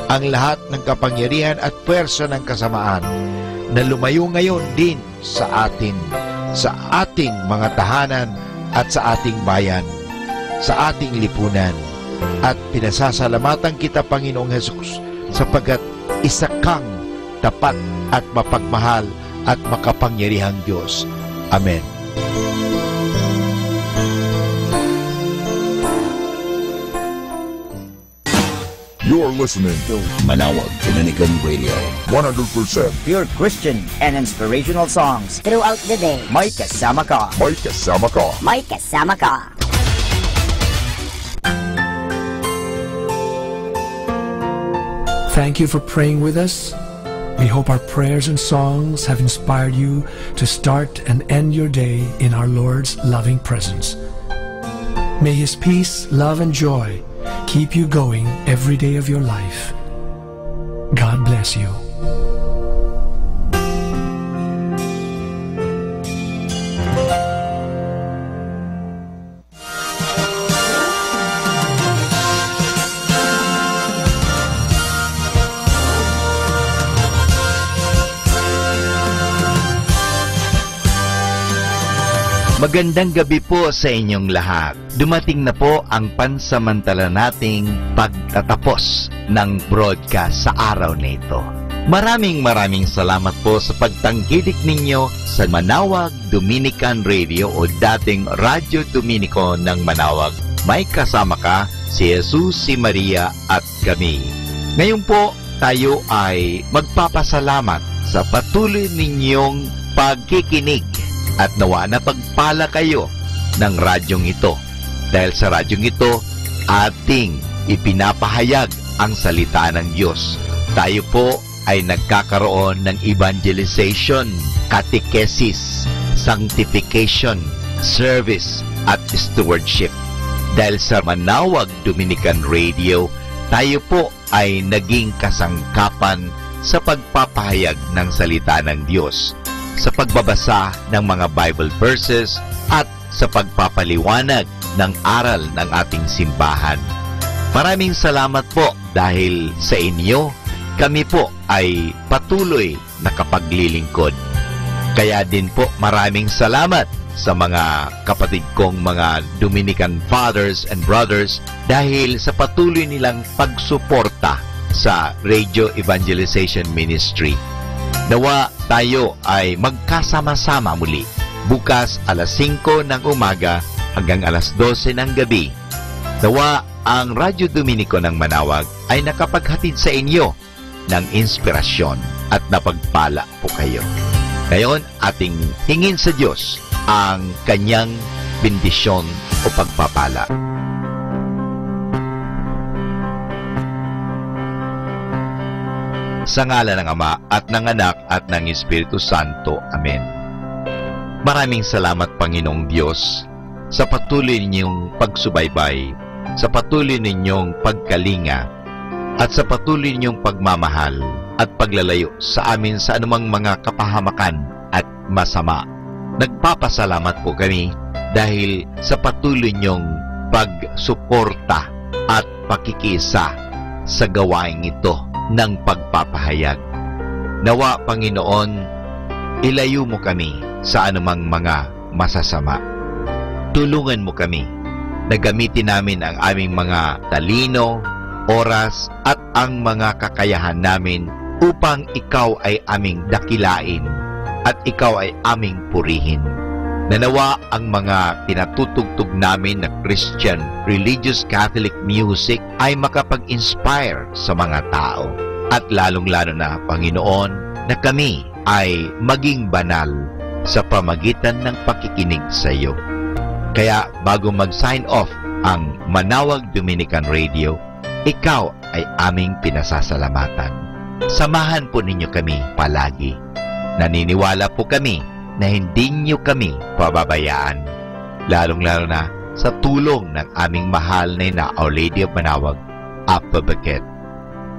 M: ang lahat ng kapangyarihan at puwersa ng kasamaan na lumayo ngayon din sa ating mga tahanan at sa ating bayan, sa ating lipunan. At pinasasalamatan kita, Panginoong Jesus, sapagkat isa kang tapat at mapagmahal at makapangyarihang Diyos. Amen.
L: You're listening to
J: Manawag Dominican Radio.
L: 100%
J: Pure Christian and inspirational songs
P: throughout the day.
J: May kasama ka.
L: May kasama ka.
P: May kasama ka.
V: Thank you for praying with us. We hope our prayers and songs have inspired you to start and end your day in our Lord's loving presence. May His peace, love, and joy keep you going every day of your life. God bless you.
M: Magandang gabi po sa inyong lahat. Dumating na po ang pansamantala nating pagtatapos ng broadcast sa araw na ito. Maraming salamat po sa pagtangkilik ninyo sa Manawag Dominican Radio o dating Radyo Dominico ng Manawag. May kasama ka, si Jesus, si Maria at kami. Ngayon po, tayo ay magpapasalamat sa patuloy ninyong pagkikinig at nawa na pagpala kayo ng radyong ito. Dahil sa radyong ito, ating ipinapahayag ang salita ng Diyos. Tayo po ay nagkakaroon ng evangelization, catechesis, sanctification, service, at stewardship. Dahil sa Manawag Dominican Radio, tayo po ay naging kasangkapan sa pagpapahayag ng salita ng Diyos, sa pagbabasa ng mga Bible verses at sa pagpapaliwanag ng aral ng ating simbahan. Maraming salamat po dahil sa inyo, kami po ay patuloy na kapaglilingkod. Kaya din po maraming salamat sa mga kapatid kong mga Dominican fathers and brothers dahil sa patuloy nilang pagsuporta sa Radio Evangelization Ministry. Nawa tayo ay magkasama-sama muli bukas alas 5 ng umaga hanggang alas 12 ng gabi. Nawa ang Radyo Dominico ng Manawag ay nakapaghatid sa inyo ng inspirasyon at napagpala po kayo. Ngayon, ating hingin sa Diyos ang kanyang bendisyon o pagpapala. Sa ngalan ng Ama at ng Anak at ng Espiritu Santo. Amen. Maraming salamat, Panginoong Diyos, sa patuloy ninyong pagsubaybay, sa patuloy ninyong pagkalinga, at sa patuloy ninyong pagmamahal at paglalayo sa amin sa anumang mga kapahamakan at masama. Nagpapasalamat po kami dahil sa patuloy ninyong pagsuporta at pakikisa sa gawaing ito ng pagpapahayag. Nawa, Panginoon, ilayo mo kami sa anumang mga masasama. Tulungan mo kami na gamitin namin ang aming mga talino, oras, at ang mga kakayahan namin upang ikaw ay aming dakilain at ikaw ay aming purihin. Nanawa ang mga pinatutugtog namin na Christian, religious Catholic music ay makapag-inspire sa mga tao. At lalong-lalo na, Panginoon, na kami ay maging banal sa pamagitan ng pakikinig sa iyo. Kaya bago mag-sign off ang Manawag Dominican Radio, ikaw ay aming pinasasalamatan. Samahan po ninyo kami palagi. Naniniwala po kami na hindi niyo kami pababayaan, lalong-lalo na sa tulong ng aming mahal na Our Lady of Manawag, Apabaket.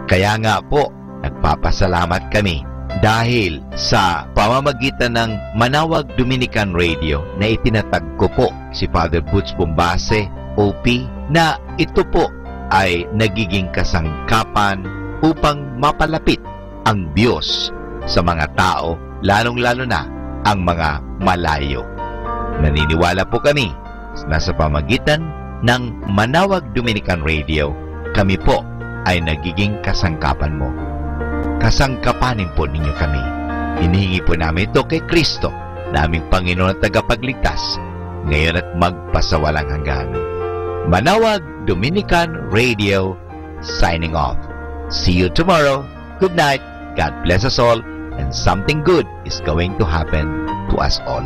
M: Kaya nga po, nagpapasalamat kami dahil sa pamamagitan ng Manawag Dominican Radio na itinatag ko po si Father Butch Bombase, OP, na ito po ay nagiging kasangkapan upang mapalapit ang Diyos sa mga tao, lalong-lalo na ang mga malayo. Naniniwala po kami na sa pamagitan ng Manawag Dominican Radio, kami po ay nagiging kasangkapan mo. Kasangkapanin po ninyo kami. Hinihingi po namin ito kay Kristo, naming Panginoon at tagapagligtas, ngayon at magpasawalang hanggan. Manawag Dominican Radio, signing off. See you tomorrow. Good night. God bless us all, and something good is going to happen to us all.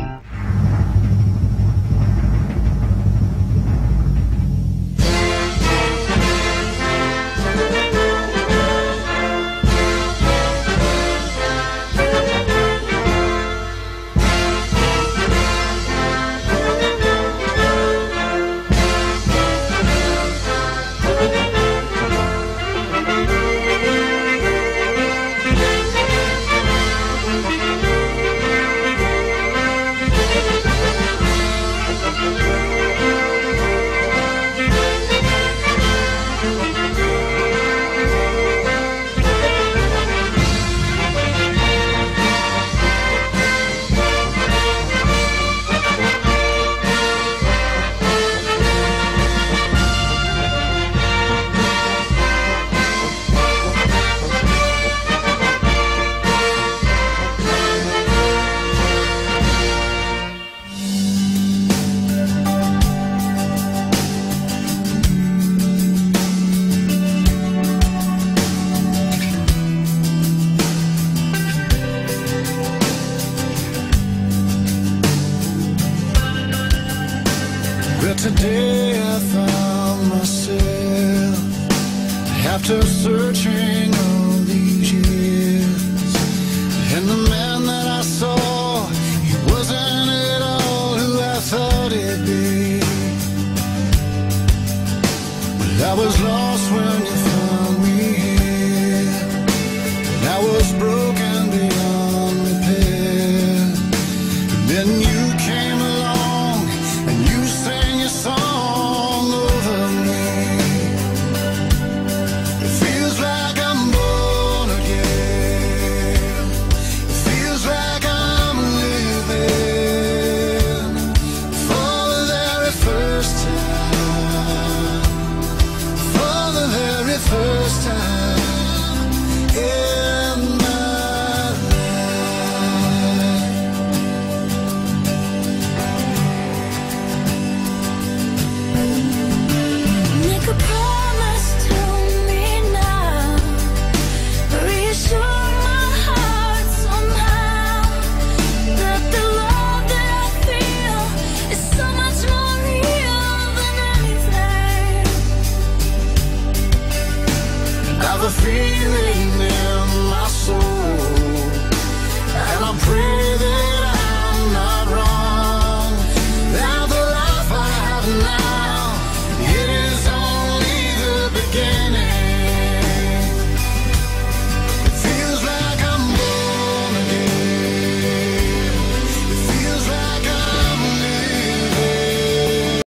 A: Today I found myself, after searching all these years, and the man that I saw, he wasn't at all who I thought he'd be. Well, I was lost when you found me here, and I was broken beyond repair, and then you came along and you sang your song over me. It feels like I'm born again. It feels like I'm living for the very first time. For the very first time in my life.
G: Make a promise to me now. Reassure my heart somehow that the love that I feel is so much more real than anything.
A: I've a feeling in my soul, and I pray that